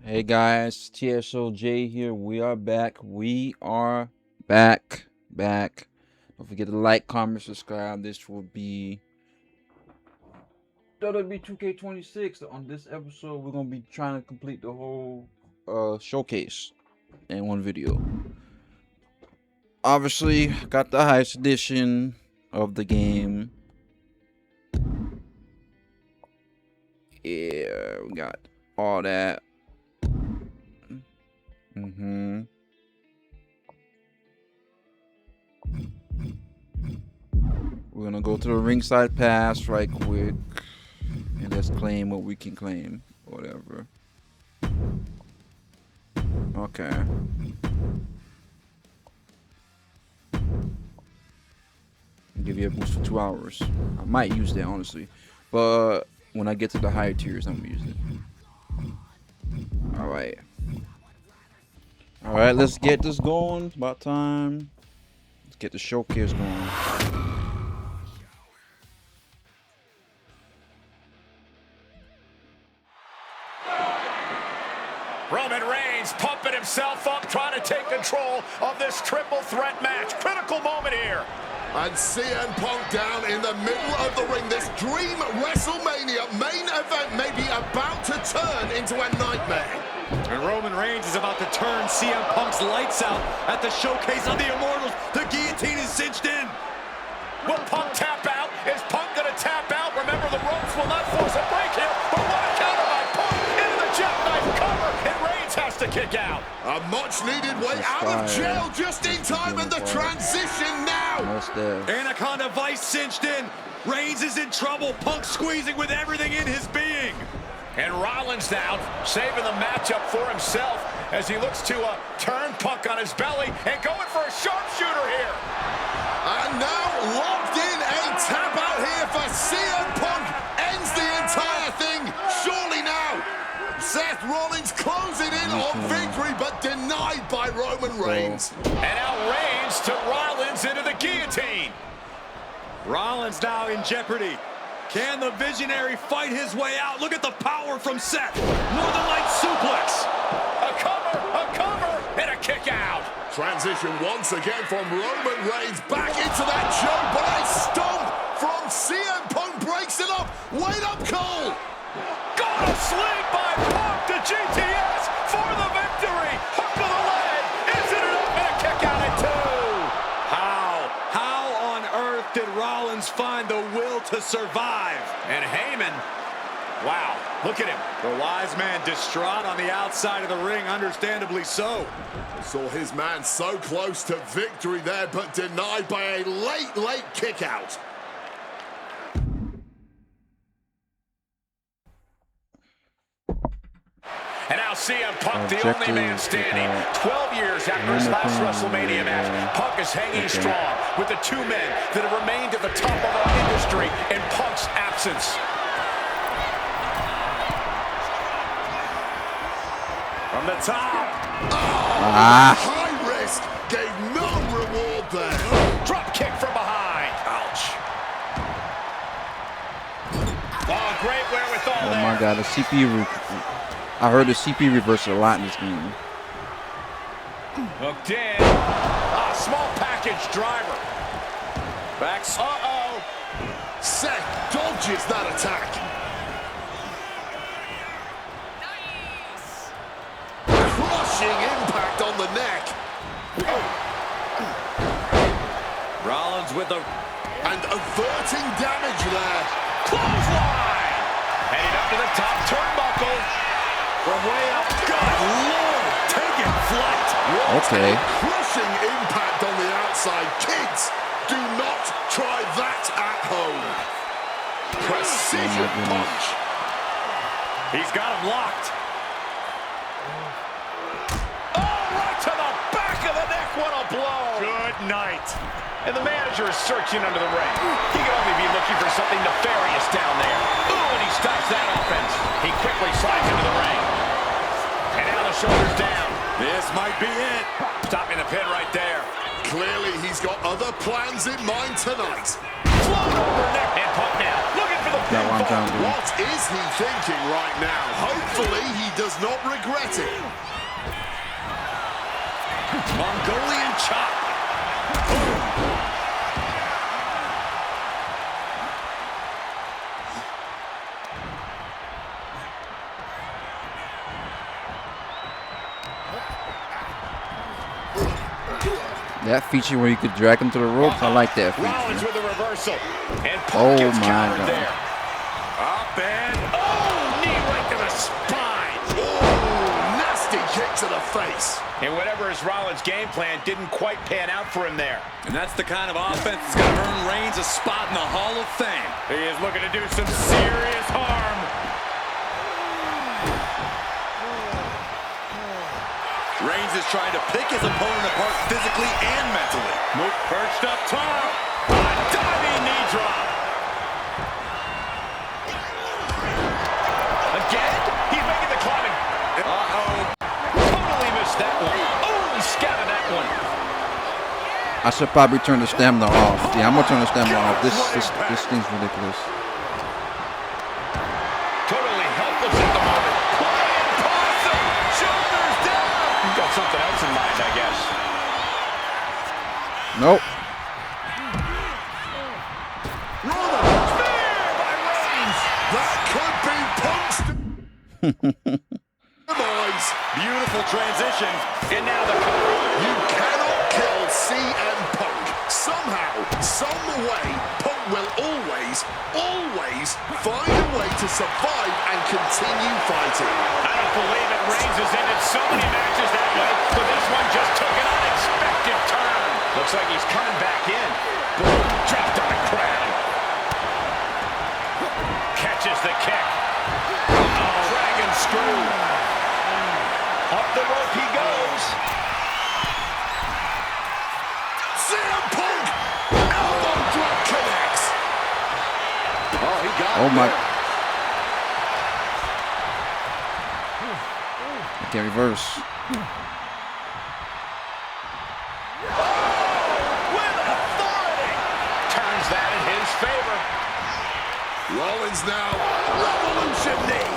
Hey guys, TSOJAY here. We are back. Back. Don't forget to like, comment, subscribe. This will be WWE2K26. On this episode, we're gonna be trying to complete the whole showcase in one video. Obviously, got the highest edition of the game. Yeah, we got all that. We're gonna go to the ringside pass right quick and let's claim what we can claim. Whatever. Okay. I'll give you a boost for 2 hours. I might use that honestly, but when I get to the higher tiers, I'm gonna use it. Alright, let's get this going. It's about time. Let's get the showcase going. Roman Reigns pumping himself up, trying to take control of this triple threat match. Critical moment here. And CM Punk down in the middle of the ring. This dream WrestleMania main event may be about to turn into a nightmare. And Roman Reigns is about to turn CM Punk's lights out at the showcase of the Immortals. The guillotine is cinched in. Will Punk tap out? Is Punk going to tap out? Remember, the ropes will not force a break here. But what a counter by Punk into the jackknife cover. And Reigns has to kick out. A much-needed way out of jail just in time, and the transition now. Anaconda Vice cinched in. Reigns is in trouble. Punk squeezing with everything in his being. And Rollins now saving the matchup for himself as he looks to turn Punk on his belly and going for a sharpshooter here. And now locked in, a tap out here for CM Punk. Ends the entire thing, surely now. Seth Rollins closing in on victory, but denied by Roman Reigns. And now Reigns to Rollins into the guillotine. Rollins now in jeopardy. Can the visionary fight his way out? Look at the power from Seth. Northern Light suplex. A cover, and a kick out. Transition once again from Roman Reigns back into that choke, but a stomp from CM Punk breaks it up. Wait up, Cole. Got a sling by Punk to GTS for the victory. Hook of the leg. Isn't it up? And a kick out at 2. How on earth did Rollins find the will to survive? And Heyman, wow, look at him. The wise man distraught on the outside of the ring, understandably so. Saw his man so close to victory there, but denied by a late kick out. And now CM Punk, the only man standing. 12 years after his last WrestleMania match, Punk is hanging strong with the two men that have remained at the top of our industry in Punk's absence. From the top. High risk, gave no reward there. Drop kick from behind. Ouch. Oh, great wherewithal there. Oh my god, the CPU. I heard the CP reverse a lot in this game. Hooked in. Small package driver. Backs. Uh-oh. Seth dodges that attack. Nice. Crushing impact on the neck. Rollins with the... And averting damage there. Clothesline. Heading up to the top turnbuckle. From way up. God Lord, taking flight. Okay. Crushing impact on the outside. Kids, do not try that at home. Precision punch. He's got him locked. Oh, right to the back of the neck. What a blow. Good night. And the manager is searching under the ring. He can only be looking for something nefarious down there. Ooh, and he stops that offense. He quickly slides into the ring. And now the shoulders down. This might be it. Stopping the pin right there. Clearly, he's got other plans in mind tonight. Float over neck. And Punk now looking for the That one time, dude. What is he thinking right now? Hopefully, he does does not regret it. Mongolian chop. That feature where you could drag him to the ropes, I like that Rollins feature. with a reversal. And Oh Punk gets my countered God. there. Up and knee right to the spine. Oh, nasty kick to the face. And whatever his Rollins game plan didn't quite pan out for him there. And that's the kind of offense that's going to earn Reigns a spot in the Hall of Fame. He is looking to do some serious harm. Reigns is trying to pick his opponent apart physically and mentally. Mook perched up top. A diving knee drop. Again? He's making the climbing. Uh-oh. Totally missed that one. Oh, he scattered that one. I should probably turn the stamina off. Yeah, I'm gonna turn the stamina off. This thing's ridiculous. Totally helpless at the moment. Flying possum. Shoulders down. You've got something else in mind, I guess. Nope. Rollins. Spear by Reigns. That could be Punk's demise. Beautiful transition. And now the cover. You cannot kill CM Punk. Somehow, some way, Punk will always find a way to survive and continue fighting. I don't believe it. Reigns has ended so many matches that way, but this one just took an unexpected turn. Looks like he's coming back in. Boom, dropped on the ground. Catches the kick. Dragon screw. Up the rope he goes. CM Punk, elbow drop connects. Oh, he got Oh it my. there. I can't reverse. With authority. Turns that in his favor. Rollins now, revolution knee.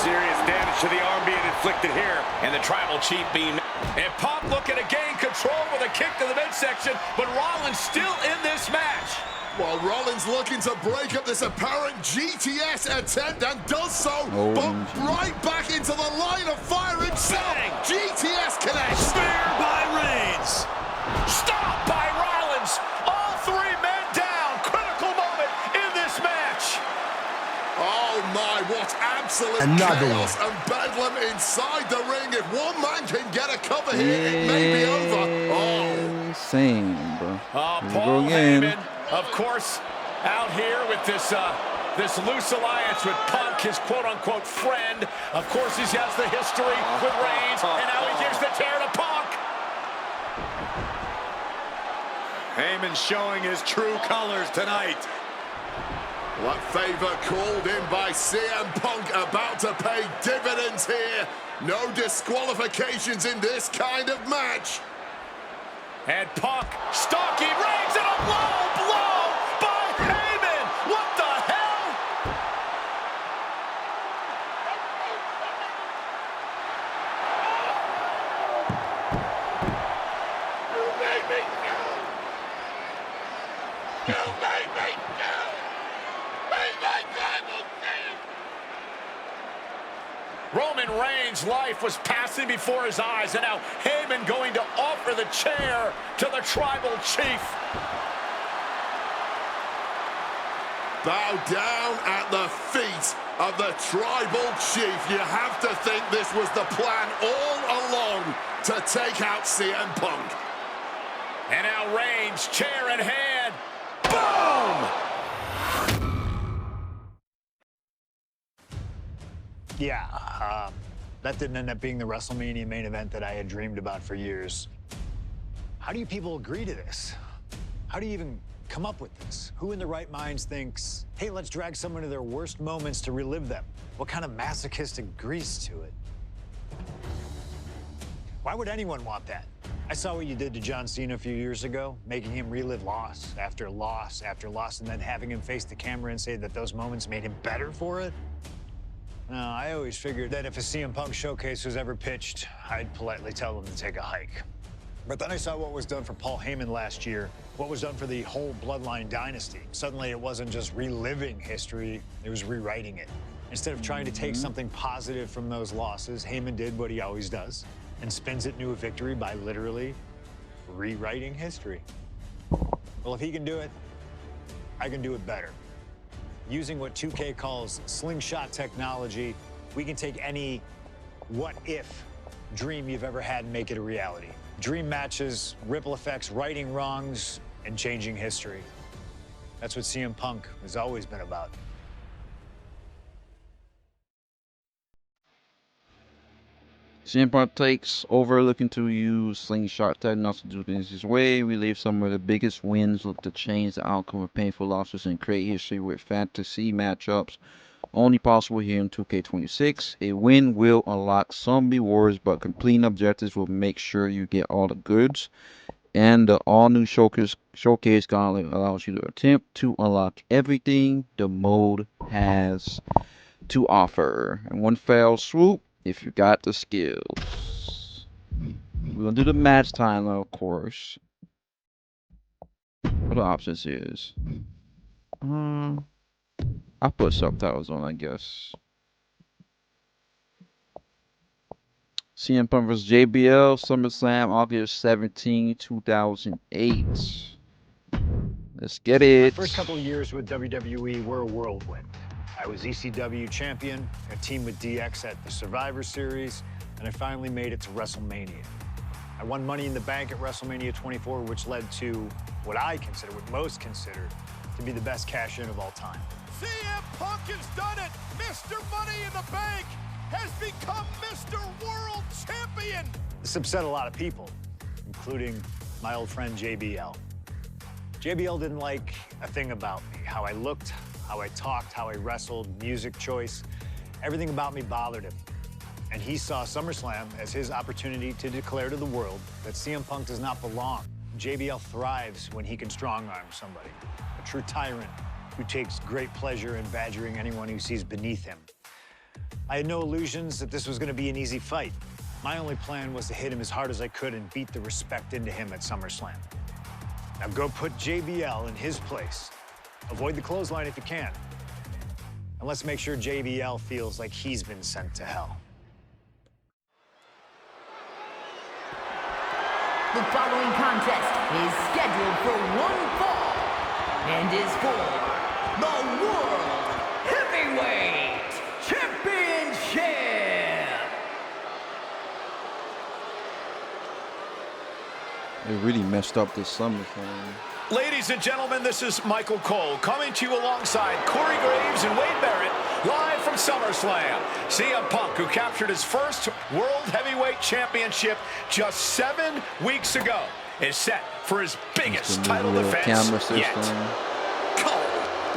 Serious damage to the arm being inflicted here. And the tribal chief being... And Punk looking to gain control with a kick to the midsection, but Rollins still in this match. While Rollins looking to break up this apparent GTS attempt and does so, Oh, but geez. right back into the line of fire himself. Bang. GTS connects. Spear by Reigns. Stop by Rollins. All three men down. Critical moment in this match. Oh my, what absolute Another chaos and bedlam inside the ring. If one man can get a cover here, it may be over. Oh. Insane, bro. Here we go Paul again. Heyman, of course, out here with this this loose alliance with Punk, his quote-unquote friend. Of course, he has the history with Reigns, and now he gives the tear to Punk. Heyman showing his true colors tonight. What favor called in by CM Punk about to pay dividends here. No disqualifications in this kind of match. And Punk stalking Reigns, and a low blow by Heyman. What the hell? Roman Reigns' life was passing before his eyes, and now Heyman going to offer the chair to the tribal chief. Bow down at the feet of the tribal chief. You have to think this was the plan all along to take out CM Punk. And now Reigns, chair in hand. Boom! Yeah, that didn't end up being the WrestleMania main event that I had dreamed about for years. How do you people agree to this? How do you even come up with this? Who in their right minds thinks, hey, let's drag someone to their worst moments to relive them? What kind of masochistic grease to it? Why would anyone want that? I saw what you did to John Cena a few years ago, making him relive loss after loss after loss, and then having him face the camera and say that those moments made him better for it. No, I always figured that if a CM Punk showcase was ever pitched, I'd politely tell them to take a hike. But then I saw what was done for Paul Heyman last year, what was done for the whole Bloodline dynasty. Suddenly it wasn't just reliving history, it was rewriting it. Instead of trying to take something positive from those losses, Heyman did what he always does and spins it into a victory by literally rewriting history. Well, if he can do it, I can do it better. Using what 2K calls slingshot technology, we can take any what-if dream you've ever had and make it a reality. Dream matches, ripple effects, righting wrongs, and changing history. That's what CM Punk has always been about. CM Punk takes over, looking to use slingshot technology to do things his way. Relive some of the biggest wins, look to change the outcome of painful losses, and create history with fantasy matchups. Only possible here in 2K26. A win will unlock some rewards, but completing objectives will make sure you get all the goods. And the all-new showcase gauntlet allows you to attempt to unlock everything the mode has to offer in one fell swoop if you got the skills. We're gonna do the match timer, of course. What the options is? I'll put subtitles on, I guess. CM Punk vs. JBL, SummerSlam, August 17, 2008. Let's get it. My first couple of years with WWE were a whirlwind. I was ECW champion, a team with DX at the Survivor Series, and I finally made it to WrestleMania. I won Money in the Bank at WrestleMania 24, which led to what I consider, what most consider, to be the best cash-in of all time. CM Punk has done it! Mr. Money in the Bank has become Mr. World Champion! This upset a lot of people, including my old friend JBL. JBL didn't like a thing about me, how I looked, how I talked, how I wrestled, music choice. Everything about me bothered him. And he saw SummerSlam as his opportunity to declare to the world that CM Punk does not belong. JBL thrives when he can strong-arm somebody, a true tyrant who takes great pleasure in badgering anyone who sees beneath him. I had no illusions that this was going to be an easy fight. My only plan was to hit him as hard as I could and beat the respect into him at SummerSlam. Now go put JBL in his place. Avoid the clothesline if you can. And let's make sure JBL feels like he's been sent to hell. The following contest is scheduled for one fall and is for the World Heavyweight Championship. They really messed up this SummerSlam. Ladies and gentlemen, this is Michael Cole coming to you alongside Corey Graves and Wade Barrett, live from SummerSlam. CM Punk, who captured his first World Heavyweight Championship just 7 weeks ago, is set for his biggest title defense yet. Cole,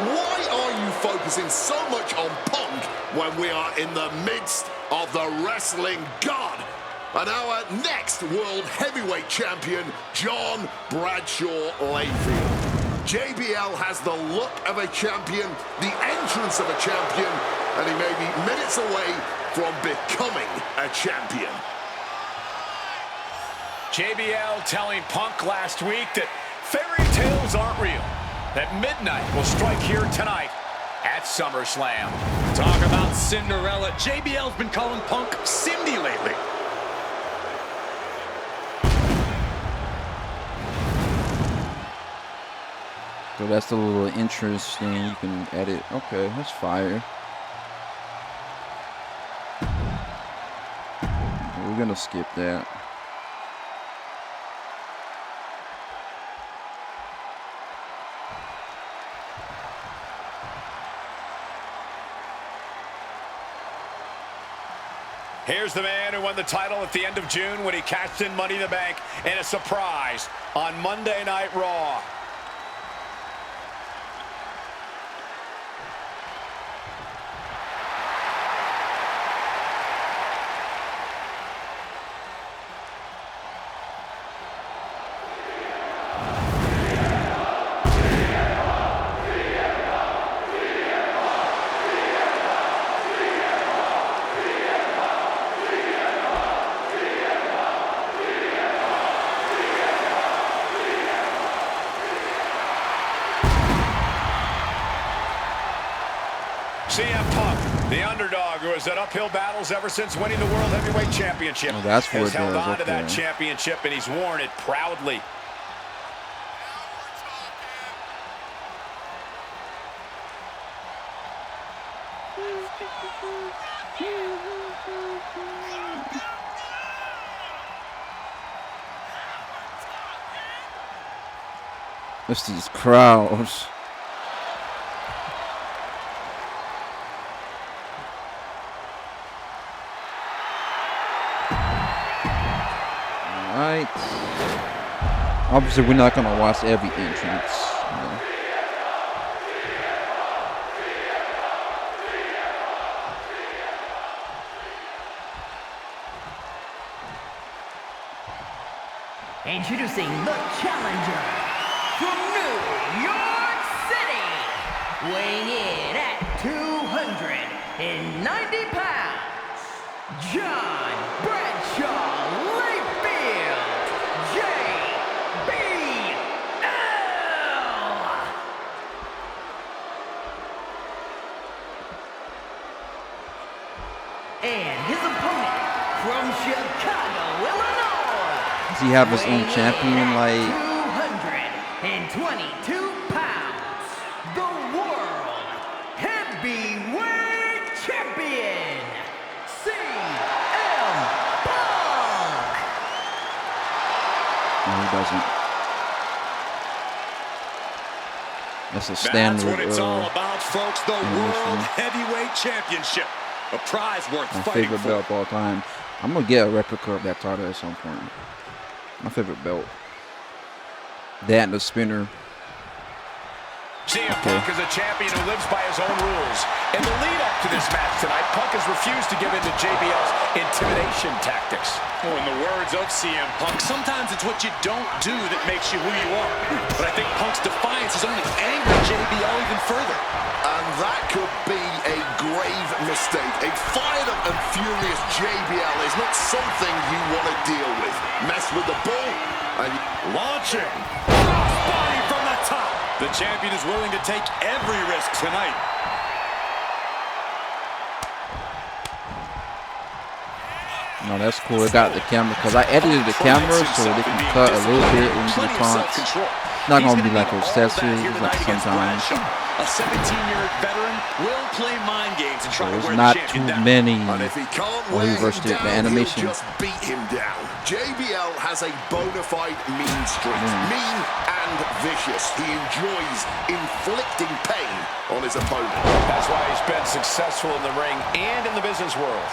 why are you focusing so much on Punk when we are in the midst of the wrestling god? And our next World Heavyweight Champion, John Bradshaw Layfield. JBL has the look of a champion, the entrance of a champion, and he may be minutes away from becoming a champion. JBL telling Punk last week that fairy tales aren't real, that midnight will strike here tonight at SummerSlam. Talk about Cinderella. JBL's been calling Punk Cindy lately. So that's the little entrance thing you can edit. Okay, that's fire. We're gonna skip that. Here's the man who won the title at the end of June when he cashed in Money in the Bank in a surprise on Monday Night Raw. The underdog, who has had uphill battles ever since winning the World Heavyweight Championship, Oh, that's what has it held does. on to that Okay. championship, and he's worn it proudly. It's these crowds. Alright. Obviously, we're not gonna watch every entrance. You know. Introducing the challenger from New York City, weighing in at 290 pounds, John Bradshaw Layfield, JBL. And his opponent from Chicago, Illinois. Does he have his own champion? Like, 222 pounds, the World Heavyweight Champion, CM Punk. no, he doesn't. That's a standard. That's what it's all about, folks. The elimination. World Heavyweight Championship. A prize worth My fighting favorite for. belt of all time. I'm gonna get a replica of that title at some point. My favorite belt. That and the spinner. CM Punk is a champion who lives by his own rules. In the lead up to this match tonight, Punk has refused to give in to JBL's intimidation tactics. Oh, in the words of CM Punk, sometimes it's what you don't do that makes you who you are. But I think Punk's defiance has only angered JBL even further. And that could be a grave mistake. A fired up and furious JBL is not something you want to deal with. Mess with the ball and Launching. Crossbody from the top. The champion is willing to take every risk tonight. No, that's cool. It got the camera because I edited the camera so they can cut a little bit into the taunts. It's not gonna be like obsessive like sometimes. A 17-year veteran will play mind games and try to There's wear not the too champion down. many. And if he can't Well, he wear him reversed it. down, The animation. he'll just beat him down. JBL has a bona fide mean streak. Mean and vicious. He enjoys inflicting pain on his opponent. That's why he's been successful in the ring and in the business world.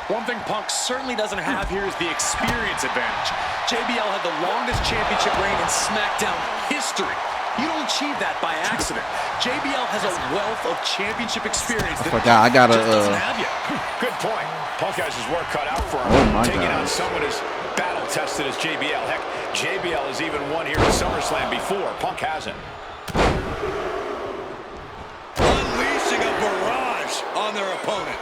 One thing Punk certainly doesn't have here is the experience advantage. JBL had the longest championship reign in SmackDown history. You don't achieve that by accident. JBL has a wealth of championship experience that forgot. I gotta, just doesn't have yet. Good point. Punk has his work cut out for him. Oh my Taking on gosh. someone as battle-tested as JBL. Heck, JBL has even won here at SummerSlam before. Punk hasn't. Unleashing a barrage on their opponent.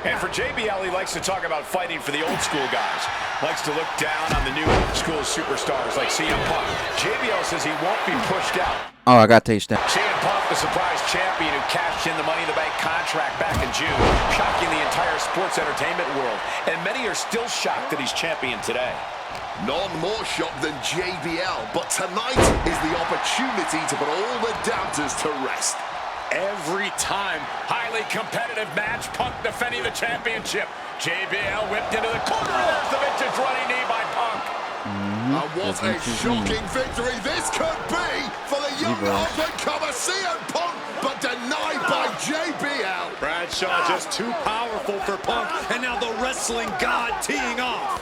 And for JBL, he likes to talk about fighting for the old school guys. Likes to look down on the new school superstars like CM Punk. JBL says he won't be pushed out. Oh, I got to taste that. CM Punk, the surprise champion who cashed in the Money in the Bank contract back in June, shocking the entire sports entertainment world. And many are still shocked that he's champion today. None more shocked than JBL, but tonight is the opportunity to put all the doubters to rest. Every time, highly competitive match, Punk defending the championship. JBL whipped into the corner. There's the vintage running knee by Punk. And what a shocking victory this could be for the young up-and-comer CM Punk, but denied by JBL. Bradshaw just too powerful for Punk, and now the wrestling god teeing off.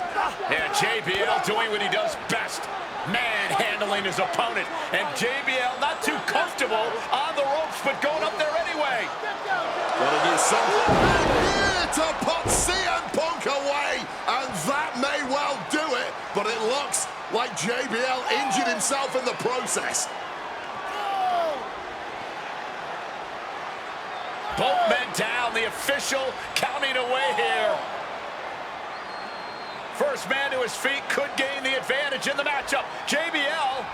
And JBL doing what he does best, manhandling his opponent. And JBL not too comfortable on the ropes, but going up there anyway. Gotta do something here to put CM Punk away, and that may well do it, but it looks like JBL injured himself in the process. Both men down, the official counting away here. First man to his feet could gain the advantage in the matchup. JBL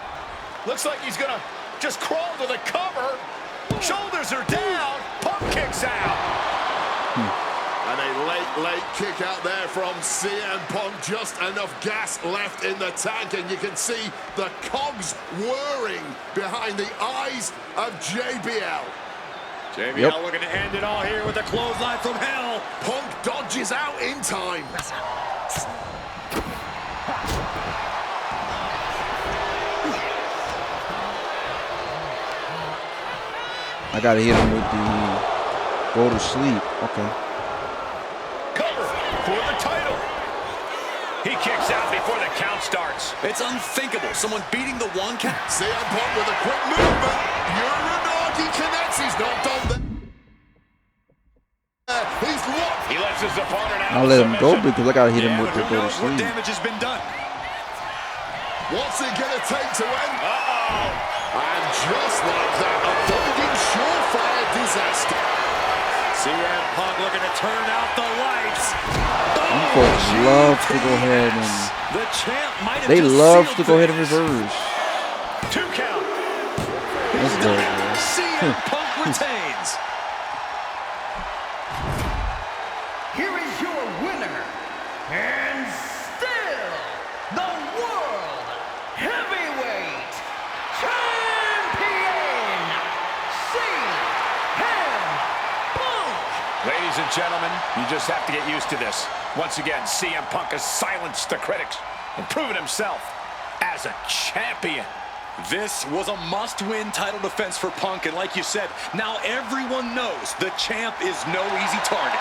looks like he's gonna just crawl to the cover. Shoulders are down. Punk kicks out. And a late kick out there from CM Punk. Just enough gas left in the tank, and you can see the cogs whirring behind the eyes of JBL. JBL looking to end it all here with a clothesline from hell. Punk dodges out in time. I gotta hit him with the go to sleep. Okay. Cover for the title. He kicks out before the count starts. It's unthinkable. Someone beating the one count. CM Punk with a quick movement. Uranagi connects. He's not done there. He's locked. He lets his opponent out. I'll let him go because I gotta hit him with the go to What sleep. damage has been done? What's it gonna take to end? And just like that, avoiding surefire disaster. CM Punk looking to turn out the lights. Some folks love to go ahead and The champ might have they just love sealed to go ahead and things. reverse. 2 count. Let's go, man. CM Punk retains. Here is your winner, and still the World Heavyweight Champion, CM Punk. Ladies and gentlemen, you just have to get used to this. Once again, CM Punk has silenced the critics and proven himself as a champion. This was a must-win title defense for Punk, and like you said, now everyone knows the champ is no easy target.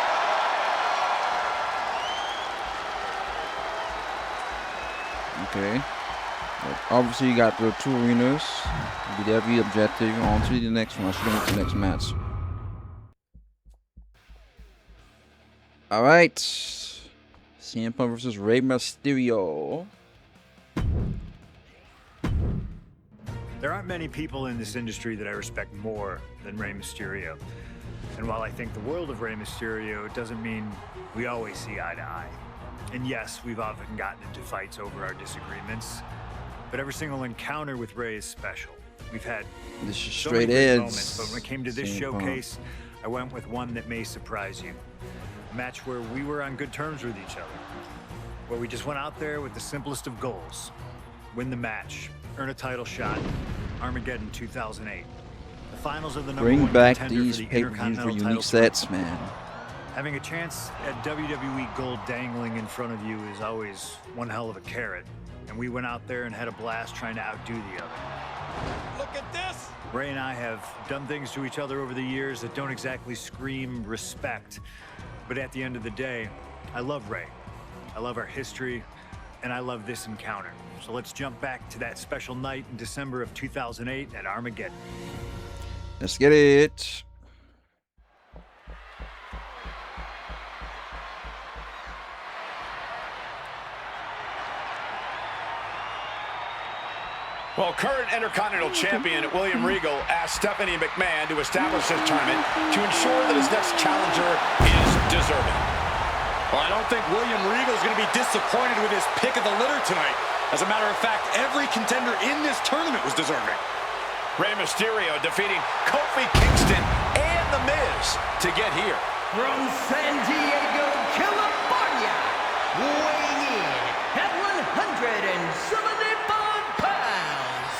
Okay. Obviously, you got the 2 arenas. Be every objective. On to the next one. I should go to the next match. All right. CM Punk versus Rey Mysterio. There aren't many people in this industry that I respect more than Rey Mysterio. And while I think the world of Rey Mysterio, it doesn't mean we always see eye to eye. And yes, we've often gotten into fights over our disagreements, but every single encounter with Rey is special. We've had This is so straight many great edge. moments, but when it came to this CM Punk. showcase, I went with one that may surprise you. A match where we were on good terms with each other, where we just went out there with the simplest of goals: win the match, earn a title shot. Armageddon 2008. The finals of the number Bring one back contender these for the pay-per-views for Intercontinental unique title sets, trophy. man. Having a chance at WWE gold dangling in front of you is always one hell of a carrot. And we went out there and had a blast trying to outdo the other. Look at this. Ray and I have done things to each other over the years that don't exactly scream respect. But at the end of the day, I love Ray. I love our history, and I love this encounter. So let's jump back to that special night in December of 2008 at Armageddon. Let's get it. Well, current Intercontinental Champion William Regal asked Stephanie McMahon to establish this tournament to ensure that his next challenger is deserving. Well, I don't think William Regal is going to be disappointed with his pick of the litter tonight. As a matter of fact, every contender in this tournament was deserving. Rey Mysterio defeating Kofi Kingston and The Miz to get here. From San Diego, California, weighing in at 175 pounds,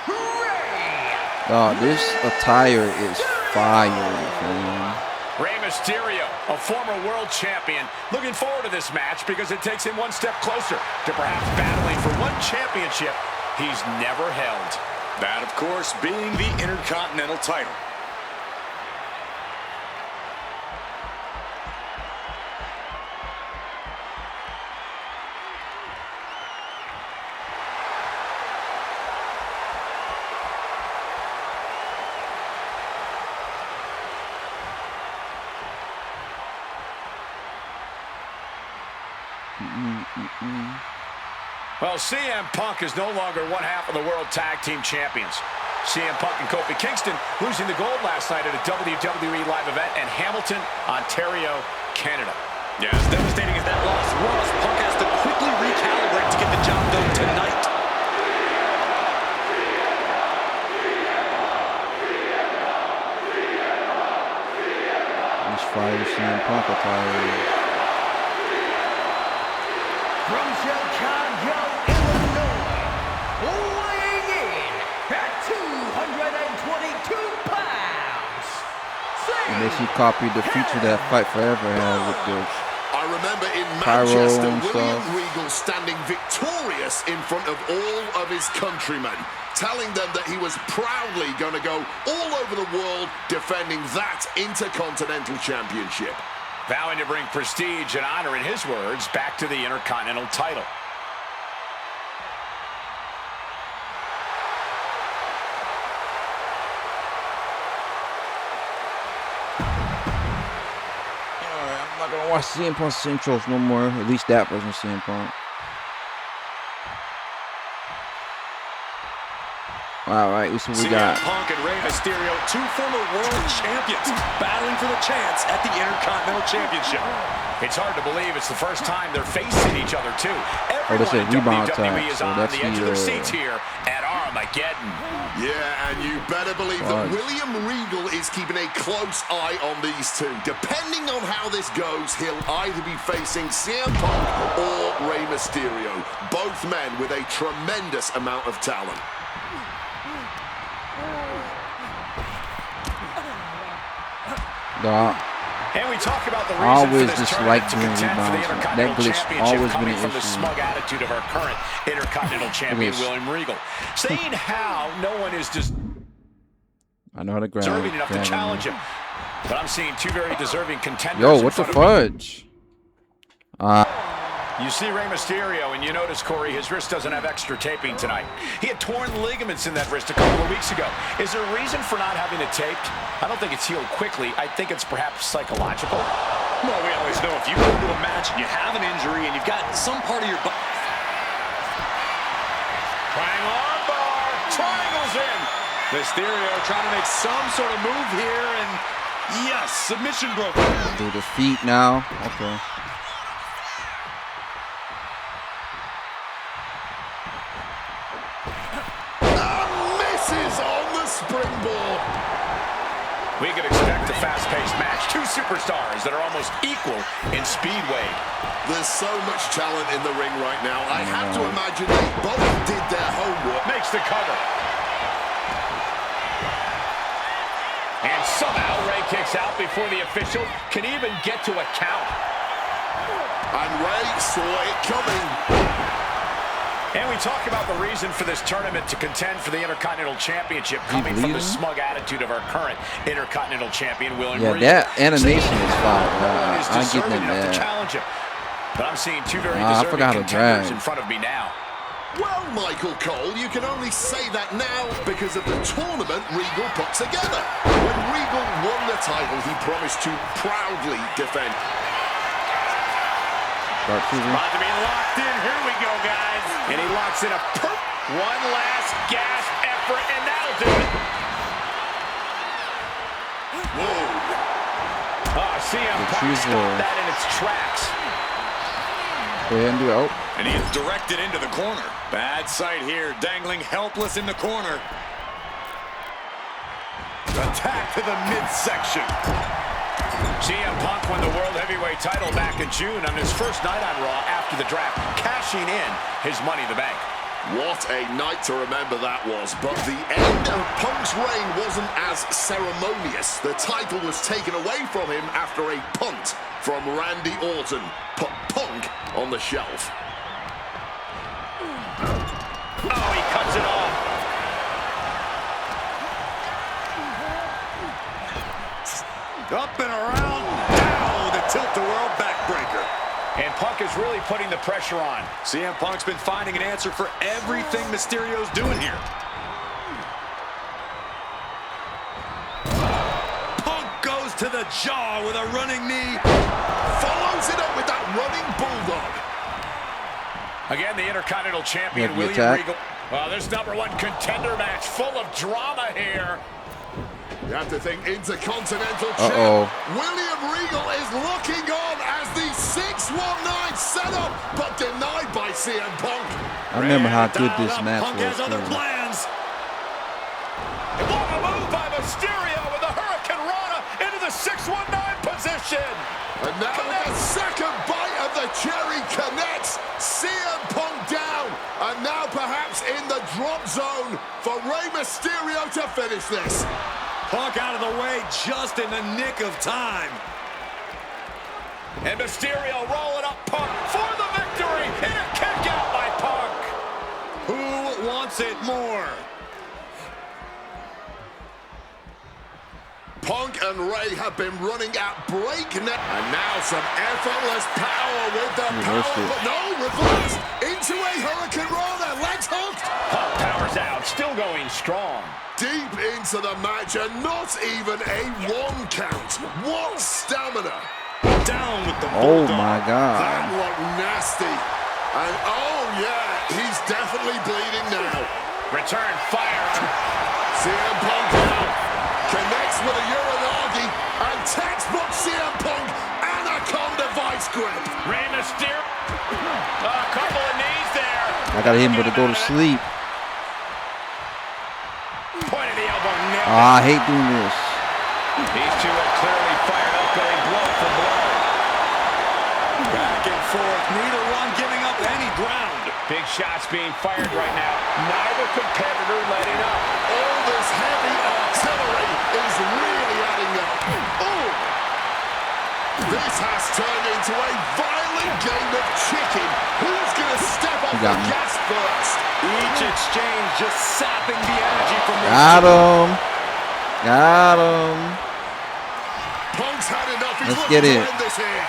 Rey. Oh, this attire is fire, man. Rey Mysterio, a former world champion, looking forward to this match because it takes him one step closer to perhaps battling for one championship he's never held. That, of course, being the Intercontinental title. Well, CM Punk is no longer one half of the World Tag Team Champions. CM Punk and Kofi Kingston losing the gold last night at a WWE live event in Hamilton, Ontario, Canada. Yeah, as devastating as that loss was, Punk has to quickly recalibrate to get the job done tonight. fire CM Punk attire. From Chicago, Illinois, weighing in at 222 pounds. And they should copy the feature that Fight Forever had with the I remember in Pyro Manchester, and William stuff. Regal standing victorious in front of all of his countrymen, telling them that he was proudly going to go all over the world defending that Intercontinental Championship. Vowing to bring prestige and honor, in his words, back to the Intercontinental title. I'm not gonna watch CM Punk's intros no more. At least that version of CM Punk. All right, let's see what we got. CM Punk and Rey Mysterio, two former world champions, battling for the chance at the Intercontinental Championship. It's hard to believe it's the first time they're facing each other, too. This is Everyone in rebound WWE time, is so on that's the edge of their the, seats here at Armageddon. Yeah, and you better believe that William Regal is keeping a close eye on these two. Depending on how this goes, he'll either be facing CM Punk or Rey Mysterio. Both men with a tremendous amount of talent. And we talk about the I reason always for this just tournament like to doing contend for the rebounds. Intercontinental That glitch Championship always been coming an from the issue. smug attitude of our current Intercontinental Champion, William Regal. Saying how no one is I know how to grab. deserving enough to challenge him. But I'm seeing two very deserving contenders. Yo, what the fudge? You see Rey Mysterio, and you notice, Corey, his wrist doesn't have extra taping tonight. He had torn ligaments in that wrist a couple of weeks ago. Is there a reason for not having it taped? I don't think it's healed quickly. I think it's perhaps psychological. Well, we always know if you go to a match and you have an injury and you've got some part of your body. Triangle armbar. Triangle's in. Mysterio trying to make some sort of move here, and yes, submission broken. Do the feet now. Okay. Misses on the springboard. We could expect a fast-paced match. Two superstars that are almost equal in speed weight. There's so much talent in the ring right now. I have to imagine they both did their homework. Makes the cover. And somehow Rey kicks out before the official can even get to a count. And Rey saw it coming. And we talk about the reason for this tournament to contend for the Intercontinental Championship coming from the smug attitude of our current Intercontinental Champion, William Regal. Yeah, that animation is fire. I get enough to that. challenge him. But I'm seeing two very I deserving forgot to contenders drag. in front of me now. Well, Michael Cole, you can only say that now because of the tournament Regal put together. When Regal won the title, he promised to proudly defend. About to be locked in. Here we go, guys. And he locks in a one last gasp effort, and that'll do it. Whoa. CM Punk stopped that in its tracks. Go ahead and do it. And he is directed into the corner. Bad sight here, dangling helpless in the corner. Attack to the midsection. CM Punk won the World Heavyweight title back in June on his first night on Raw after the draft, cashing in his Money in the Bank. What a night to remember that was, but the end of Punk's reign wasn't as ceremonious. The title was taken away from him after a punt from Randy Orton. Put Punk on the shelf. Oh, he cuts it off. Up and around, down, the tilt-a-whirl backbreaker. And Punk is really putting the pressure on. CM Punk's been finding an answer for everything Mysterio's doing here. Punk goes to the jaw with a running knee. Follows it up with that running bulldog. Again, the Intercontinental Champion, William Regal. Well, this #1 contender match full of drama here. You have to think Intercontinental Champ. William Regal is looking on as the 619 setup, but denied by CM Punk. I remember how good this match Punk has other plans. What a move by Mysterio with the Hurricane Rana into the 619 position. submission. And now the second bite of the cherry connects. CM Punk down. And now perhaps in the drop zone for Rey Mysterio to finish this. Punk out of the way just in the nick of time. And Mysterio rolling up Punk for the victory. And a kick out by Punk. Who wants it more? Punk and Rey have been running at breakneck. And now some effortless power with the power. No, reverse into a hurricane roller. Legs hooked. Punk powers out, still going strong. Deep into the match and not even a 1 count. What stamina. Down with the Oh bulldog. my God. That looked nasty. And oh yeah, he's definitely bleeding now. Return fire. CM Punk now connects with a Uranagi and textbook CM Punk anaconda vice grip. Rey Mysterio. A couple of knees there. I got him, but to go to sleep. Point of the elbow. Nailed it. I hate doing this. These two are clearly fired up, going blow for blow. Back and forth, neither one giving up any ground. Big shots being fired right now. Neither competitor letting up. All this heavy artillery is really adding up. Oh! This has turned into a violent game of chicken. Who's going to step up the gas first? Each exchange just sapping the energy from the Got him. Got him. Punk's had enough. He's Let's get looking it. to end this here.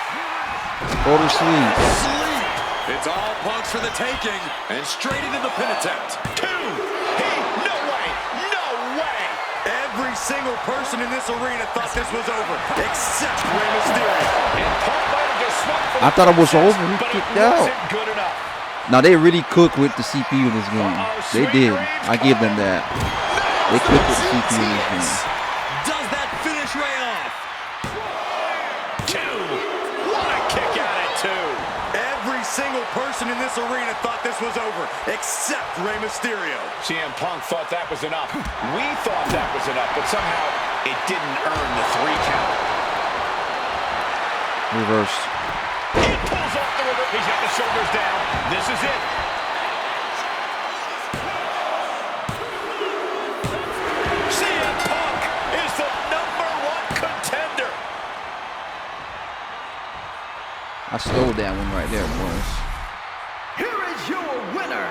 Go to sleep. Sleep. It's all Punks for the taking, and straight into the pin attempt. No way. No way. Every single person in this arena thought this was over, except Rey Mysterio. And Punk might have just swung for I thought it was over. He but it kicked out. wasn't good enough. Now they really cook with the CPU in this game. They did. I give them that. They cooked with the CPU in this game. Does that finish Rey off? 2. What a kick out at 2. Every single person in this arena thought this was over, except Rey Mysterio. CM Punk thought that was enough. We thought that was enough, but somehow it didn't earn the 3 count. Reversed. He pulls off the river. He's got the shoulders down. This is it. CM Punk is the #1 contender. I stole that one right there, boys. Here is your winner,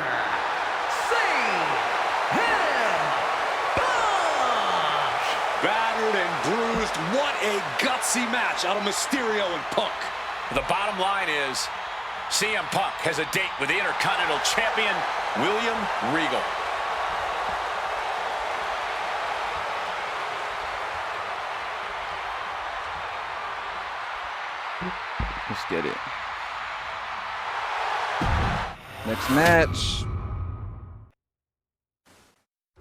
CM Punk! Battered and bruised, what a gutsy match out of Mysterio and Punk. The bottom line is CM Punk has a date with the Intercontinental Champion, William Regal. Let's get it. Next match.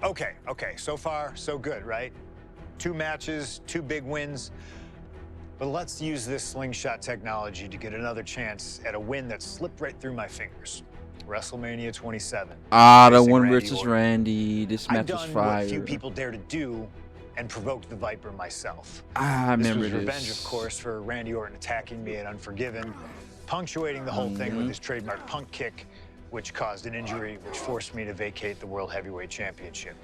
Okay, so far, so good, right? 2 matches, 2 big wins. But let's use this slingshot technology to get another chance at a win that slipped right through my fingers. WrestleMania 27. The facing one Randy versus Orton. Randy. This I've match was done fire. what few people dare to do and provoked the Viper myself. I remember This was this. revenge, of course, for Randy Orton attacking me at Unforgiven, punctuating the whole thing with his trademark punk kick, which caused an injury, which forced me to vacate the World Heavyweight Championship.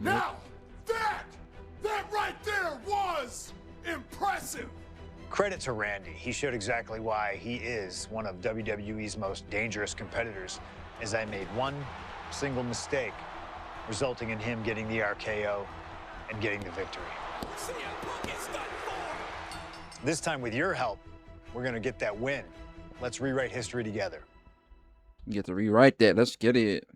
Now, that right there was impressive. Credit to Randy. He showed exactly why he is one of WWE's most dangerous competitors, as I made one single mistake, resulting in him getting the RKO and getting the victory. This time, with your help, we're gonna get that win. Let's rewrite history together. You get to rewrite that. Let's get it.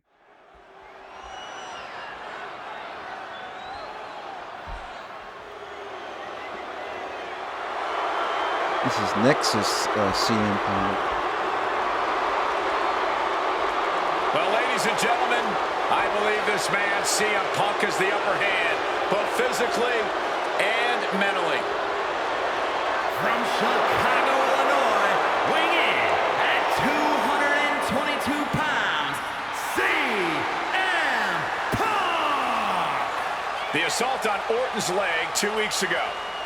This is Nexus CM Punk. Well, ladies and gentlemen, I believe this man, CM Punk, has the upper hand, both physically and mentally. From Chicago, Illinois, weighing in at 222 pounds, CM Punk! The assault on Orton's leg 2 weeks ago.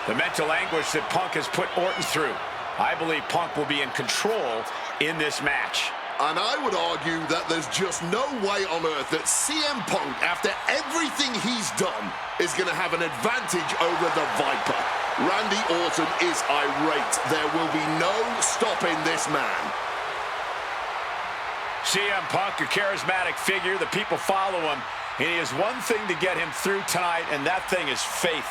The mental anguish that Punk has put Orton through. I believe Punk will be in control in this match. And I would argue that there's just no way on earth that CM Punk, after everything he's done, is going to have an advantage over the Viper. Randy Orton is irate. There will be no stopping this man. CM Punk, a charismatic figure. The people follow him. And he has one thing to get him through tonight, and that thing is faith.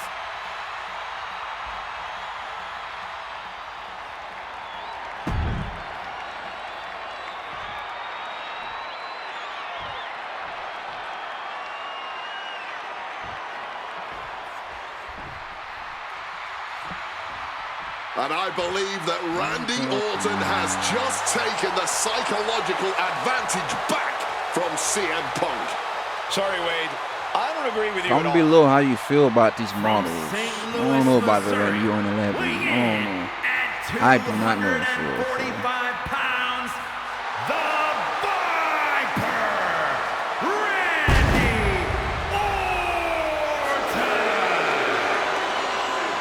And I believe that Randy Orton has just taken the psychological advantage back from CM Punk. Sorry, Wade. I don't agree with you at all. Comment below how you feel about these models. I don't know about the Randy Orton 11. I don't know. I do not know for real. 45 pounds, the Viper, Randy Orton.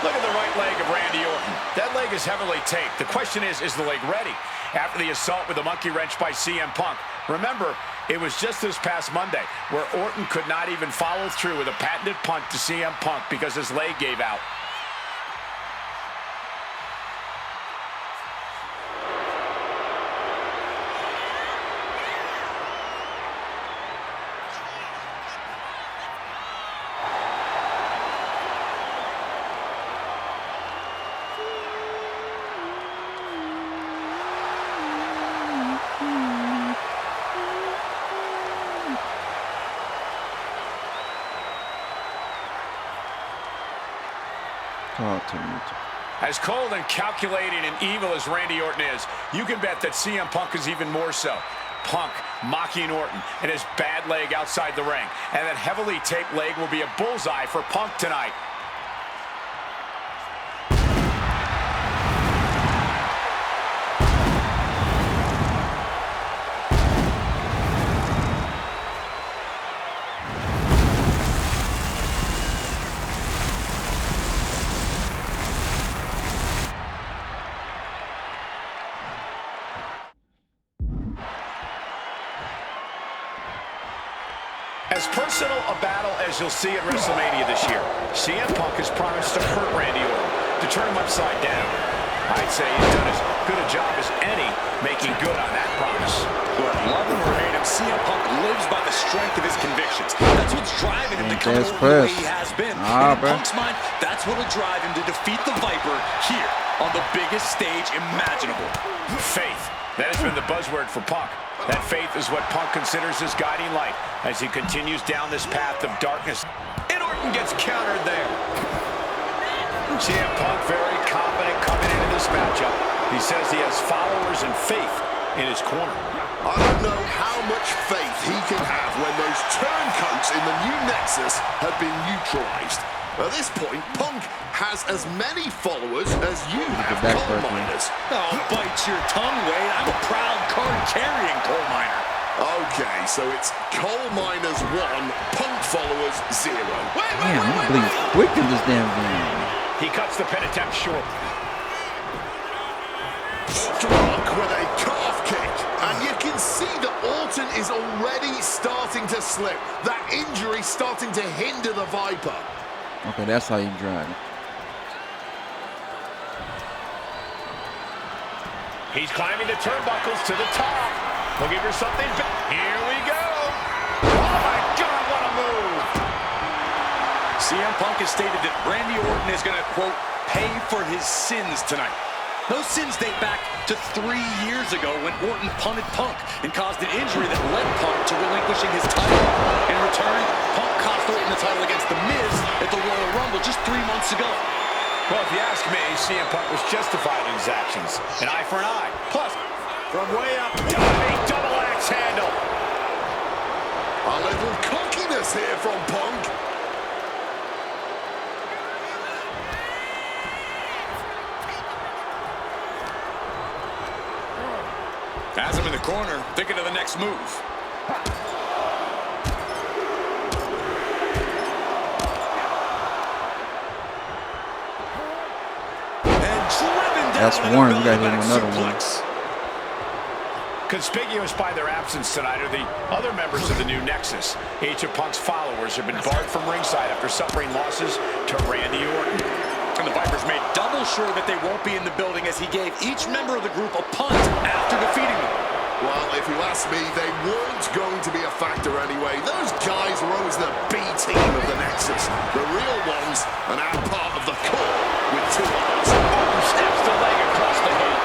Look at the right leg of Randy Orton. That leg is heavily taped. The question is the leg ready? After the assault with a monkey wrench by CM Punk. Remember, it was just this past Monday where Orton could not even follow through with a patented punt to CM Punk because his leg gave out. As cold and calculating and evil as Randy Orton is, you can bet that CM Punk is even more so. Punk mocking Orton and his bad leg outside the ring. And that heavily taped leg will be a bullseye for Punk tonight. As personal a battle as you'll see at WrestleMania this year, CM Punk has promised to hurt Randy Orton, to turn him upside down. I'd say he's done as good a job as any making good on that promise. Look, love him or hate him, CM Punk lives by the strength of his convictions. That's what's driving him to come over the way he has been. In Punk's mind, that's what'll drive him to defeat the Viper here on the biggest stage imaginable. Faith. That has been the buzzword for Punk. That faith is what Punk considers his guiding light as he continues down this path of darkness. And Orton gets countered there. CM Punk very confident coming into this matchup. He says he has followers and faith in his corner. I don't know how much faith he can have when those turncoats in the new Nexus have been neutralized. At this point, Punk has as many followers as you have coal miners. Oh, bite your tongue, Wade. I'm a proud card-carrying coal miner. Okay, so it's coal miners 1, Punk followers 0. Damn, you bleed quick in this damn game. He cuts the pin attempt short. Struck with a calf kick. And you can see that Orton is already starting to slip. That injury starting to hinder the Viper. Okay, that's how you drive it. He's climbing the turnbuckles to the top. Looking for something. Here we go. Oh, my God, what a move. CM Punk has stated that Randy Orton is going to, quote, pay for his sins tonight. Those sins date back to 3 years ago when Orton punted Punk and caused an injury that led Punk to relinquishing his title. In return, Punk cost Orton the title against The Miz at the Royal Rumble just 3 months ago. Well, if you ask me, CM Punk was justified in his actions. An eye for an eye. Plus, from way up, diving double axe handle. A little cockiness here from Punk. Has him in the corner, thinking of the next move. That's one. We got him another one. Conspicuous by their absence tonight are the other members of the new Nexus. Each of Punk's followers have been barred from ringside after suffering losses to Randy Orton. And the Vipers made double sure that they won't be in the building as he gave each member of the group a punt after defeating them. Well, if you ask me, they weren't going to be a factor anyway. Those guys were always the B team of the Nexus. The real ones, and now part of the core with 2 others. Orton steps the leg across the head.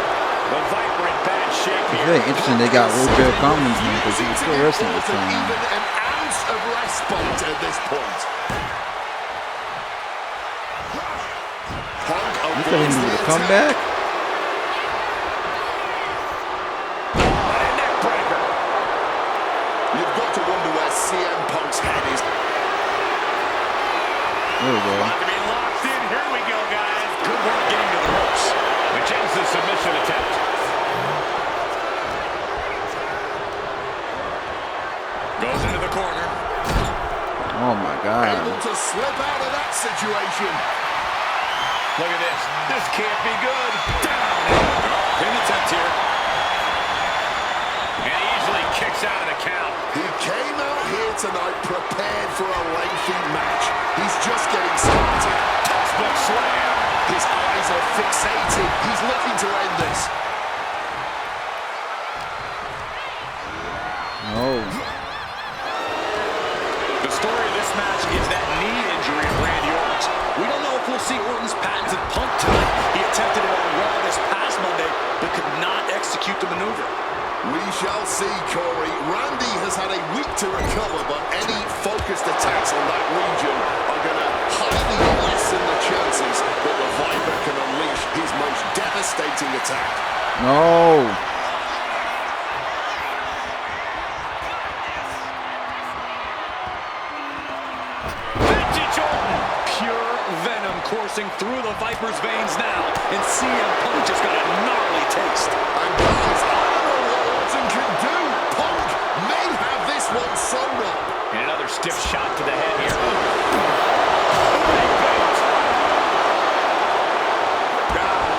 The Viper in bad shape It's here. very interesting they got Robert Commons in because he was still wrestling at the time. Even an ounce of respite at this point. Punk You thought he needed to come back? You've got to wonder where CM Punk's head is. There we go. About to be locked in. Here we go, guys. Good work getting to the ropes, which ends the submission attempt. Goes into the corner. Oh my God. Able to slip out of that situation. Look at this. This can't be good. Down. Pin attempt here. And he easily kicks out of the count. He came out here tonight prepared for a lengthy match. He's just getting started. Textbook slam. His eyes are fixated. He's looking to end this. No. The story of this match is that knee injury of Randy Orton's. We don't know if we'll see Orton's patented punk tonight. He attempted it on Raw this past Monday, but could not execute the maneuver. We shall see, Corey. Randy has had a week to recover, but any focused attacks on that region are going to highly lessen the chances that the Viper can unleash his most devastating attack. No. Vintage Orton. Pure venom coursing through the Viper's veins now, and CM Punk just got a gnarly taste. And guys, I don't know what Orton can do. Punk may have this one sewn up. And another stiff shot to the head here.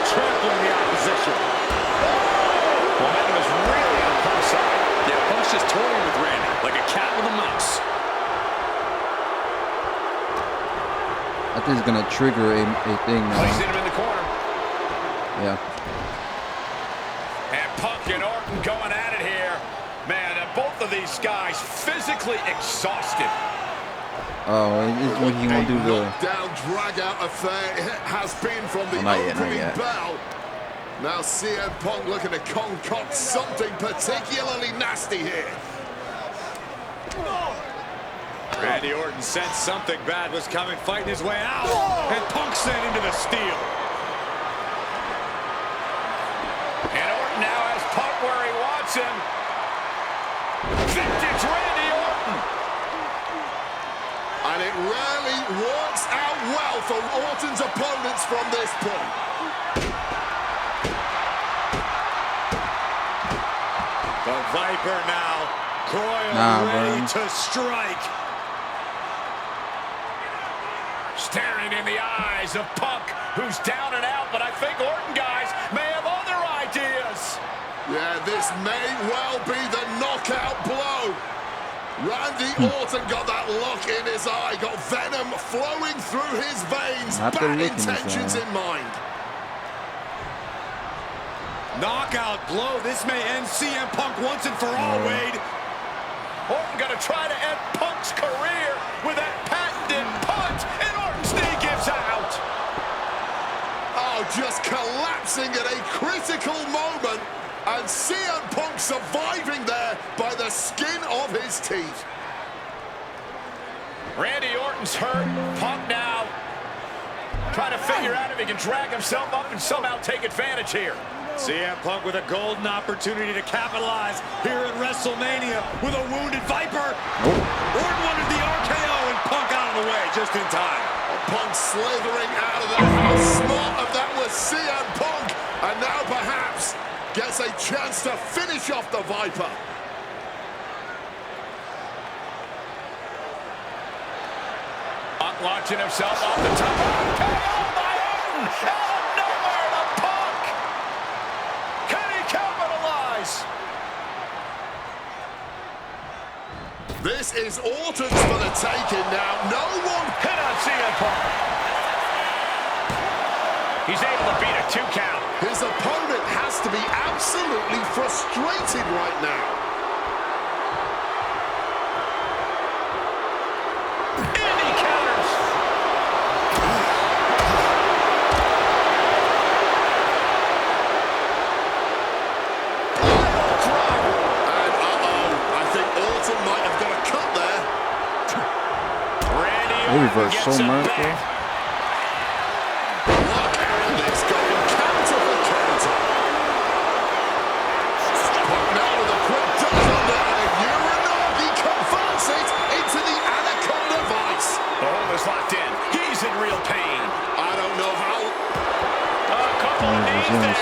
Trampling the opposition. Momentum is really on Punk's side. Yeah, Punk's just toying with Randy like a cat with a mouse. I think it's gonna trigger a thing now. Placing him in the corner. Yeah. And Punk and Orton going at it here. Man, both of these guys physically exhausted. Oh, it's when he gonna do the. Knockdown, drag-out affair it has been from the Not yet, not opening yet. bell. Now CM Punk looking to concoct something particularly nasty here. Randy Orton sensed something bad was coming, fighting his way out, and Punk sent into the steel. And Orton now has Punk where he wants him. Vintage Randy Orton. And it rarely works out well for Orton's opponents from this point. The Viper now, coiled, ready bro. to strike. Staring in the eyes of Punk, who's down and out, but I think Orton, guys, may have other ideas. Yeah, this may well be the knockout blow. Randy Orton got that look in his eye, got venom flowing through his veins, Not the bad look in his intentions eye. in mind. Knockout blow. This may end CM Punk once and for all, Wade. Orton gonna try to end Punk's career with that patented punch, and Orton's knee gives out. Oh, just collapsing at a critical moment, and CM Punk surviving there by the skin of his teeth. Randy Orton's hurt. Punk now trying to figure out if he can drag himself up and somehow take advantage here. CM Punk with a golden opportunity to capitalize here at WrestleMania with a wounded Viper. Orton wanted the RKO and Punk out of the way just in time. Punk slithering out of there. How smart of that was CM Punk, and now perhaps gets a chance to finish off the Viper. Punk launching himself off the top. KO by Orton. Out of nowhere to Punk. This is Orton's for the taking now. No one hit on CM Punk. He's able to beat a 2 count. His opponent has to be absolutely frustrated right now. And he counters. And I think Orton might have got a cut there. Randy They reversed so gets him much, back. Look at this going counter for counter. Punk now with a quick dodge under, and Uranagi converts it into the Anaconda Vice. The hold is locked in. He's in real pain. I don't know how. A couple of knees there.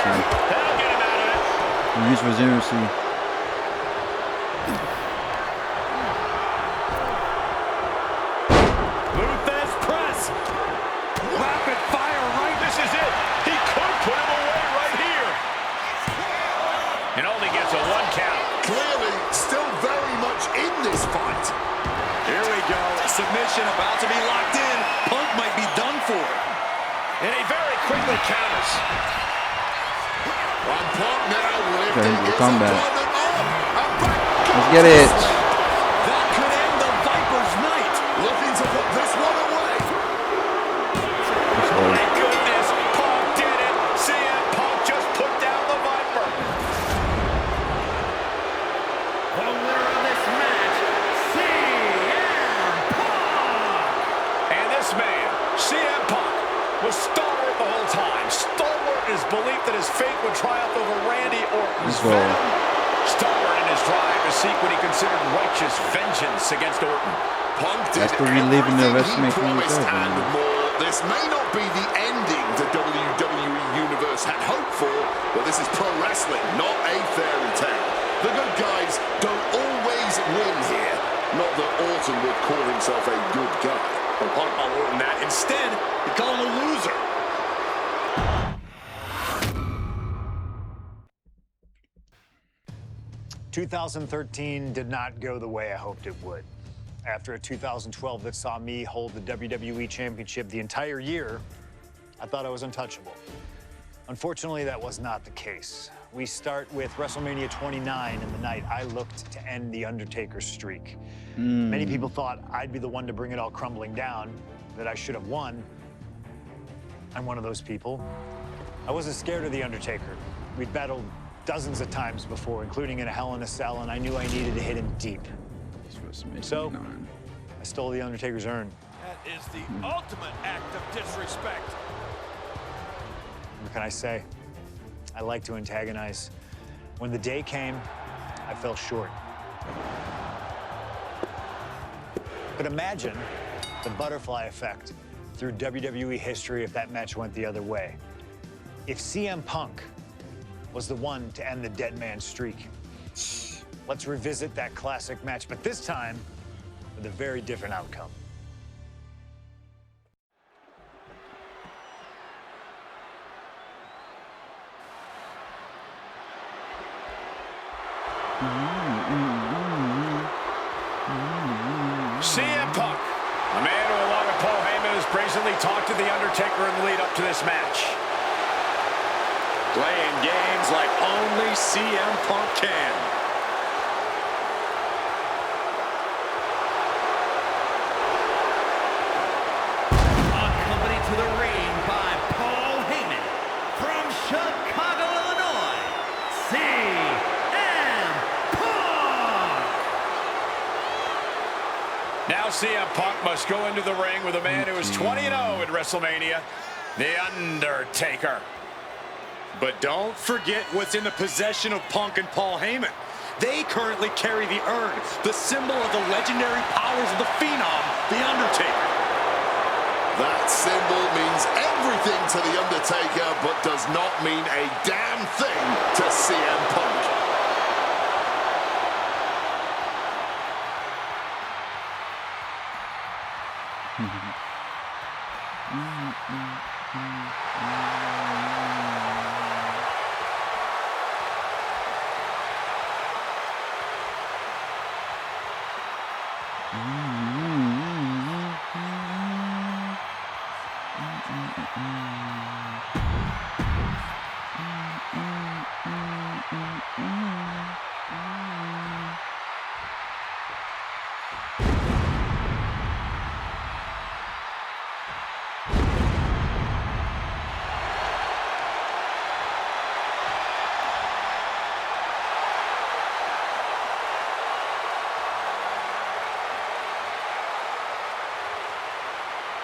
That'll get him out of it. Use resiliency. Luthez press. Rapid fire right. This is it. He could put him away right here. And only gets a 1 count. Clearly, still very much in this fight. Here we go. Submission about to be locked in. Punk might be done for. And he very quickly counters. And Punk now lifting Okay, his comeback. opponent up. And back Let's get it. That could end the Viper's night. looking to put this one away. My goodness, Punk did it. CM Punk just put down the Viper. The winner of this match, CM Punk! And this man, CM Punk, was stalwart the whole time. Stalwart in his belief that his fate would triumph over Randy Orton's Let's go. venom. Stalwart in his drive to seek what he considered righteous vengeance against Orton. Punk did That's the reliving the everything he WrestleMania promised 27, and man. more. This may not be the ending the WWE Universe had hoped for, but this is pro wrestling, not a fairy tale. The good guys don't always win here. Not that Orton would call himself a good guy. But Punk called Orton that. Instead, he called him a loser. "2013 did not go the way I hoped it would. After a 2012 that saw me hold the WWE Championship the entire year, I thought I was untouchable. Unfortunately, that was not the case. We start with WrestleMania 29 and the night I looked to end the Undertaker's streak. Many people thought I'd be the one to bring it all crumbling down, that I should have won. I'm one of those people. I wasn't scared of the Undertaker. We'd battled dozens of times before, including in a Hell in a Cell, and I knew I needed to hit him deep. So, I stole the Undertaker's urn. That is the ultimate act of disrespect. What can I say? I like to antagonize. When the day came, I fell short. But imagine the butterfly effect through WWE history if that match went the other way. If CM Punk was the one to end the dead man streak. Let's revisit that classic match, but this time with a very different outcome. CM Punk, a man who, along with Paul Heyman, has brazenly talked to The Undertaker in the lead up to this match. Playing games like only CM Punk can. Accompanied to the ring by Paul Heyman from Chicago, Illinois, CM Punk! Now CM Punk must go into the ring with a man who is 20-0 at WrestleMania, The Undertaker. But don't forget what's in the possession of Punk and Paul Heyman. They currently carry the urn, the symbol of the legendary powers of the Phenom, The Undertaker. That symbol means everything to The Undertaker, but does not mean a damn thing to CM Punk.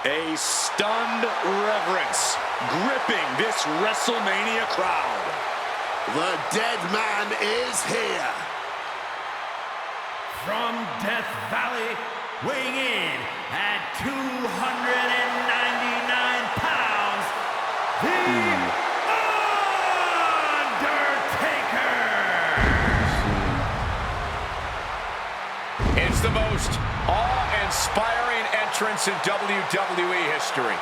A stunned reverence gripping this WrestleMania crowd. The dead man is here. From Death Valley, weighing in at 299 pounds, The Undertaker! It's the most awe-inspiring entrance in WWE history.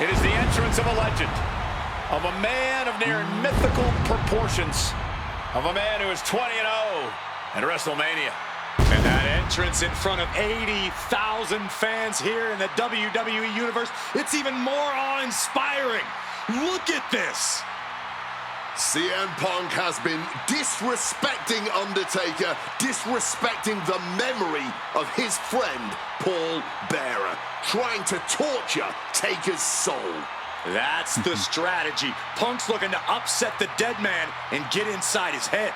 It is the entrance of a legend, of a man of near mythical proportions, of a man who is 20-0 at WrestleMania. And that entrance in front of 80,000 fans here in the WWE Universe, it's even more awe-inspiring. Look at this. CM Punk has been disrespecting Undertaker, disrespecting the memory of his friend, Paul Bearer, trying to torture Taker's soul. That's the strategy. Punk's looking to upset the dead man and get inside his head.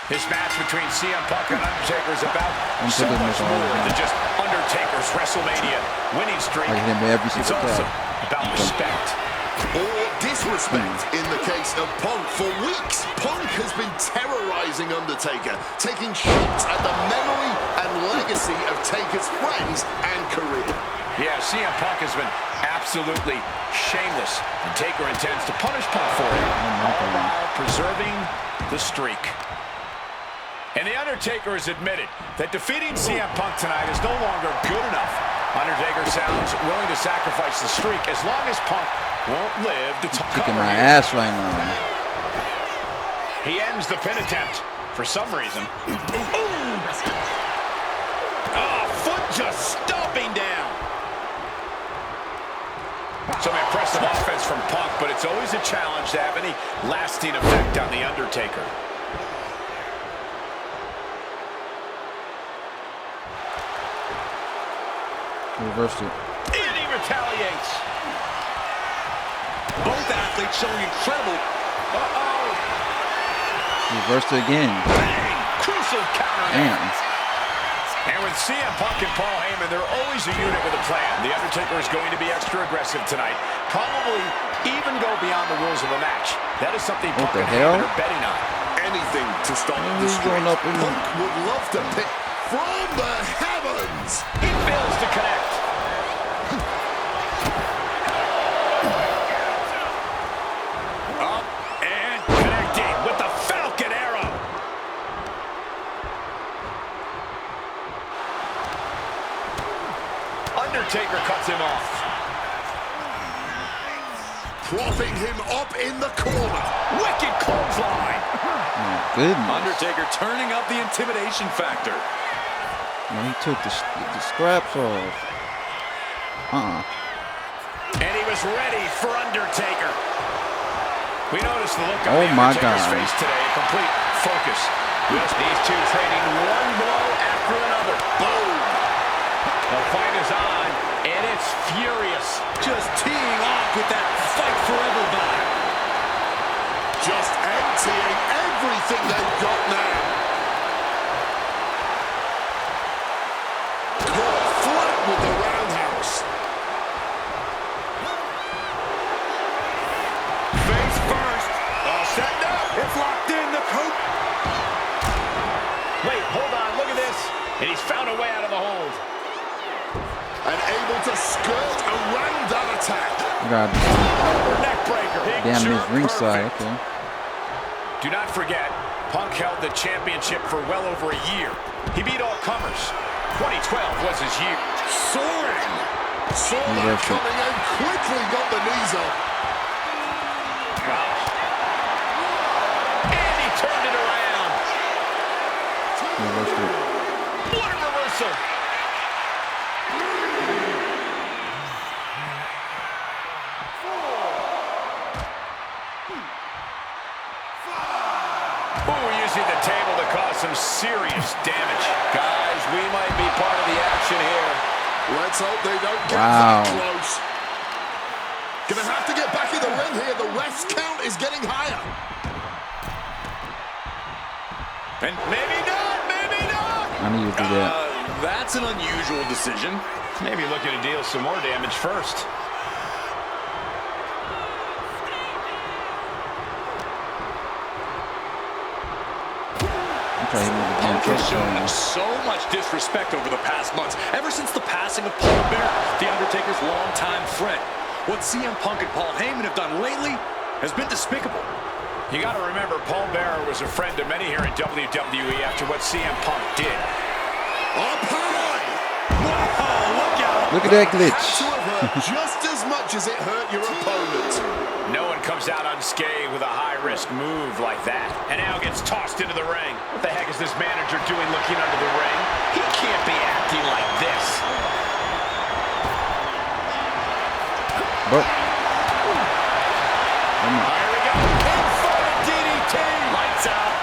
This match between CM Punk and Undertaker is about so much more than just Undertaker's WrestleMania winning streak. It's also about respect. Or disrespect in the case of Punk. For weeks, Punk has been terrorizing Undertaker, taking shots at the memory and legacy of Taker's friends and career. Yeah, CM Punk has been absolutely shameless, and Taker intends to punish Punk for it, all while preserving the streak. And The Undertaker has admitted that defeating CM Punk tonight is no longer good enough. Undertaker sounds willing to sacrifice the streak as long as Punk won't live to kicking my ass right now. He ends the pin attempt for some reason. Oh, foot just stomping down. Some impressive offense from Punk, but it's always a challenge to have any lasting effect on The Undertaker. Reversed it. And he retaliates. Both athletes showing incredible. Reversed it again. Bang! Crucial counter. Damn. And with CM Punk and Paul Heyman, they're always a unit with a plan. The Undertaker is going to be extra aggressive tonight. Probably even go beyond the rules of a match. That is something Punk and Heyman are betting on. Anything to stop the streak. Punk would love to pick from the heavens. He fails to connect. Up and connecting with the Falcon Arrow. Undertaker cuts him off. Propping him up in the corner. Wicked clothesline. My goodness. Undertaker turning up the intimidation factor. No, he took the scraps off. And he was ready for Undertaker. We noticed the look on Undertaker's face today, a complete focus. Just these two trading one blow after another. Boom! The fight is on, and it's furious. Just teeing off with that fight forever vibe. Just emptying everything they've got now. Caught flat with the roundhouse. Face first. All set now. It's locked in, the coat. Wait, hold on, look at this. And he's found a way out of the hold. And able to skirt around that attack. God. Neck breaker. Damn, he's ringside. Okay. Do not forget, Punk held the championship for well over a year. He beat all comers. 2012 was his year. Soaring. Saw that coming and quickly got the knees up. reversal. Ooh, using the table to cause some serious damage. Guys, we might be part of the action here. Let's hope they don't get that close. Gonna have to get back in the ring here. The rest count is getting higher. And maybe not, maybe not. I need to do that. That's an unusual decision. Maybe looking to deal some more damage first. Punk has shown so much disrespect over the past months, ever since the passing of Paul Bearer, the Undertaker's longtime friend. What CM Punk and Paul Heyman have done lately has been despicable. You got to remember, Paul Bearer was a friend to many here in WWE after what CM Punk did. Up high! Whoa, look out! Look at that glitch. Had to have hurt just as much as it hurt your opponent. No one comes out unscathed with a high-risk move like that. And now gets tossed into the ring. What the heck is this manager doing looking under the ring? He can't be acting like this. But Here we go. Inverted DDT. Lights out.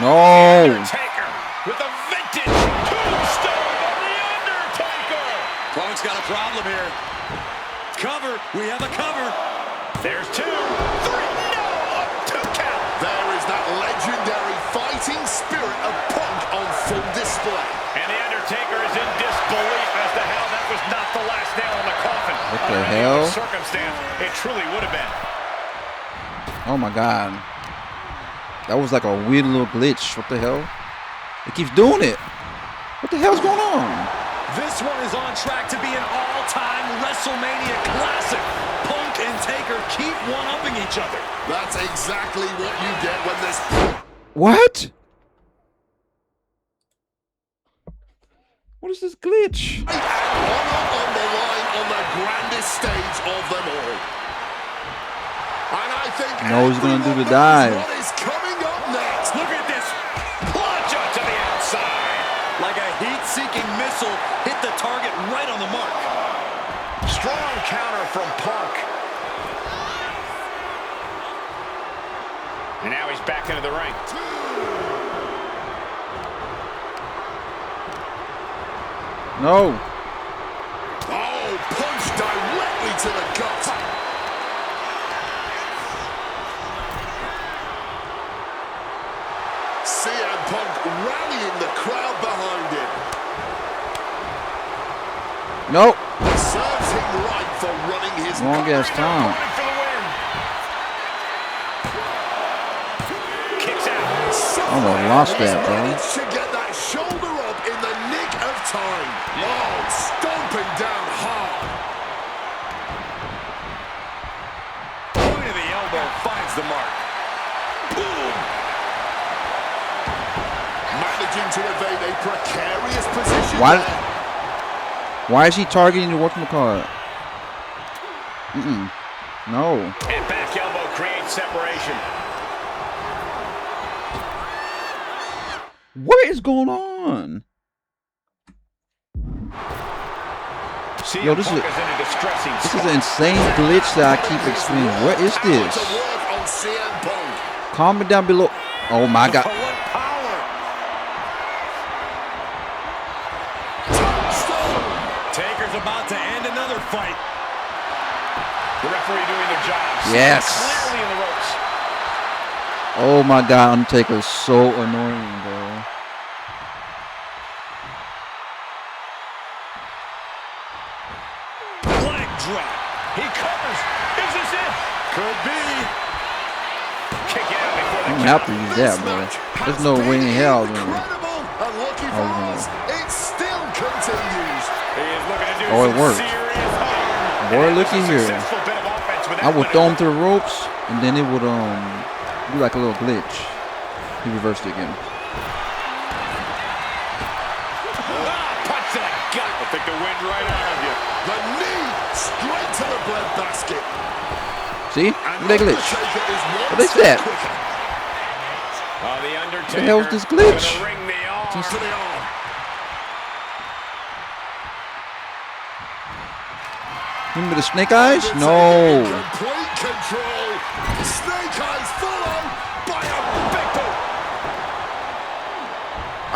no. Undertaker with a vintage tombstone of the Undertaker. Punk's got a problem here. Cover. We have a cover. There's 2, 3. No, a 2 count. There is that legendary fighting spirit of Punk on full display. And the Undertaker is in disbelief as to how that was not the last nail in the coffin. What the Under any hell? other circumstance, it truly would have been. Oh my God. That was like a weird little glitch. What the hell? It keeps doing it. What the hell's going on? This one is on track to be an all-time WrestleMania classic. Punk and Taker keep one-upping each other. That's exactly what you get when there's What? What is this glitch? honor on the line on the grandest stage of them all. And I think No, he's gonna do the everyone knows dive. what is coming up next. Look at this. Plunge out to the outside. Like a heat-seeking missile, hit the target right on the mark. Strong counter from Punk. And now he's back into the ring. No. Oh, punch directly to the gut. CM Punk rallying the crowd behind him. Nope. Serves him right for running his Long ass time. Going for the win. Kicks out. Almost lost that, bro. Managed to get that shoulder up in the nick of time. Oh, stomping down hard. Point of the elbow finds the mark. Boom. Managing to evade a precarious position. Why is he targeting the whatchamacallit? No. And back elbow creates separation. What is going on? Yo, this is an insane glitch that I keep explaining. What is this? To work on CM Punk. Comment down below. Oh my God. What power. Tombstone. Taker's about to end another fight. The referee doing their job. Yes. Clearly in the ropes. Oh my God, Undertaker is so annoying, bro. Leg drop. He covers. Is this it? Could be. Kick out before I'm the gonna have to use that, bro. There's no way in hell. Incredible. And looking for Oh, no. us, it still continues. He is looking to do Oh, it some worked. serious harm. Boy, And looky this is a here. successful bit of offense with I would that throw one. him to the ropes, and then it would do like a little glitch. He reversed it again. Punch to the gut. I'll take the wind right out of you. The knee straight to the breadbasket. See? And Look at that glitch. Undertaker is one What is step that? quicker. The Undertaker. What the hell is this glitch? Gonna ring the arm. To the arm. Remember the snake eyes? No. Complete control. Snake eyes followed by a big boot.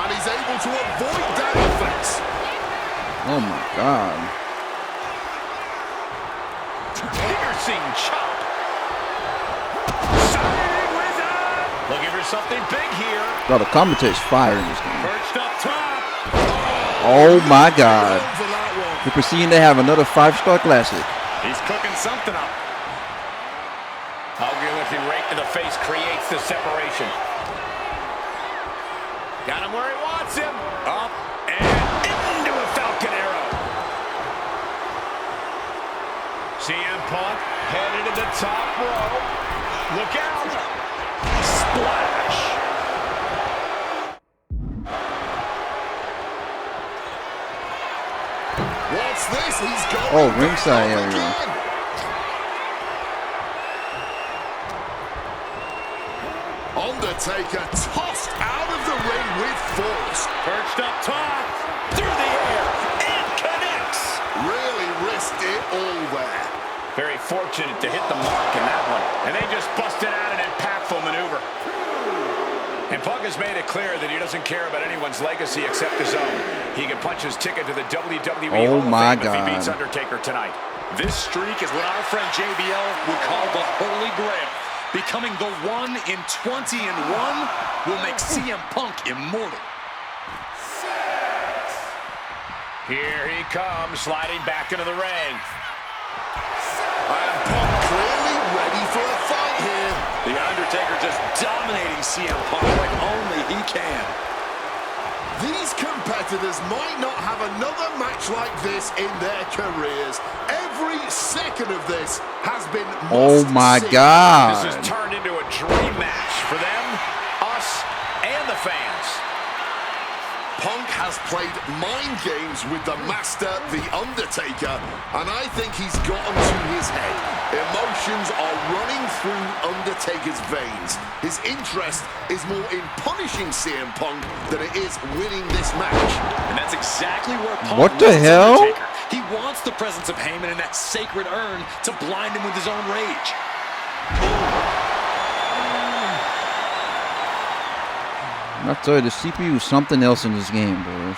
And he's able to avoid that offense. Oh my God. Piercing chop. Looking for something big here. Bro, the commentator's fire in this game. Perched up top. Oh my God. We're proceeding to have another 5-star classic. He's cooking something up. Hogan looking right in the face creates the separation. Got him where he wants him. Up and into a Falcon Arrow. CM Punk headed to the top row. Look out. Splash. What's this? He's going. Oh, ringside area. Undertaker tossed out of the ring with force. Perched up top. Through the air. And connects. Really risked it all there. Very fortunate to hit the mark in that one. And they just busted out an impactful maneuver. And Punk has made it clear that he doesn't care about anyone's legacy except his own. He can punch his ticket to the WWE Oh Hall of my Fame God. if he beats Undertaker tonight. This streak is what our friend JBL would call the Holy Grail. Becoming the 1 in 20 and 1 will make CM Punk immortal. Here he comes, sliding back into the ring. And Punk clearly ready for a fight here. The Undertaker just dominating CM Punk like only he can. These competitors might not have another match like this in their careers. Every second of this has been Oh my must-see. God. This has turned into a dream match for them, us, and the fans. Punk has played mind games with the master, The Undertaker, and I think he's gotten to his head. Emotions are running through Undertaker's veins. His interest is more in punishing CM Punk than it is winning this match. And that's exactly where Punk What the wants hell? Undertaker. He wants the presence of Heyman in that sacred urn to blind him with his own rage. I tell you, the CPU is something else in this game, boys.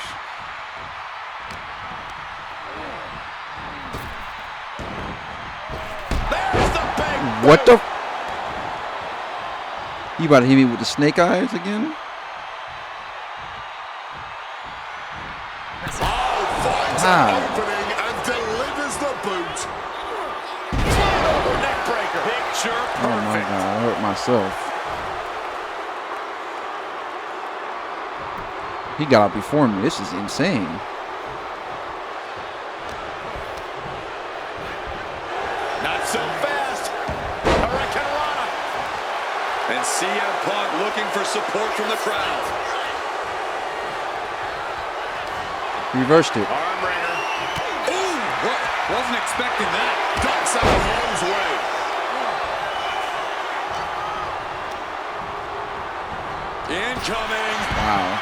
There's the big What the? You about to hit me with the snake eyes again? Finds Wow. an opening and delivers the boot. neck breaker. Picture perfect. Oh my God, I hurt myself. He got out before me. This is insane. Not so fast. Hurricanrana. And CM Punk looking for support from the crowd. Reversed it. Arm wringer. Ooh, wasn't expecting that. Ducks out of harm's way. Incoming. Wow.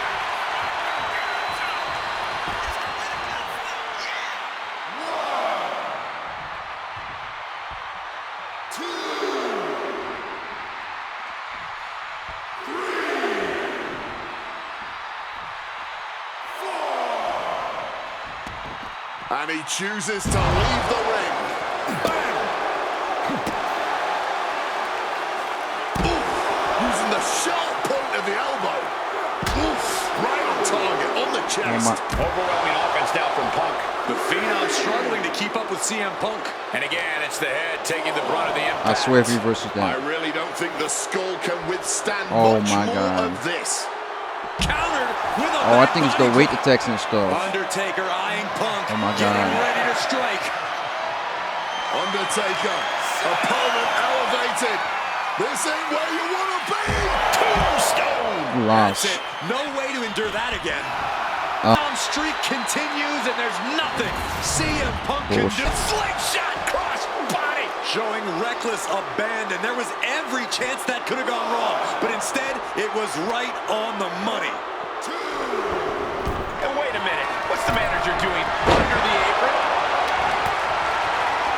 And he chooses to leave the ring. Bang! Oof. Using the sharp point of the elbow. Oof. Right on target, on the chest. Overwhelming offense now from Punk. The Phenom struggling to keep up with CM Punk. And again, it's the head taking the brunt of the impact. I swear if he reverses I that. really don't think the skull can withstand Oh much my more God. of this. Countered with a Oh, I think it's the weight detection stuff. Undertaker eyeing Punk. Oh my Getting God. ready to strike. Undertaker, opponent elevated. This ain't where you want to be. Tombstone. You That's lost. it. No way to endure that again. Streak continues, and there's nothing CM Punk can do. Slingshot cross body showing reckless abandon. There was every chance that could have gone wrong, but instead, it was right on the money. And wait a minute, what's the manager doing under the apron?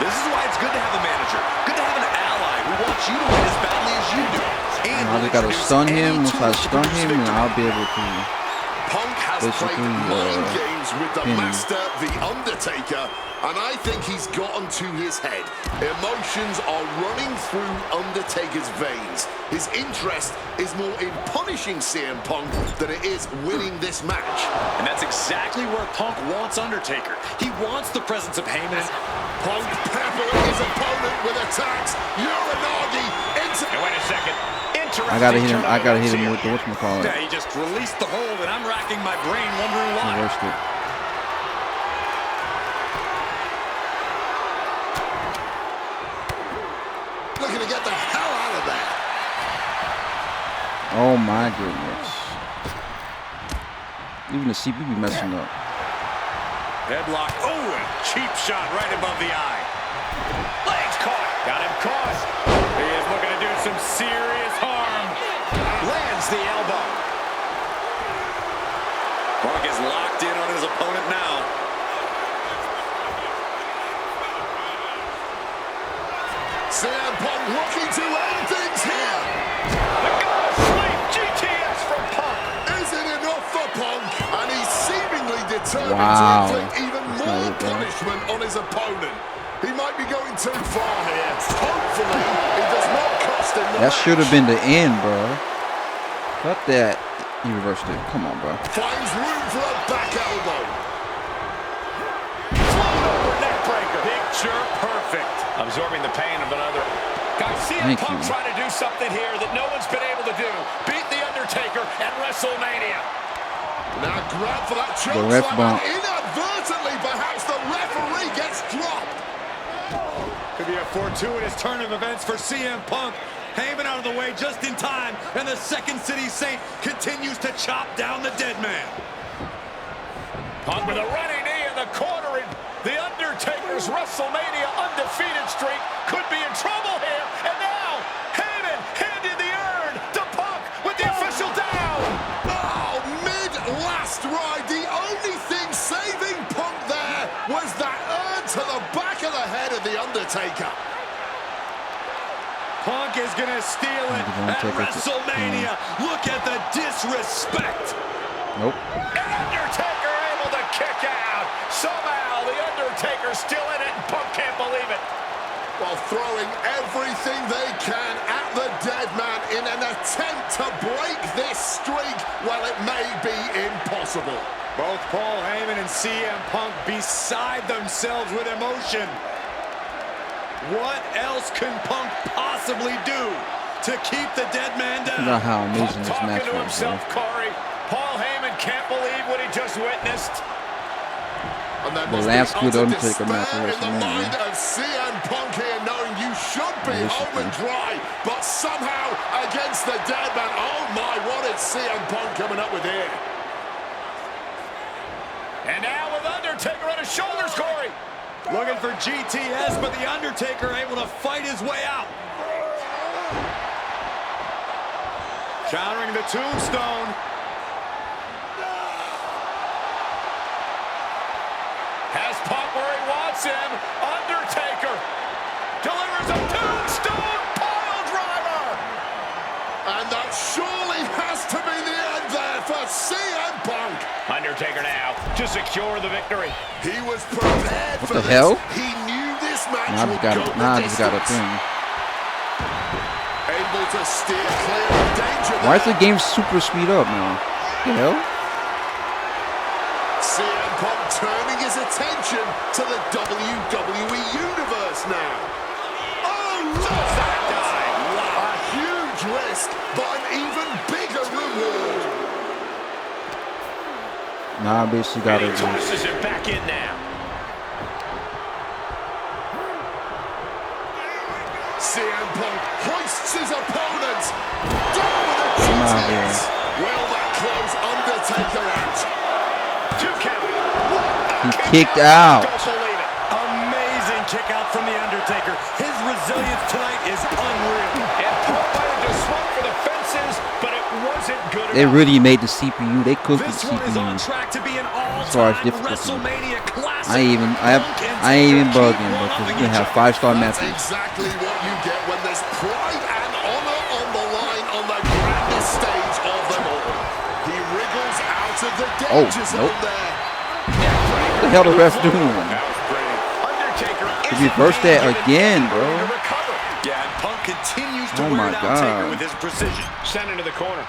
This is why it's good to have a manager. Good to have an ally who wants you to win as badly as you do. And now they gotta stun him. Once I stun him, and I'll be able to. Punk has played mind games with the master, the Undertaker, and I think he's gotten to his head. Emotions are running through Undertaker's veins. His interest is more in punishing CM Punk than it is winning this match. And that's exactly where Punk wants Undertaker. He wants the presence of Heyman. Punk peppering his opponent with attacks. Uranagi into... Hey, wait a second. I gotta hit him. I gotta hit him with the whatchamacallit. Yeah, he just released the hold, and I'm racking my brain wondering why. Reversed it. Looking to get the hell out of there. Oh my goodness. Even the CP be messing up. Headlock. Oh, a cheap shot right above the eye. Legs caught. Got him caught. He is looking to do some serious harm. Lands the elbow. Punk is locked in on his opponent now. CM Punk looking to end things here. The God of Sleep. GTS from Punk. Isn't enough for Punk, and he's seemingly determined Wow. to inflict even more punishment on his opponent. He might be going too far here. Hopefully, it does not cost him the That match. should have been the end, bro. Cut that. He reversed it. Come on, bro. Finds room for a back elbow. Float over neck breaker. Picture perfect. Absorbing the pain of another. Guys, CM Punk trying to do something here that no one's been able to do. Beat The Undertaker at WrestleMania. Now grab for that choke The ref slam, bump. and inadvertently, perhaps the referee gets dropped. Could be a fortuitous turn of events for CM Punk. Heyman out of the way just in time, and the Second City Saint continues to chop down the dead man. Punk with a running knee in the corner, and The Undertaker's WrestleMania undefeated streak could be in trouble here. And now, Heyman handed the urn to Punk with the official down. Oh, mid-last ride. The only thing saving Punk there was that urn to the back of the head of The Undertaker. Punk is going to steal it at WrestleMania. Look at the disrespect. Nope. And Undertaker able to kick out. Somehow, The Undertaker's still in it, and Punk can't believe it. While throwing everything they can at the dead man in an attempt to break this streak, well, it may be impossible. Both Paul Heyman and CM Punk beside themselves with emotion. What else can Punk possibly do to keep the dead man down? Forgot how amazing this Talking match to was, himself, bro. Corey. Paul Heyman can't believe what he just witnessed. And there The must last be good utter Undertaker match despair of in the mind WrestleMania. of CM Punk here, knowing you should be home and dry, but somehow against the dead man. Oh my, what is CM Punk coming up with here? And now with Undertaker on his shoulders, Corey. Looking for GTS, but The Undertaker able to fight his way out. Countering the tombstone. Has Punk where he wants him. Undertaker delivers a tombstone pile driver. And that surely has to be the end there for CM Punk. Undertaker now to secure the victory. He was prepared What for the this. hell? He knew this match Now I would just got go it. the Now I just got a distance. thing. Able to steer clear of danger. Why is the game super speed up now? The hell? CM Punk turning his attention to the WWE Universe now. Oh, look at that! A huge risk, but an even bigger reward. Now I basically got And it. he tosses it back in now. CM Punk hoists his opponent. Down with a Come on, GTS. Will that close Undertaker out? 2 count. He kicked out. Don't believe it. Amazing kick out from The Undertaker. His They really made the CPU. They cooked the This one is on CPU track to be an as far as all-time difficulty. WrestleMania classic. I ain't even bugging, because we're gonna have 5-star That's matches. exactly what you get when there's pride and honor on the line on the grandest stage of them all. He wriggles out of the danger zone there. What the hell the ref doing? Undertaker He reversed that again, bro. Yeah, and Punk continues to Oh wear my down Taker God. with his precision. Sent into the corner.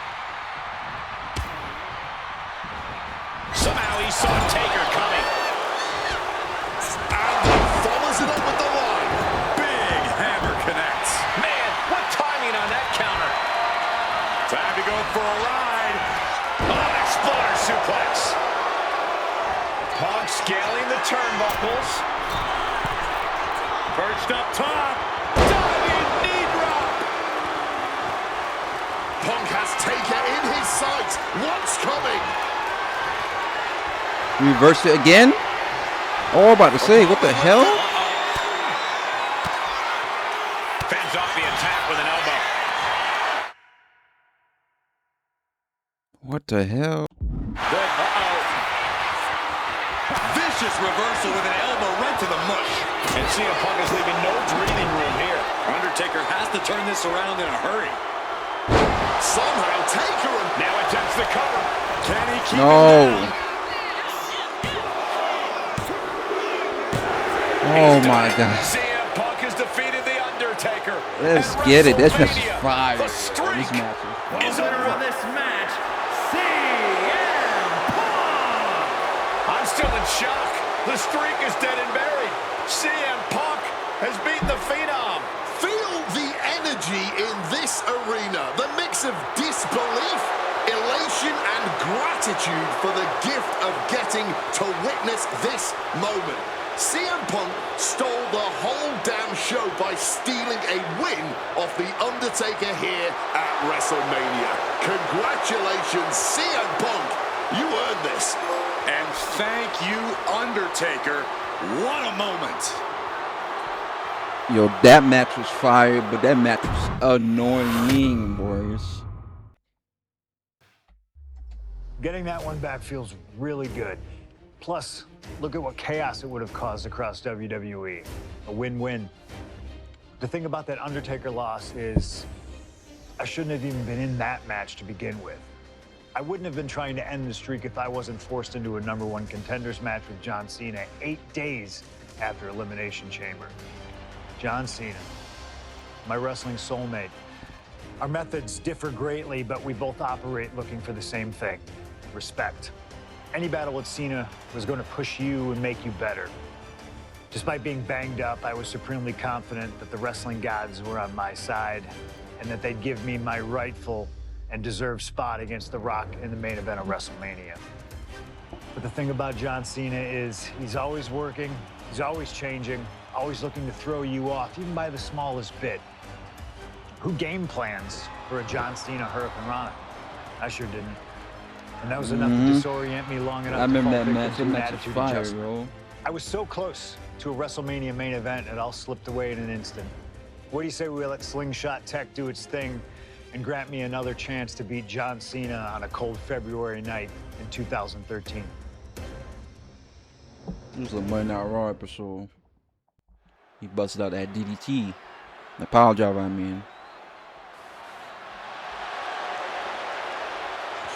Somehow he saw Taker coming. And he follows it up with the line. Big hammer connects. Man, what timing on that counter. Time to go for a ride. Oh, exploder suplex. Punk scaling the turnbuckles. Perched up top. Diving knee drop. Punk has Taker in his sights. What's coming? Reverse it again? Oh, I'm about to say, what the hell? Fends off the attack with an elbow. What the hell? Vicious reversal with an elbow right to the mush. And CM Punk is leaving no breathing room here. Undertaker has to turn this around in a hurry. Somehow Taker and Now attempts the cover. Can he keep it No. down? Oh my God. CM Punk has defeated the Undertaker. Let's At get it. This match WrestleMania, is fire. The This streak match is is Winner over. of this match, CM Punk. I'm still in shock. The streak is dead and buried. CM Punk has beaten the Phenom. feel the energy in this arena. The mix of disbelief, elation, and gratitude for the gift of getting to witness this moment. CM Punk stole the whole damn show by stealing a win off The Undertaker here at WrestleMania. Congratulations, CM Punk. You earned this. And thank you, Undertaker. What a moment. Yo, that match was fire, but that match was annoying, boys. Getting that one back feels really good. Plus, look at what chaos it would have caused across WWE. A win-win. The thing about that Undertaker loss is I shouldn't have even been in that match to begin with. I wouldn't have been trying to end the streak if I wasn't forced into a #1 contenders match with John Cena 8 days after Elimination Chamber. John Cena, my wrestling soulmate. Our methods differ greatly, but we both operate looking for the same thing: respect. Any battle with Cena was going to push you and make you better. Despite being banged up, I was supremely confident that the wrestling gods were on my side and that they'd give me my rightful and deserved spot against The Rock in the main event of WrestleMania. But the thing about John Cena is he's always working, he's always changing, always looking to throw you off, even by the smallest bit. Who game plans for a John Cena Hurricane Rana? I sure didn't. And that was enough to disorient me long enough I remember to that fall match. victim That to match was attitude fire, adjustment. bro. I was so close to a WrestleMania main event, it all slipped away in an instant. What do you say we let Slingshot Tech do its thing and grant me another chance to beat John Cena on a cold February night in 2013? It was a Monday Night Raw episode. He busted out that DDT. The power drive, I mean.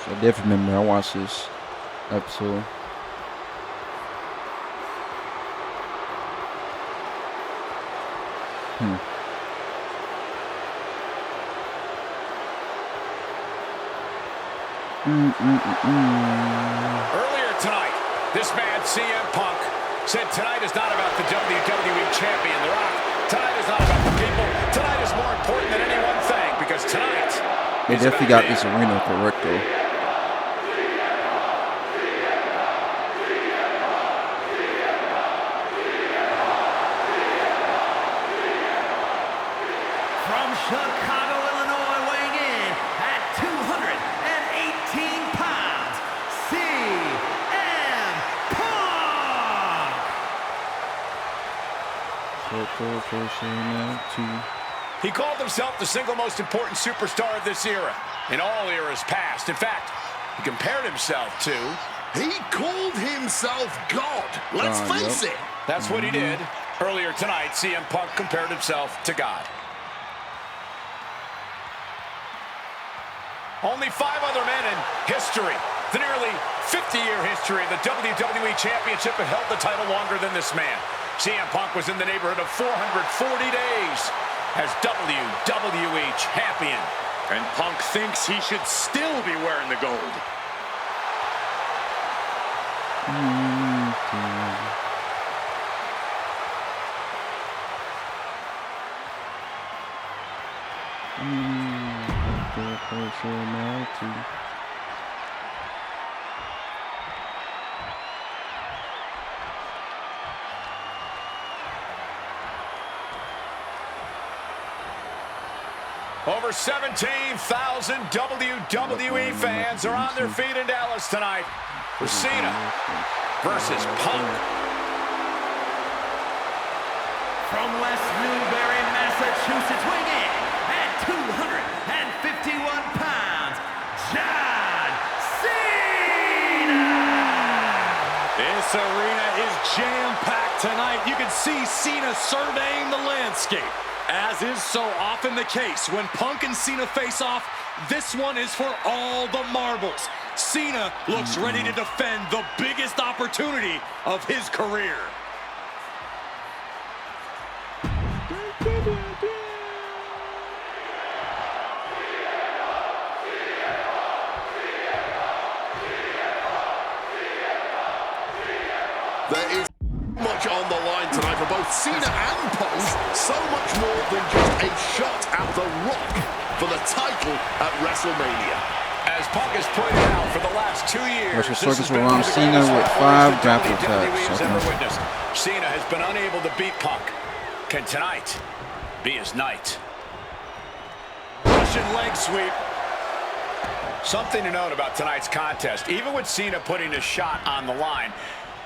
So I definitely remember I watched this episode. Earlier tonight, this man, CM Punk, said tonight is not about the WWE Champion, The Rock. Tonight is not about the people. Tonight is more important than any one thing, because tonight They is definitely about got me. this arena correct, though. From Chicago, Illinois, weighing in at 218 pounds, CM Punk! So, He called himself the single most important superstar of this era, in all eras past. In fact, he compared himself to... He called himself God. Let's face it. That's what he did. Earlier tonight, CM Punk compared himself to God. Only 5 other men in history, the nearly 50-year history of the WWE Championship, have held the title longer than this man. CM Punk was in the neighborhood of 440 days as WWE Champion. And Punk thinks he should still be wearing the gold. Over 17,000 WWE fans are on their feet in Dallas tonight for Cena versus Punk. From West Newbury, Massachusetts, weighing in at 251 pounds, John Cena! This arena is jam-packed tonight. You can see Cena surveying the landscape. As is so often the case, when Punk and Cena face off, this one is for all the marbles. Cena looks ready to defend the biggest opportunity of his career. There is much on the line tonight for both Cena and Punk. So much more than just a shot at The Rock for the title at WrestleMania. As Punk has pointed out, for the last 2 years, Russell this has Circus been will one run of the Cena greatest with rivalries 5 the grapple WWE has attacks. ever witnessed. Cena has been unable to beat Punk. Can tonight be his night? Russian leg sweep. Something to note about tonight's contest, even with Cena putting a shot on the line,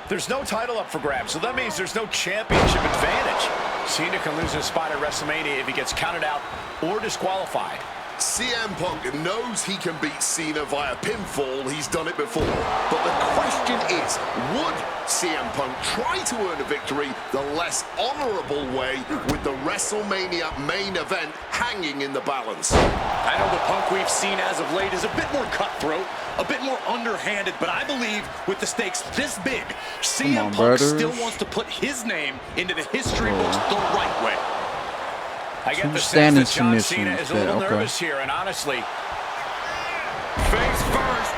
there's no title up for grabs, so that means there's no championship advantage. Cena can lose his spot at WrestleMania if he gets counted out or disqualified. CM Punk knows he can beat Cena via pinfall. He's done it before. But the question is, would CM Punk try to earn a victory the less honorable way with the WrestleMania main event hanging in the balance? I know the Punk we've seen as of late is a bit more cutthroat, a bit more underhanded, but I believe with the stakes this big, CM Punk still wants to put his name into the history books the right way. I get the sense standing that John Cena submissions is a little there, nervous here, and honestly, face first,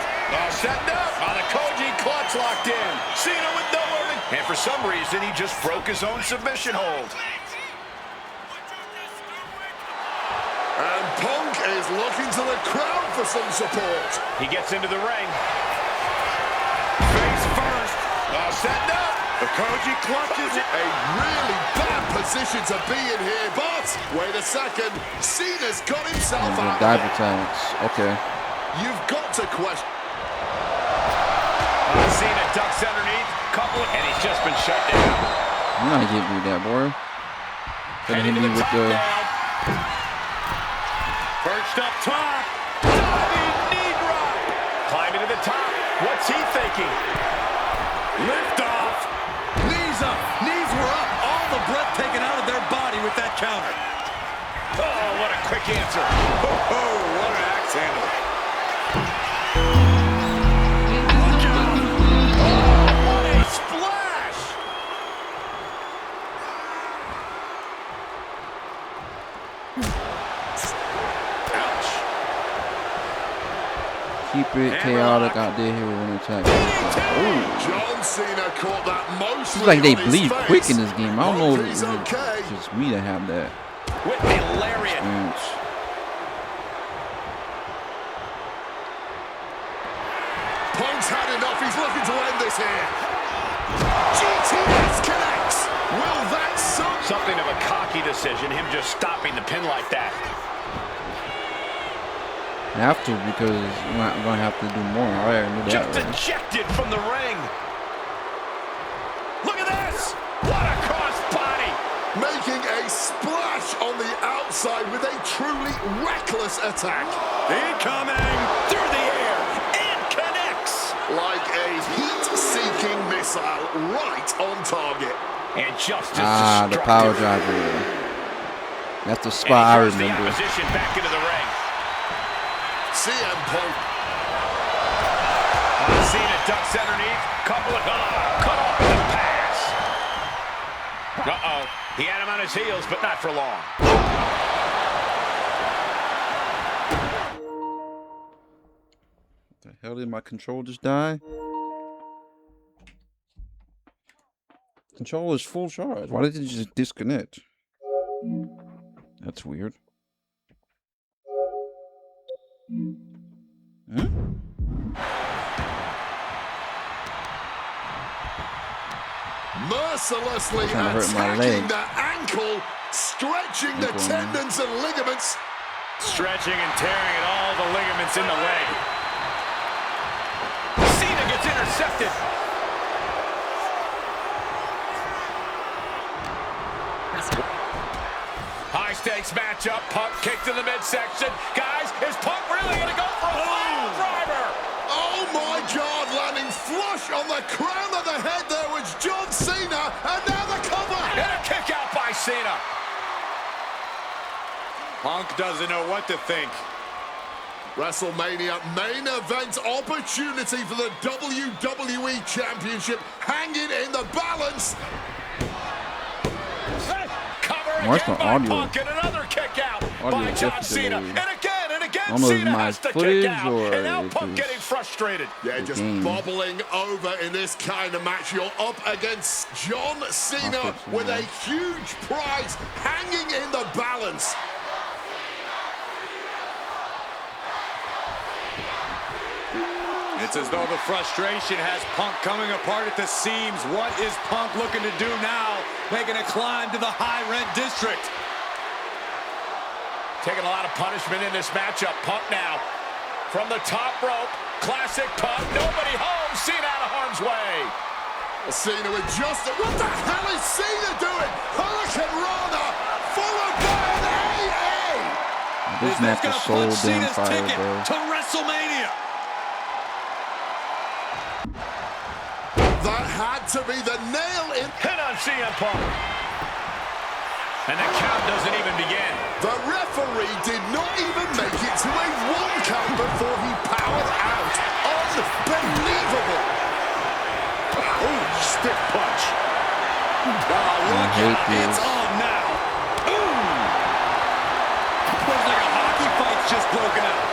setting up, the Koji clutch locked in. Cena with no warning, and for some reason, he just broke his own submission hold. And Punk is looking to the crowd for some support. He gets into the ring. Face first, setting up. The Koji clutches it. A really bad position to be in here, but wait a second, Cena's got himself out. Dive attacks. Okay. You've got to question. Cena ducks underneath, couple, and he's just been shut down. I'm not getting you that, boy. Gonna hit me with the. Perched up top. Diving knee drop. Climbing to the top. What's he thinking? Lift off. Knees up, knees were up, all the breath taken out of their body with that counter. Oh, what a quick answer. Oh, what an axe handle. Look out. Oh, what a splash. Ouch. Keep it chaotic out there here with an attack. John Cena caught that most. It's like they bleed quick in this game. I don't know if it's okay. just me that have that With the lariat. experience. Punk's had enough. He's looking to end this here. GTS connects. Will that suck? Something of a cocky decision, him just stopping the pin like that. Have to, because I'm gonna have to do more. I already knew that. Just Already. ejected from the ring. Look at this. What a cross body. making a splash on the outside with a truly reckless attack. Incoming through the air and connects. Like a heat-seeking missile right on target. And just the power driver. That's the spot I remember. The opposition back into the ring. CM Punk. Cena ducks underneath. Couple of cut off the pass. Uh-oh. He had him on his heels, but not for long. What the hell, did my control just die? Control is full charge. Why did it just disconnect? That's weird. Huh? Mercilessly attacking the ankle, stretching the tendons and ligaments. Stretching and tearing at all the ligaments in the leg. Cena gets intercepted. High stakes matchup. Punk kicked in the midsection. Guys, is Punk really going to go for a pile driver? Oh my God, landing flush on the crown of the head there was John Cena, and now the cover. And a kick out by Cena. Punk doesn't know what to think. WrestleMania main event opportunity for the WWE Championship hanging in the balance. Where's the audio? Punk and another kick out by John Cena. And again, Cena Cena has to kick out. And now or Punk getting frustrated. Yeah, just bobbling over in this kind of match. You're up against John Cena with a huge prize hanging in the balance. It's as though the frustration has Punk coming apart at the seams. What is Punk looking to do now? Making a climb to the high-rent district. Taking a lot of punishment in this matchup. Punk now from the top rope. Classic Punk. Nobody home. Cena out of harm's way. Cena with just... What the hell is Cena doing? Hurricane Rana followed by an AA. This match is so damn fire, bro. To WrestleMania. That had to be the nail in... Hit on CM Punk. And the count doesn't even begin. The referee did not even make it to a 1 count before he powered out. Unbelievable. Oh, stiff punch. It's on now. Ooh. Looks like a hockey fight's just broken out.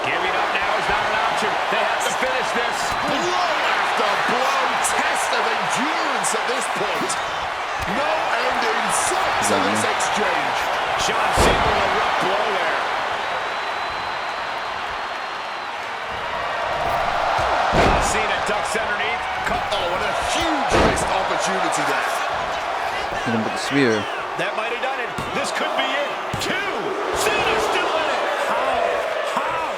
Giving up now is not an option. They have to finish this. Blow after blow. Test of endurance at this point. No end in sight to this exchange. Shawn Cena with a rough blow there. Cena ducks underneath. Oh, what a huge missed opportunity there. Hit him with the spear. That might have done it. This could be it. 2. Cena's still in it. How?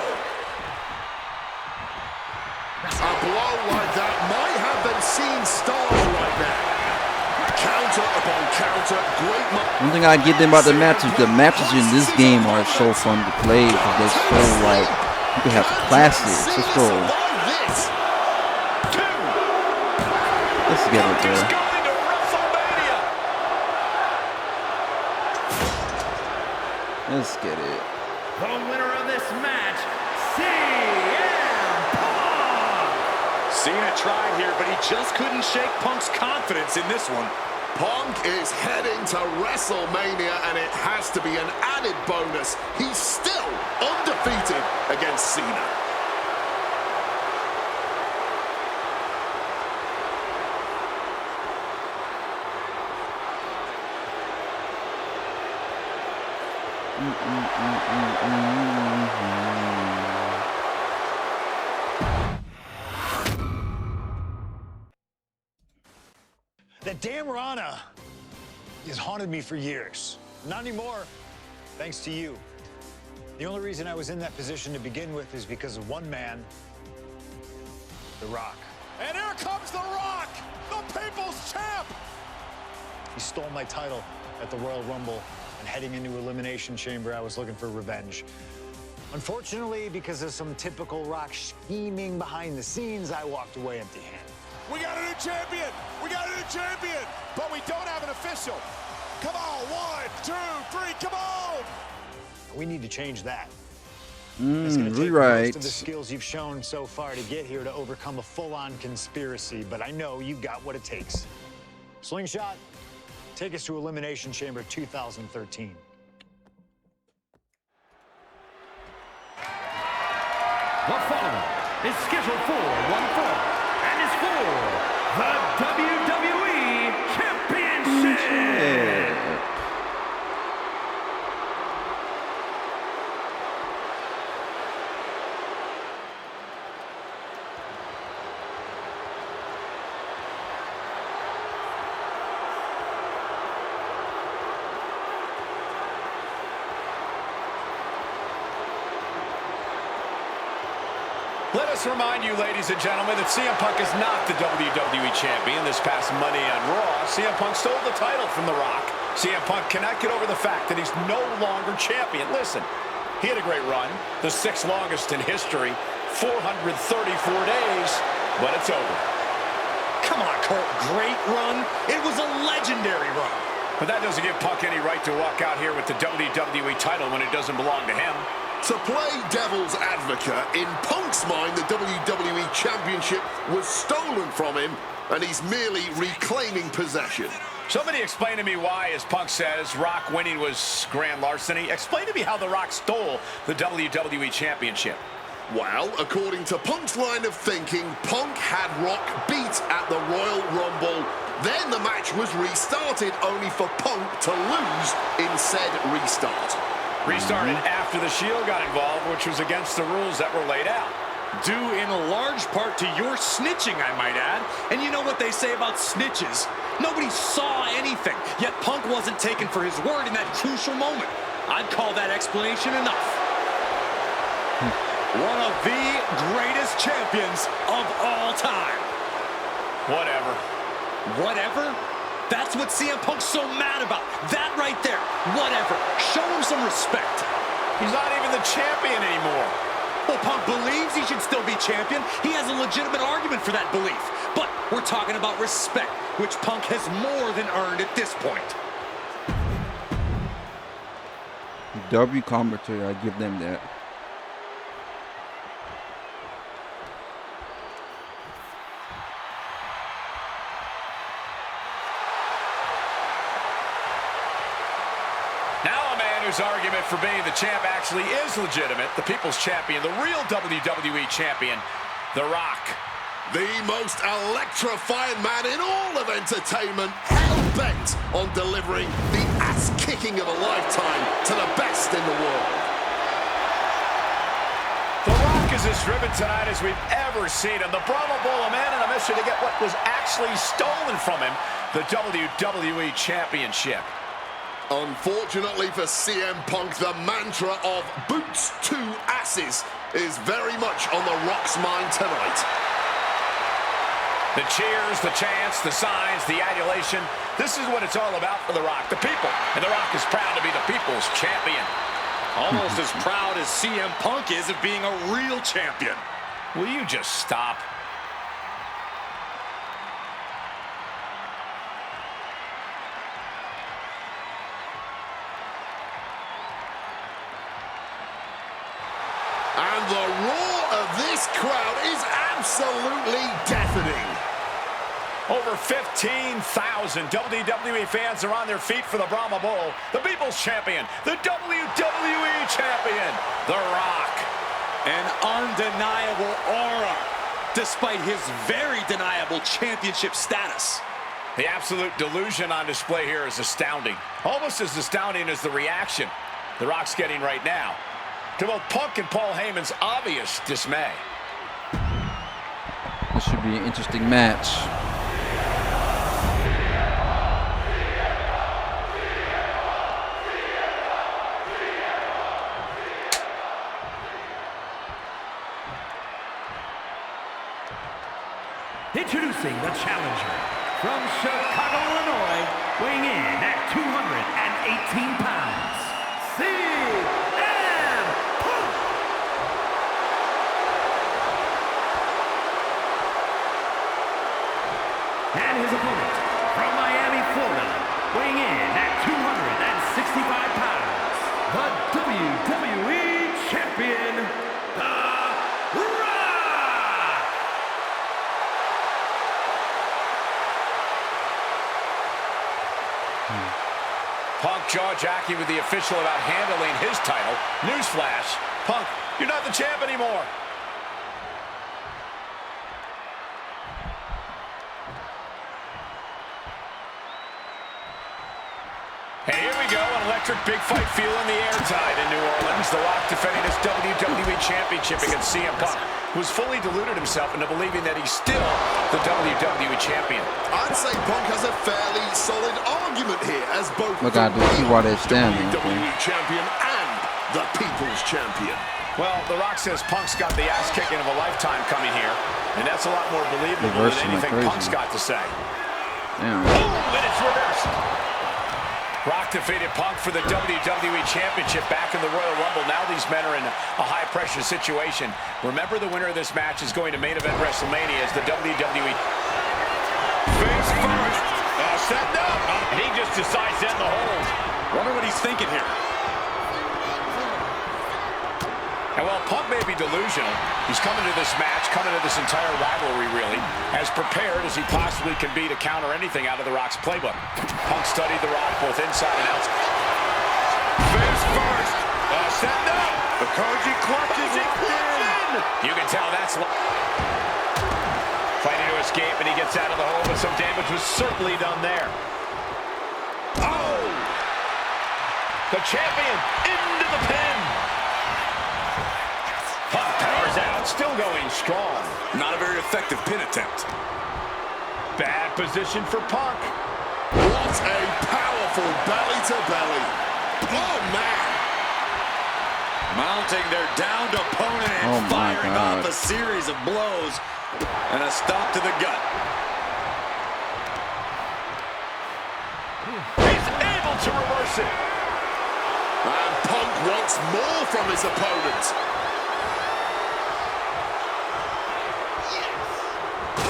A blow like that might have them seeing stars right now. Counter upon counter, great. One thing I get them about the matches in this game are so fun to play because they're so like you can have classics. Let's go. Let's get it, bro. Let's get it. The winner of this match, CM Punk! Cena tried here, but he just couldn't shake Punk's confidence in this one. Punk is heading to WrestleMania, and it has to be an added bonus. He's still undefeated against Cena. That damn Rana has haunted me for years. Not anymore, thanks to you. The only reason I was in that position to begin with is because of one man, The Rock. And here comes The Rock, the People's Champ. He stole my title at the Royal Rumble, and heading into Elimination Chamber, I was looking for revenge. Unfortunately, because of some typical Rock scheming behind the scenes, I walked away empty-handed. We got a new champion! We got a new champion! But we don't have an official. Come on, 1, 2, 3, come on! We need to change that. It's Mm, going to take rewrite. most of the skills you've shown so far to get here to overcome a full-on conspiracy, but I know you got what it takes. Slingshot, take us to Elimination Chamber 2013. The following is scheduled for one fall and is for the WWE Championship. Let us remind you, ladies and gentlemen, that CM Punk is not the WWE Champion. This past Monday on Raw, CM Punk stole the title from The Rock. CM Punk cannot get over the fact that he's no longer champion. Listen, he had a great run, the 6th longest in history, 434 days, but it's over. Come on, Cole. Great run. It was a legendary run. But that doesn't give Punk any right to walk out here with the WWE title when it doesn't belong to him. To play devil's advocate, in Punk's mind, the WWE Championship was stolen from him, and he's merely reclaiming possession. Somebody explain to me why, as Punk says, Rock winning was grand larceny. Explain to me how The Rock stole the WWE Championship. Well, according to Punk's line of thinking, Punk had Rock beat at the Royal Rumble. Then the match was restarted, only for Punk to lose in said restart. Restarted after the Shield got involved, which was against the rules that were laid out. Due in a large part to your snitching, I might add. And you know what they say about snitches. Nobody saw anything, yet Punk wasn't taken for his word in that crucial moment. I'd call that explanation enough. One of the greatest champions of all time. Whatever. Whatever? That's what CM Punk's so mad about. That right there. Whatever. Show him some respect. He's not even the champion anymore. Well, Punk believes he should still be champion. He has a legitimate argument for that belief. But we're talking about respect, which Punk has more than earned at this point. W commentator, I give them that. His argument for being the champ actually is legitimate. The people's champion, the real WWE champion, The Rock. The most electrifying man in all of entertainment, hell-bent on delivering the ass-kicking of a lifetime to the best in the world. The Rock is as driven tonight as we've ever seen him. The Brahma Bull, a man in a mission to get what was actually stolen from him, the WWE Championship. Unfortunately for CM Punk, the mantra of boots to asses is very much on The Rock's mind tonight. The cheers, the chants, the signs, the adulation. This is what it's all about for The Rock, the people. And The Rock is proud to be the people's champion. Almost as proud as CM Punk is of being a real champion. Will you just stop? And the roar of this crowd is absolutely deafening. Over 15,000 WWE fans are on their feet for the Brahma Bull, the People's Champion, the WWE Champion, The Rock. An undeniable aura, despite his very deniable championship status. The absolute delusion on display here is astounding. Almost as astounding as the reaction The Rock's getting right now to both Punk and Paul Heyman's obvious dismay. This should be an interesting match. Introducing the challenger from Chicago, Illinois, weighing in at 218 pounds, CM Punk. And his opponent from Miami, Florida, weighing in at 265 pounds, the WWE Champion, The Rock! Punk jaw-jacking with the official about handling his title. Newsflash, Punk, you're not the champ anymore. And here we go, an electric big fight feel in the air tonight in New Orleans. The Rock defending his WWE Championship against CM Punk, who's fully deluded himself into believing that he's still the WWE Champion. I'd say Punk has a fairly solid argument here as both Look out, to see why they're standing. WWE Champion and the People's Champion. Well, The Rock says Punk's got the ass kicking of a lifetime coming here, and that's a lot more believable than anything Punk's got to say. Damn. Oh, and it's reversed. Rock defeated Punk for the WWE Championship back in the Royal Rumble. Now these men are in a high-pressure situation. Remember, the winner of this match is going to main event WrestleMania as the WWE. Face first. Set up. He just decides to end the hold. Wonder what he's thinking here. And while Punk may be delusional, he's coming to this match, coming to this entire rivalry, really, as prepared as he possibly can be to counter anything out of The Rock's playbook. Punk studied The Rock both inside and outside. Face first. Set up. The Koji clutches it in. You can tell that's fighting to escape, and he gets out of the hole, but some damage was certainly done there. Oh! The champion into the pin. Punk powers out, still going strong. Not a very effective pin attempt. Bad position for Punk. What a powerful belly-to-belly. Oh, man. Mounting their downed opponent and firing off a series of blows and a stop to the gut. He's able to reverse it. And Punk wants more from his opponent.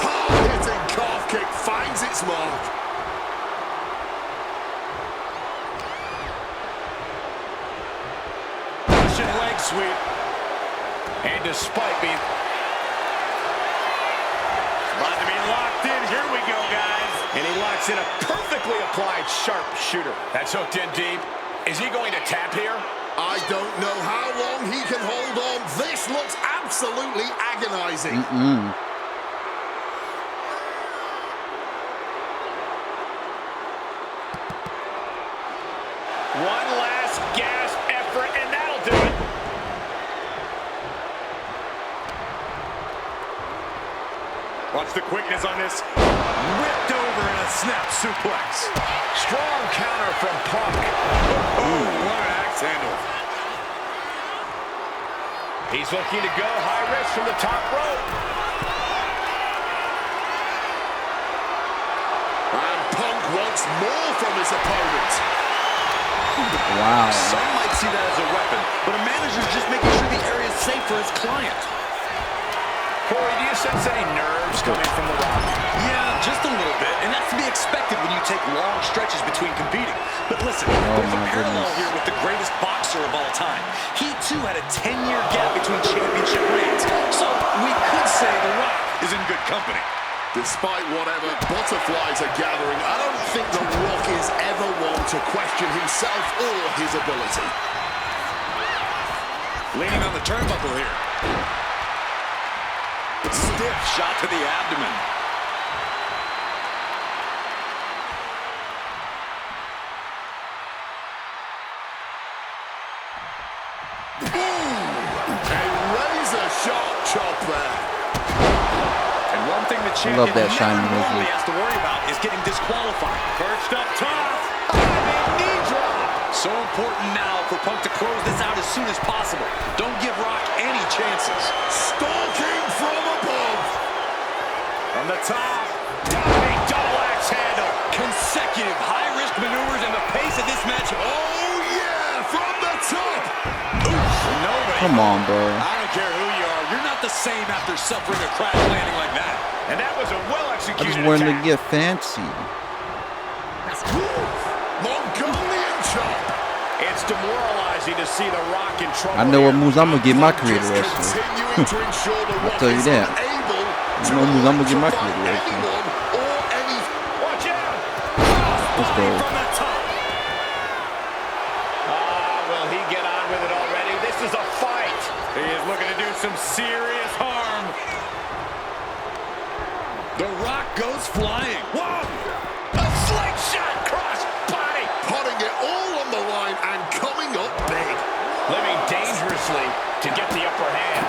Hard-hitting calf kick finds its mark. Russian leg sweep. And despite being About to be locked in. Here we go, guys. and he locks in a perfectly applied sharp shooter. That's hooked in deep. Is he going to tap here? I don't know how long he can hold on. This looks absolutely agonizing. One last gasp effort, and that'll do it. Watch the quickness on this. Whipped over in a snap suplex. Strong counter from Punk. Oh, what an axe handle. He's looking to go high risk from the top rope. And Punk wants more from his opponent. Wow. Some might see that as a weapon, but a manager's just making sure the area is safe for his client. Corey, do you sense any nerves coming from The Rock? Yeah, just a little bit, and that's to be expected when you take long stretches between competing. But listen, there's a parallel here with the greatest boxer of all time. He, too, had a 10-year gap between championship reigns, so we could say The Rock is in good company. Despite whatever butterflies are gathering, I don't think The Rock is ever one to question himself or his ability. Leaning on the turnbuckle here. Stiff shot to the abdomen. A razor-sharp chop there. And one thing the I champion love that shiny normally music. has to worry about is getting disqualified. Perched up top. Knee drop. So important now for Punk to close this out as soon as possible. Don't give Rock any chances. Stalking from above. From the top. Diving double axe consecutive high-risk maneuvers and the pace of this match. Oh, yeah, from the top. Come on, bro. I don't care who you are. You're not the same after suffering a crash landing like that. And that was a I well-executed just wanted to attack. get fancy. Mongolian chop. It's demoralizing to see The Rock in trouble. I know what here. moves I'm gonna get my creator Just wrestler. continuing to ensure the I'll Rock tell you is that. unable I to know moves I'm gonna get my electrify creator wrestler. anyone or any. Watch out! Let's go. From the top. Will he get on with it already? This is a fight. He is looking to do some serious harm. The Rock goes flying. Whoa! A slingshot cross body. Putting it all on the line and coming up big. Living dangerously to get the upper hand.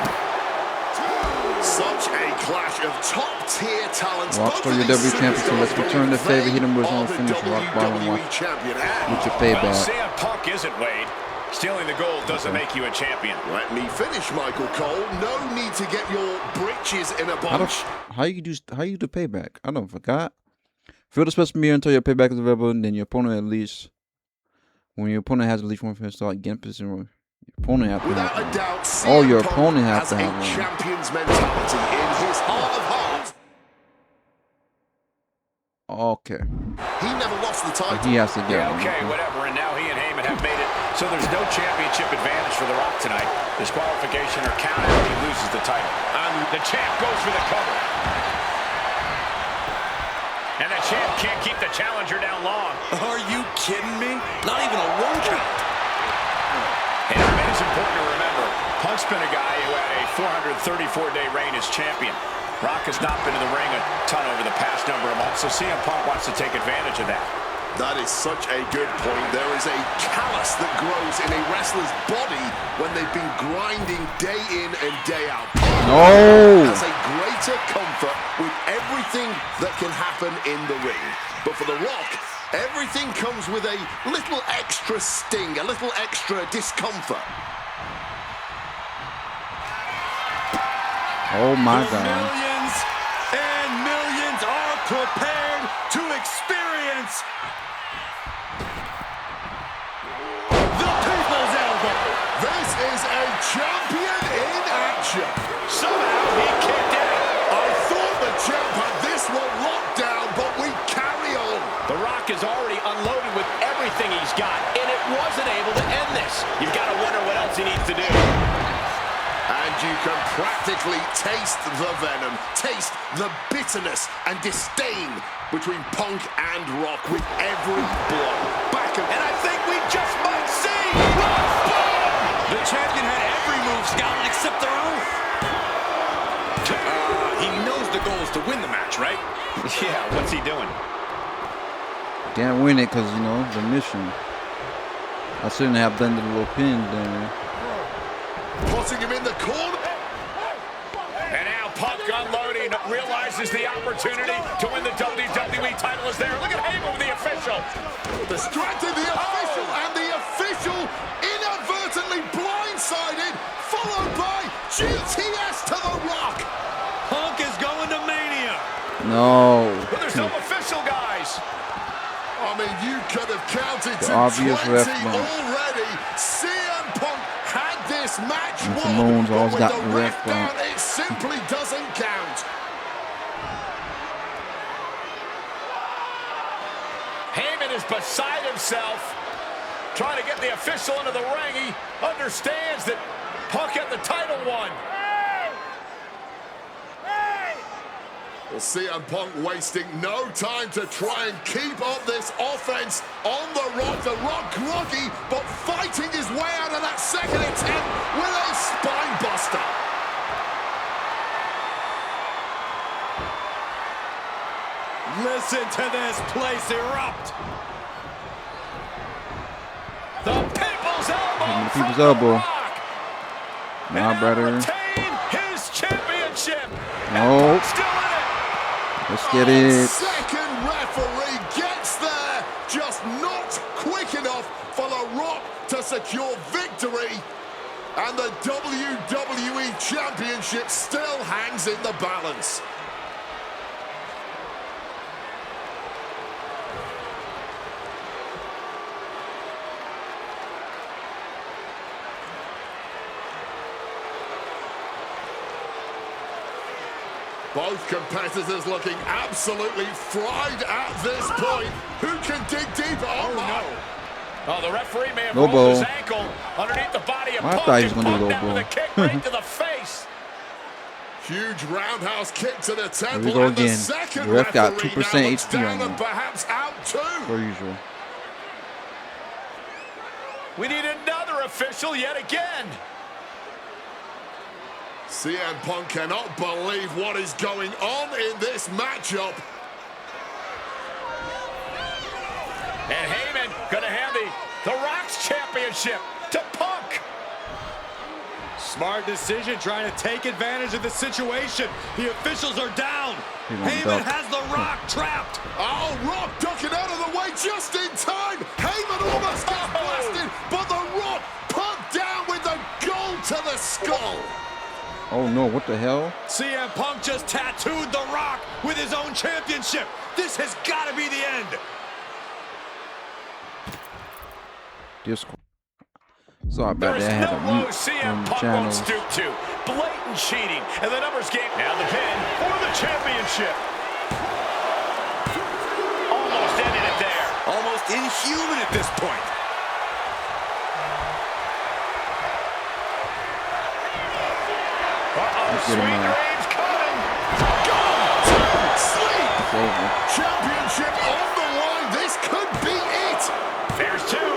Such a clash of top-tier talents. Watch Both for of your these WWE championship. Let's superstars return the favor. Hit him with are his own the finish. Rock bottom. WWE Watch champion. And with your Well, payback. CM Punk isn't, Wade. Stealing the gold doesn't make you a champion. let me finish, Michael Cole. No need to get your britches in a bunch. How you do the payback? I don't forgot. Fill the special meter until your payback is available, and then your opponent when your opponent has at least one finish, start getting position. Your opponent have to Without have a one. doubt, Oh, your CM Punk opponent has has to a have one. champion's mentality in his heart of hearts. Okay. He never lost the title. He has to get Yeah, one. okay, whatever. And now he and Heyman have made it so there's no championship advantage for The Rock tonight. Disqualification or count out, he loses the title. And the champ goes for the cover. And the champ can't keep the challenger down long. Are you kidding me? Not even a one count. And it is important to remember, Punk's been a guy who had a 434-day reign as champion. Rock has not been in the ring a ton over the past number of months, so CM Punk wants to take advantage of that. That is such a good point. There is a callus that grows in a wrestler's body when they've been grinding day in and day out. No! Has a greater comfort with everything that can happen in the ring. But for The Rock, everything comes with a little extra sting, a little extra discomfort. Oh my God. Millions and millions are prepared to experience the people's elbow. This is a champion in action. Somehow he kicked in. I thought the champ had this one locked down, but we carry on. The Rock is already unloaded with everything he's got, and it wasn't able to end this. You've got to wonder what else he needs to do. And you can practically taste the venom, taste the bitterness and disdain between Punk and Rock with every blow. Back and I think we just might see The champion had every move scouted except their own. He knows the goal is to win the match, right? Yeah, what's he doing? Can't win it because, you know, the mission. I shouldn't have done the little pin there. putting him in the corner. And now Punk unloading, realizes the opportunity to win the WWE title is there. Look at Heyman with the official. Distracted the official, and the official inadvertently blindsided, followed by GTS to the Rock. Punk is going to Mania. No. But there's no official, guys. I mean, you could have counted The to obvious 20 ref bump. already. CM Punk had this match And won, Simone's but always with got the the ref ref down, bump. it simply doesn't count. Heyman is beside himself, trying to get the official into the ring. He understands that Punk had the title won. Well, CM Punk wasting no time to try and keep up this offense on the Rock. The Rock groggy, but fighting his way out of that second attempt with a spine buster. Listen to this place erupt. The people's elbow. The people's from The elbow. Rock. Nah, And brother. retain his championship. No. And still in it. Let's get it. Second referee gets there, just not quick enough for The Rock to secure victory. And the WWE Championship still hangs in the balance. Both competitors looking absolutely fried at this point. Who can dig deeper? Oh, no. Oh, the referee may have Low rolled blow. his ankle underneath the body of I Punk, thought he was and gonna do Punk low down with blow. a kick right to the face. Huge roundhouse kick to the temple. Here we go and the again. second The ref got referee 2% now looks HP down on and him. perhaps out too. Per usual. We need another official yet again. CM Punk cannot believe what is going on in this matchup. And Heyman gonna hand the Rock's championship to Punk. Smart decision, trying to take advantage of the situation. The officials are down. Heyman has the Rock trapped. Oh, Rock ducking out of the way just in time. Heyman almost gets blasted, but the Rock Punk down with the goal to the skull. Oh no, what the hell? CM Punk just tattooed the Rock with his own championship. This has got to be the end. Discord. Sorry about There is that. I had no to low mute CM on the Punk won't channel. stoop to. Blatant cheating, and the numbers game. Now the pin for the championship. Almost ended it there. Almost inhuman at this point. Let's get him Sweet out. dreams coming. Sleep. It's over. Championship on the line. This could be it. There's two.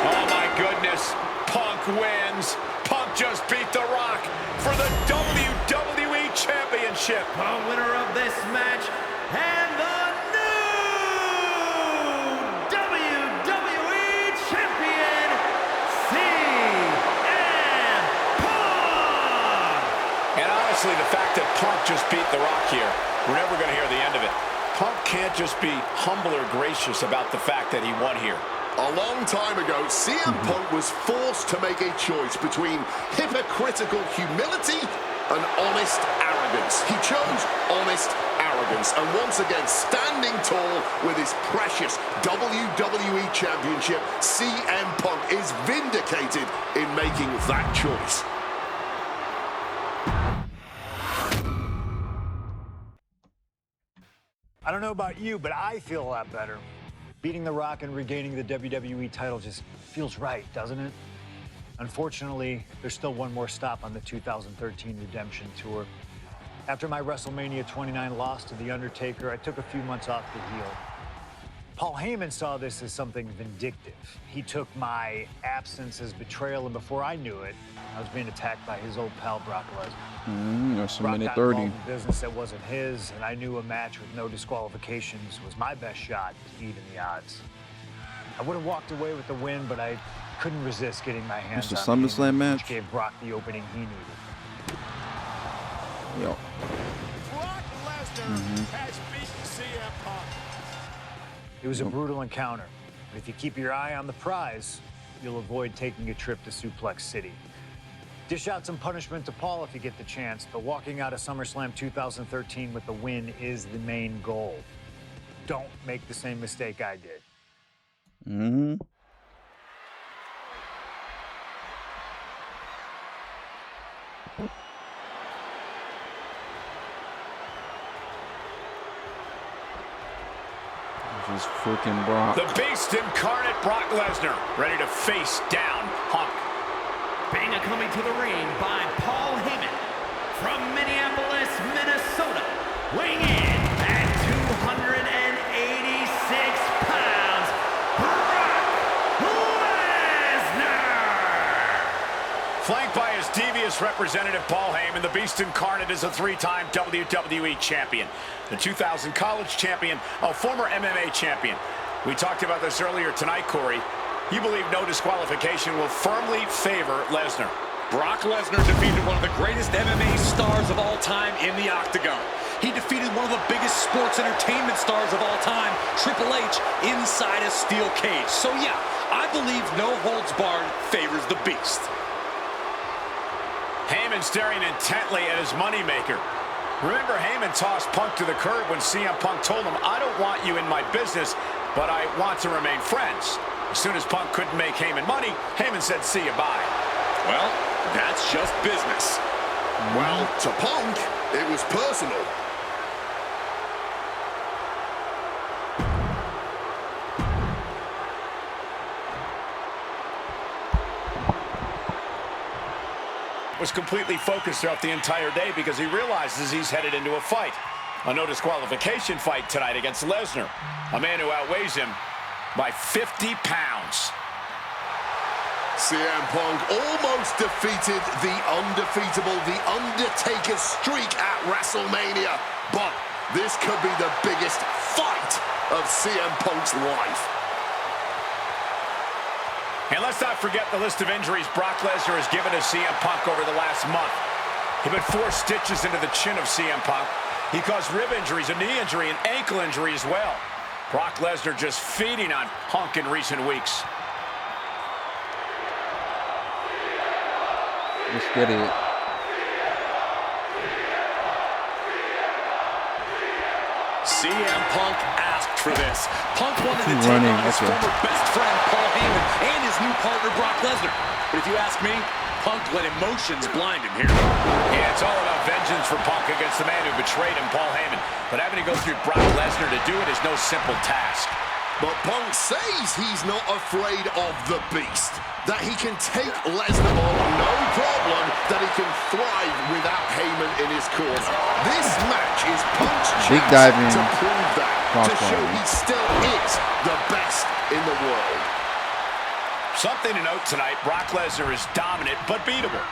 Oh my goodness. Punk wins. Punk just beat The Rock for the WWE Championship. The winner of this match and the new WWE Champion, CM Punk! And honestly, the fact that Punk just beat The Rock here, we're never going to hear the end of it. Punk can't just be humble or gracious about the fact that he won here. A long time ago, CM Punk was forced to make a choice between hypocritical humility and honest arrogance. He chose honest arrogance, and once again, standing tall with his precious WWE Championship, CM Punk is vindicated in making that choice. I don't know about you, but I feel a lot better. Beating The Rock and regaining the WWE title just feels right, doesn't it? Unfortunately, there's still one more stop on the 2013 Redemption Tour. After my WrestleMania 29 loss to The Undertaker, I took a few months off to heal. Paul Heyman saw this as something vindictive. He took my absence as betrayal, and before I knew it, I was being attacked by his old pal, Brock Lesnar. That's a Brock minute got 30. involved in business that wasn't his, and I knew a match with no disqualifications was my best shot to even the odds. I would have walked away with the win, but I couldn't resist getting my hands It's on the SummerSlam Heyman, match? which gave Brock the opening he needed. Yo. Brock Lesnar has beaten CM Punk. It was a brutal encounter, but if you keep your eye on the prize, you'll avoid taking a trip to Suplex City. Dish out some punishment to Paul if you get the chance, but walking out of SummerSlam 2013 with the win is the main goal. Don't make the same mistake I did. Just freaking Brock. The Beast incarnate Brock Lesnar, ready to face down Punk. Being coming to the ring by Paul Heyman from Minneapolis, Minnesota, weighing in at 286 pounds, Brock Lesnar! Flanked by his devious representative, Paul Heyman, the Beast incarnate is a three-time WWE champion, the 2000 college champion, a former MMA champion. We talked about this earlier tonight, Corey. You believe no disqualification will firmly favor Lesnar. Brock Lesnar defeated one of the greatest MMA stars of all time in the Octagon. He defeated one of the biggest sports entertainment stars of all time, Triple H, inside a steel cage. So yeah, I believe no holds barred favors the Beast. Heyman staring intently at his moneymaker. Remember, Heyman tossed Punk to the curb when CM Punk told him, "I don't want you in my business, but I want to remain friends." As soon as Punk couldn't make Heyman money, Heyman said, "See you, bye." Well, that's just business. Well, to Punk, It was personal. Was completely focused throughout the entire day because he realizes he's headed into a fight. A no disqualification fight tonight against Lesnar, a man who outweighs him by 50 pounds. CM Punk almost defeated the undefeatable, the Undertaker's streak at WrestleMania. But this could be the biggest fight of CM Punk's life. And let's not forget the list of injuries Brock Lesnar has given to CM Punk over the last month. He put 4 stitches into the chin of CM Punk. He caused rib injuries, a knee injury, and ankle injury as well. Brock Lesnar just feeding on Punk in recent weeks. Let's get it. CM Punk asked for this. Punk wanted to take Running, on his okay. former best friend Paul Heyman and his new partner Brock Lesnar. But if you ask me, Punk let emotions blind him here. Yeah, it's all about vengeance for Punk against the man who betrayed him, Paul Heyman. But having to go through Brock Lesnar to do it is no simple task. But Punk says he's not afraid of the beast. That he can take Lesnar on, no problem. That he can thrive without Heyman in his corner. This match is Punk's Big chance diving to prove that. To show crossbody. he still is the best in the world. Something to note tonight, Brock Lesnar is dominant but beatable.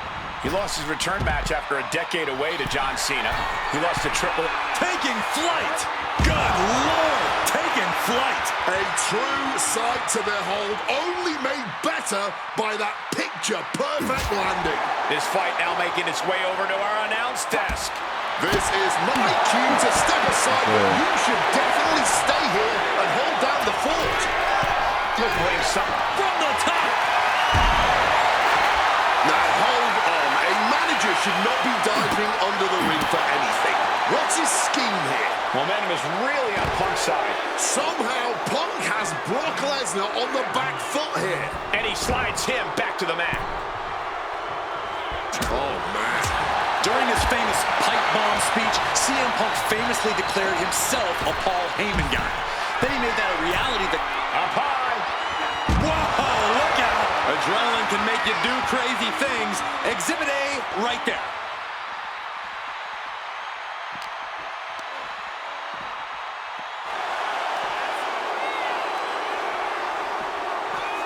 He lost his return match after a decade away to John Cena. He lost to Triple... Taking flight! Good Lord! Taking flight! A true sight to behold, only made better by that picture-perfect landing. This fight now making its way over to our announce desk. This is my cue to step aside, but you should definitely stay here and hold down the fort. Look, Williams, From the top! Now hold on, a manager should not be diving under the ring for anything. What's his scheme here? momentum is really on Punk's side. Somehow Punk has Brock Lesnar on the back foot here. And he slides him back to the mat. Oh, man. During his famous pipe bomb speech, CM Punk famously declared himself a Paul Heyman guy. Then he made that a reality that... Up high. Whoa, look out! Adrenaline can make you do crazy things. Exhibit A right there.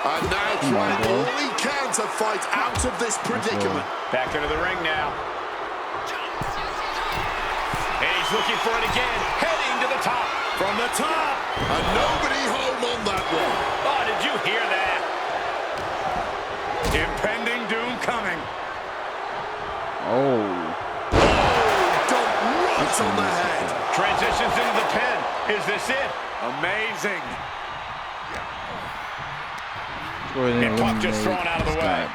And now trying all he can to fight out of this predicament. Back into the ring now. And he's looking for it again. Heading to the top. From the top. And nobody home on that one. Oh, did you hear that? Impending doom coming. Oh. Dump right on the head. Transitions into the pin. Is this it? Amazing. And Punk just thrown out of the way.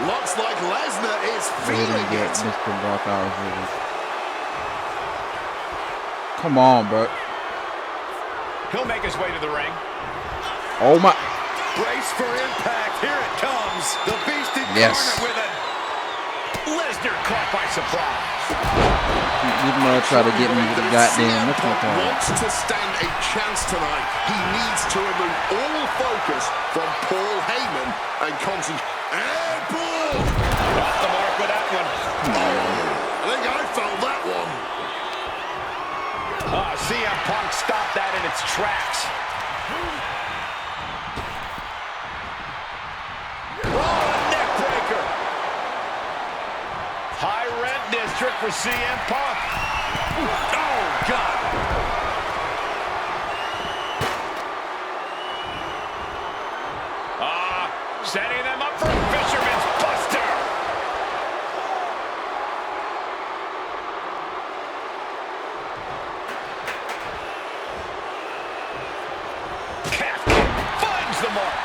Looks like Lesnar is feeling it. Mr. Brock out of here. Come on, bro. He'll make his way to the ring. Oh my. Brace for impact. Here it comes. The Beast incarnate Yes. with it. Lesnar caught by surprise. Even though I try to get me with the goddamn CM Punk point. wants to stand a chance tonight. He needs to remove all focus from Paul Heyman and concentrate. Airball! Off the mark with that one. I think I felt that one. CM Punk stopped that in its tracks. Oh, a neck breaker. High rent district for CM Punk. Oh, God. Setting them up for a Fisherman's Buster. Calf kick finds the mark.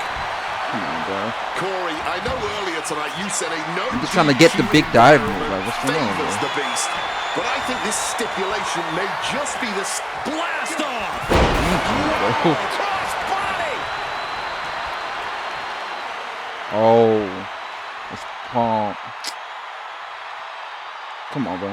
Come on, bro. Corey, I know earlier tonight you said a no. I'm just trying to get the big dive move. Like, what's going on, favors bro? the Beast, but I think this stipulation may just be the Blast off. Cross body. Oh. It's Punk. Come on, bro.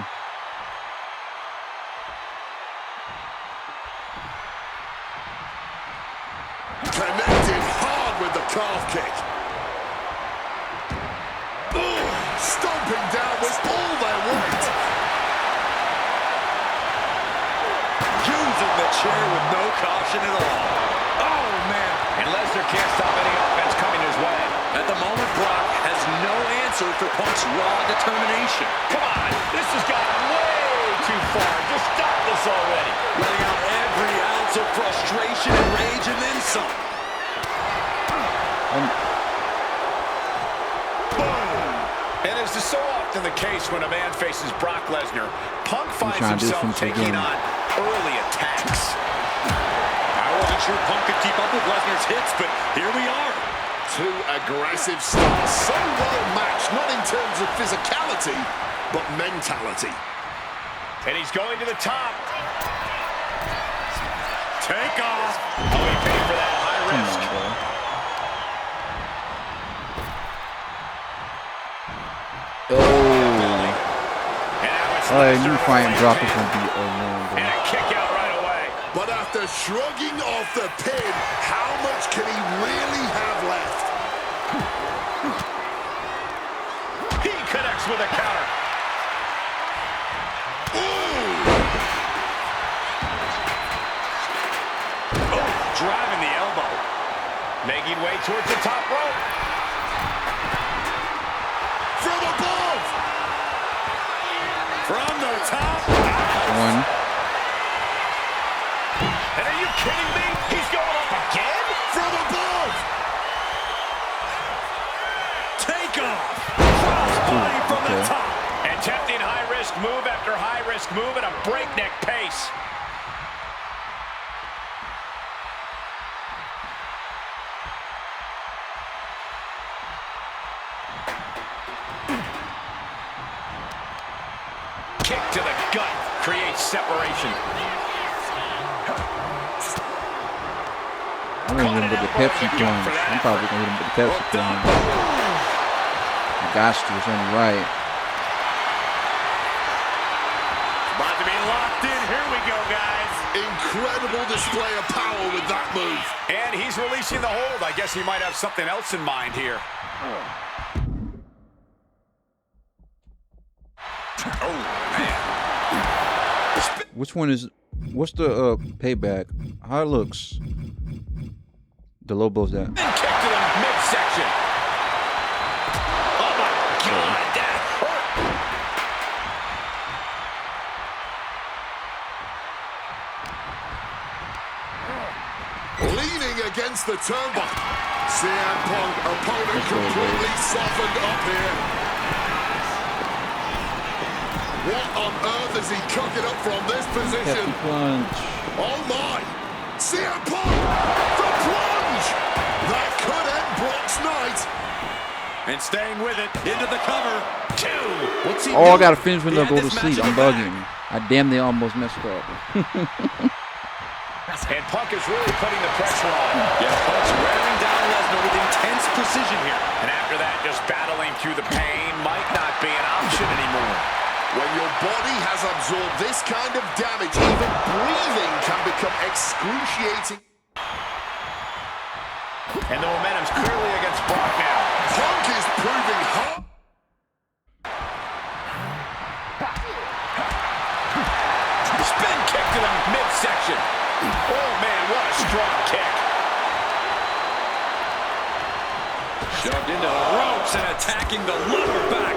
Connected hard with the calf kick. Ooh, stomping down with all their weight. Using the chair with no caution at all. Oh, man. And Lesnar can't stop any offense coming his way. At the moment, Brock has no answer for Punk's raw determination. Come on, this has gotten way too far. Just stop this already. Letting out every ounce of frustration and rage and then some. And as is so often the case when a man faces Brock Lesnar, Punk finds himself taking on early attacks. I wasn't sure Punk could keep up with Lesnar's hits, but here we are. Two aggressive stars, so well matched, not in terms of physicality, but mentality. And he's going to the top. Take off. Oh, he paid for that high risk. Oh, you find drop is gonna be and a kick out right away. But after shrugging off the pin, how much can he really have left? He connects with a counter. Oh, driving the elbow. Making way towards the top rope. From above! From the top. One. And are you kidding me? He's going up again? From above! Take off. Crossbody from the top. And tempting high-risk move after high-risk move at a breakneck pace. Kick to the gut creates separation. I'm gonna hit him with the Pepsi plunge. I'm probably gonna hit him with the Pepsi plunge. Gosh, it's only right. About to be locked in. Here we go, guys. Incredible display of power with that move. And he's releasing the hold. I guess he might have something else in mind here. Oh, man. Which one is? What's the payback? How it looks? The Lobo's that. And kick to the midsection. Oh my God, that hurt. Leaning against the turnbuckle. CM Punk opponent completely softened up here. What on earth is he cooking up from this position? Oh my! CM Punk! The plunge! That could end Brock's night. And staying with it, into the cover. Two. What's he Oh, doing? I gotta finish when I go to this sleep. match I'm in the bugging. back. I damn near almost messed up. And Punk is really putting the pressure on. Yeah, Punk's wearing down Lesnar with intense precision here. And after that, just battling through the pain might not be an option anymore. When your body has absorbed this kind of damage, even breathing can become excruciating. And the momentum's clearly against Brock now. Punk is proving hard. Spin kick to the midsection. Oh, man, what a strong kick. Shoved into the ropes and attacking the lower back.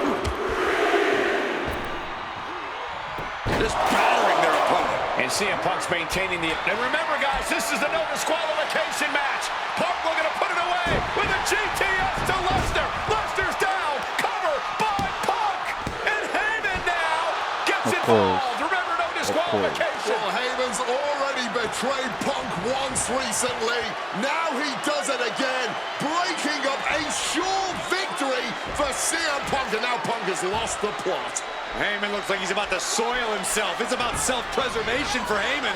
Just battering their opponent. And CM Punk's maintaining the... And remember, guys, this is a no disqualification match. Punk looking to put it away with a GTS to Lesnar. Lesnar's down. Cover by Punk. And Heyman now gets involved. Remember, no disqualification. Well, Heyman's already betrayed Punk once recently. Now he does it again, breaking up a sure victory for CM Punk. And now Punk has lost the plot. Heyman looks like he's about to soil himself. It's about self-preservation for Heyman.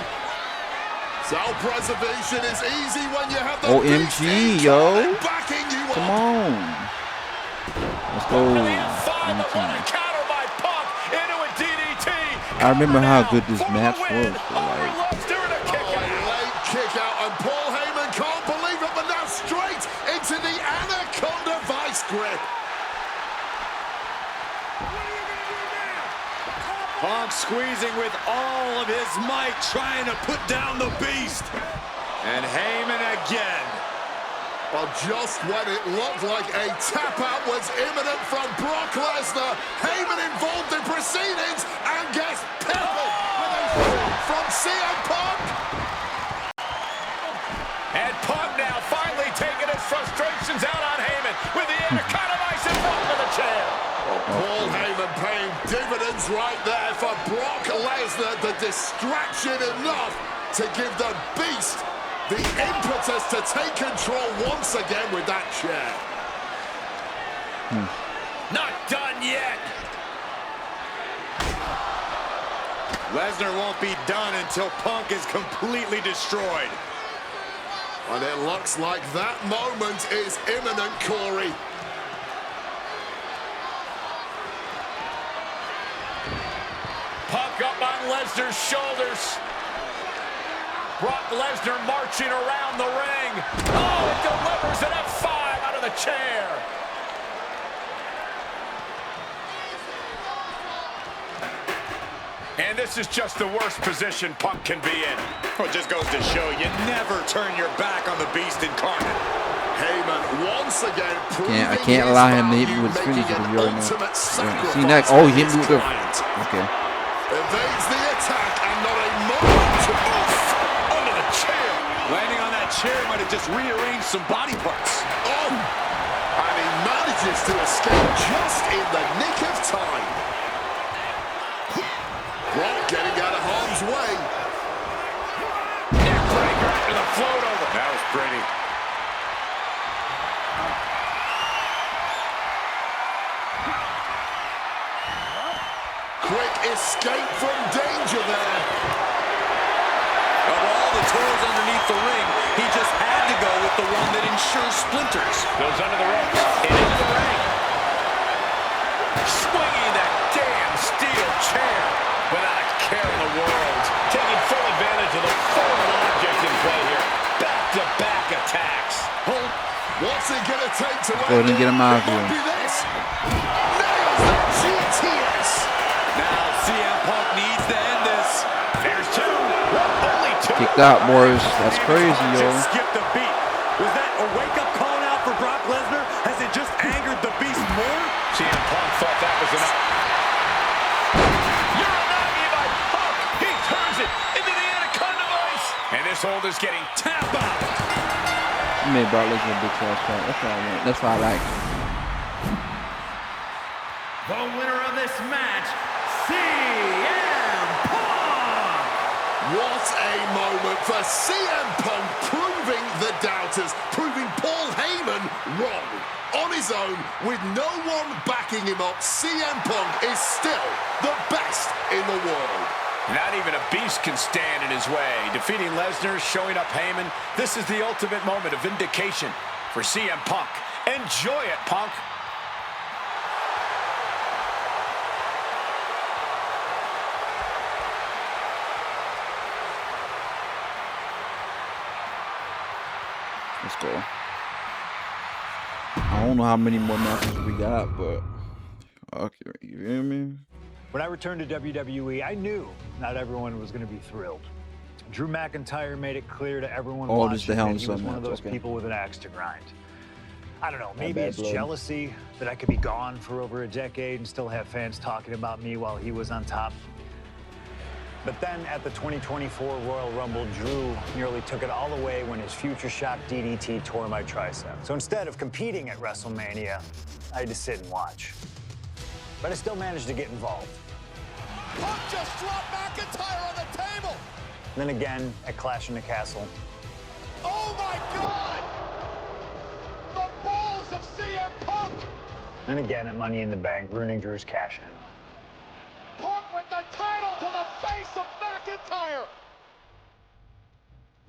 Self-preservation is easy when you have the OMG, yo. backing you Come up. on. Let's go. Counter by Punk into a I remember how good this match was. Like, Late kick out, and Paul Heyman can't believe it, but now straight into the Anaconda vice grip. Punk squeezing with all of his might, trying to put down the beast. And Heyman again. Well, just when it looked like a tap-out was imminent from Brock Lesnar, Heyman involved in proceedings and gets peppered with a shot from CM Punk. And Punk now finally taking his frustrations out on Heyman with the Anaconda Vice in front of the chair. Well, Paul Heyman paying dividends right there for Brock Lesnar, the distraction enough to give the Beast the impetus to take control once again with that chair. Not done yet. Lesnar won't be done until Punk is completely destroyed. And it looks like that moment is imminent, Corey. Punk up on Lesnar's shoulders. Brock Lesnar marching around the ring. Oh, it delivers an F5 out of the chair. And this is just the worst position Punk can be in. Well, it just goes to show you never turn your back on the Beast incarnate. Heyman once again proving I can't allow him to hit me with his finisher. You already know. See that? Oh, he hit me with the. Okay. Evades the attack and not a moment to off under the chair. Landing on that chair might have just rearranged some body parts. Oh, and he manages to escape just in the nick of time. Brock getting out of harm's way. Neckbreaker after the float over. That was pretty. Quick escape from danger there. Of all the toys underneath the ring, he just had to go with the one that ensures splinters. Goes under the ropes and into the ring. Swinging that damn steel chair without a care in the world. Taking full advantage of the foreign object in play here. Back-to-back attacks. Hold. What's it going to take to Go ahead and get him out of here. this? Nails the GTS. Now CM Punk needs to end this. There's two. Only two. Kicked out, boys. That's crazy, yo. Just skip the beat. Was that a wake-up call out for Brock Lesnar? Has it just angered the Beast more? CM Punk thought that was enough. Uranagi by Punk. He turns it into the Anaconda Vice. And this hold is getting tap out. You made Brock Lesnar a big trash talk. That's what I want. That's what I like. The winner of this match, CM Punk! What a moment for CM Punk, proving the doubters, proving Paul Heyman wrong. On his own, with no one backing him up, CM Punk is still the best in the world. Not even a beast can stand in his way. Defeating Lesnar, showing up Heyman. This is the ultimate moment of vindication for CM Punk. Enjoy it, Punk. Let's go. I don't know how many more matches we got, but okay, you hear me? When I returned to WWE, I knew not everyone was going to be thrilled. Drew McIntyre made it clear to everyone Oh, this is the watching Hell that in a he Cell was one of match, those okay. people with an axe to grind. I don't know, maybe bad it's blood. jealousy that I could be gone for over a decade and still have fans talking about me while he was on top. But then at the 2024 Royal Rumble, Drew nearly took it all away when his future shock DDT tore my tricep. So instead of competing at WrestleMania, I had to sit and watch. But I still managed to get involved. Punk just dropped McIntyre on the table. Then again at Clash in the Castle. Oh my God! The balls of CM Punk! And again at Money in the Bank, ruining Drew's cash in. Punk with the title to the face of McIntyre!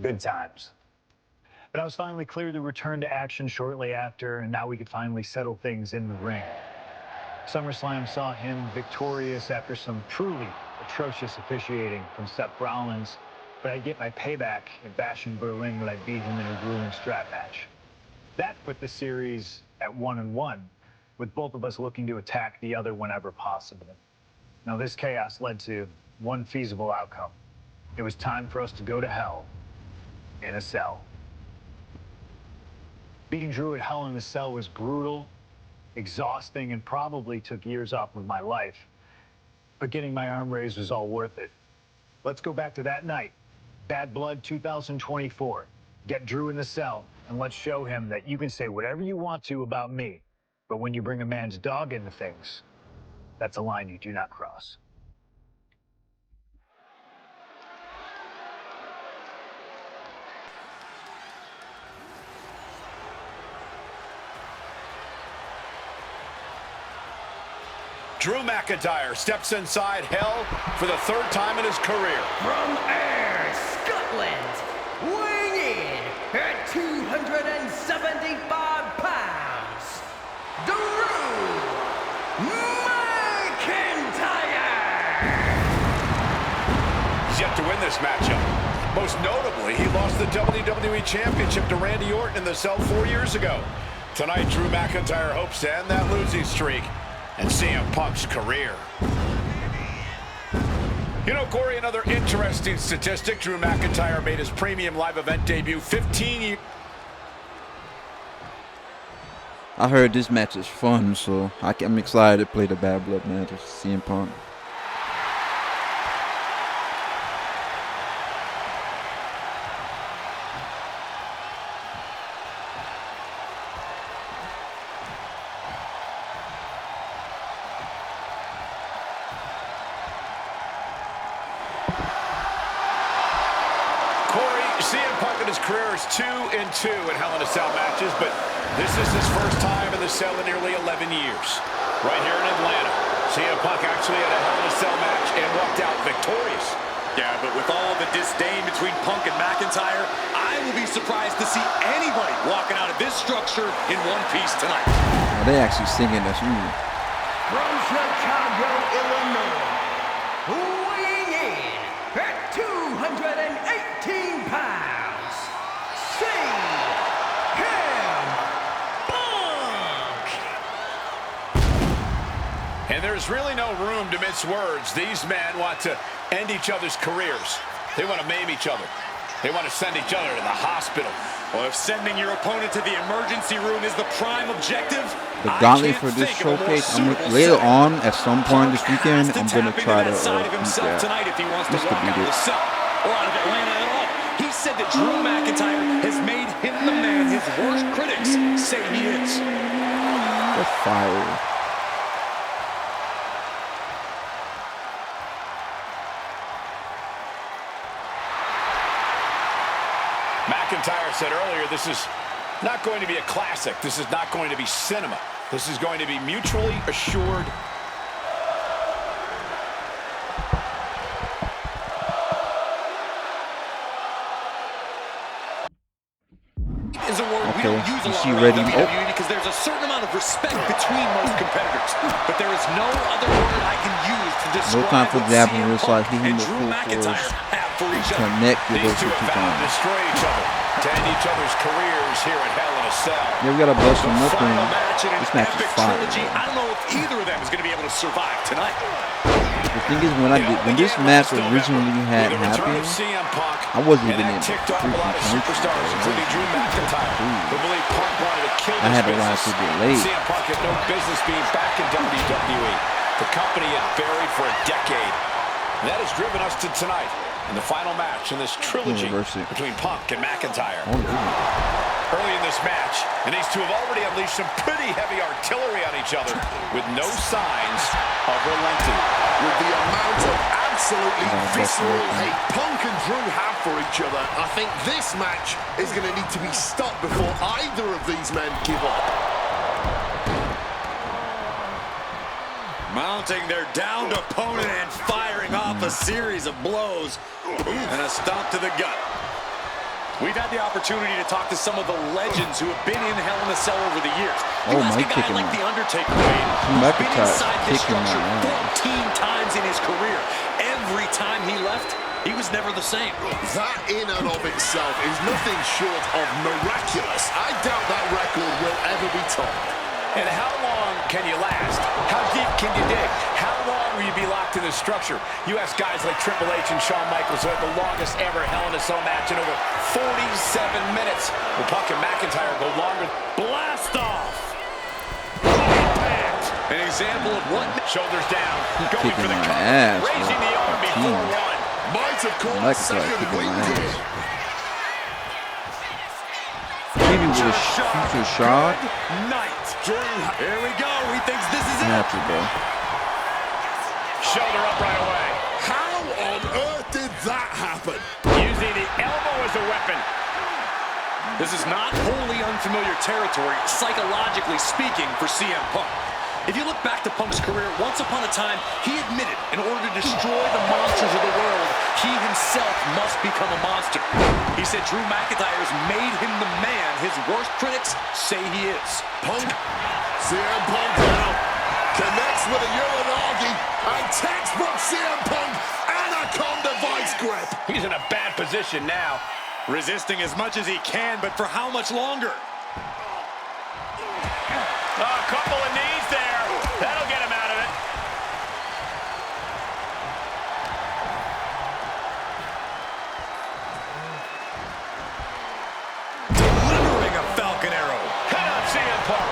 Good times. But I was finally cleared to return to action shortly after, and now we could finally settle things in the ring. SummerSlam saw him victorious after some truly atrocious officiating from Seth Rollins, but I'd get my payback in Bash in Berlin when I beat him in a grueling strap match. That put the series at 1-1, with both of us looking to attack the other whenever possible. Now, this chaos led to one feasible outcome. It was time for us to go to hell in a cell. Beating Drew at Hell in a Cell was brutal, exhausting, and probably took years off of my life. But getting my arm raised was all worth it. Let's go back to that night. Bad Blood 2024. Get Drew in the cell, and let's show him that you can say whatever you want to about me, but when you bring a man's dog into things, that's a line you do not cross. Drew McIntyre steps inside Hell for the third time in his career. From Ayr, Scotland, weighing in at 275 pounds, Drew McIntyre! He's yet to win this matchup. Most notably, he lost the WWE Championship to Randy Orton in the cell 4 years ago. Tonight, Drew McIntyre hopes to end that losing streak and CM Punk's career. You know, Corey, another interesting statistic. Drew McIntyre made his premium live event debut 15 years. I heard this match is fun, so I'm excited to play the Bad Blood match with CM Punk. CM Punk in his career is 2-2 in Hell in a Cell matches, but this is his first time in the cell in nearly 11 years. Right here in Atlanta, CM Punk actually had a Hell in a Cell match and walked out victorious. Yeah, but with all the disdain between Punk and McIntyre, I will be surprised to see anybody walking out of this structure in one piece tonight. Well, they actually singing this music. From Chicago, Illinois, weighing in at 218 pounds, CM Punk! And there's really no room to mince words. These men want to end each other's careers. They want to maim each other. They want to send each other to the hospital. Well, if sending your opponent to the emergency room is the prime objective, The gauntlet for this showcase, later on, at some point this weekend, I'm going to try to beat that. Tonight if he wants to Just to walk beat out of it. the cell or out of Atlanta at all. He said that Drew McIntyre has made him the man his worst critics say he is. That's fire. McIntyre said earlier, this is not going to be a classic. This is not going to be cinema. This is going to be mutually assured. Is a word we don't use a lot she around ready? WWE because there's a certain amount of respect between most competitors. But there is no other word I can use to describe No time for what jabbing CM wrist like Punk he and hit Drew full McIntyre force. have for each other. Connect with These those two two have vowed to times. destroy each other, to end each other's careers here at Hell in a Cell. Yeah, we gotta bust them up, Final and match in an this match is epic fire. trilogy. Man. I don't know if either of them is going to be able to survive tonight. The thing is, when this match originally had happened, I wasn't even in the ticked off a lot of superstars, including Drew McIntyre, who believed Punk wanted to kill I this had to business. rise to the late. CM Punk had no business being back in WWE. The company had buried for a decade. And that has driven us to tonight in the final match in this trilogy between Punk and McIntyre. Early in this match, and these two have already unleashed some pretty heavy artillery on each other with no signs of relenting. With the amount of absolutely visceral hate Punk and Drew have for each other, I think this match is going to need to be stopped before either of these men give up. Mounting their downed opponent and firing off a series of blows and a stomp to the gut. We've had the opportunity to talk to some of the legends who have been in Hell in a Cell over the years. You ask a guy like the Undertaker, who's been inside this structure 14 times in his career. every time he left, he was never the same. That in and of itself is nothing short of miraculous. I doubt that record will ever be topped. And how long can you last? How deep can you dig? How long will you be locked in the structure? You ask guys like Triple H and Shawn Michaels who had the longest ever Hell in a Cell match in over 47 minutes. Will Punk and McIntyre go longer? Blast off! Impact! An example of what? Shoulders down, going Kicking for the my cover, ass, raising bro. the arm before Fiend. one. Might have caught McIntyre second kicking wind my here. ass. Maybe with a future shot. Night. Here we go. He thinks this is it. Happy, bro. Shoulder up right away. How on earth did that happen? Using the elbow as a weapon. This is not wholly unfamiliar territory, psychologically speaking, for CM Punk. If you look back to Punk's career, once upon a time, he admitted in order to destroy the monsters of the world, he himself must become a monster. He said Drew McIntyre's made him the man his worst critics say he is. Punk, CM Punk now, connects with a Uranagi, and textbook CM Punk, Anaconda vice grip. He's in a bad position now. Resisting as much as he can, but for how much longer? A couple of knees there. That'll get him out of it. Delivering a Falcon Arrow. Head up, CM Punk.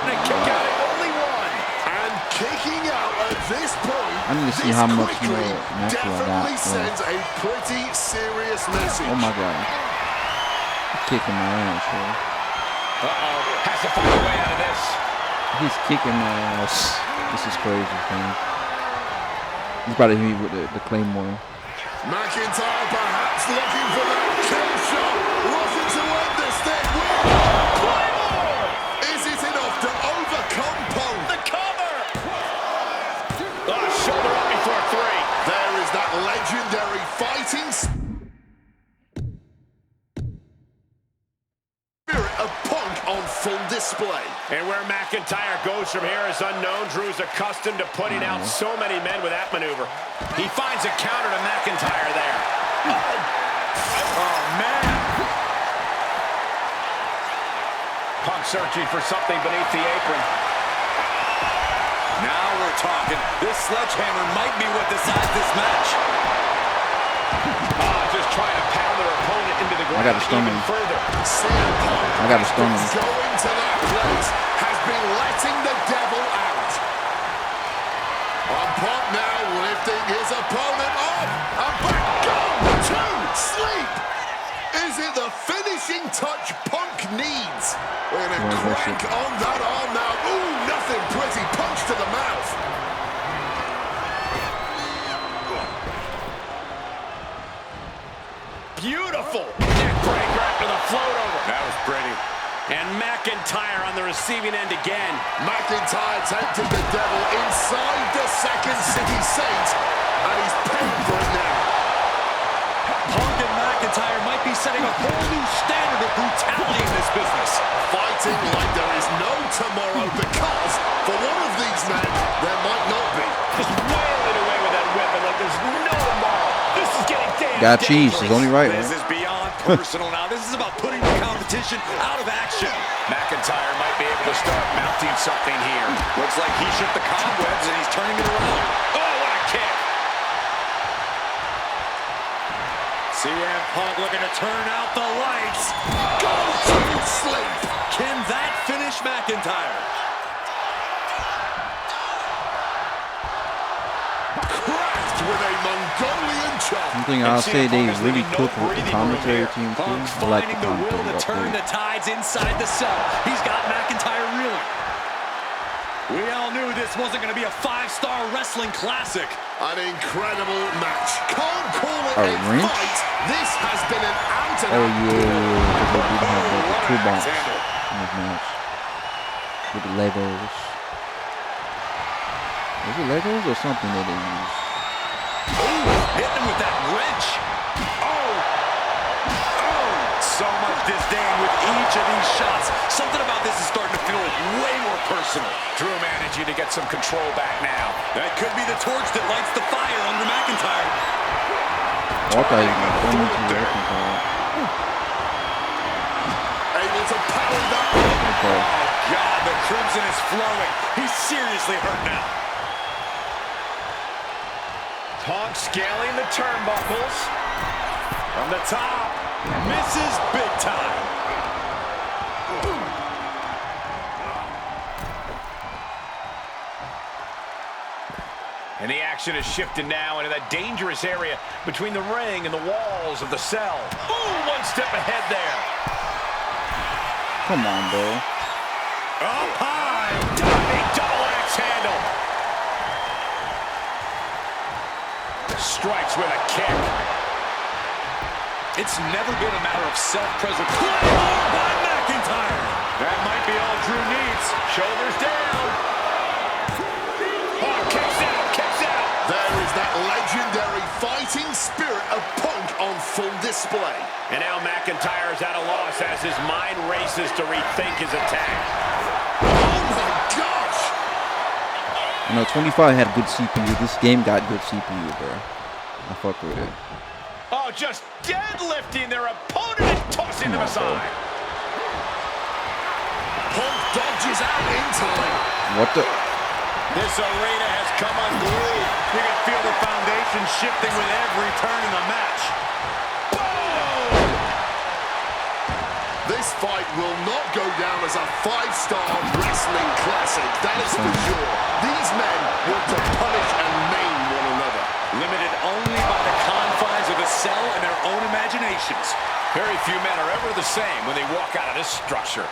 And a kick out at only one. And kicking out at this point, I need to see this how much quickly more natural definitely that sends a pretty serious message. Oh my god. Kicking my ass, bro. Uh-oh. Has to find a way out of this. He's kicking my ass. This is crazy, man. He's about to hit me with the Claymore. McIntyre perhaps looking for that kill shot. Looking to end this thing with Claymore. Is it enough to overcome Punk? The cover. Shoulder up before three. There is that legendary fighting spirit of Punk on full display. And where McIntyre goes from here is unknown. Drew's accustomed to putting out so many men with that maneuver. He finds a counter to McIntyre there. Oh, man. Punk searching for something beneath the apron. Now we're talking. This sledgehammer might be what decides this match. Just trying to pound their opponent into the ground. I got a stomach. Even further. CM Punk, I got a stomach. going to that place, has been letting the devil out. And Punk now lifting his opponent up. And back, go to sleep. Is it the finishing touch Punk needs? We're going to crank on that arm now. Ooh, nothing pretty. Punch to the mouth. Beautiful neck breaker after the float over. That was pretty. And McIntyre on the receiving end again. McIntyre tempted the devil inside the Second City Saint, and he's paying for it now. Punk and McIntyre might be setting a whole new standard of brutality in this business. Fighting like there is no tomorrow, because for one of these men, there might not be. Just wailing away with that weapon like there's no tomorrow. This is getting damn Got cheese. dangerous. It's only right, This man. is beyond personal now. This is about putting the competition out of action. McIntyre might be able to start mounting something here. Looks like he shook the cobwebs and he's turning it around. Oh, what a kick. CM Punk looking to turn out the lights. Go to sleep. Can that finish McIntyre? Cracked with a Mongolian chop. One thing I'll say, they really cook with the commentary team too. Punk's I like the finding the will commentary to up turn the there. tides inside the cell. He's got McIntyre reeling. We all knew this wasn't going to be a 5-star wrestling classic. An incredible match. Can't call it A a wrench? fight. This has been an out and Oh out. yeah, because they didn't have the What an toolbox axe handle. in this match. With the Legos. Was it Legos or something that they use? Hitting him with that wrench. So much disdain with each of these shots. Something about this is starting to feel way more personal. Drew managing to get some control back now. That could be the torch that lights the fire. McIntyre. Oh, I thought he was going to come into the McIntyre. Able to power that. Okay. Oh, God, the crimson is flowing. He's seriously hurt now. Punk scaling the turnbuckles. From the top, Misses big time. and the action has shifted now into that dangerous area between the ring and the walls of the cell. Ooh, one step ahead there. Come on, bro. Up high, diving double axe handle. Strikes with a kick. It's never been a matter of self-preservation. By McIntyre. That might be all Drew needs. Shoulders down. Oh, kicks out, kicks out. There is that legendary fighting spirit of Punk on full display. And now McIntyre's at a loss as his mind races to rethink his attack. Oh my gosh! You know, 25 had good CPU. This game got good CPU, bro. I fuck with it. Oh, just deadlifting their opponent and tossing them aside. Punk dodges out in time. What the? This arena has come unglued. You can feel the foundation shifting with every turn in the match. Boom! This fight will not go down as a 5-star wrestling classic, that is for sure. These men want to punish and maim one another. Limited only by the confines of the cell and their own imaginations. Very few men are ever the same when they walk out of this structure.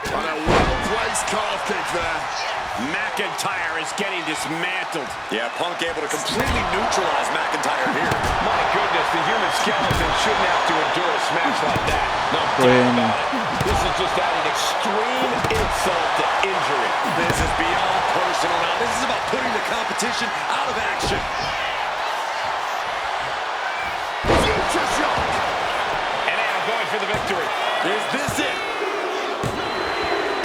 And a well-placed calf kick there. McIntyre is getting dismantled. Yeah, Punk able to completely neutralize McIntyre here. My goodness, the human skeleton shouldn't have to endure a smash like that. No doubt about it. This is just adding extreme insult to injury. This is beyond personal now. This is about putting the competition out of action. Future shock. And now going for the victory. Is this it?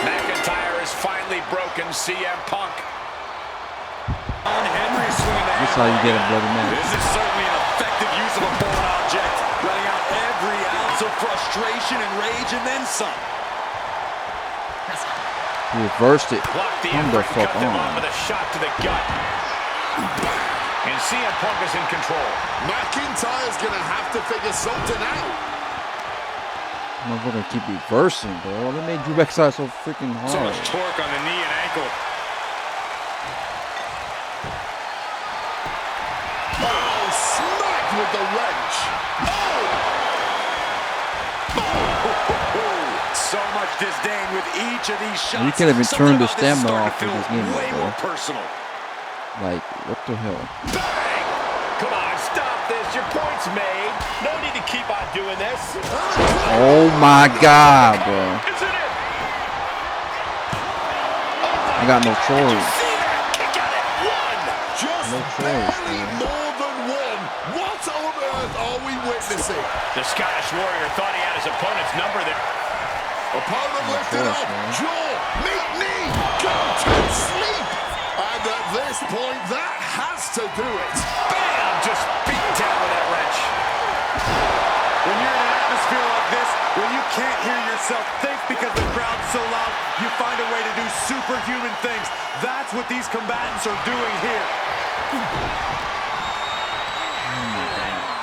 McIntyre is finally broken CM Punk. On Henry swinging the This is how you get a bloody match. This is certainly an effective use of a foreign object, letting out every ounce of frustration and rage and then some. He reversed it. Blocked the Come the effort, fuck cut them off on. with a shot to the gut. And CM Punk is in control. McIntyre's going to have to figure something out. Motherfucker keep reversing, bro. They made Drew exercise so freaking hard. So much torque on the knee and ankle. Oh, smacked with the wrench. So much disdain with each of these shots. You can't even turn the Something about stamina this off starting of to this game, feel way bro. more personal. Like, what the hell? Bang! Come on, stop this. Your point's made. No need to keep on doing this. Oh my god, bro. Is it it? I got no choice. See that? Kick out at one. Just No choice, barely man. more than one. What on earth are we witnessing? The Scottish Warrior thought he had his opponent's number there. Opponent lifted course, up, man. jaw, meet knee, go to sleep. And at this point, that has to do it. Bam! Just beat down with that wrench. When you're in an atmosphere like this, when you can't hear yourself think because the crowd's so loud, you find a way to do superhuman things. That's what these combatants are doing here.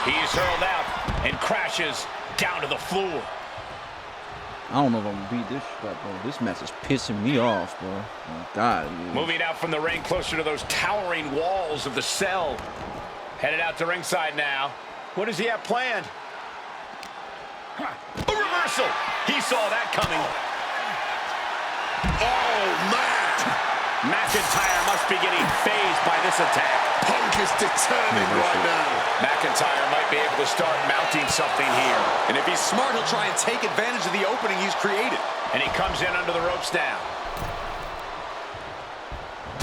He's hurled out and crashes down to the floor. I don't know if I'm gonna beat this shit, bro. This match is pissing me off, bro. Oh god, dude. Moving out from the ring closer to those towering walls of the cell. Headed out to ringside now. What does he have planned? A reversal. He saw that coming. Oh, man. McIntyre must be getting fazed by this attack. Punk is determined right now. McIntyre might be able to start mounting something here. And if he's smart, he'll try and take advantage of the opening he's created. And he comes in under the ropes now.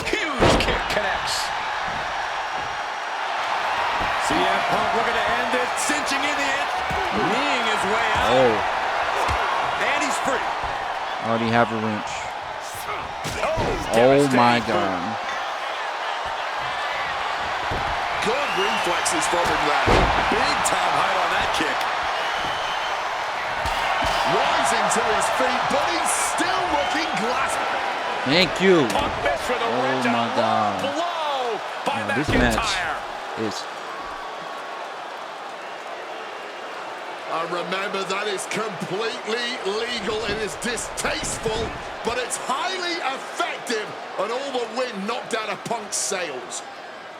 Huge kick connects. CM Punk looking to end this, cinching in the end, kneeing his way out. Oh, And he's free. I already have a wrench. Oh Devastating my boot. god. reflexes from him there. Big time height on that kick. Rising to his feet, but he's still looking glass. Thank you. Punk missed with a Oh wrench and my a God. low blow by Now, this McIntyre. match is. And remember, that is completely legal. It is distasteful, but it's highly effective, and all the wind knocked out of Punk's sails.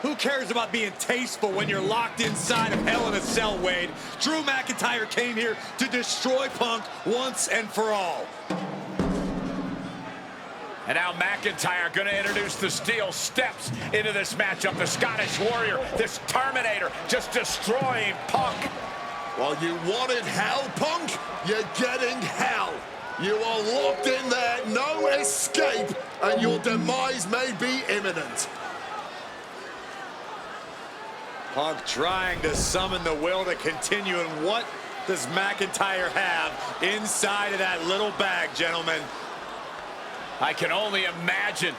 Who cares about being tasteful when you're locked inside of Hell in a Cell, Wade? Drew McIntyre came here to destroy Punk once and for all. And now McIntyre going to introduce the steel steps into this matchup. The Scottish Warrior, this Terminator, just destroying Punk. Well, you wanted hell, Punk? You're getting hell. You are locked in there, no escape, and your demise may be imminent. Punk trying to summon the will to continue, and what does McIntyre have inside of that little bag, gentlemen? I can only imagine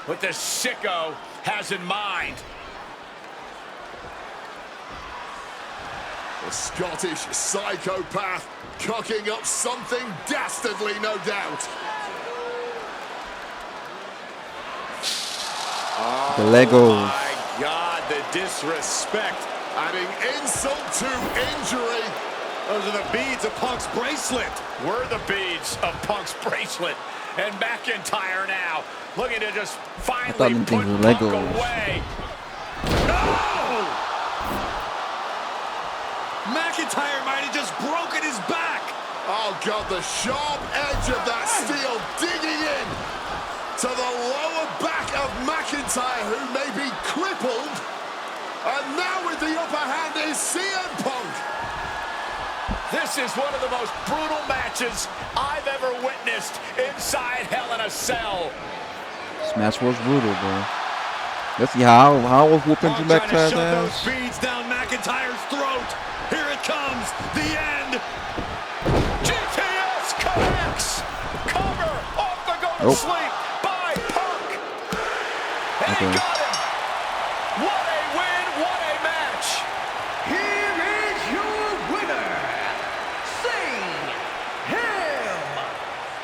what this sicko has in mind. The Scottish psychopath cooking up something dastardly, no doubt. The Legos. My God, the disrespect. Adding insult to injury. Those are the beads of Punk's bracelet. We're the beads of Punk's bracelet. And McIntyre now looking to just finally them put things were Punk Legos. away. No! McIntyre might have just broken his back. Oh, God, the sharp edge of that steel digging in to the lower back of McIntyre, who may be crippled. And now with the upper hand is CM Punk. This is one of the most brutal matches I've ever witnessed inside Hell in a Cell. This match was brutal, bro. Let's see how I was whooping Drew Punk trying to McIntyre's shove those ass. beads down McIntyre's throat. Here it comes, the end. GTS connects. Cover off the go to sleep by Punk. And he got him. What a win, what a match. Here is your winner, CM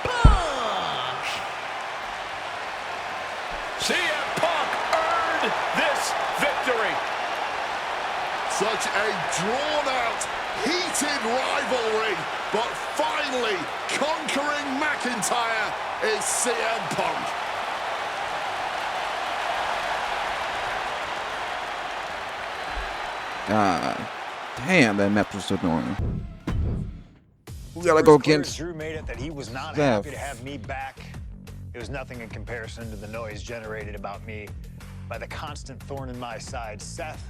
Punk. CM Punk earned this victory. Such a drawn-out, heated rivalry, but finally conquering McIntyre is CM Punk. God damn, that match was so annoying. We gotta go against Drew made it that he was not Seth. happy to have me back. It was nothing in comparison to the noise generated about me by the constant thorn in my side, Seth.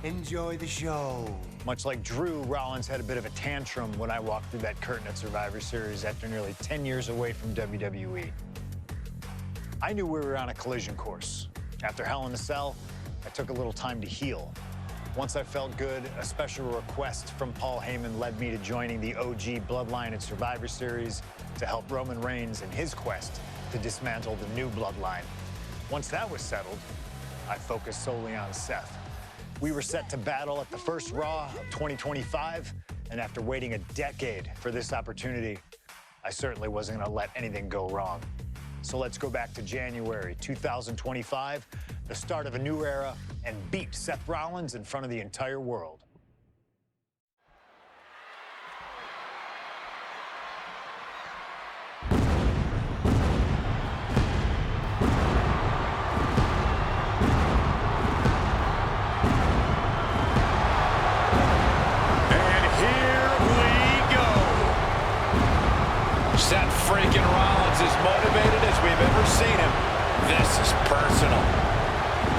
Enjoy the show. Much like Drew, Rollins had a bit of a tantrum when I walked through that curtain at Survivor Series after nearly 10 years away from WWE. I knew we were on a collision course. After Hell in a Cell, I took a little time to heal. Once I felt good, a special request from Paul Heyman led me to joining the OG Bloodline at Survivor Series to help Roman Reigns in his quest to dismantle the new Bloodline. Once that was settled, I focused solely on Seth. We were set to battle at the first Raw of 2025, and after waiting a decade for this opportunity, I certainly wasn't gonna let anything go wrong. So let's go back to January 2025, the start of a new era, and beat Seth Rollins in front of the entire world. Seth freaking Rollins as motivated as we've ever seen him. This is personal.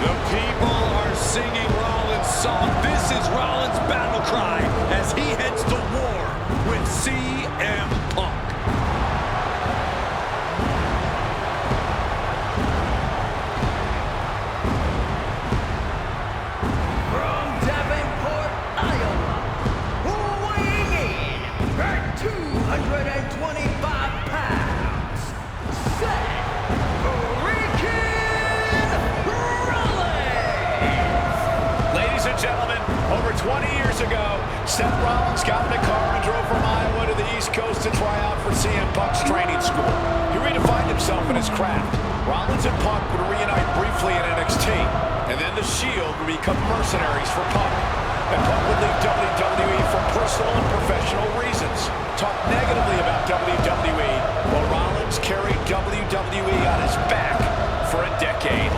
The people are singing Rollins' song. This is Rollins' battle cry as he heads to war with CM Punk. From Davenport, Iowa, weighing in at 225 pounds, Seth freaking Rollins. 20 years ago, Seth Rollins got in a car and drove from Iowa to the East Coast to try out for CM Punk's training school. He redefined himself in his craft. Rollins and Punk would reunite briefly in NXT, and then the Shield would become mercenaries for Punk. And Punk would leave WWE for personal and professional reasons. Talk negatively about WWE, while Rollins carried WWE on his back for a decade.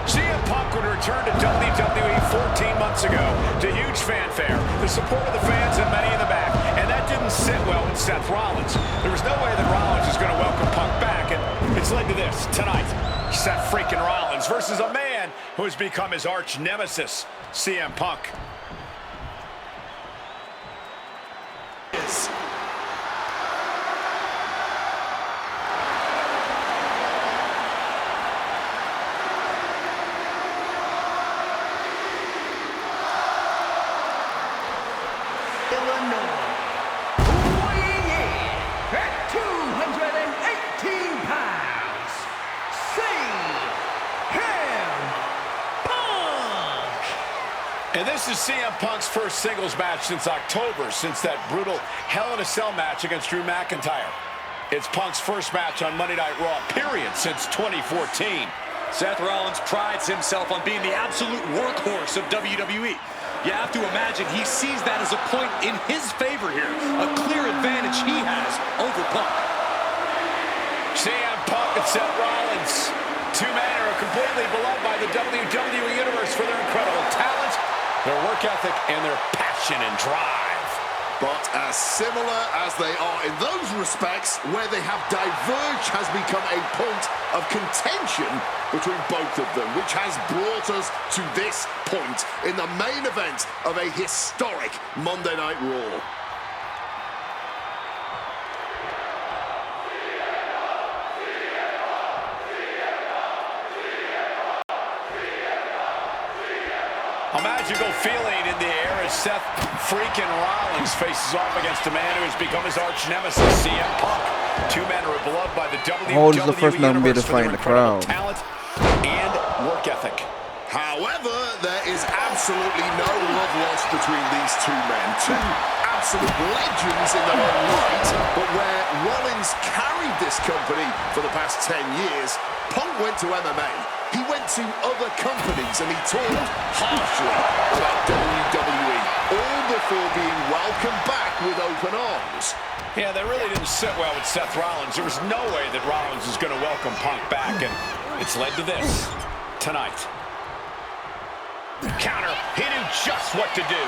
CM Punk would return to WWE 14 months ago to huge fanfare, the support of the fans and many in the back. And that didn't sit well with Seth Rollins. There was no way that Rollins was going to welcome Punk back, and it's led to this tonight. Seth freaking Rollins versus a man who has become his arch nemesis, CM Punk. And this is CM Punk's first singles match since October, since that brutal Hell in a Cell match against Drew McIntyre. It's Punk's first match on Monday Night Raw, period, since 2014. Seth Rollins prides himself on being the absolute workhorse of WWE. You have to imagine he sees that as a point in his favor here, a clear advantage he has over Punk. CM Punk and Seth Rollins, two men who are completely beloved by the WWE Universe for their incredible talent, their work ethic, and their passion and drive. But as similar as they are in those respects, where they have diverged has become a point of contention between both of them, which has brought us to this point in the main event of a historic Monday Night Raw. A magical feeling in the air as Seth freaking Rollins faces off against a man who has become his arch nemesis, CM Punk. Two men who are beloved by the WWE is the first man to be to Universe for fight their in the incredible crowd. talent and work ethic. However, there is absolutely no love lost between these two men. Two absolute legends in their own right, but where Rollins carried this company for the past 10 years, Punk went to MMA. He went to other companies and he talked harshly about WWE, all before being welcomed back with open arms. Yeah, that really didn't sit well with Seth Rollins. There was no way that Rollins was going to welcome Punk back, and it's led to this tonight. Counter, he knew just what to do.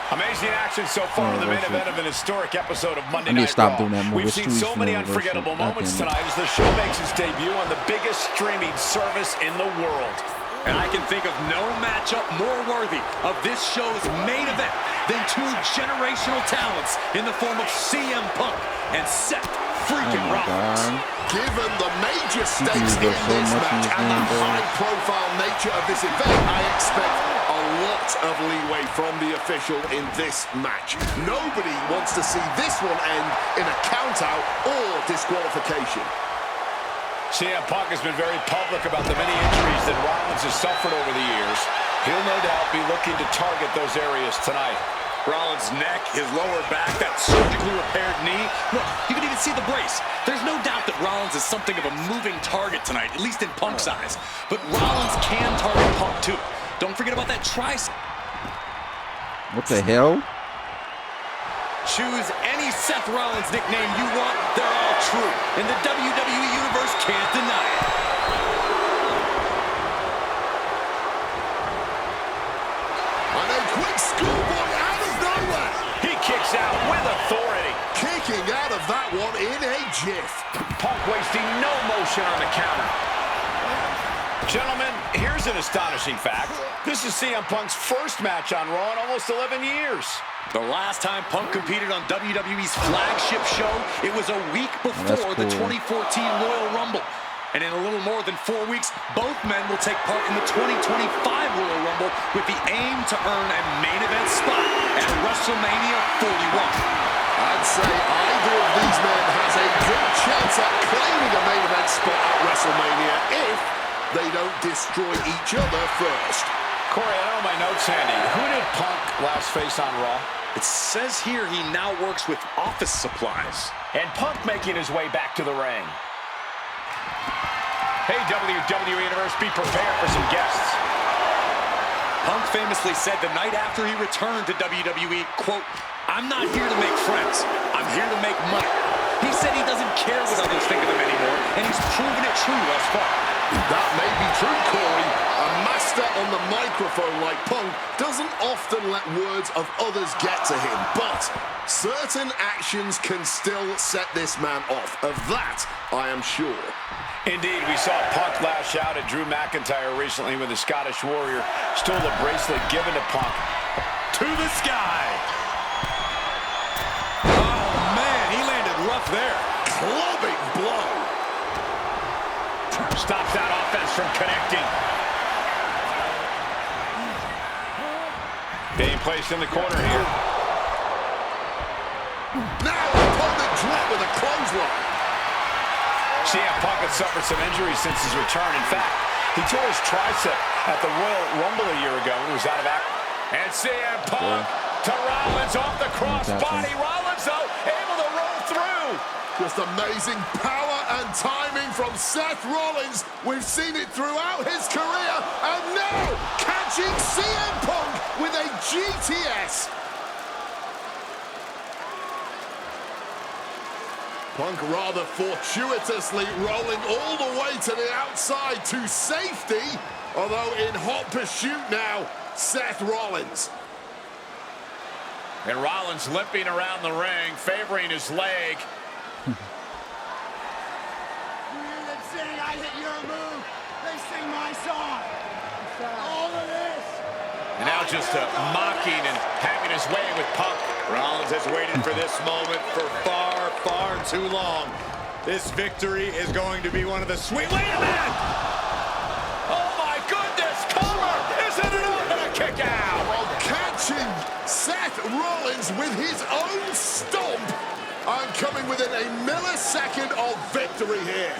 Amazing action so far in the main event of an historic episode of Monday Night Raw. We've seen so many unforgettable moments tonight as the show makes its debut on the biggest streaming service in the world. And I can think of no matchup more worthy of this show's main event than two generational talents in the form of CM Punk and Seth freaking Rollins. Given the major stakes in this match and the high-profile nature of this event, I expect a lot of leeway from the official in this match. Nobody wants to see this one end in a count-out or disqualification. CM Punk has been very public about the many injuries that Rollins has suffered over the years. He'll no doubt be looking to target those areas tonight. Rollins' neck, his lower back, that surgically repaired knee. Look, you can even see the brace. There's no doubt that Rollins is something of a moving target tonight, at least in Punk's eyes. But Rollins can target Punk too. Don't forget about that tricep. What the hell? Choose any Seth Rollins nickname you want, they're all true. And the WWE Universe can't deny it. And a quick schoolboy out of nowhere. He kicks out with authority. Kicking out of that one in a jiff. Punk wasting no motion on the counter. Gentlemen, here's an astonishing fact. This is CM Punk's first match on Raw in almost 11 years. The last time Punk competed on WWE's flagship show, it was a week before the 2014 Royal Rumble. And in a little more than 4 weeks, both men will take part in the 2025 Royal Rumble with the aim to earn a main event spot at WrestleMania 41. I'd say either of these men has a good chance at claiming a main event spot at WrestleMania if they don't destroy each other first. Corey, I don't know my notes handy. Who did Punk last face on Raw? It says here he now works with office supplies. And Punk making his way back to the ring. Hey, WWE Universe, be prepared for some guests. Punk famously said the night after he returned to WWE, quote, "I'm not here to make friends. I'm here to make money." He said he doesn't care what others think of him anymore, and he's proven it true thus far. That may be true, Corey. A master on the microphone like Punk doesn't often let words of others get to him, but certain actions can still set this man off. Of that, I am sure. Indeed, we saw Punk lash out at Drew McIntyre recently when the Scottish Warrior stole the bracelet given to Punk. To the sky. Oh, man, he landed rough there. Clubbing blow. Stops that offense from connecting. Being placed in the corner here. Now opponent drop with a clothesline. CM Punk had suffered some injuries since his return. In fact, he tore his tricep at the Royal Rumble a year ago when he was out of action. And CM Punk to Rollins off the crossbody. Rollins, though, able to roll through. Just amazing power and timing from Seth Rollins. We've seen it throughout his career. And now, catching CM Punk with a GTS. Punk rather fortuitously rolling all the way to the outside to safety. Although in hot pursuit now, Seth Rollins. And Rollins limping around the ring, favoring his leg. I hit your move. They sing my song. All of this. And now just mocking and having his way with Punk. Rollins has waited for this moment for far, far too long. This victory is going to be one of the sweet... Wait a minute! Oh my goodness! Cover! Isn't it over to kick out? While catching Seth Rollins with his own stomp. I'm coming within a millisecond of victory here.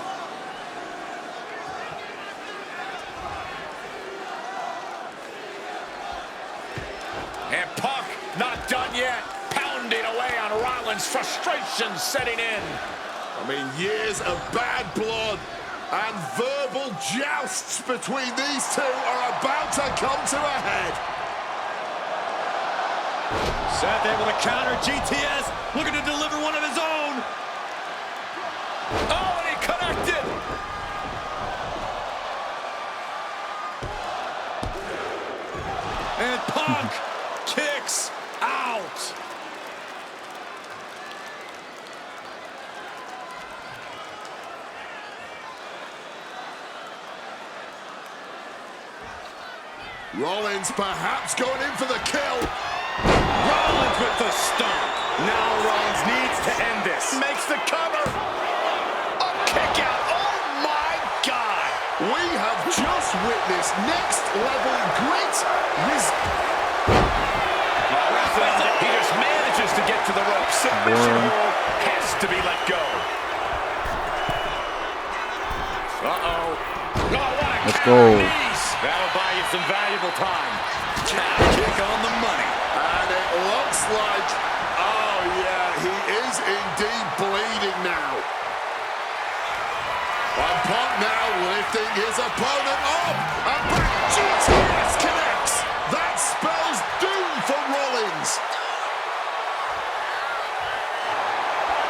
And Punk not done yet. Pounding away on Rollins. Frustration setting in. I mean, years of bad blood and verbal jousts between these two are about to come to a head. Seth able to counter GTS, looking to deliver one of his own. Oh, and he connected. And Punk kicks out. Rollins perhaps going in for the kill. Rollins with the stomp. Now Rollins needs to end this. Makes the cover. A kick out. Oh my God. We have just witnessed next level grit. He just manages to get to the rope. Submission hold has to be let go. Uh-oh. Let's go. That'll buy you some valuable time. Kick on the money. And it looks like, oh yeah, he is indeed bleeding now. And Punk now lifting his opponent up. And back GTS connects. That spells doom for Rollins.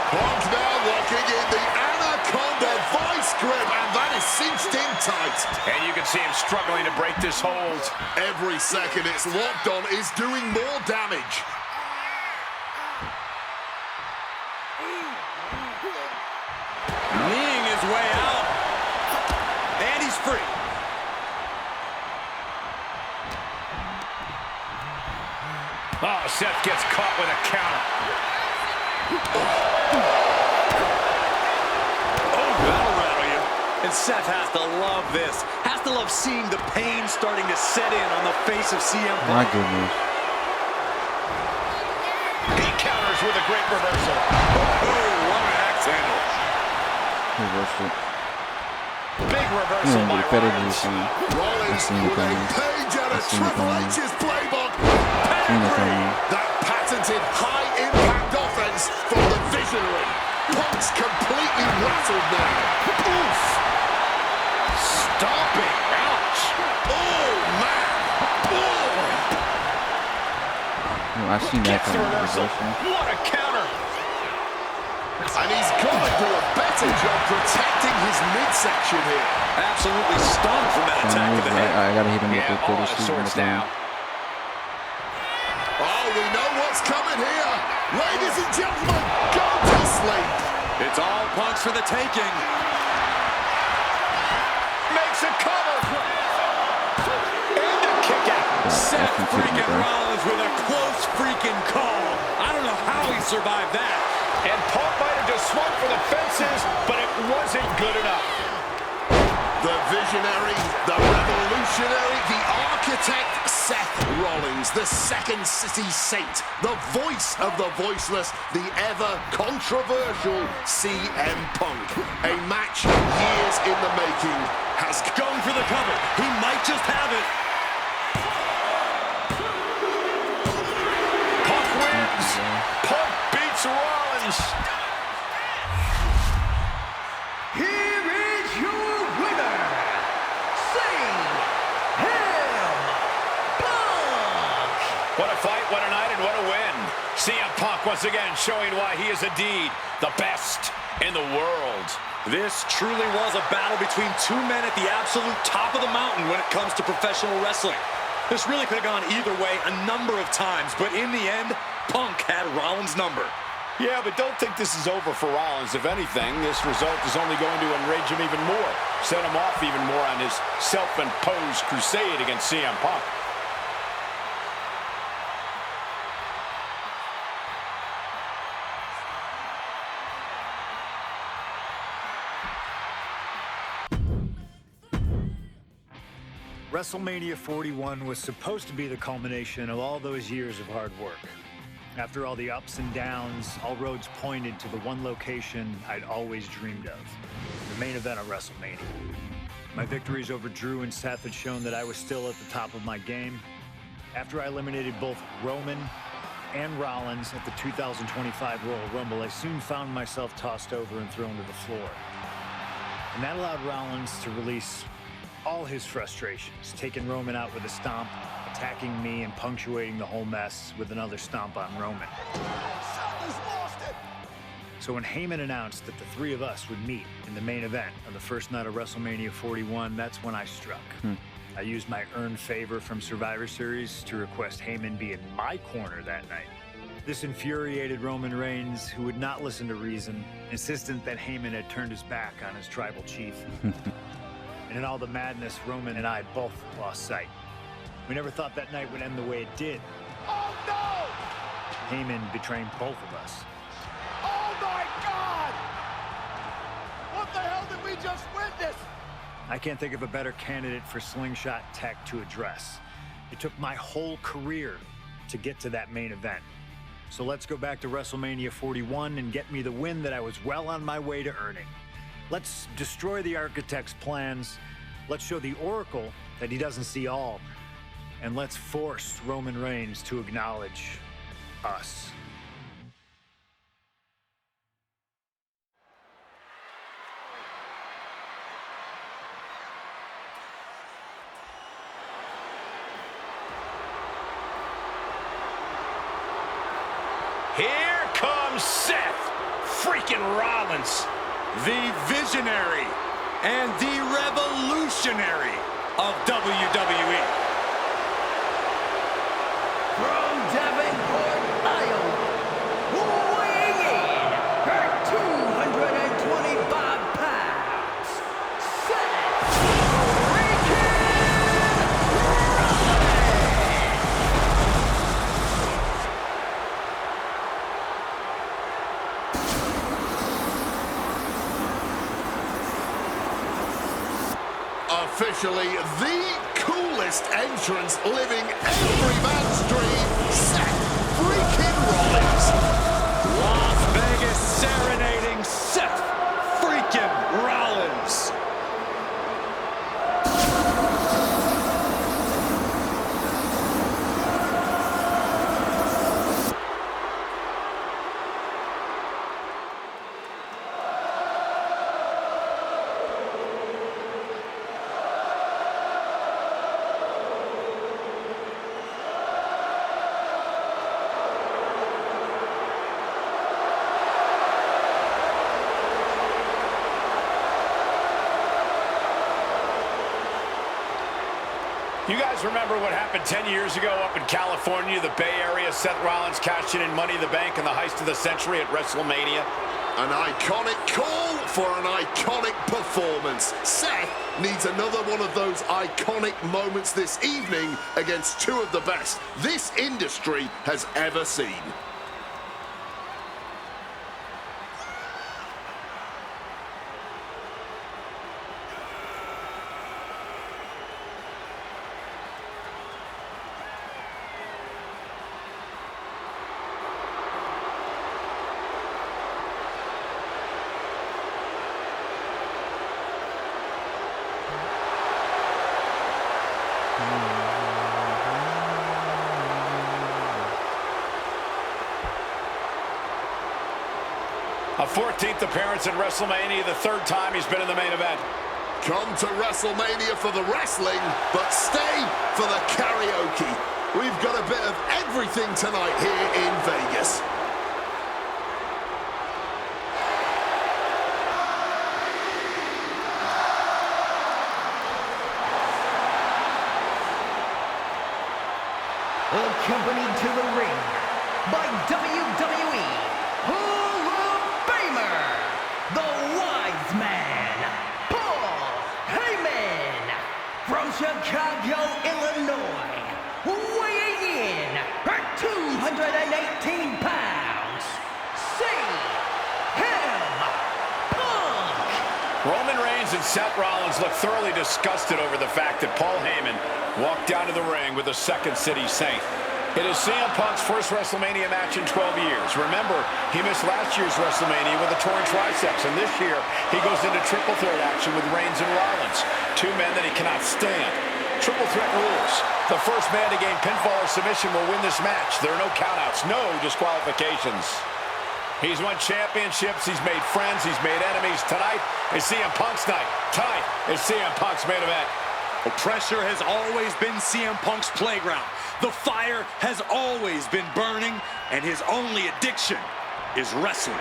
Punk now locking in the Anaconda vice grip, and that is cinched in tight. And you can see him struggling to break this hold. Every second it's locked on is doing more damage. Kneeing his way out. And he's free. Oh, Seth gets caught with a counter. Oh, that'll rattle you. And Seth has to love this. Has to love seeing the pain starting to set in on the face of CM My Punk. goodness. He counters with a great reversal. Oh, what an axe handle. Reversed it. Big He reversal ain't by really better than Rollins. this one. Rollins seen it with a coming. pain out of Triple H's playbook. That patented high-impact offense from the Visionary. Punk's completely rattled now. Oof! Stomping. Ouch! Oh, man! Oh! I've seen that kind of reversal. What a counter! And he's got to do a better job protecting his midsection here. Absolutely stunned from that attack to the head. I gotta hit him with the 30 down. Oh, we know what's coming here. Ladies and gentlemen, go to sleep. It's all Punk's for the taking. Makes a cover. And a kick out. Seth freaking Rollins with a close freaking call. I don't know how he survived that. And Punk might have just swung for the fences, but it wasn't good enough. The Visionary, the Revolutionary, the Architect, Seth Rollins, the Second City Saint, the voice of the voiceless, the ever-controversial CM Punk. A match years in the making has Going for the cover. He might just have it. Punk wins. Punk beats Rollins. Here is your winner, CM Punk! What a fight, what a night, and what a win. CM Punk once again showing why he is indeed the best in the world. This truly was a battle between two men at the absolute top of the mountain when it comes to professional wrestling. This really could have gone either way a number of times, but in the end, Punk had Rollins' number. Yeah, but don't think this is over for Rollins. If anything, this result is only going to enrage him even more, set him off even more on his self-imposed crusade against CM Punk. WrestleMania 41 was supposed to be the culmination of all those years of hard work. After all the ups and downs, all roads pointed to the one location I'd always dreamed of, the main event of WrestleMania. My victories over Drew and Seth had shown that I was still at the top of my game. After I eliminated both Roman and Rollins at the 2025 Royal Rumble, I soon found myself tossed over and thrown to the floor. And that allowed Rollins to release all his frustrations, taking Roman out with a stomp, attacking me, and punctuating the whole mess with another stomp on Roman. So when Heyman announced that the three of us would meet in the main event of the first night of WrestleMania 41, that's when I struck. I used my earned favor from Survivor Series to request Heyman be in my corner that night. This infuriated Roman Reigns, who would not listen to reason, insistent that Heyman had turned his back on his tribal chief. And in all the madness, Roman and I both lost sight. We never thought that night would end the way it did. Oh, no! Heyman betraying both of us. Oh, my God! What the hell did we just witness? I can't think of a better candidate for slingshot tech to address. It took my whole career to get to that main event. So let's go back to WrestleMania 41 and get me the win that I was well on my way to earning. Let's destroy the Architect's plans. Let's show the Oracle that he doesn't see all. And let's force Roman Reigns to acknowledge us. Here comes Seth freaking Rollins. The visionary and the revolutionary of WWE. From Davenport, Iowa, weighing in at 225 pounds, Seth freaking Officially the coolest entrance living every man's dream, Seth freaking Rollins. Las Vegas serenading Seth freaking Rollins. You guys remember what happened 10 years ago up in California, the Bay Area? Seth Rollins cashing in Money in the Bank in the heist of the century at WrestleMania. An iconic call for an iconic performance. Seth needs another one of those iconic moments this evening against two of the best this industry has ever seen. A 14th appearance at WrestleMania, the third time he's been in the main event. Come to WrestleMania for the wrestling, but stay for the karaoke. We've got a bit of everything tonight here in Vegas. Accompanied to the ring by WWE Hall of Famer, the Wise Man, Paul Heyman, from Chicago, Illinois, weighing in at 218 pounds, CM Punk. Roman Reigns and Seth Rollins look thoroughly disgusted over the fact that Paul Heyman walked down to the ring with a second City Saint. It is CM Punk's first WrestleMania match in 12 years. Remember, he missed last year's WrestleMania with a torn triceps, and this year he goes into triple threat action with Reigns and Rollins, two men that he cannot stand. Triple threat rules. The first man to gain pinfall or submission will win this match. There are no countouts, no disqualifications. He's won championships, he's made friends, he's made enemies. Tonight is CM Punk's night. Tonight is CM Punk's main event. The pressure has always been CM Punk's playground. The fire has always been burning, and his only addiction is wrestling.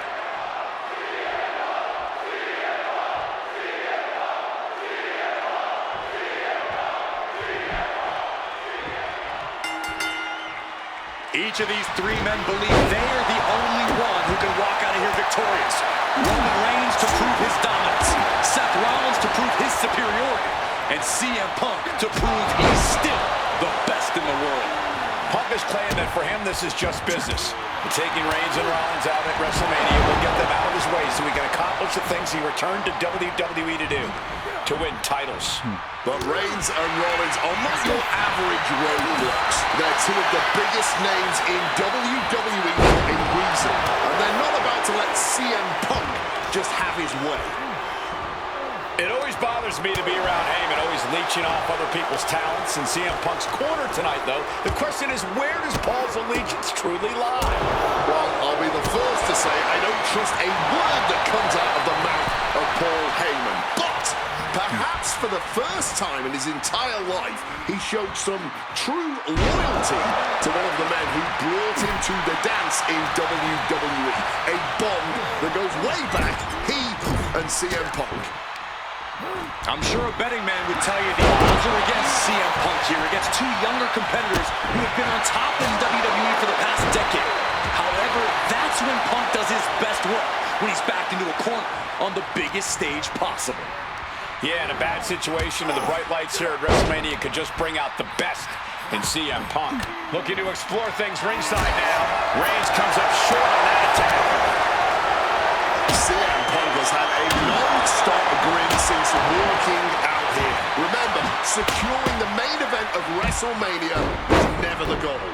Each of these three men believe they are the only one who can walk out of here victorious. Roman Reigns to prove his dominance, Seth Rollins to prove his superiority, and CM Punk to prove he's still the best in the world. Punk has claimed that for him this is just business. Taking Reigns and Rollins out at WrestleMania will get them out of his way so he can accomplish the things he returned to WWE to do, to win titles. But Reigns and Rollins are not your average roadblocks. They're two of the biggest names in WWE for a reason. And they're not about to let CM Punk just have his way. It always bothers me to be around Heyman, always leeching off other people's talents. In CM Punk's corner tonight, though, the question is, where does Paul's allegiance truly lie? Well, I'll be the first to say I don't trust a word that comes out of the mouth of Paul Heyman. But perhaps for the first time in his entire life, he showed some true loyalty to one of the men who brought him to the dance in WWE. A bond that goes way back, he and CM Punk. I'm sure a betting man would tell you the odds are against CM Punk here, against two younger competitors who have been on top in WWE for the past decade. However, that's when Punk does his best work, when he's backed into a corner on the biggest stage possible. Yeah, in a bad situation, and the bright lights here at WrestleMania could just bring out the best in CM Punk. Looking to explore things ringside now. Reigns comes up short on that attack. CM Punk has had a non-stop grin since walking out here. Remember, securing the main event of WrestleMania is never the goal.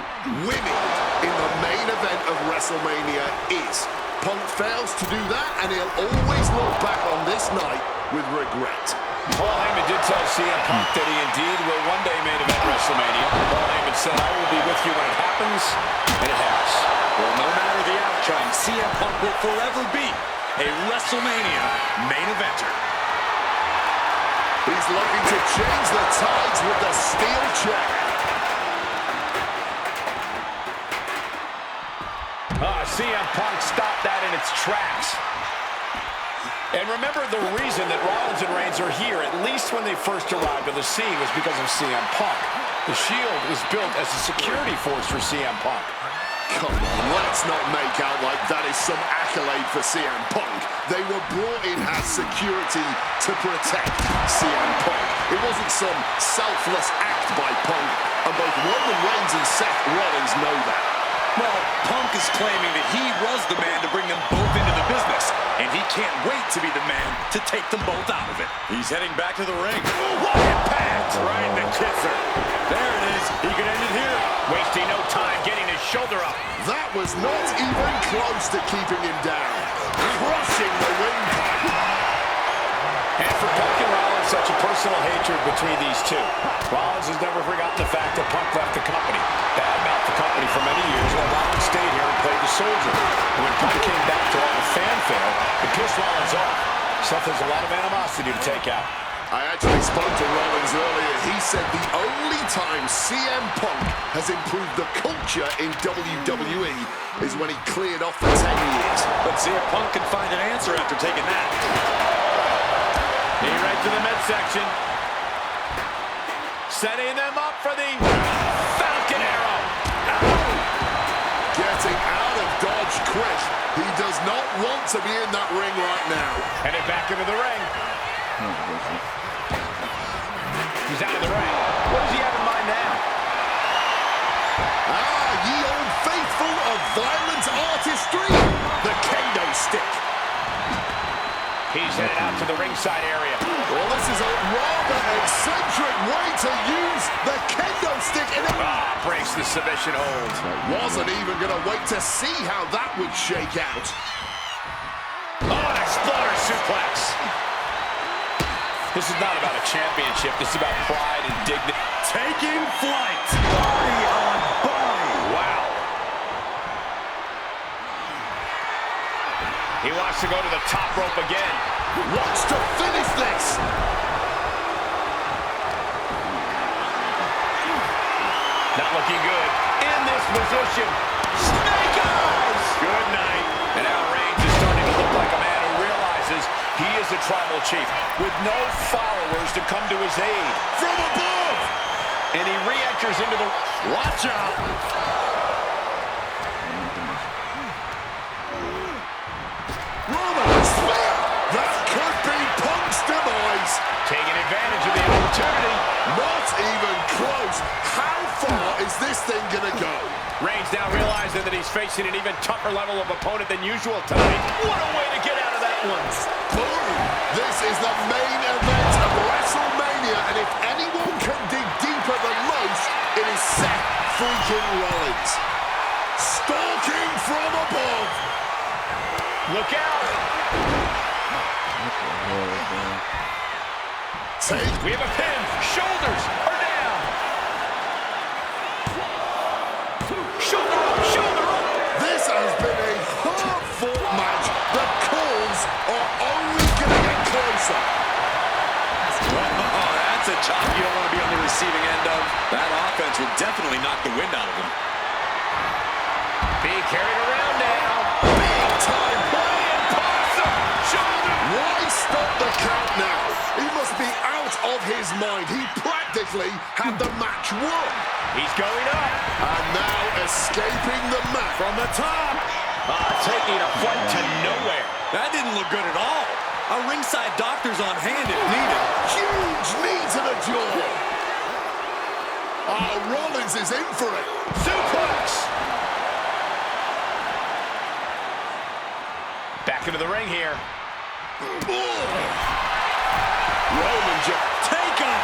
Winning in the main event of WrestleMania is. Punk fails to do that, and he'll always look back on this night with regret. Paul Heyman did tell CM Punk that he indeed will one day main event WrestleMania. Paul Heyman said, "I will be with you when it happens," and it has. Well, no matter the outcome, CM Punk will forever be a WrestleMania main eventer. He's looking to change the tides with the steel chair. CM Punk stopped that in its tracks. And remember, the reason that Rollins and Reigns are here, at least when they first arrived on the scene, was because of CM Punk. The Shield was built as a security force for CM Punk. Come on, let's not make out like that is some accolade for CM Punk. They were brought in as security to protect CM Punk. It wasn't some selfless act by Punk, and both Roman Reigns and Seth Rollins know that. Well, Punk is claiming that he was the man to bring them both into the business, and he can't wait to be the man to take them both out of it. He's heading back to the ring. What impact! Right in the kisser. There it is. He can end it here. Wasting no time getting his shoulder up. That was not even close to keeping him down. Crushing the windpipe. And for Punk and Rollins, such a personal hatred between these two. Rollins has never forgotten the fact that Punk left the company. Badmouthed the company for many years while Rollins stayed here and played the soldier. And when Punk came back to all the fanfare, it pissed Rollins off. Seth has a lot of animosity to take out. I actually spoke to Rollins earlier. He said the only time CM Punk has improved the culture in WWE is when he cleared off for 10 years. But CM Punk can find an answer after taking that. Knee right to the midsection. Setting them up for the Falcon Arrow. Getting out of Dodge quick. He does not want to be in that ring right now. Headed back into the ring. He's out of the ring. What does he have in mind now? Ye old faithful of violent artistry. The kendo stick. He's headed out to the ringside area. Well, this is a rather eccentric way to use the kendo stick in it. Breaks the submission hold. Wasn't even going to wait to see how that would shake out. An exploder suplex. This is not about a championship. This is about pride and dignity. Taking flight. Body on body. Wow. He wants to go to the top rope again. Wants to finish this. Not looking good. In this position. Snake eyes. Good night. And now Reigns is starting to look like a man who realizes he is a tribal chief with no followers to come to his aid. From above. And he re-enters into the... Watch out. Roman spear. That could be Punk's demise. Taking advantage of the opportunity. Not even close. How far is this thing going to go? Reigns now realizing that he's facing an even tougher level of opponent than usual tonight. What a way to get out of that one. Boom. This is the main event of WrestleMania, and if anyone can dig deeper than most, it is Seth freaking Rollins. Stalking from above. Look out. We have a pin. Shoulders are down. Shoulder up, shoulder up. This has been a hard-fought match. The calls are only going to get closer. Oh, that's a chop you don't want to be on the receiving end of. That offense will definitely knock the wind out of him. Being carried around now. Big time. Impossible. Shoulder. Why stop the count now? He must be out of his mind. He practically had the match won. He's going up. And now escaping the mat. From the top. Taking a fight to nowhere. That didn't look good at all. A ringside doctor's on hand if needed. Huge knee to the jaw. Rollins is in for it. Suplex. Back into the ring here. Roman just Take him!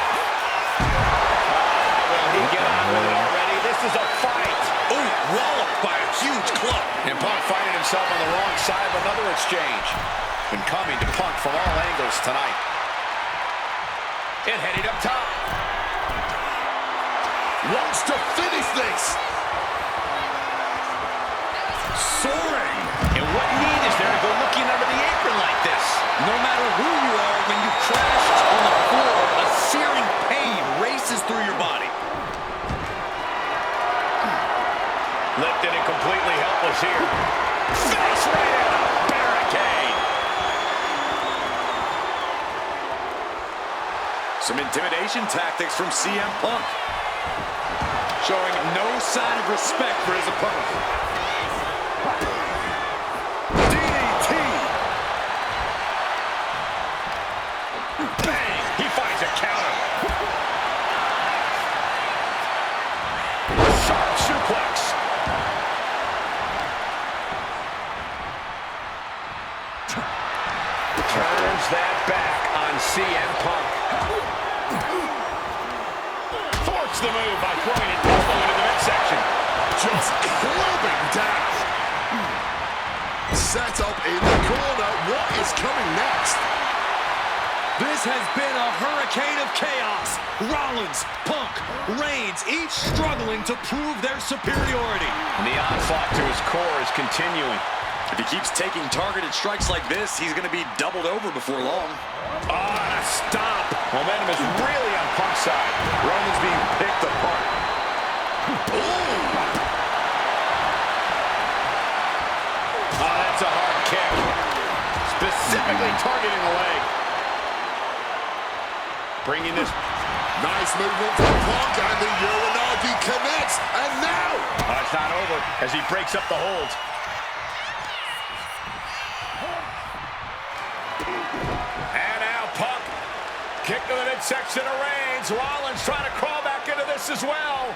Will he get on with it already? This is a fight. Ooh, walloped by a huge club. And Punk finding himself on the wrong side of another exchange. And coming to Punk from all angles tonight. And heading up top. wants to finish this. Soaring. And what need is there to go looking under the apron like this? No matter who you are, when you crash on the floor, a searing pain races through your body. Lifted and completely helpless here. Face right at a barricade. Some intimidation tactics from CM Punk. Showing no sign of respect for his opponent. DDT. Bang! He finds a counter. Sharp suplex. Turns that back on CM Punk. Thwarts the move by throwing an elbow into the midsection. Just clubbing down. Set up in the corner. What is coming next? This has been a hurricane of chaos. Rollins, Punk, Reigns, each struggling to prove their superiority. And the onslaught to his core is continuing. If he keeps taking targeted strikes like this, he's going to be doubled over before long. Ah, stop. Momentum is really on Punk's side. Roman's being picked apart. Ooh. Oh, that's a hard kick. Specifically targeting the leg. Bringing this. Nice movement from Punk, and the Uranagi connects. And now. Oh, it's not over as he breaks up the hold. And now Punk. Kick to the midsection of Reigns. Rollins trying to crawl back into this as well.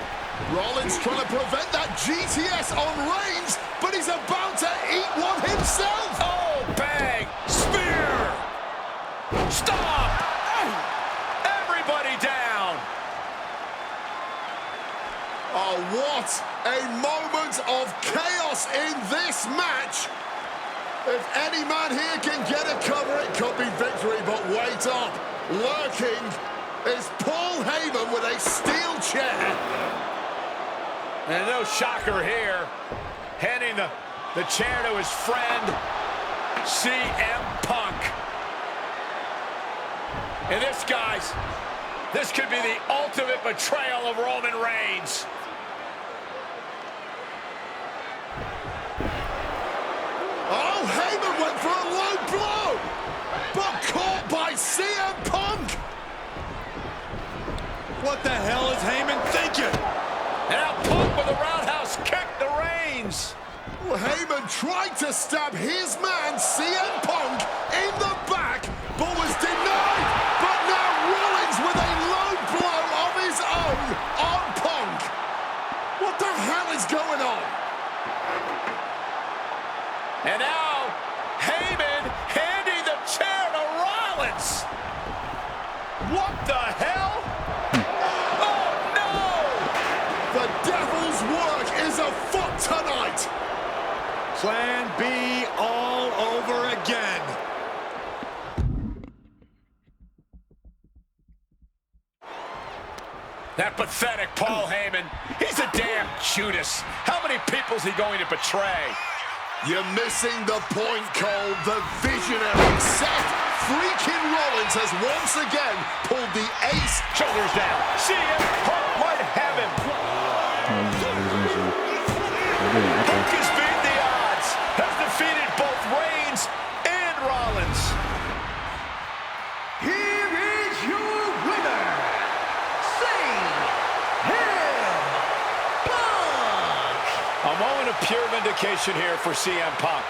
Rollins trying to prevent that GTS on Reigns, but he's about to eat one himself. Oh, bang. Spear. Stop. Everybody down. Oh, what a moment of chaos in this match. If any man here can get a cover, it could be victory, but wait up. Lurking is Paul Heyman with a steel chair. And no shocker here. Handing the chair to his friend, CM Punk. And this, guys, this could be the ultimate betrayal of Roman Reigns. Oh, Heyman went for a low blow, but caught by CM Punk. What the hell is Heyman thinking? And now Punk with a roundhouse kick to Reigns. Well, Heyman tried to stab his man, CM Punk, in the back, but was denied. But now Rollins with a low blow of his own on Punk. What the hell is going on? And now Heyman handing the chair to Rollins. What the hell? Oh, no! The devil's work is afoot tonight. Plan B all over again. That pathetic Paul Heyman. He's a damn Judas. How many people's he going to betray? You're missing the point, Cole. The visionary Seth freaking Rollins has once again pulled the ace. Shoulders down. CM Punk might have him. Punk has beat the odds. Has defeated both Reigns and Rollins. Here is your winner, A moment of pure vindication here for CM Punk.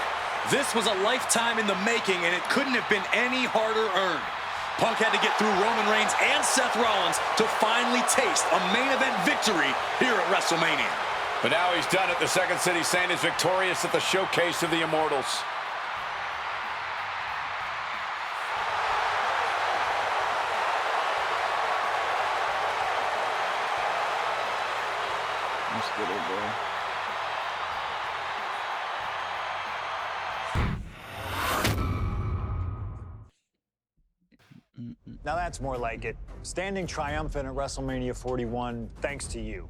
This was a lifetime in the making, and it couldn't have been any harder earned. Punk had to get through Roman Reigns and Seth Rollins to finally taste a main event victory here at WrestleMania. But now he's done it. The Second City Saint is victorious at the Showcase of the Immortals. Let's get it, bro. Now that's more like it. Standing triumphant at WrestleMania 41 thanks to you.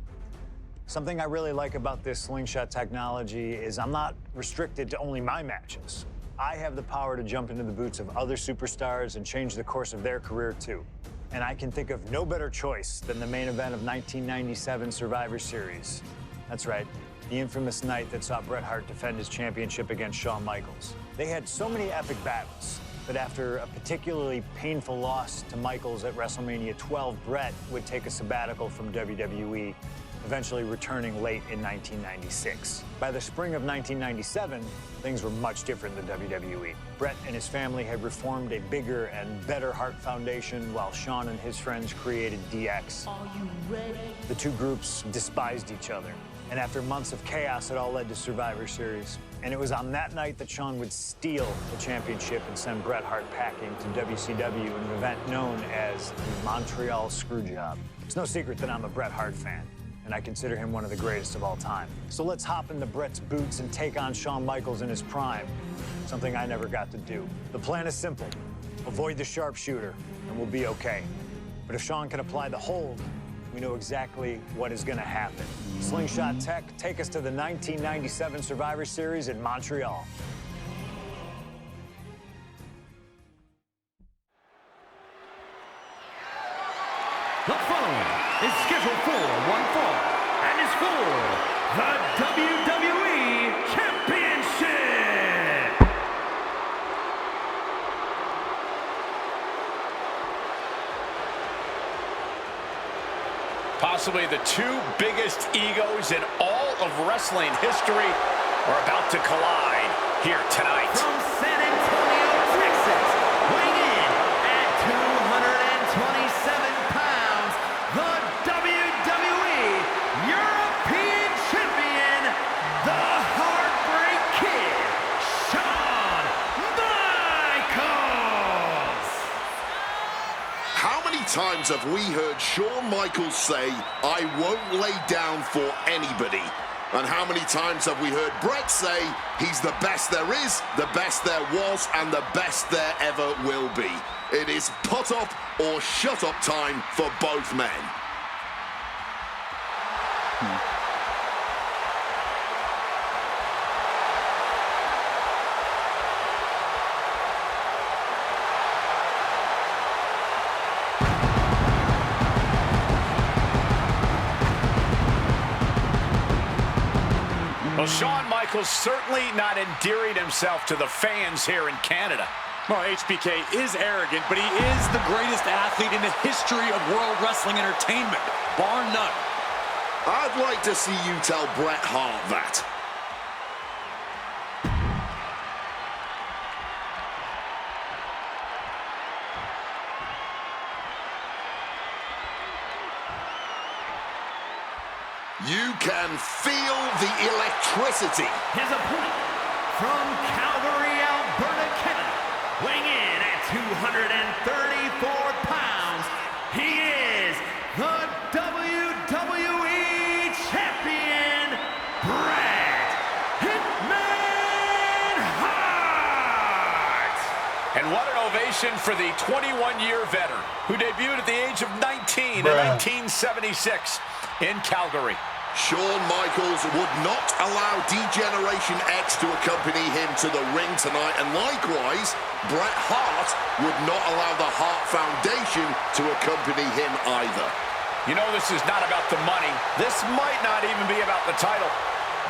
Something I really like about this slingshot technology is I'm not restricted to only my matches. I have the power to jump into the boots of other superstars and change the course of their career too. And I can think of no better choice than the main event of 1997 Survivor Series. That's right, the infamous night that saw Bret Hart defend his championship against Shawn Michaels. They had so many epic battles. But after a particularly painful loss to Michaels at WrestleMania 12, Bret would take a sabbatical from WWE, eventually returning late in 1996. By the spring of 1997, things were much different than WWE. Bret and his family had reformed a bigger and better Hart Foundation, while Shawn and his friends created DX. Are you ready? The two groups despised each other, and after months of chaos, it all led to Survivor Series. And it was on that night that Shawn would steal the championship and send Bret Hart packing to WCW in an event known as the Montreal Screwjob. It's no secret that I'm a Bret Hart fan, and I consider him one of the greatest of all time. So let's hop into Bret's boots and take on Shawn Michaels in his prime, something I never got to do. The plan is simple. Avoid the sharpshooter, and we'll be okay. But if Shawn can apply the hold, we know exactly what is going to happen. Slingshot Tech, take us to the 1997 Survivor Series in Montreal. The following is scheduled for one fall and is for the WWE Championship. Possibly the two biggest egos in all of wrestling history are about to collide here tonight. From San Antonio, Texas, weighing in at 227 pounds, the WWE European Champion, the Heartbreak Kid, Shawn Michaels. How many times have we heard Shawn Michaels say, "I won't lay down for anybody"? And how many times have we heard Bret say, he's the best there is, the best there was, and the best there ever will be? It is put up or shut up time for both men. Well, Shawn Michaels certainly not endearing himself to the fans here in Canada. Well, HBK is arrogant, but he is the greatest athlete in the history of World Wrestling Entertainment, bar none. I'd like to see you tell Bret Hart that. You can feel the electricity. His opponent from Calgary, Alberta, Canada, weighing in at 234 pounds, he is the WWE Champion, Bret Hitman Hart! And what an ovation for the 21-year veteran who debuted at the age of 19 in 1976 in Calgary. Shawn Michaels would not allow D-Generation X to accompany him to the ring tonight, and likewise, Bret Hart would not allow the Hart Foundation to accompany him either. You know, this is not about the money. This might not even be about the title.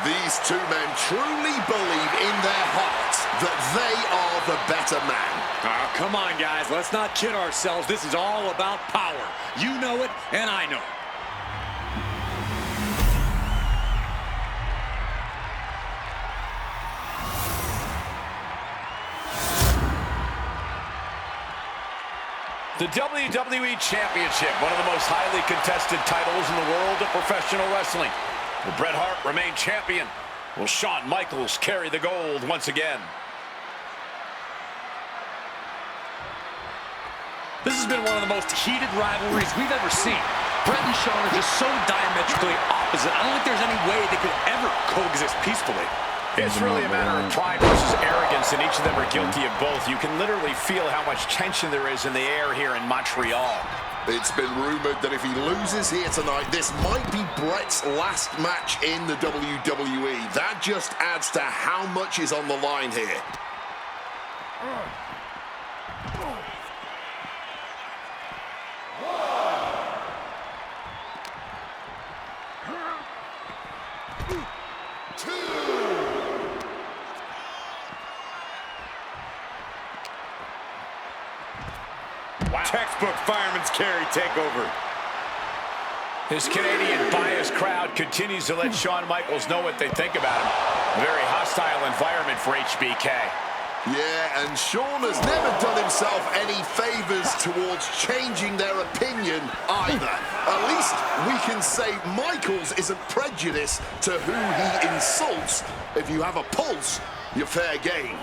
These two men truly believe in their hearts that they are the better man. Oh, come on, guys. Let's not kid ourselves. This is all about power. You know it, and I know it. The WWE Championship, one of the most highly contested titles in the world of professional wrestling. Will Bret Hart remain champion? Will Shawn Michaels carry the gold once again? This has been one of the most heated rivalries we've ever seen. Bret and Shawn are just so diametrically opposite. I don't think there's any way they could ever coexist peacefully. It's really a matter of pride versus arrogance, and each of them are guilty of both. You can literally feel how much tension there is in the air here in Montreal. It's been rumored that if he loses here tonight, this might be Bret's last match in the WWE. That just adds to how much is on the line here. textbook fireman's carry takeover. This Canadian biased crowd continues to let Shawn Michaels know what they think about him. A very hostile environment for HBK. Yeah, and Shawn has never done himself any favors towards changing their opinion either. At least we can say Michaels isn't prejudiced to who he insults. If you have a pulse, you're fair game.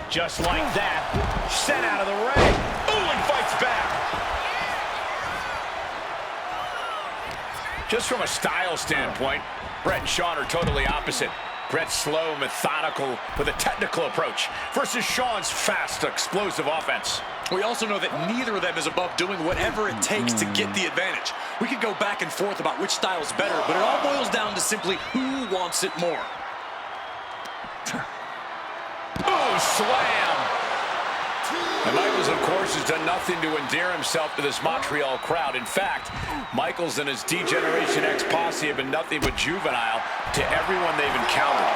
Just like that, sent out of the ring. Ooh, and fights back. Just from a style standpoint, Bret and Shawn are totally opposite. Bret's slow, methodical, with a technical approach versus Shawn's fast, explosive offense. We also know that neither of them is above doing whatever it takes to get the advantage. We could go back and forth about which style is better, but it all boils down to simply who wants it more. Ooh, slam! And Michaels, of course, has done nothing to endear himself to this Montreal crowd. In fact, Michaels and his D-Generation X posse have been nothing but juvenile to everyone they've encountered.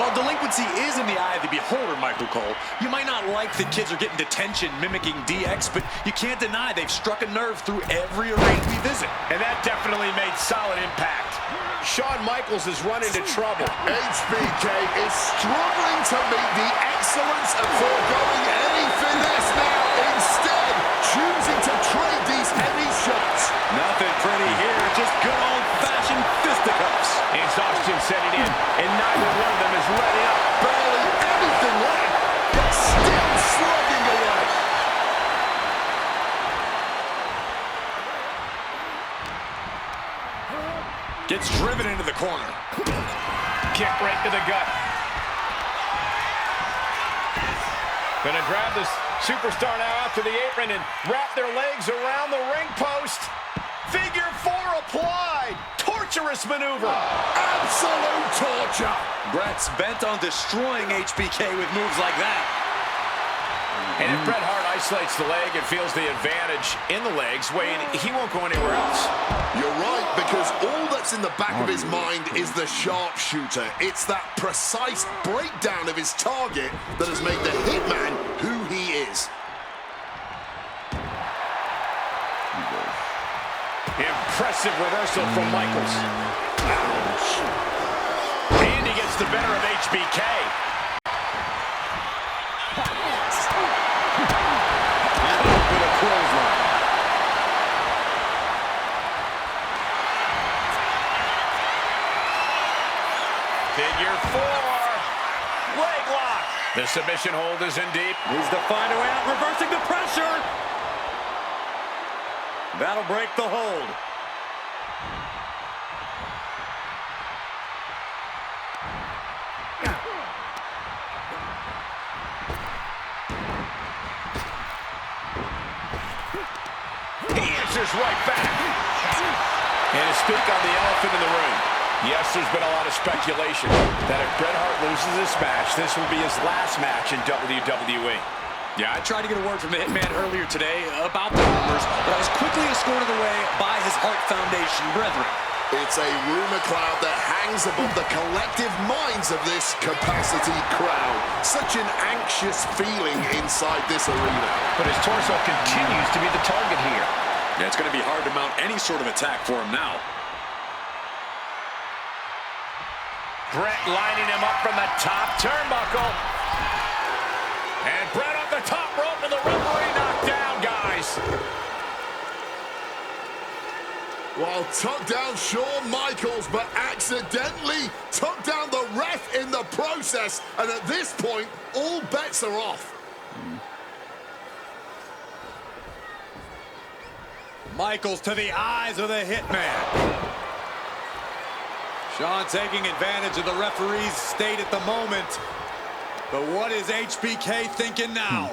Well, delinquency is in the eye of the beholder, Michael Cole. You might not like that kids are getting detention mimicking DX, but you can't deny they've struck a nerve through every arena we visit. And that definitely made solid impact. Shawn Michaels has run into trouble. HBK is struggling to meet the excellence of foregoing any finesse now, instead choosing to trade these heavy shots. Nothing pretty here, just good old-fashioned fisticuffs. Exhaustion setting in, and neither one of them is letting up. Barely anything left, but still slugging away. Gets driven into the corner. Kick right to the gut. Gonna grab this superstar now out to the apron and wrap their legs around the ring post. Figure 4 applied. Torturous maneuver. Absolute torture. Bret's bent on destroying HBK with moves like that. And if Bret Hart isolates the leg and feels the advantage in the legs, Wayne, he won't go anywhere else. You're right, because all that's in the back of his mind is the sharpshooter. It's that precise breakdown of his target that has made the Hitman who he is. Impressive reversal from Michaels. Ouch. And he gets the better of HBK. With a clothesline. Figure 4. Leg lock. The submission hold is in deep. Needs to find a way out, reversing the pressure. That'll break the hold. He answers right back. And to speak on the elephant in the room, yes, there's been a lot of speculation that if Bret Hart loses this match, this will be his last match in WWE. Yeah, I tried to get a word from the Hitman earlier today about the rumors, but I was quickly escorted away by his Hart Foundation brethren. It's a rumor cloud that hangs above the collective minds of this capacity crowd. Such an anxious feeling inside this arena. But his torso continues to be the target here. Yeah, it's going to be hard to mount any sort of attack for him now. Bret lining him up from the top turnbuckle. And Bret off the top rope, and the referee knocked down, guys. Well, took down Shawn Michaels, but accidentally took down the ref in the process. And at this point, all bets are off. Michaels to the eyes of the Hitman. Shawn taking advantage of the referee's state at the moment. But what is HBK thinking now?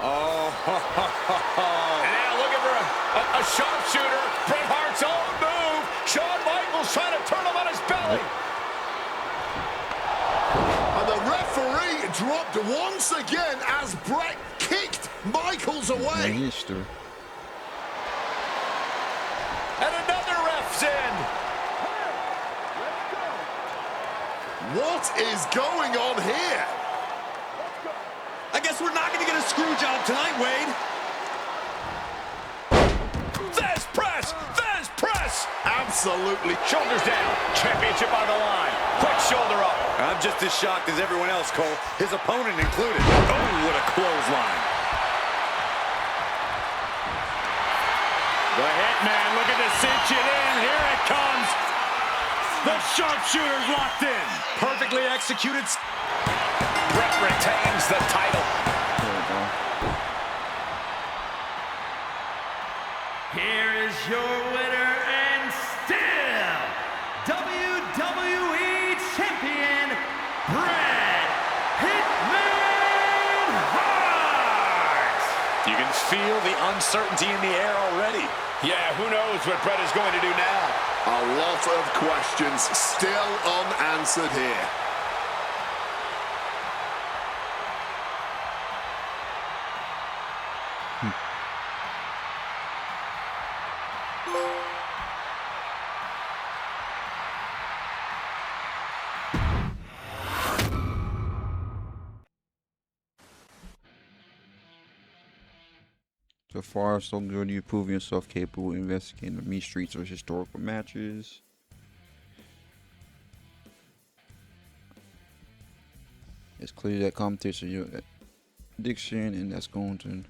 Oh, And now looking for a sharpshooter. Bret Hart's own move. Shawn Michaels trying to turn him on his belly. And the referee dropped once again as Bret kicked Michaels away. And another ref's in. What is going on here? I guess we're not going to get a screw job tonight, Wade. Absolutely. Shoulders down. Championship on the line. Quick shoulder up. I'm just as shocked as everyone else, Cole. His opponent included. Oh, what a clothesline. The Hitman looking to cinch it in. Here it comes. The sharpshooter's locked in. Perfectly executed. Bret retains the title. Here is your winner and still WWE Champion, Bret Hitman Hart. You can feel the uncertainty in the air already. Yeah, who knows what Bret is going to do now? A lot of questions still unanswered here. So far, so good. You've proven yourself capable of investigating the meat streets or historical matches. It's clear that competition is your addiction, and that's going to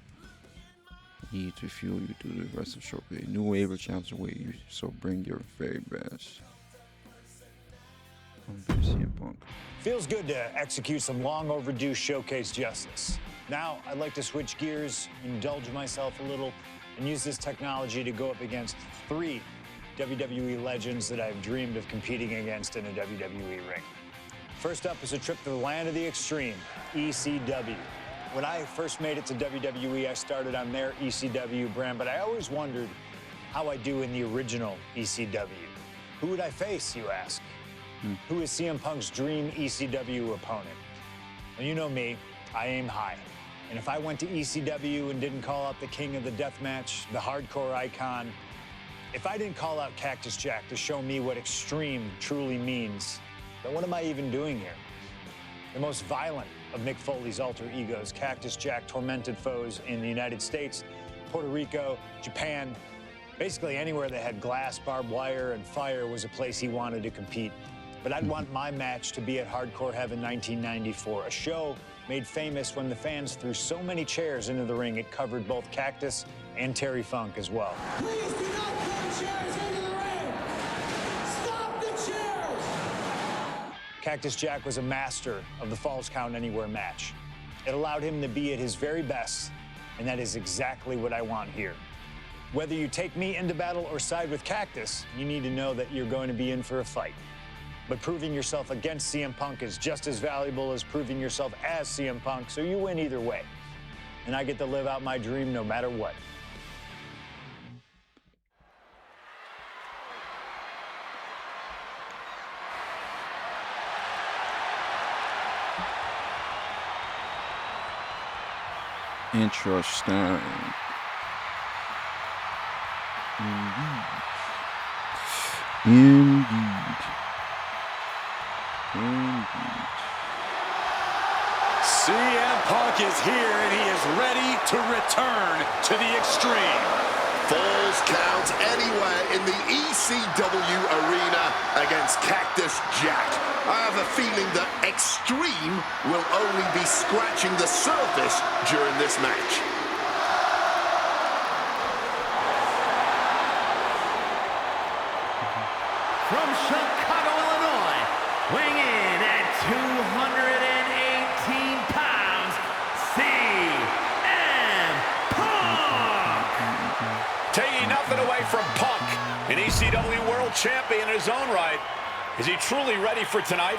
need to fuel you through the rest of the show. A new wave of challenge await you, so bring your very best. CM Punk. Feels good to execute some long overdue showcase justice. Now, I'd like to switch gears, indulge myself a little, and use this technology to go up against 3 WWE legends that I've dreamed of competing against in a WWE ring. First up is a trip to the land of the extreme, ECW. When I first made it to WWE, I started on their ECW brand, but I always wondered how I do in the original ECW. Who would I face, you ask? Who is CM Punk's dream ECW opponent? Well, you know me, I aim high. And if I went to ECW and didn't call out the king of the deathmatch, the hardcore icon, if I didn't call out Cactus Jack to show me what extreme truly means, then what am I even doing here? The most violent of Mick Foley's alter egos, Cactus Jack tormented foes in the United States, Puerto Rico, Japan, basically anywhere that had glass, barbed wire, and fire was a place he wanted to compete. But I'd want my match to be at Hardcore Heaven 1994, a show made famous when the fans threw so many chairs into the ring it covered both Cactus and Terry Funk as well. Please do not throw chairs into the ring! Stop the chairs! Cactus Jack was a master of the Falls Count Anywhere match. It allowed him to be at his very best, and that is exactly what I want here. Whether you take me into battle or side with Cactus, you need to know that you're going to be in for a fight. But proving yourself against CM Punk is just as valuable as proving yourself as CM Punk, so you win either way. And I get to live out my dream no matter what. Interesting. Indeed. CM Punk is here, and he is ready to return to the extreme. Falls Count Anywhere in the ECW arena against Cactus Jack. I have a feeling that extreme will only be scratching the surface during this match. From Chicago, Illinois, weighing in at 218 pounds, CM Punk! Taking nothing away from Punk, an ECW World Champion in his own right. Is he truly ready for tonight?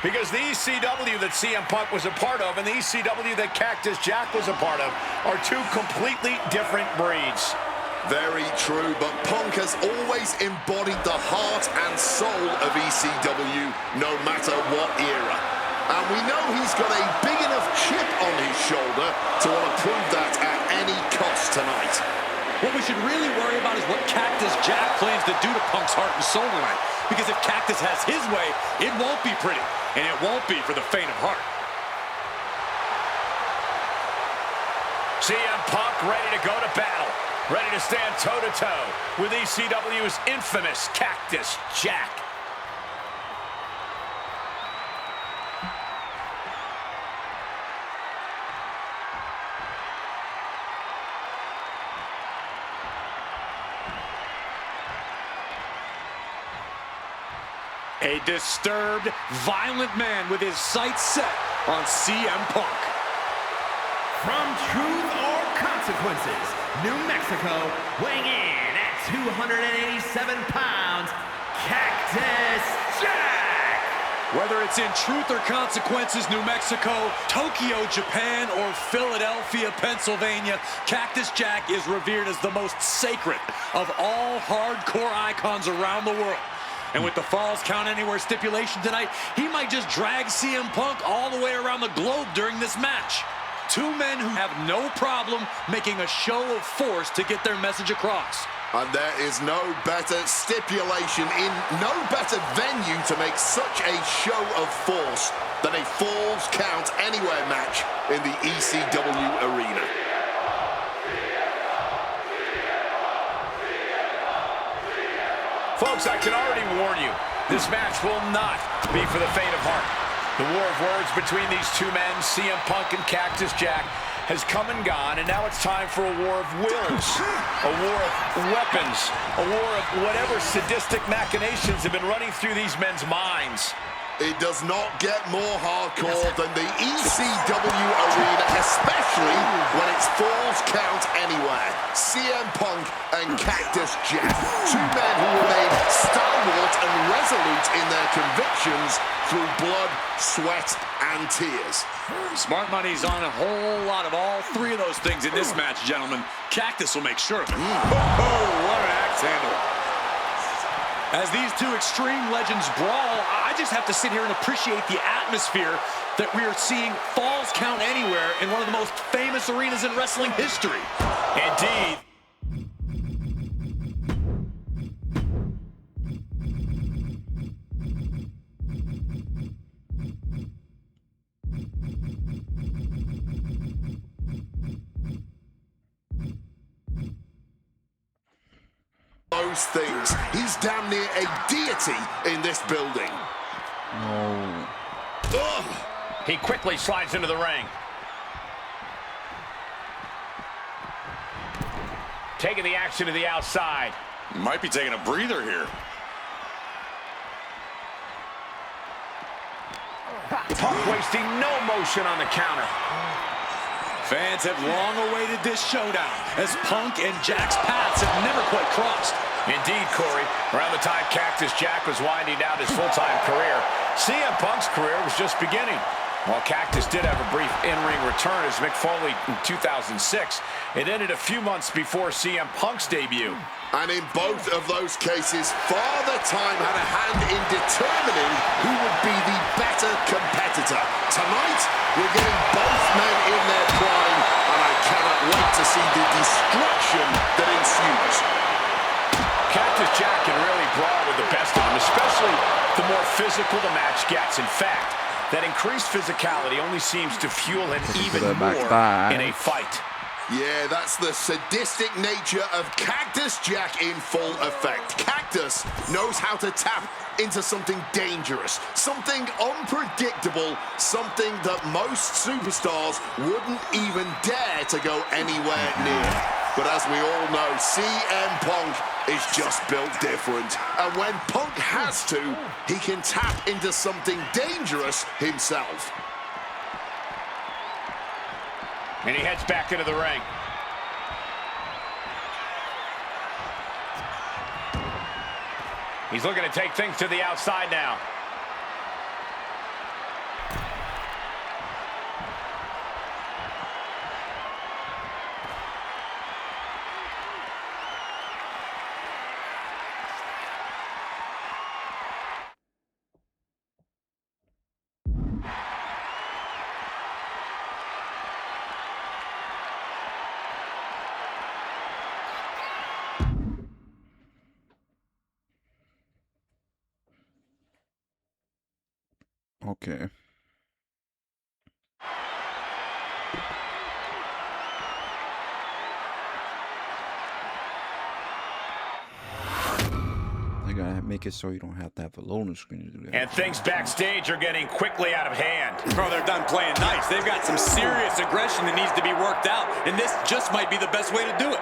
Because the ECW that CM Punk was a part of and the ECW that Cactus Jack was a part of are two completely different breeds. Very true, but Punk has always embodied the heart and soul of ECW, no matter what era. And we know he's got a big enough chip on his shoulder to want to prove that at any cost tonight. What we should really worry about is what Cactus Jack plans to do to Punk's heart and soul tonight. Because if Cactus has his way, it won't be pretty. And it won't be for the faint of heart. CM Punk ready to go to battle. ready to stand toe-to-toe with ECW's infamous Cactus Jack. A disturbed, violent man with his sights set on CM Punk. From Truth or Consequences, New Mexico, weighing in at 287 pounds, Cactus Jack! Whether it's in Truth or Consequences, New Mexico, Tokyo, Japan, or Philadelphia, Pennsylvania, Cactus Jack is revered as the most sacred of all hardcore icons around the world. And with the Falls Count Anywhere stipulation tonight, he might just drag CM Punk all the way around the globe during this match. Two men who have no problem making a show of force to get their message across. And there is no better stipulation in no better venue to make such a show of force than a Falls Count Anywhere match in the ECW arena. Folks, I can already warn you, this match will not be for the faint of heart. The war of words between these two men, CM Punk and Cactus Jack, has come and gone, and now it's time for a war of wills, a war of weapons, a war of whatever sadistic machinations have been running through these men's minds. It does not get more hardcore than the ECW arena, especially when it's Falls Count Anywhere. CM Punk and Cactus Jack, two men who remain stalwart and resolute in their convictions through blood, sweat, and tears. Smart money's on a whole lot of all three of those things in this match, gentlemen. Cactus will make sure of it. Oh, what an axe handle. As these two extreme legends brawl, I just have to sit here and appreciate the atmosphere that we are seeing Falls Count Anywhere in one of the most famous arenas in wrestling history. Indeed. Those things. He's damn near a deity in this building. No. Ugh. He quickly slides into the ring. Taking the action to the outside. Might be taking a breather here. Punk wasting no motion on the counter. Fans have long awaited this showdown, as Punk and Jack's paths have never quite crossed. Indeed, Corey. Around the time Cactus Jack was winding down his full-time career, CM Punk's career was just beginning. While Cactus did have a brief in-ring return as Mick Foley in 2006, it ended a few months before CM Punk's debut. And in both of those cases, Father Time had a hand in determining who would be the better competitor. Tonight, we're getting both men in their prime, and I cannot wait to see the destruction that ensues. Cactus Jack can really brawl with the best of them, especially the more physical the match gets. In fact, that increased physicality only seems to fuel him even more in a fight. Yeah, that's the sadistic nature of Cactus Jack in full effect. Cactus knows how to tap into something dangerous, something unpredictable, something that most superstars wouldn't even dare to go anywhere near. But as we all know, CM Punk is just built different. And when Punk has to, he can tap into something dangerous himself. And he heads back into the ring. He's looking to take things to the outside now. Okay. gotta make it so you don't have to have a loading screen to do that. And things backstage are getting quickly out of hand. Oh, they're done playing nice. They've got some serious aggression that needs to be worked out, and this just might be the best way to do it.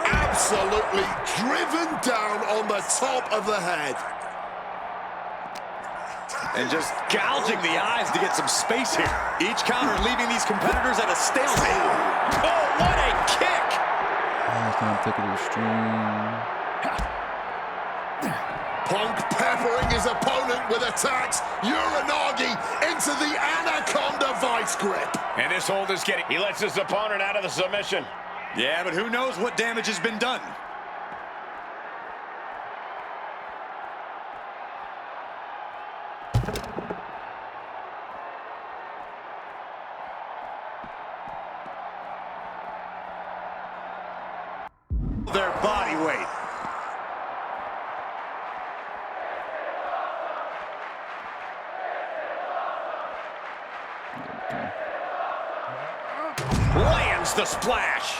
Absolutely driven down on the top of the head. And just gouging the eyes to get some space here. Each counter leaving these competitors at a stalemate. Oh, what a kick! Can't take it to the stream. Punk peppering his opponent with attacks. Uranagi into the Anaconda vice grip. And this hold is getting... He lets his opponent out of the submission. Yeah, but who knows what damage has been done. Their body weight. Lands the splash.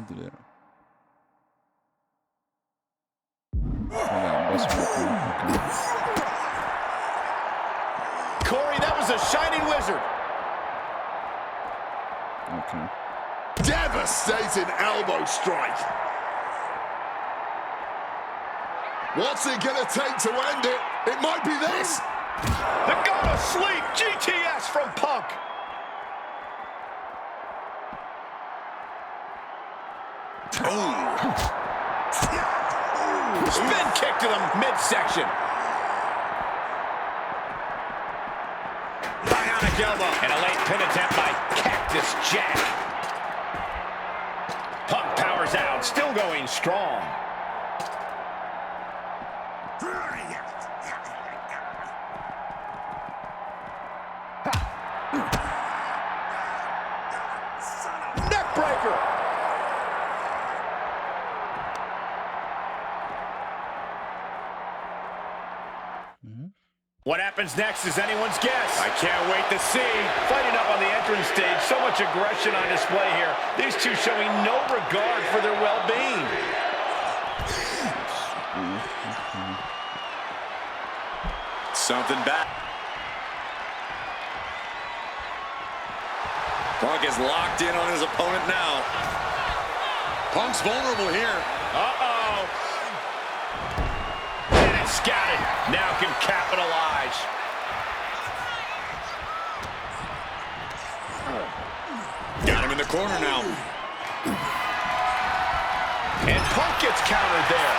Do that. Corey, that was a shining wizard. Okay. Devastating elbow strike. What's it gonna take to end it? It might be this. The go to sleep GTS from Punk. Spin kick to the midsection. Bionic elbow. And a late pin attempt by Cactus Jack. Punk powers out, still going strong. Neckbreaker. What happens next is anyone's guess. I can't wait to see. Fighting up on the entrance stage, so much aggression on display here. These two showing no regard for their well-being. Something back. Punk is locked in on his opponent now. Punk's vulnerable here. Uh-oh. And it's scouted. Now can capitalize. Got him in the corner now. And Punk gets countered there.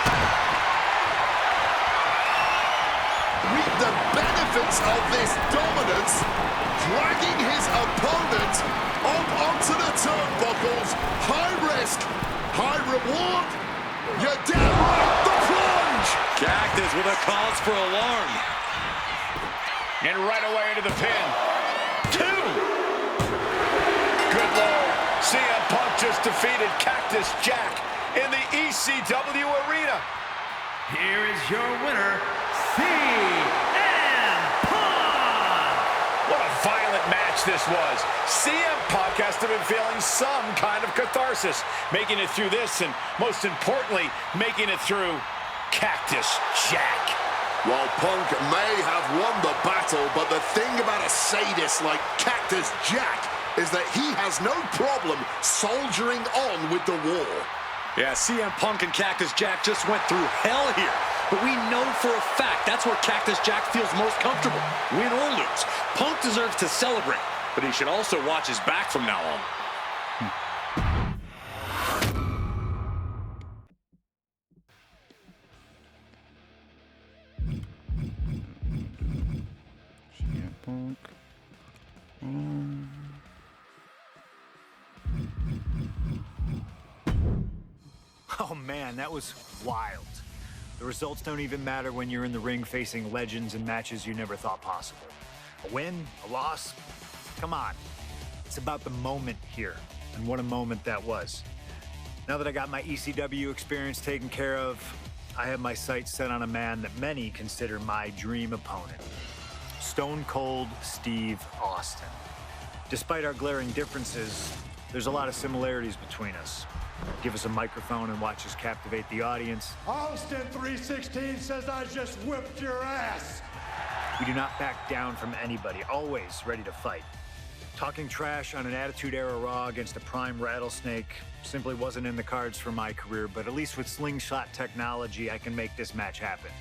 Reap the benefits of this dominance, dragging his opponent up onto the turnbuckles. High risk, high reward. You're damn right, the plunge. Cactus with a cause for alarm. And right away into the pin. 2. Good Lord. CM Punk just defeated Cactus Jack in the ECW arena. Here is your winner, CM Punk! What a violent match this was. CM Punk has to have been feeling some kind of catharsis, making it through this, and most importantly, making it through Cactus Jack. While Punk may have won the battle, but the thing about a sadist like Cactus Jack is that he has no problem soldiering on with the war. Yeah, CM Punk and Cactus Jack just went through hell here. But we know for a fact that's where Cactus Jack feels most comfortable, win or lose. Punk deserves to celebrate, but he should also watch his back from now on. Punk. Oh man, that was wild. The results don't even matter when you're in the ring facing legends and matches you never thought possible. A win, a loss, come on. It's about the moment here, and what a moment that was. Now that I got my ECW experience taken care of, I have my sights set on a man that many consider my dream opponent. Stone Cold Steve Austin. Despite our glaring differences, there's a lot of similarities between us. Give us a microphone and watch us captivate the audience. Austin 316 says I just whipped your ass. We do not back down from anybody, always ready to fight. Talking trash on an Attitude Era Raw against a prime rattlesnake simply wasn't in the cards for my career, but at least with slingshot technology, I can make this match happen.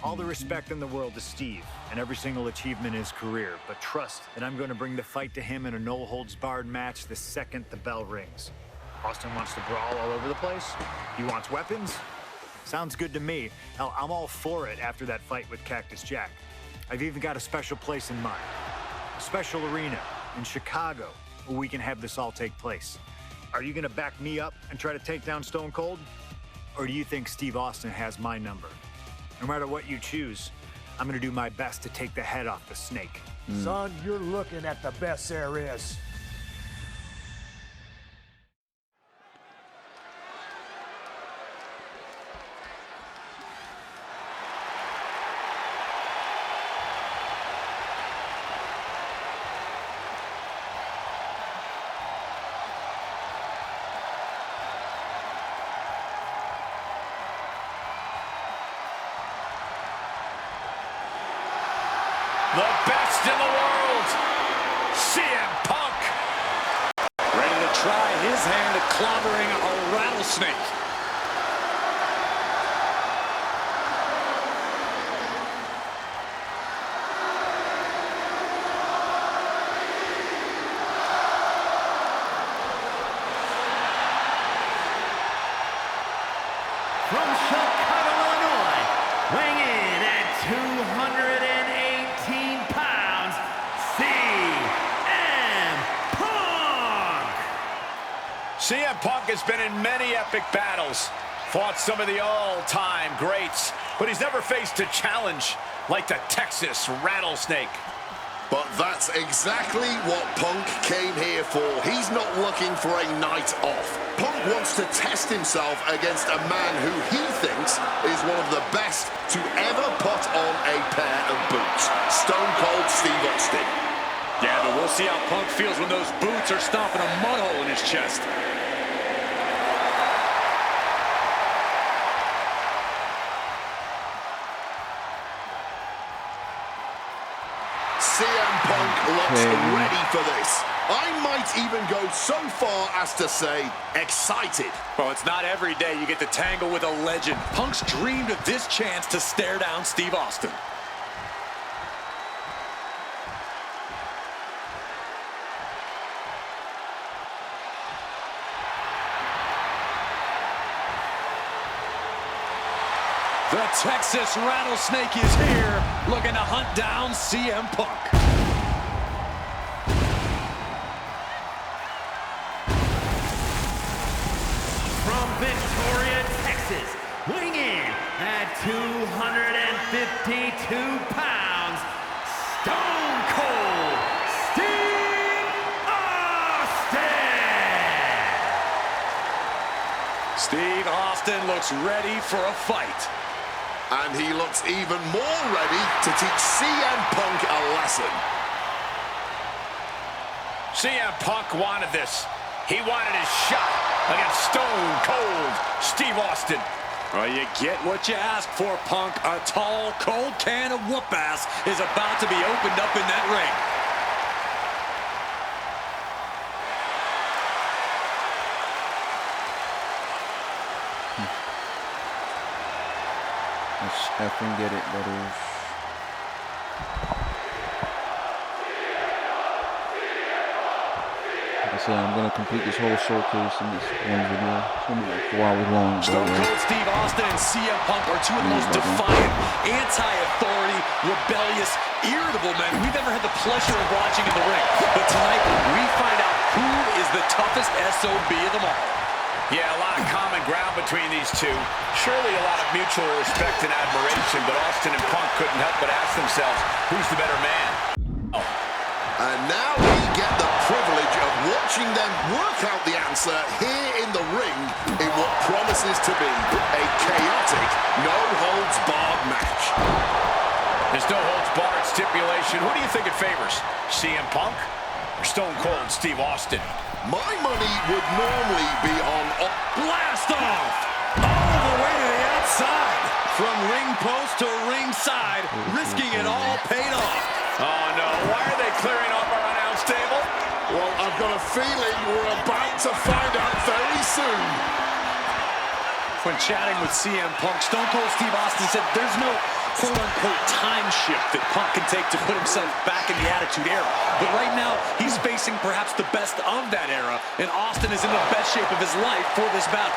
All the respect in the world to Steve and every single achievement in his career, but trust that I'm going to bring the fight to him in a no-holds-barred match the second the bell rings. Austin wants to brawl all over the place? He wants weapons? Sounds good to me. Hell, I'm all for it after that fight with Cactus Jack. I've even got a special place in mind. A special arena in Chicago where we can have this all take place. Are you gonna back me up and try to take down Stone Cold? Or do you think Steve Austin has my number? No matter what you choose, I'm gonna do my best to take the head off the snake. Son, you're looking at the best there is. The best in the world, CM Punk. Ready to try his hand at clobbering a rattlesnake. From Chicago, Illinois, weighing in at 218 pounds, CM Punk! CM Punk has been in many epic battles, fought some of the all-time greats, but he's never faced a challenge like the Texas Rattlesnake. But that's exactly what Punk came here for. He's not looking for a night off. Punk wants to test himself against a man who he thinks is one of the best to ever put on a pair of boots. Stone Cold Steve Austin. Yeah, but we'll see how Punk feels when those boots are stomping a mud hole in his chest. CM Punk looks ready for this. I might even go so far as to say excited. Well, it's not every day you get to tangle with a legend. Punk's dreamed of this chance to stare down Steve Austin. The Texas Rattlesnake is here, looking to hunt down CM Punk. From Victoria, Texas, weighing in at 252 pounds, Stone Cold Steve Austin! Steve Austin looks ready for a fight. And he looks even more ready to teach CM Punk a lesson. CM Punk wanted this. He wanted his shot against Stone Cold Steve Austin. Well, you get what you ask for, Punk. A tall, cold can of whoop-ass is about to be opened up in that ring. Let's effing get it, brothers. Like I said, I'm gonna complete this whole showcase in this one video. It's gonna be like 4 hours long. Stone Cold Steve Austin and CM Punk are two of the most defiant, anti-authority, rebellious, irritable men we've ever had the pleasure of watching in the ring. But tonight, we find out who is the toughest SOB of them all. Yeah, a lot of common ground between these two. Surely a lot of mutual respect and admiration, but Austin and Punk couldn't help but ask themselves, who's the better man? Oh. And now we get the privilege of watching them work out the answer here in the ring in what promises to be a chaotic, no-holds-barred match. This no-holds-barred stipulation, who do you think it favors? CM Punk Stone Cold Steve Austin. My money would normally be on... Blast off! All the way to the outside. From ring post to ringside, risking it all paid off. Oh no, why are they clearing off our announce table? Well, I've got a feeling we're about to find out very soon. When chatting with CM Punk, Stone Cold Steve Austin said there's no quote-unquote time shift that Punk can take to put himself back in the Attitude Era. But right now, he's facing perhaps the best of that era, and Austin is in the best shape of his life for this battle.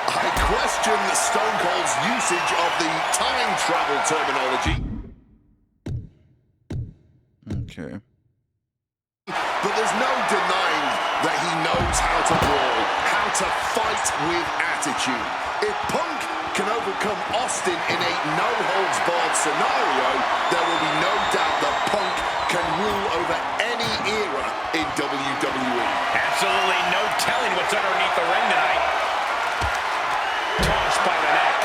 I question Stone Cold's usage of the time travel terminology. Okay. But there's no denying that he knows how to brawl, how to fight with attitude. If Punk can overcome Austin in a no-holds-barred scenario, there will be no doubt that Punk can rule over any era in WWE. Absolutely no telling what's underneath the ring tonight. Tossed by the neck.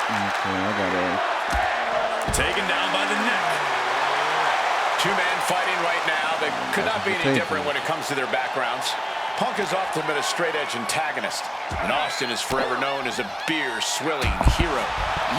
Okay, I got it. Taken down by the neck. Two-man fighting right now that could not be any different when it comes to their backgrounds. Punk is often been a straight-edge antagonist, and Austin is forever known as a beer-swilling hero.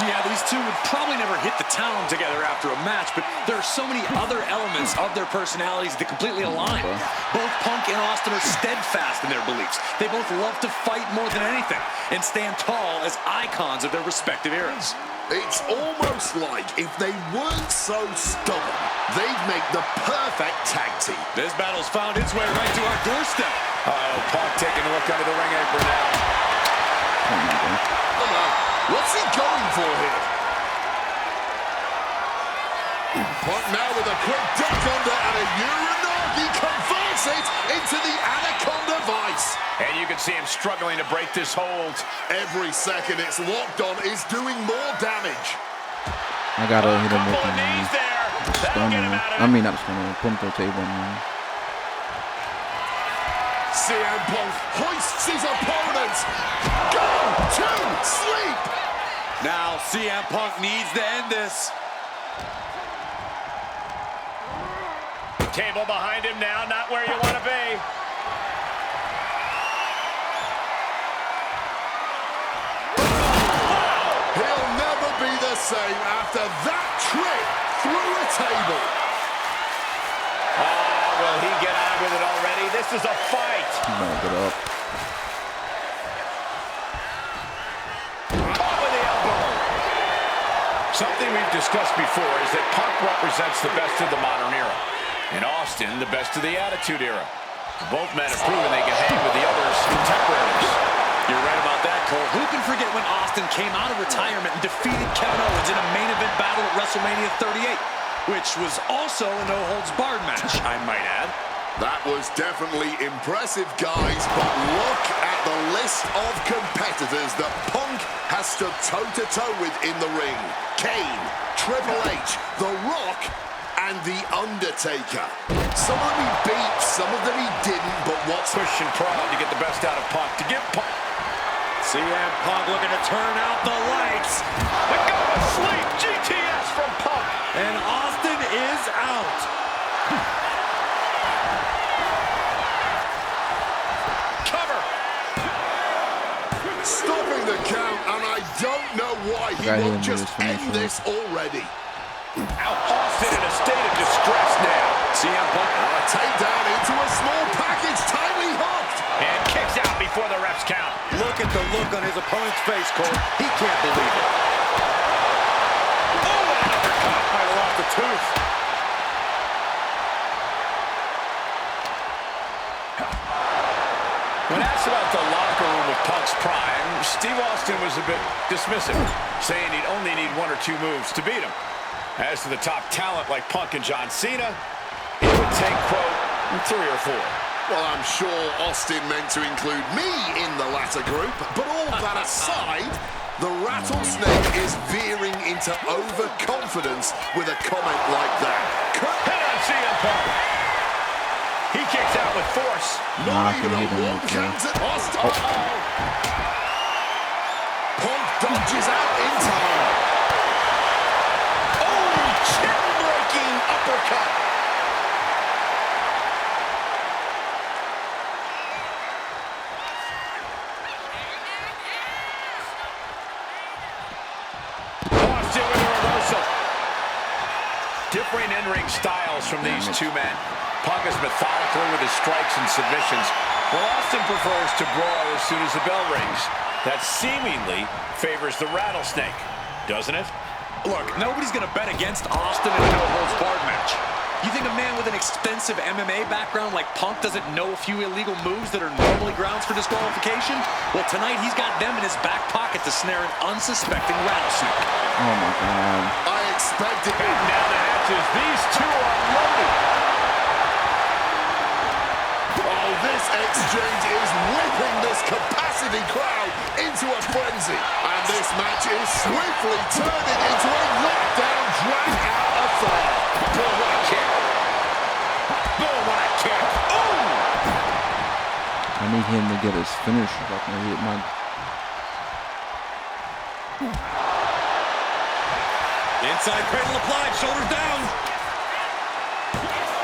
Yeah, these two would probably never hit the town together after a match, but there are so many other elements of their personalities that completely align. Both Punk and Austin are steadfast in their beliefs. They both love to fight more than anything and stand tall as icons of their respective eras. It's almost like if they weren't so stubborn, they'd make the perfect tag team. This battle's found its way right to our doorstep. Uh-oh, Punk taking a look under the ring apron now. What's he going for here? Punk now with a quick duck under and a Uranagi converts it into the Anaconda Vice. And you can see him struggling to break this hold. Every second it's locked on is doing more damage. I gotta hit him with knees there. the That'll get him stunner. out of I it. mean, not the stunner. Put him to the table, man. CM Punk hoists his opponent. Go to sleep. Now CM Punk needs to end this. Table behind him now, not where you want to be. He'll never be the same after that trip through a table. Will he get on with it already? This is a fight. Back it up. Caught with the elbow. Something we've discussed before is that Punk represents the best of the modern era, and Austin the best of the Attitude Era. Both men have proven they can hang with the others' contemporaries. You're right about that, Cole. Who can forget when Austin came out of retirement and defeated Kevin Owens in a main event battle at WrestleMania 38, which was also a no-holds-barred match, I might add. That was definitely impressive, guys, but look at the list of competitors that Punk has stood toe-to-toe with in the ring. Kane, Triple H, The Rock, and The Undertaker. Some of them he beat, some of them he didn't, but what's... Push and prod to get the best out of Punk. To give Punk... CM Punk looking to turn out the lights. The go to sleep. GTS from Punk. And Austin is out. Cover. Stopping the count, and I don't know why he won't just end this already. Austin in a state of distress now. CM Punk A takedown into a small package, tightly hooked. And kicks out before the refs count. Look at the look on his opponent's face, Cole. He can't believe it. Oh, an uppercut. Might have lost a tooth. When asked about the locker room of Punk's prime, Steve Austin was a bit dismissive, saying he'd only need one or two moves to beat him. As to the top talent like Punk and John Cena, it would take, quote, 3 or 4. Well, I'm sure Austin meant to include me in the latter group, but all that aside, the rattlesnake is veering into overconfidence with a comment like that. Hit on CM Punk. He kicks out with force. Not even a one count at Austin. Punk dodges out in time. Oh, chin-breaking uppercut. styles from these two men. Punk is methodical with his strikes and submissions, while Austin prefers to brawl as soon as the bell rings. That seemingly favors the rattlesnake, doesn't it? Look, nobody's going to bet against Austin in a no-holds-barred match. You think a man with an expensive MMA background like Punk doesn't know a few illegal moves that are normally grounds for disqualification? Well, tonight he's got them in his back pocket to snare an unsuspecting rattlesnake. Oh my God. I expected it. Down the hatches, these two are loaded. Oh, this exchange is whipping this capacity crowd into a frenzy. And this match is swiftly turning into a knockdown, drag-out affair. Boom, what a kick. Boom, what a kick. Ooh! I need him to get his finish if I can hit my... Inside cradle applied, shoulders down.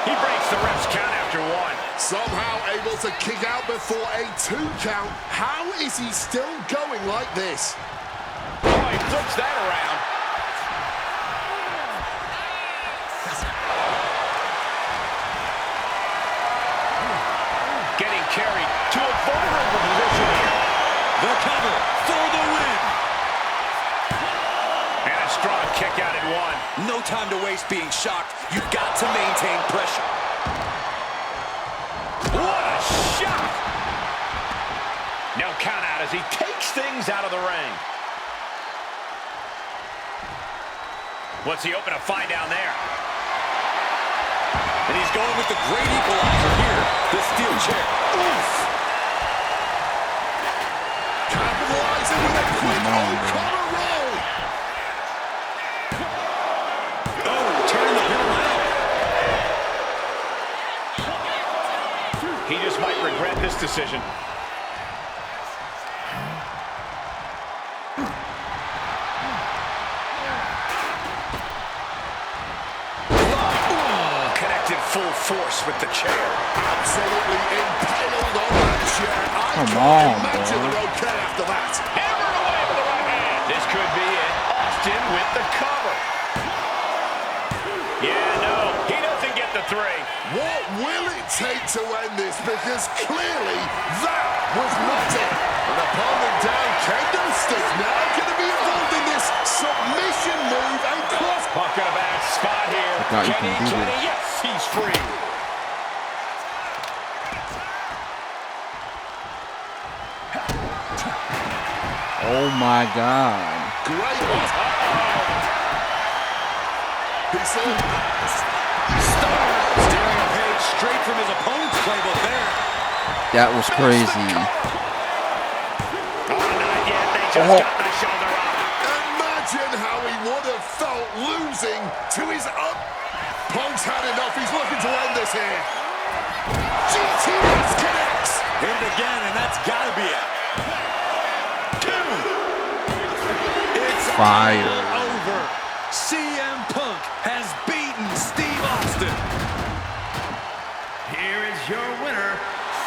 He breaks the ref's count after one. Somehow able to kick out before a 2 count. How is he still going like this? Oh, he flips that around. Getting carried to a vulnerable position here. The cover for the win. And a strong kick out at one. No time to waste being shocked. You've got to maintain pressure. What a shot! No count out as he takes things out of the ring. What's he open to find down there? And he's going with the great equalizer here. The steel chair. Oof! Capitalizing with a quick collar roll. Oh, turning the pin around. He just might regret this decision. Connected full force with the chair. Absolutely impaled on that chair. Come on, Imagine boy. they're okay after that. Hammered away with the right hand. This could be it. Austin with the cover. Yeah, no, he doesn't get the 3. What will it take to end this? Because clearly that was not it. An opponent down, Cactus now going to be involved in this submission move and cross. Punk in a bad spot here. Forgot you can do this. Yes, he's free. Oh my God. Great one. He said, Stealing a page straight from his opponent's playbook there. That was crazy. Oh, not yet. They just got the shoulder up. imagine how he would have felt losing to his up. Punk's had enough. He's looking to end this here. GTS connects. Hit it again, and that's got to be it. 2. It's Fire. over. CM Punk has beaten Steve Austin. Here is your winner,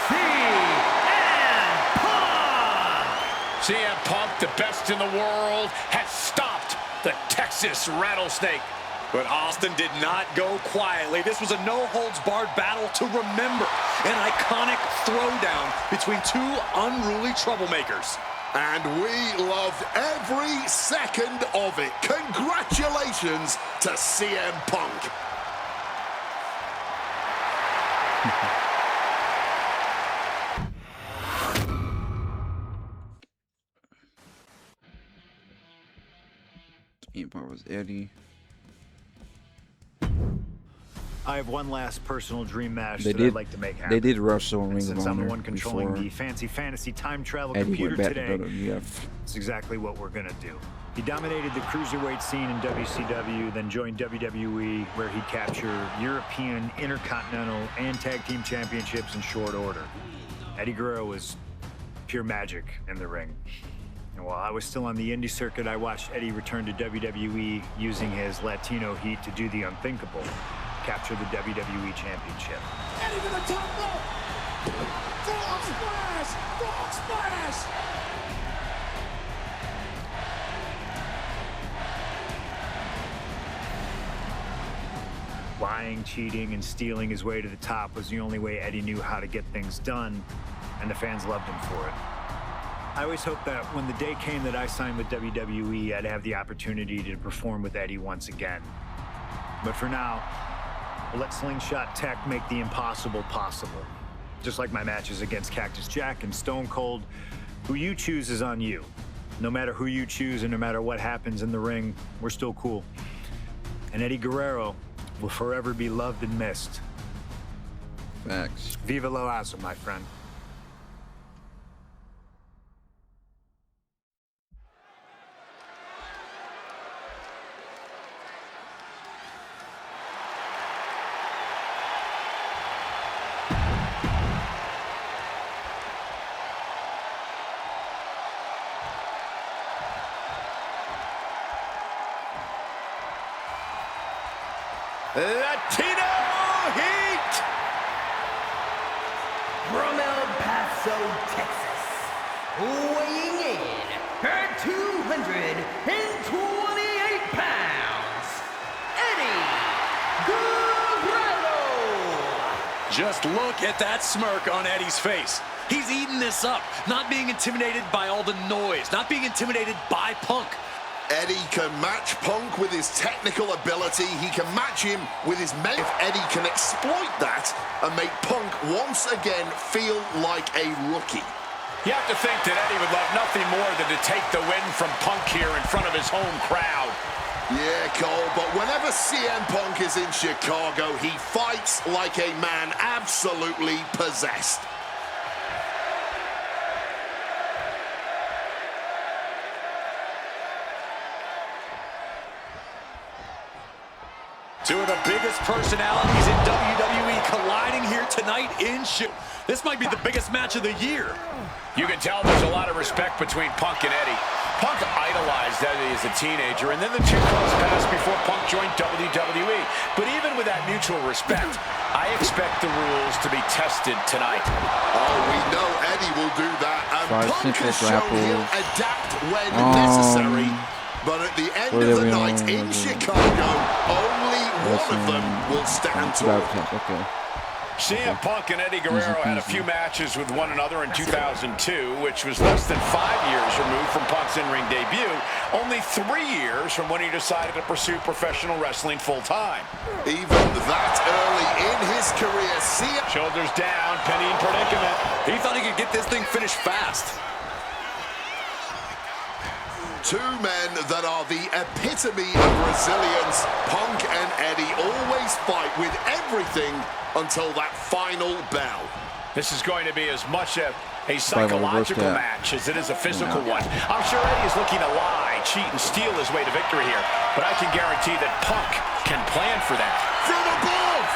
CM Punk! CM Punk, the best in the world, has stopped the Texas Rattlesnake. But Austin did not go quietly. This was a no-holds-barred battle to remember. An iconic throwdown between two unruly troublemakers. And we loved every second of it. Congratulations to CM Punk. Team part was Eddie. I have one last personal dream match They that did. I'd like to make happen. They did wrestle in Ring of Since I'm the Honor one controlling before the fancy fantasy time travel Eddie computer went back today, to WWF. it's exactly what we're gonna do. He dominated the cruiserweight scene in WCW, then joined WWE, where he'd capture European, Intercontinental, and Tag Team Championships in short order. Eddie Guerrero was pure magic in the ring. And while I was still on the indie circuit, I watched Eddie return to WWE using his Latino heat to do the unthinkable, capture the WWE Championship. Eddie to the top rope. Frog splash! Frog splash! lying, cheating, and stealing his way to the top was the only way Eddie knew how to get things done, and the fans loved him for it. I always hoped that when the day came that I signed with WWE, I'd have the opportunity to perform with Eddie once again. But for now, we'll let Slingshot Tech make the impossible possible. Just like my matches against Cactus Jack and Stone Cold, who you choose is on you. No matter who you choose and no matter what happens in the ring, we're still cool. And Eddie Guerrero will forever be loved and missed. Facts. Viva la raza, my friend. Latino Heat! From El Paso, Texas, weighing in at 228 pounds, Eddie Guerrero! Just look at that smirk on Eddie's face. He's eating this up, not being intimidated by all the noise, not being intimidated by Punk. Eddie can match Punk with his technical ability. He can match him with his men. If Eddie can exploit that and make Punk once again feel like a rookie. You have to think that Eddie would love nothing more than to take the win from Punk here in front of his home crowd. Yeah, Cole, but whenever CM Punk is in Chicago, he fights like a man absolutely possessed. Two of the biggest personalities in WWE colliding here tonight in Chicago. This might be the biggest match of the year. You can tell there's a lot of respect between Punk and Eddie. Punk idolized Eddie as a teenager, and then the two crossed paths before Punk joined WWE. But even with that mutual respect, I expect the rules to be tested tonight. Oh, we know Eddie will do that, and Punk has shown he'll adapt when necessary. But at the end of the night in Chicago, only one of them will stand tall. Okay. CM Punk and Eddie Guerrero had a few matches with one another in 2002, which was less than 5 years removed from Punk's in-ring debut, only 3 years from when he decided to pursue professional wrestling full-time. Even that early in his career, CM... Shoulders down, penny in predicament. He thought he could get this thing finished fast. Two men that are the epitome of resilience. Punk and Eddie always fight with everything until that final bell. This is going to be as much a psychological match as it is a physical one. I'm sure Eddie is looking to lie, cheat, and steal his way to victory here, but I can guarantee that Punk can plan for that. From above!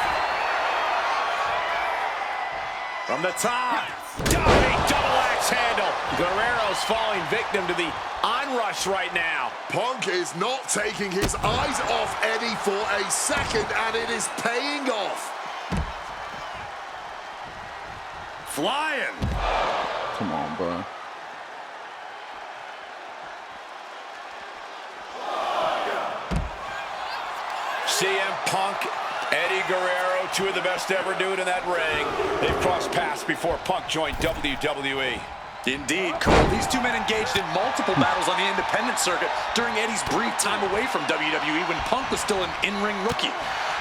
From the top, double axe handle. Guerrero's falling victim to the onrush right now. Punk is not taking his eyes off Eddie for a second, and it is paying off. Flying. Come on, bro. CM Punk, Eddie Guerrero, two of the best to ever do it in that ring. They've crossed paths before Punk joined WWE. Indeed, Cole. These two men engaged in multiple battles on the independent circuit during Eddie's brief time away from WWE when Punk was still an in-ring rookie.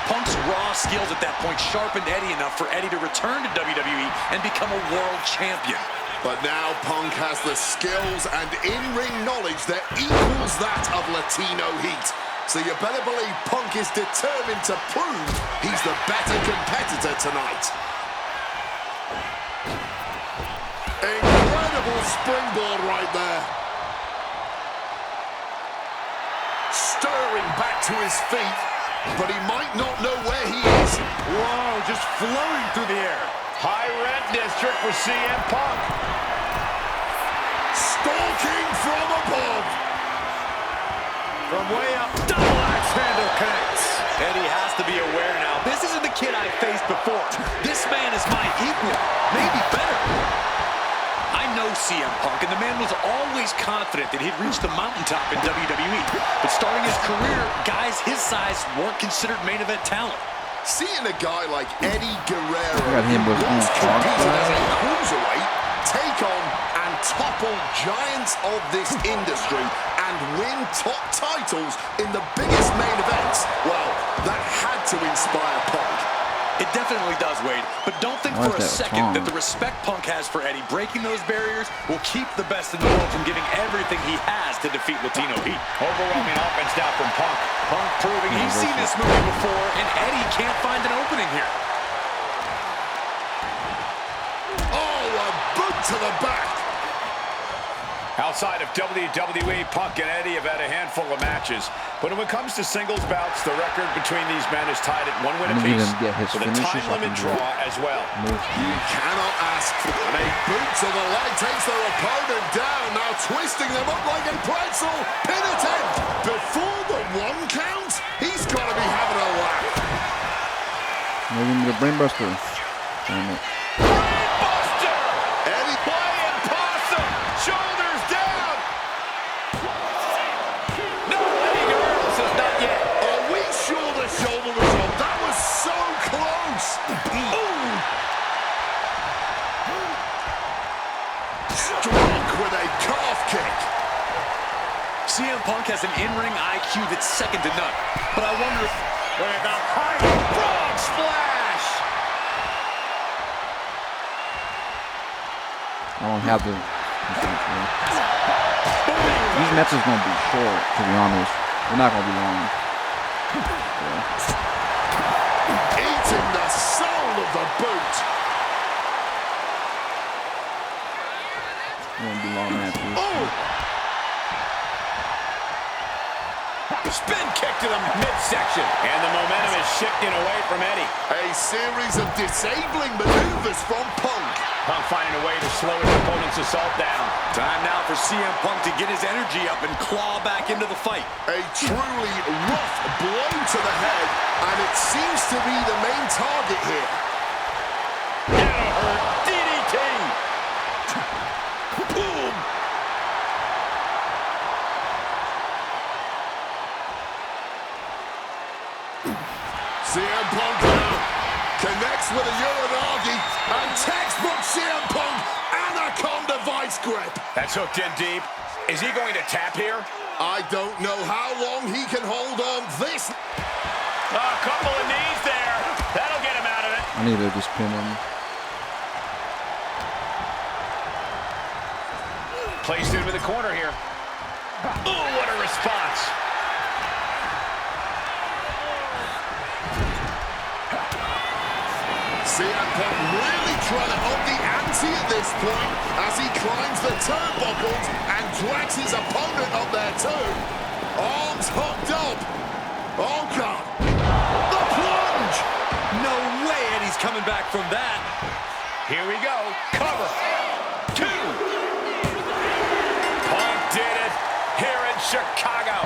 Punk's raw skills at that point sharpened Eddie enough for Eddie to return to WWE and become a world champion. But now Punk has the skills and in-ring knowledge that equals that of Latino Heat. So you better believe Punk is determined to prove he's the better competitor tonight. Incredible springboard right there. Stirring back to his feet, but he might not know where he is. Whoa, just floating through the air. High rent district for CM Punk. Stalking from above. From way up, double axe handle connects. Eddie has to be aware now. This isn't the kid I faced before. This man is my equal, maybe better. I know CM Punk, and the man was always confident that he'd reach the mountaintop in WWE. But starting his career, guys his size weren't considered main event talent. Seeing a guy like Eddie Guerrero, got him with once Hart, competed as a cruiserweight, take on and topple giants of this industry and win top titles in the biggest main events, well, that had to inspire Punk. It definitely does, Wade, but don't think for a second that the respect Punk has for Eddie breaking those barriers will keep the best in the world from giving everything he has to defeat Latino Heat. Overwhelming offense now from Punk. Punk proving he's seen this movie before, and Eddie can't find an opening here. Oh, a boot to the back. Outside of WWE, Punk and Eddie have had a handful of matches. But when it comes to singles bouts, the record between these men is tied at 1 win apiece, with a time limit draw as well. You cannot ask for it. A boot to the leg takes their opponent down, now twisting them up like a pretzel. Pin attempt before the 1 count. He's got to be having a laugh. Maybe the brainbuster. Damn it. Brainbuster! Eddie playing possum. Shoulders down. No, Eddie Guerrero says not yet. Are we sure the shoulder was on? That was so close. Ooh. Struck with a calf kick. CM Punk has an in-ring IQ that's second to none. But I wonder if... With a high frog splash. I don't have the... These matches gonna be short, to be honest. They're not gonna be long. Eating the soul of the boot. They're gonna be long matches. Oh! Spin kick to the midsection. And the momentum is shifting away from Eddie. A series of disabling maneuvers from Punk. Punk finding a way to slow his opponent's assault down. Time now for CM Punk to get his energy up and claw back into the fight. A truly rough blow to the head, and it seems to be the main target here. That'll hurt. DDT. Boom! CM Punk now connects with a Uranagi, and textbook CM Punk anaconda vice grip. That's hooked in deep. Is he going to tap here? I don't know how long he can hold on this. A couple of knees there. That'll get him out of it. I need to just pin him. Placed into the corner here. Oh, what a response. CM Punk really trying to up the ante at this point as he climbs the turnbuckles and drags his opponent up there too. Arms hooked up. Oh, God. The plunge. No way Eddie's coming back from that. Here we go. Cover. 2. Punk did it here in Chicago.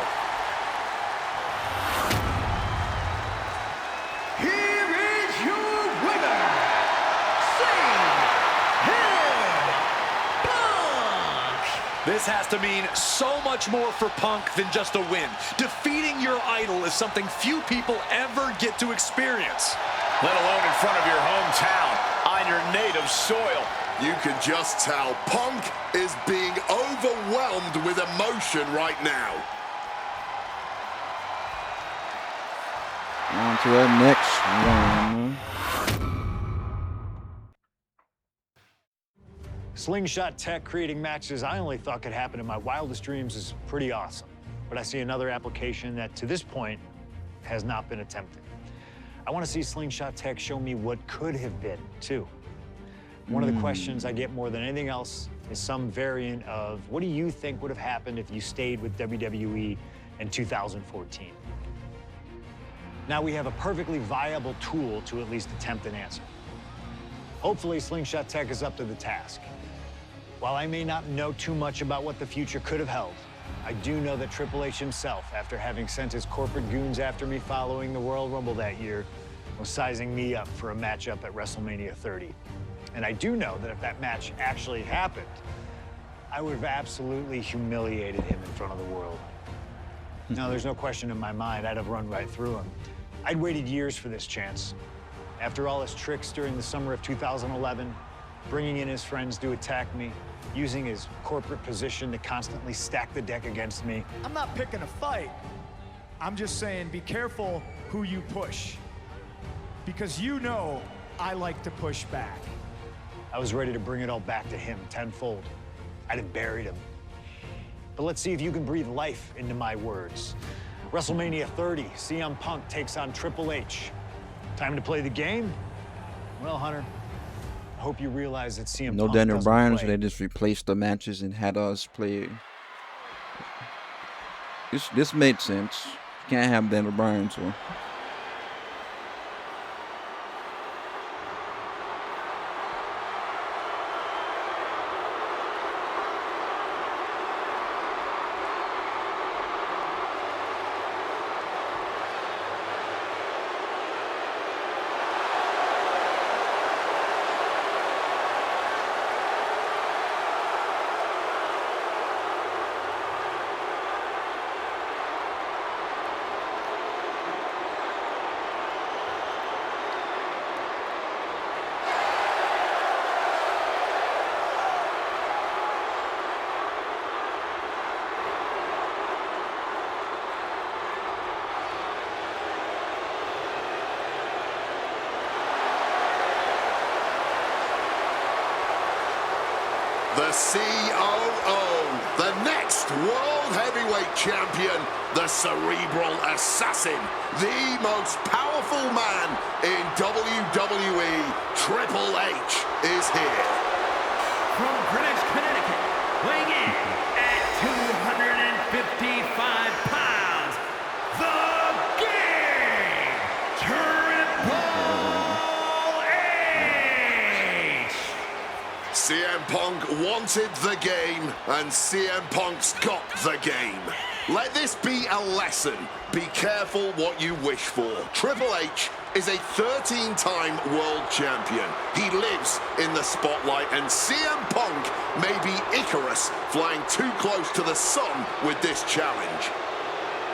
This has to mean so much more for Punk than just a win. Defeating your idol is something few people ever get to experience. Let alone in front of your hometown, on your native soil. You can just tell Punk is being overwhelmed with emotion right now. On to our next one. Slingshot tech creating matches I only thought could happen in my wildest dreams is pretty awesome. But I see another application that, to this point, has not been attempted. I want to see Slingshot tech show me what could have been, too. One of the questions I get more than anything else is some variant of, what do you think would have happened if you stayed with WWE in 2014? Now we have a perfectly viable tool to at least attempt an answer. Hopefully, Slingshot Tech is up to the task. While I may not know too much about what the future could have held, I do know that Triple H himself, after having sent his corporate goons after me following the Royal Rumble that year, was sizing me up for a matchup at WrestleMania 30. And I do know that if that match actually happened, I would have absolutely humiliated him in front of the world. Now, there's no question in my mind I'd have run right through him. I'd waited years for this chance. After all his tricks during the summer of 2011, bringing in his friends to attack me, using his corporate position to constantly stack the deck against me. I'm not picking a fight. I'm just saying be careful who you push. Because you know I like to push back. I was ready to bring it all back to him tenfold. I'd have buried him. But let's see if you can breathe life into my words. WrestleMania 30, CM Punk takes on Triple H. Time to play the game? Well, Hunter, I hope you realize that CM No Punk Daniel doesn't Bryan, so play. they just replaced the matches and had us play. This made sense. Can't have Daniel Bryan, so. The COO, the next World Heavyweight Champion, the Cerebral Assassin, the most powerful man in WWE, Triple H, is here. From Greenwich, Connecticut, weighing in at 255 pounds, the Game, Triple H! CM Punk wanted the game, and CM Punk's got the game. Let this be a lesson. Be careful what you wish for. Triple H is a 13-time world champion. He lives in the spotlight, and CM Punk may be Icarus flying too close to the sun with this challenge.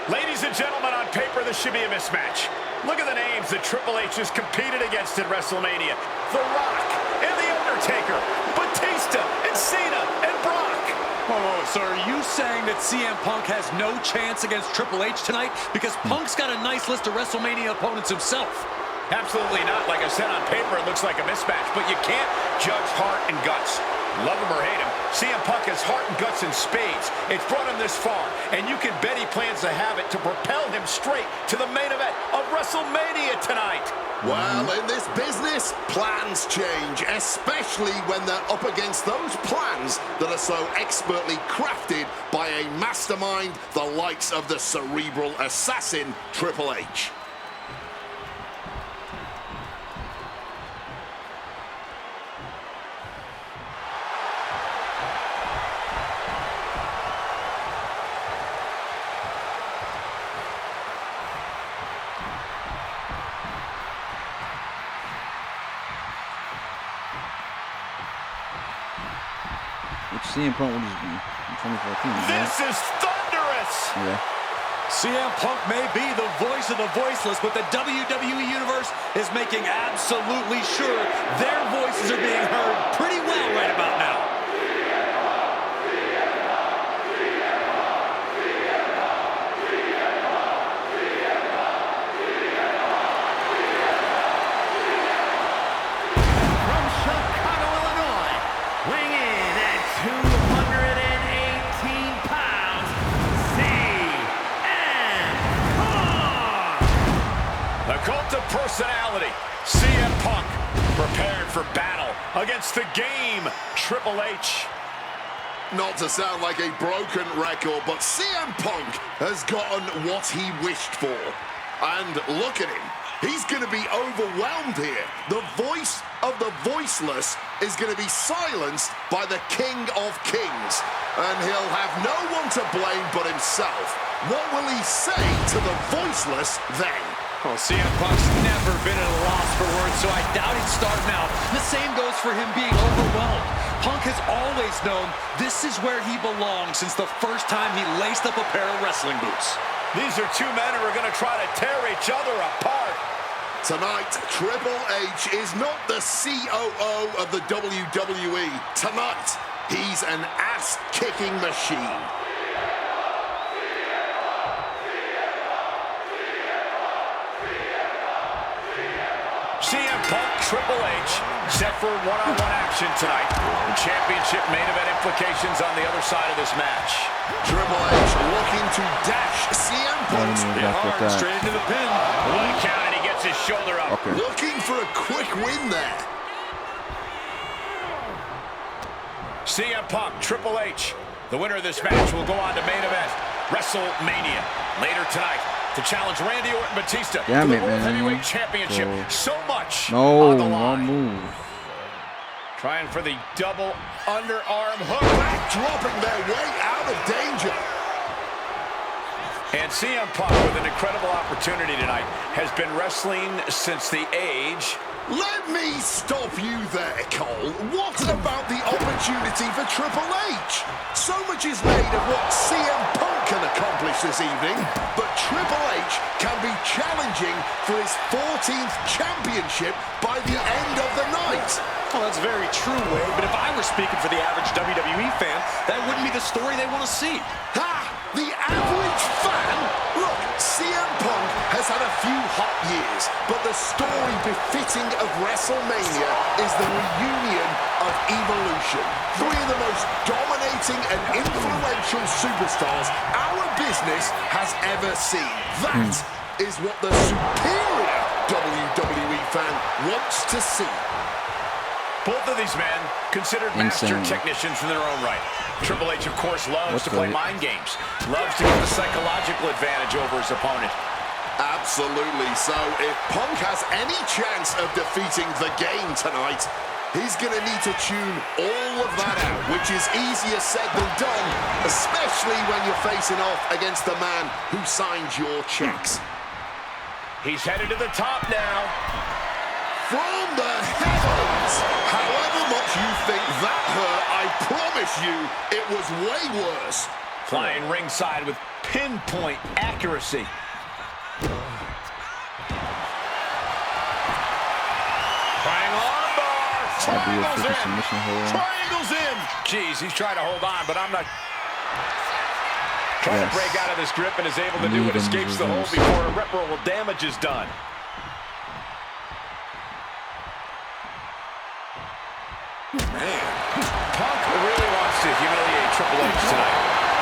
Ladies and gentlemen, on paper, this should be a mismatch. Look at the names that Triple H has competed against at WrestleMania. The Rock and The Undertaker, Batista and Cena and Brock. Oh, so are you saying that CM Punk has no chance against Triple H tonight? Because Punk's got a nice list of WrestleMania opponents himself. Absolutely not. Like I said, on paper, it looks like a mismatch, but you can't judge heart and guts. Love him or hate him, CM Punk has heart and guts in spades. It's brought him this far, and you can bet he plans to have it to propel him straight to the main event of WrestleMania tonight. Well, in this business, plans change, especially when they're up against those plans that are so expertly crafted by a mastermind, the likes of the Cerebral Assassin, Triple H. CM Punk was in 2014. This is thunderous! Yeah. CM Punk may be the voice of the voiceless, but the WWE Universe is making absolutely sure their voices are being heard pretty well right about now. From Chicago, Illinois, weighing in at 218 pounds, CM Punk! The cult of personality, CM Punk, prepared for battle against the Game, Triple H. Not to sound like a broken record, but CM Punk has gotten what he wished for. And look at him. He's going to be overwhelmed here. The voice of the voiceless is going to be silenced by the King of Kings. And he'll have no one to blame but himself. What will he say to the voiceless then? Well, CM Punk's never been at a loss for words, so I doubt he'd start now. The same goes for him being overwhelmed. Punk has always known this is where he belongs since the first time he laced up a pair of wrestling boots. These are two men who are going to try to tear each other apart. Tonight, Triple H is not the COO of the WWE. Tonight, he's an ass-kicking machine. CM Punk, Triple H, set for one-on-one action tonight. The championship main event implications on the other side of this match. Triple H looking to dash CM Punk. Hard, straight into the pin. One count and he gets his shoulder up. Okay. Looking for a quick win there. CM Punk, Triple H. The winner of this match will go on to main event WrestleMania later tonight to challenge Randy Orton Batista Damn for the it, World man. Heavyweight Championship. So much No, on the wrong line. move. Trying for the double underarm hook. Dropping their way out of danger. And CM Punk, with an incredible opportunity tonight, has been wrestling since the age. Let me stop you there, Cole. What about the opportunity for Triple H? So much is made of what CM Punk can accomplish this evening, but Triple H can be challenging for his 14th championship by the end of the night. Well, that's very true, Wade, but if I were speaking for the average WWE fan, that wouldn't be the story they want to see. Ha! The average fan? Look, CM Punk has had a few hot years, but the story befitting of WrestleMania is the reunion of Evolution. Three of the most dominating and influential superstars our business has ever seen. That is what the superior WWE fan wants to see. Both of these men considered master technicians in their own right. Triple H, of course, loves to play mind games. Loves to get the psychological advantage over his opponent. Absolutely. So if Punk has any chance of defeating the game tonight, he's going to need to tune all of that out, which is easier said than done, especially when you're facing off against the man who signed your checks. He's headed to the top now. From the heavens! However much you think that hurt, I promise you it was way worse. Flying ringside with pinpoint accuracy. Trying armbar. Triangles in. Triangles in. Jeez, he's trying to hold on, but I'm not. Trying to break out of this grip and is able to do it. Escapes the hold before irreparable damage is done. Man, Punk really wants to humiliate Triple H tonight.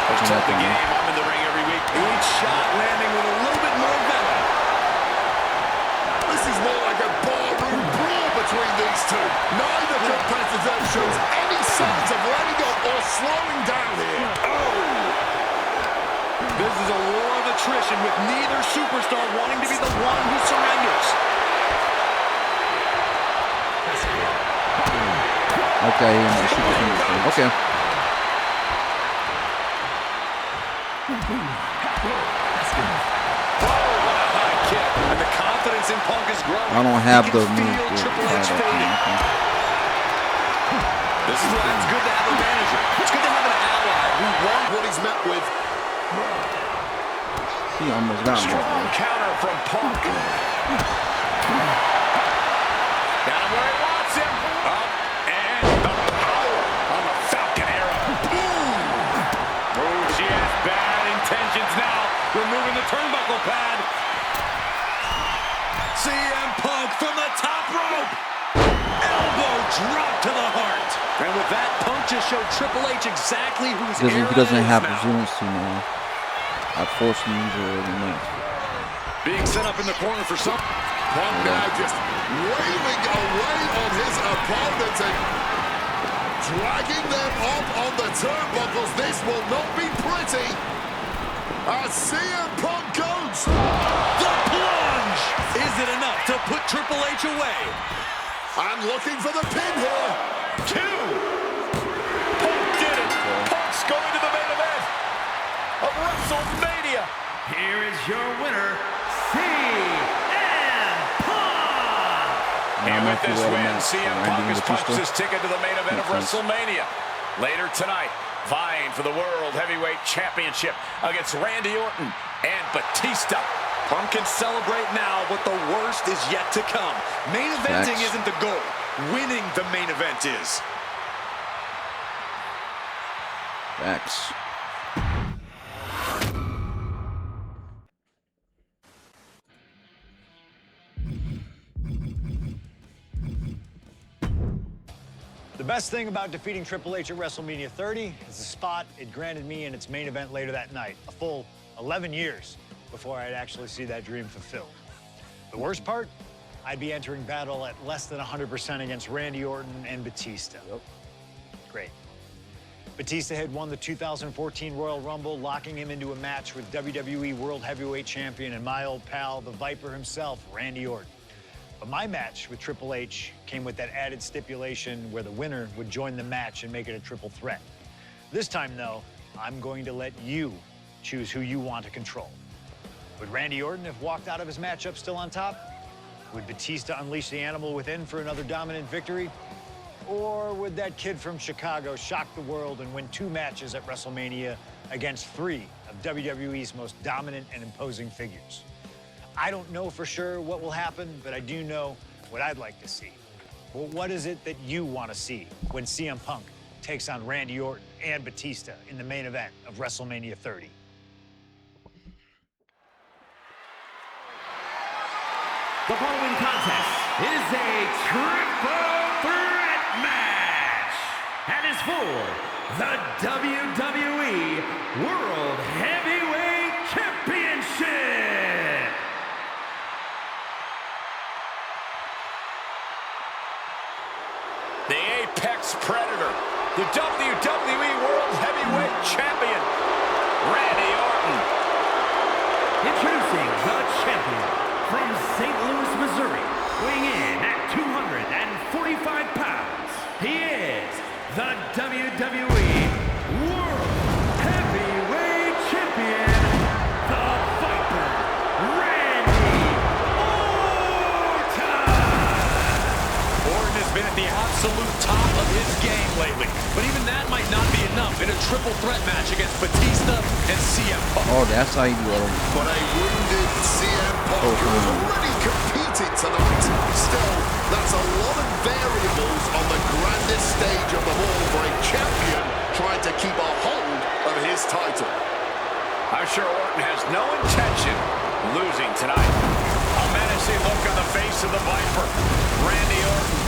Let's check the game. I'm in the ring every week. Each shot landing with a little bit more venom. This is more like a barroom brawl between these two. Neither competitor shows any signs of letting up or slowing down here. Oh! This is a war of attrition with neither superstar wanting to be the one who surrenders. Okay, okay. And the confidence in Punk is growing. I don't have the move. Triple H fading. This is why it's good to have a manager. It's good to have an ally who won what he's met with. He almost got me. Strong counter from Punk. Down where he wants him. Up and the power on the Falcon Arrow. Oh, she has bad intentions now. Removing the turnbuckle pad. CM Punk from the top rope. Elbow drop to the heart. And with that, Punk just showed Triple H exactly who's He doesn't have resiliency now. I forced him to use it every match. Being set up in the corner for some. Punk now just waving away on his opponent and dragging them up on the turnbuckles. This will not be pretty. As CM Punk goes. The plunge! Is it enough to put Triple H away? And looking for the pin here. 2. Punk did it. Punk's going to the main event of WrestleMania. Here is your winner, CM Punk! And with this win, CM Punk has punched his ticket to the main event of WrestleMania. Later tonight, vying for the World Heavyweight Championship against Randy Orton and Batista. Punk can celebrate now, but the worst is yet to come. Main eventing isn't the goal. Winning the main event is. Facts. The best thing about defeating Triple H at WrestleMania 30 is the spot it granted me in its main event later that night. A full 11 years before I'd actually see that dream fulfilled. The worst part? I'd be entering battle at less than 100% against Randy Orton and Batista. Yep. Great. Batista had won the 2014 Royal Rumble, locking him into a match with WWE World Heavyweight Champion and my old pal, the Viper himself, Randy Orton. But my match with Triple H came with that added stipulation where the winner would join the match and make it a triple threat. This time, though, I'm going to let you choose who you want to control. Would Randy Orton have walked out of his matchup still on top? Would Batista unleash the animal within for another dominant victory? Or would that kid from Chicago shock the world and win 2 matches at WrestleMania against 3 of WWE's most dominant and imposing figures? I don't know for sure what will happen, but I do know what I'd like to see. Well, what is it that you want to see when CM Punk takes on Randy Orton and Batista in the main event of WrestleMania 30? The following contest is a triple threat match and is for the WWE World Heavyweight Championship. The Apex Predator, the WWE World Heavyweight Champion, Randy Orton. Introducing the champion from St. Louis, Missouri, weighing in at 245 pounds. He is the WWE World Heavyweight Champion, the Viper, Randy Orton. Orton has been at the absolute top of his game lately, but even that might not be enough in a triple threat match against Batista and CM Punk. Oh, that's how you do it. But a wounded CM Punk who has already competed tonight. Still, that's a lot of variables on the grandest stage of the hall for a champion trying to keep a hold of his title. I'm sure Orton has no intention of losing tonight. A menacing look on the face of the Viper, Randy Orton.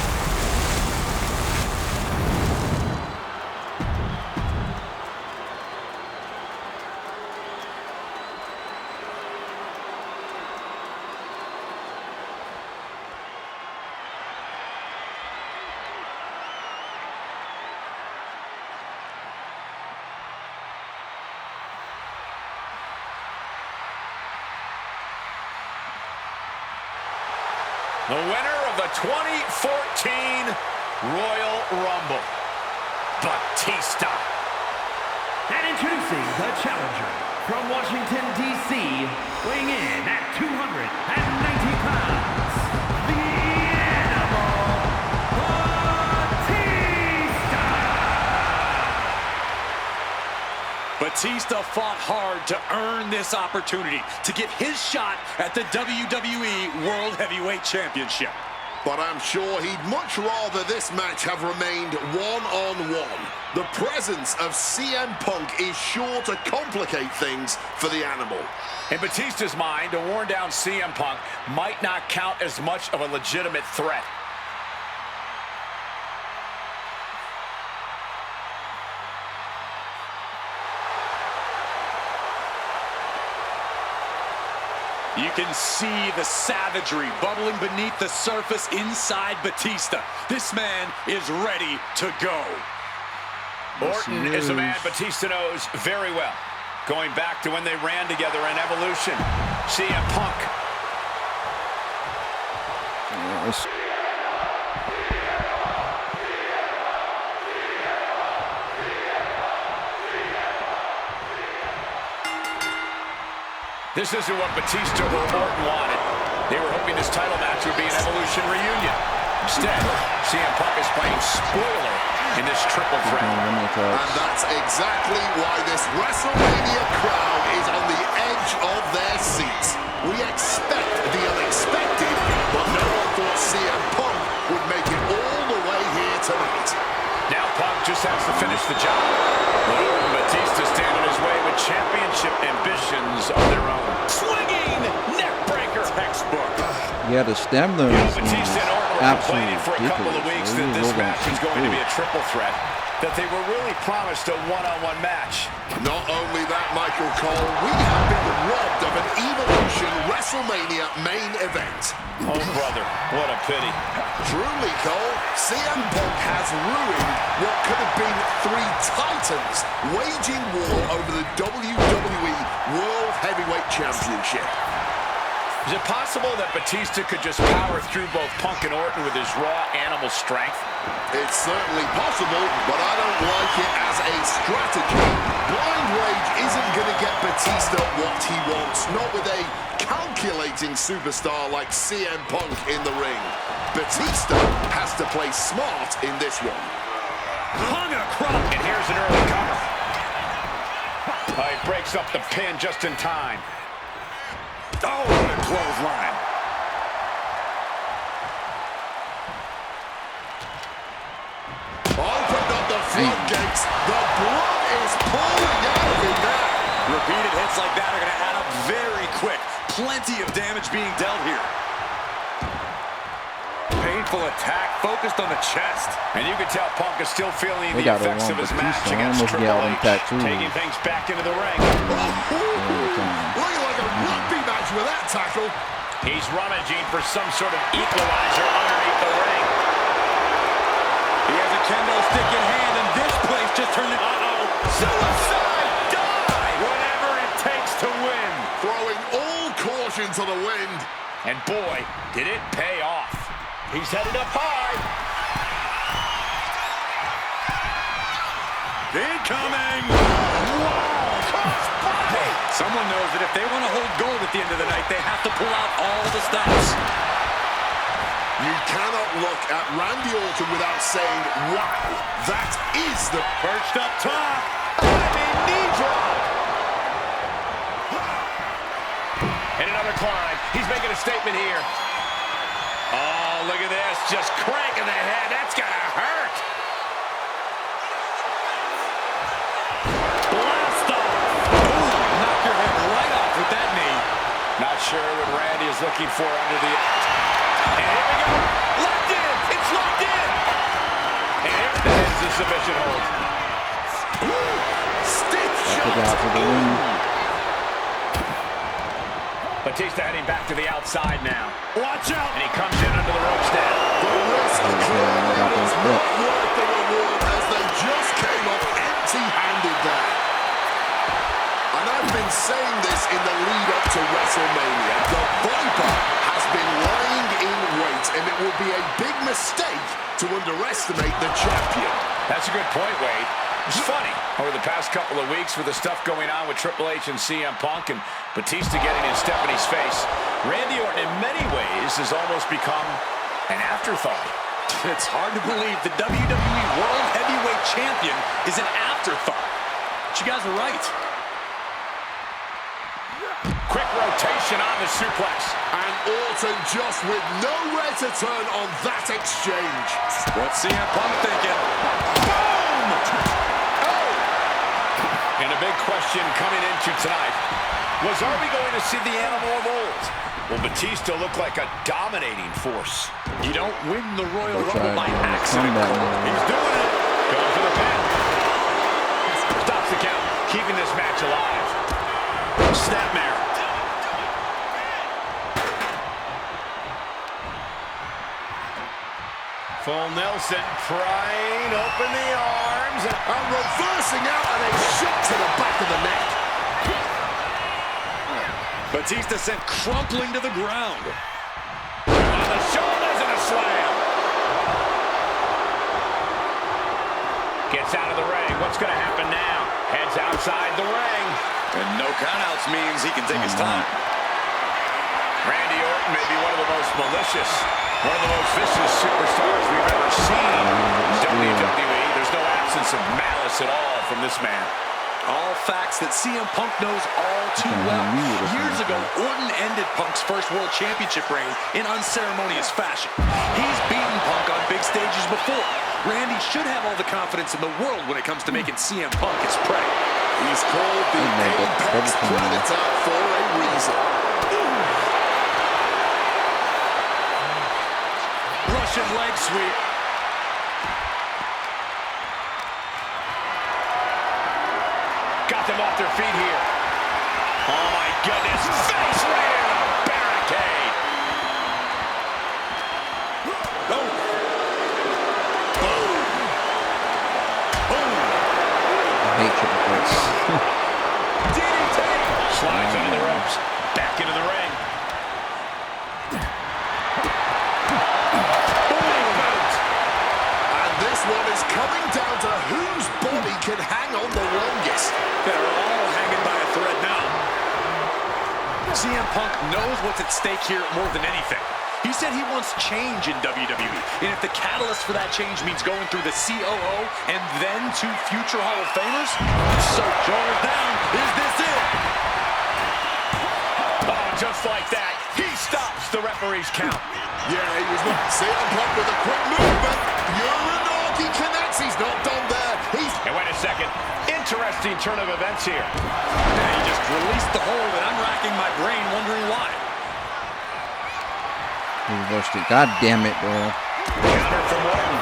The winner of the 2014 Royal Rumble, Batista. And introducing the challenger from Washington, D.C., weighing in at 290 pounds, the Animal, Batista! Batista fought hard to earn this opportunity to get his shot at the WWE World Heavyweight Championship. But I'm sure he'd much rather this match have remained one-on-one. The presence of CM Punk is sure to complicate things for the Animal. In Batista's mind, a worn-down CM Punk might not count as much of a legitimate threat. You can see the savagery bubbling beneath the surface inside Batista. This man is ready to go. Orton is a man Batista knows very well, going back to when they ran together in Evolution. CM Punk. Yes. This isn't what Batista or Orton wanted. They were hoping this title match would be an Evolution reunion. Instead, CM Punk is playing spoiler in this triple threat. And that's exactly why this WrestleMania crowd is on the edge of their seats. We expect the unexpected, but no one thought CM Punk would make it all the way here tonight. Now Punk just has to finish the job. Orton and Batista stand in his way with championship ambitions of their own. Swinging neck breaker. Textbook. Yeah, the stamina is Batista and Orton were complaining for a couple of weeks that this match is going to be a triple threat, that they were really promised a one-on-one match. Not only that, Michael Cole, we have been robbed of an Evolution WrestleMania main event. Oh, brother, what a pity. Truly, Cole, CM Punk has ruined what could have been three titans waging war over the WWE World Heavyweight Championship. Is it possible that Batista could just power through both Punk and Orton with his raw animal strength? It's certainly possible, but I don't like it as a strategy. Blind Rage isn't going to get Batista what he wants, not with a calculating superstar like CM Punk in the ring. Batista has to play smart in this one. Hung across, and here's an early cover. He breaks up the pin just in time. Oh, what a clothesline. Opened up the floodgates. The blood is pouring out of him now. Repeated hits like that are going to add up very quick. Plenty of damage being dealt here. Painful attack focused on the chest. And you can tell Punk is still feeling the got effects of his match against Triple H. Taking things back into the ring. Looking like a rugby match with that tackle. He's rummaging for some sort of equalizer underneath the ring. He has a kendo stick in hand, and this place just turned into... Suicide dive! Whatever it takes to win. Throwing all caution to the wind. And boy, did it pay off. He's headed up high. Incoming! Wow! Crossbody! Someone knows that if they want to hold gold at the end of the night, they have to pull out all the stops. You cannot look at Randy Orton without saying, wow, that is the... Perched up top. Diving knee drop. And another climb. He's making a statement here. Oh, look at this. Just cranking the head. That's going to hurt. Blast off. Ooh, knock your head right off with that knee. Not sure what Randy is looking for under the... And here we go. Locked in. It's locked in. And here it is, the submission hold. Stiff shot. Batista heading back to the outside now. Watch out. And he comes in under the ropes now. The risk was not worth the reward as they just came up empty-handed there. And I've been saying this in the lead-up to WrestleMania. The Viper has been lying in wait, and it will be a big mistake to underestimate the champion. That's a good point, Wade. It's funny, over the past couple of weeks with the stuff going on with Triple H and CM Punk and Batista getting in Stephanie's face, Randy Orton in many ways has almost become an afterthought. It's hard to believe the WWE World Heavyweight Champion is an afterthought. But you guys are right. Quick rotation on the suplex. And Orton just with nowhere to turn on that exchange. What's CM Punk thinking? Boom! And a big question coming into tonight was, are we going to see the animal of old? Will Batista look like a dominating force? You don't win the Royal Rumble by accident, Cole. He's doing it. Going for the pin. Stops the count, keeping this match alive. Snapmare. Full Nelson, prying open the arms. And reversing out and a shot to the back of the neck. Batista sent crumpling to the ground. On the shoulders and a slam. Gets out of the ring. What's going to happen now? Heads outside the ring. And no countouts means he can take his time. Randy Orton may be one of the most malicious, one of the most vicious superstars we've ever seen in WWE. There's no absence of malice at all from this man. All facts that CM Punk knows all too well. Years ago, Orton ended Punk's first World Championship reign in unceremonious fashion. He's beaten Punk on big stages before. Randy should have all the confidence in the world when it comes to making CM Punk his prey. He's called the Apex Predator for a reason. Russian leg sweep. Got them off their feet here. Oh my goodness, face right in the barricade. Oh. Boom. Boom. I hate triple threats. DDT. Slides under the ropes. Back into the ring. And this one is coming down to whose body can hang on the longest. They're all hanging by a thread now. CM Punk knows what's at stake here more than anything. He said he wants change in WWE, and if the catalyst for that change means going through the COO and then to future Hall of Famers, so shoulders down, is this it? Oh, just like that, he stops the referee's count. Yeah, he was not. CM Punk with a quick movement. Uranagi connects. He's not done there. And wait a second. Interesting turn of events here. Yeah, he just released the hold, and I'm racking my brain wondering why. He reversed it. God damn it, bro. Counter from Orton.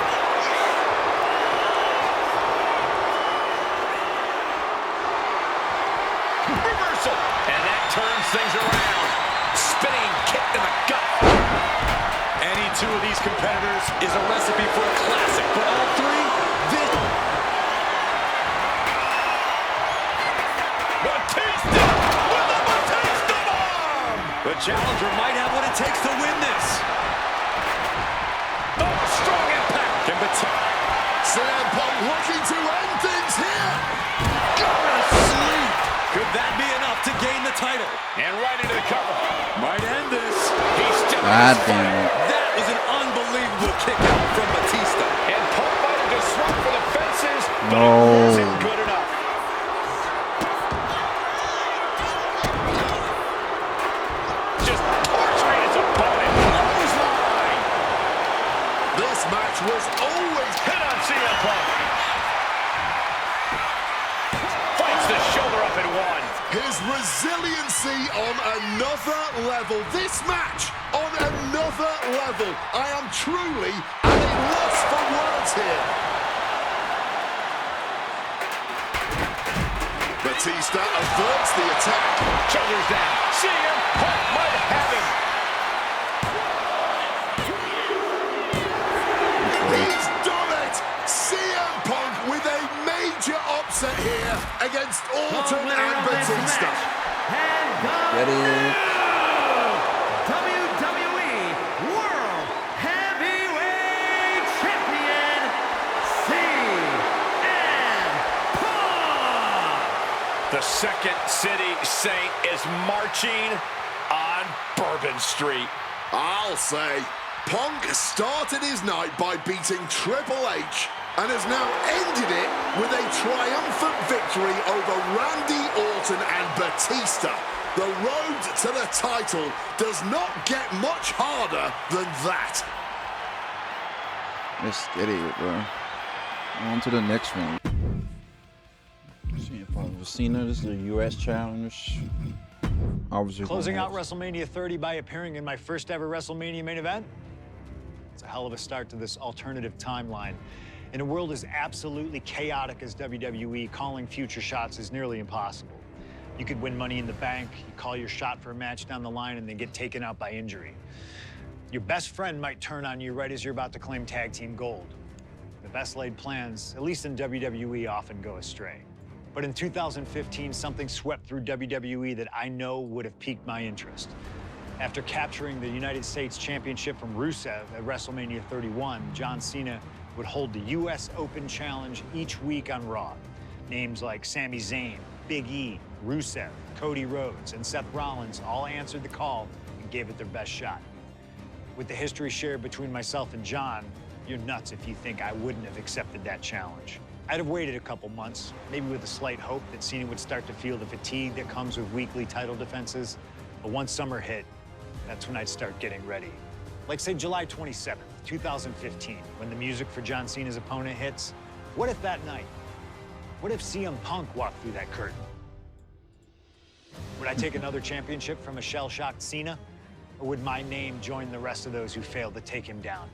Reversal. And that turns things around. Spinning kick in the gut. Any two of these competitors is a recipe for a classic, but all three, this... Batista with a Batista bomb! The challenger might have what it takes to win this. Oh, strong impact. Can CM Punk looking to end things here. Could that be enough to gain the title? And right into the cover. Might end this. He's still God damn it. That was an unbelievable kick out from Batista. And Punk might have just swung for the fences, but No. it wasn't good enough. Just torturing his opponent. Clothesline. This match was always Hit on CM Punk. Fights the shoulder up and one. his resiliency on another level. This match on another level. I am truly at a loss for words here. Batista averts the attack. Shoulders down. CM Punk might have him. He's done it! CM Punk with a major upset here against Orton and Batista. Get it. WWE World Heavyweight Champion, CM Punk! The Second City Saint is marching on Bourbon Street. I'll say, Punk started his night by beating Triple H and has now ended it with a triumphant victory over Randy Orton and Batista. The road to the title does not get much harder than that. Let's get it, bro. On to the next one. Cena, this is the U.S. challenge. Obviously, Closing out WrestleMania 30 by appearing in my first ever WrestleMania main event. It's a hell of a start to this alternative timeline. In a world as absolutely chaotic as WWE, calling future shots is nearly impossible. You could win Money in the Bank, you call your shot for a match down the line, and then get taken out by injury. Your best friend might turn on you right as you're about to claim tag team gold. The best laid plans, at least in WWE, often go astray. But in 2015, something swept through WWE that I know would have piqued my interest. After capturing the United States Championship from Rusev at WrestleMania 31, John Cena would hold the US Open Challenge each week on Raw. Names like Sami Zayn, Big E, Rusev, Cody Rhodes, and Seth Rollins all answered the call and gave it their best shot. With the history shared between myself and John, you're nuts if you think I wouldn't have accepted that challenge. I'd have waited a couple months, maybe with a slight hope that Cena would start to feel the fatigue that comes with weekly title defenses. But once summer hit, that's when I'd start getting ready. Like, say, July 27th, 2015, when the music for John Cena's opponent hits. What if that night, what if CM Punk walked through that curtain? Would I take another championship from a shell-shocked Cena? Or would my name join the rest of those who failed to take him down?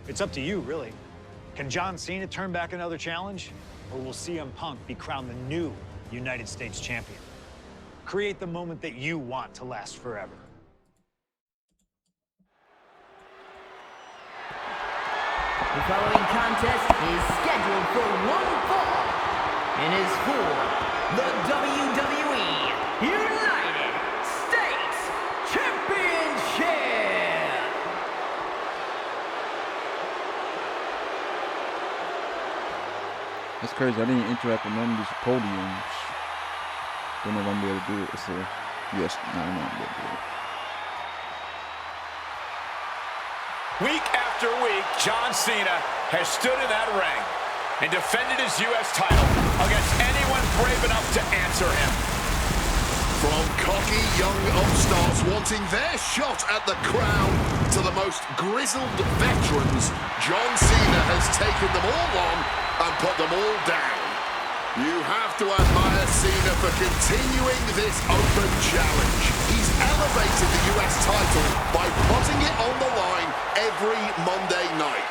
It's up to you, really. Can John Cena turn back another challenge? Or will CM Punk be crowned the new United States champion? Create the moment that you want to last forever. The following contest is scheduled for one fall and is for the WWE United States Championship. That's crazy. I didn't interact with none of these podiums. Don't know if I'm able to do it. So, yes, no, I'm not able to do it. Week after week, John Cena has stood in that ring and defended his U.S. title against anyone brave enough to answer him. From cocky young upstarts wanting their shot at the crown to the most grizzled veterans, John Cena has taken them all on and put them all down. You have to admire Cena for continuing this open challenge. He's elevated the US title by putting it on the line every Monday night.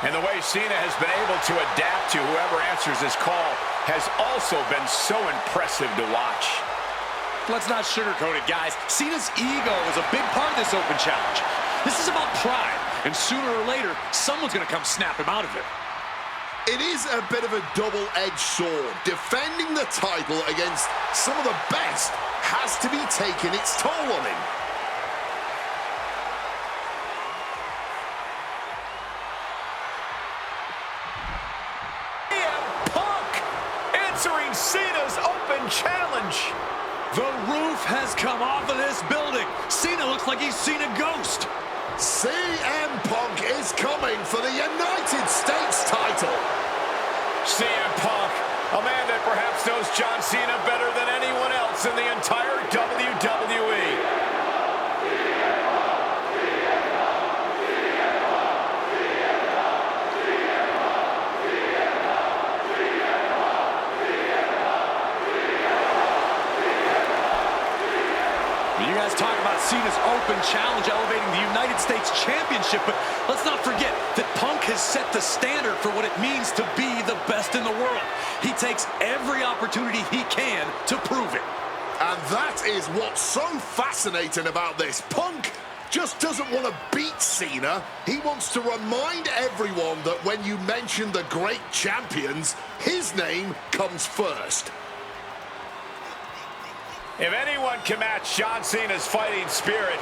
And the way Cena has been able to adapt to whoever answers his call has also been so impressive to watch. Let's not sugarcoat it, guys. Cena's ego is a big part of this open challenge. This is about pride, and sooner or later, someone's gonna come snap him out of it. It is a bit of a double-edged sword. Defending the title against some of the best has to be taking its toll on him. CM Punk answering Cena's open challenge. The roof has come off of this building. Cena looks like he's seen a ghost. CM Punk is coming for the United States title. CM Punk, a man that perhaps knows John Cena better than anyone else in the entire WWE. You guys talk about Cena's open challenge elevating the United States Championship, but let's not forget that Punk has set the standard for what it means to be the best in the world. He takes every opportunity he can to prove it. And that is what's so fascinating about this. Punk just doesn't want to beat Cena. He wants to remind everyone that when you mention the great champions, his name comes first. If anyone can match John Cena's fighting spirit,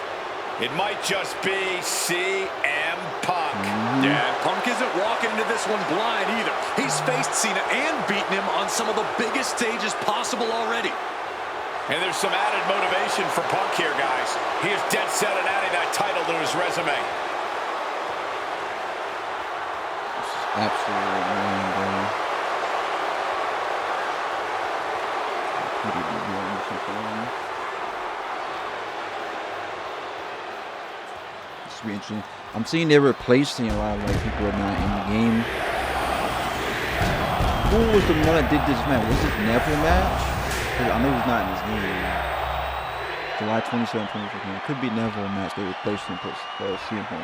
it might just be CM Punk. Yeah, Punk isn't walking into this one blind either. He's faced Cena and beaten him on some of the biggest stages possible already. And there's some added motivation for Punk here, guys. He is dead set on adding that title to his resume. Absolutely annoying, bro. This will be interesting. I'm seeing they're replacing a lot of people are not in the game. Who was the one that did this match? Was it Neville match? I know he's not in this game. July 27, 2015. It could be Neville match. They replaced him with CM Punk.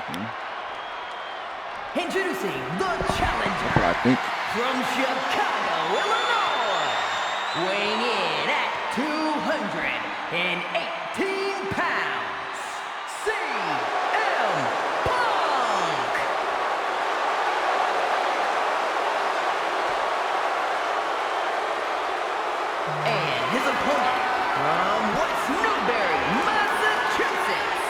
Introducing the challenger That's what I think. from Chicago, Illinois, weighing in at 218 pounds, CM Punk. And his opponent from West Newbury, Massachusetts,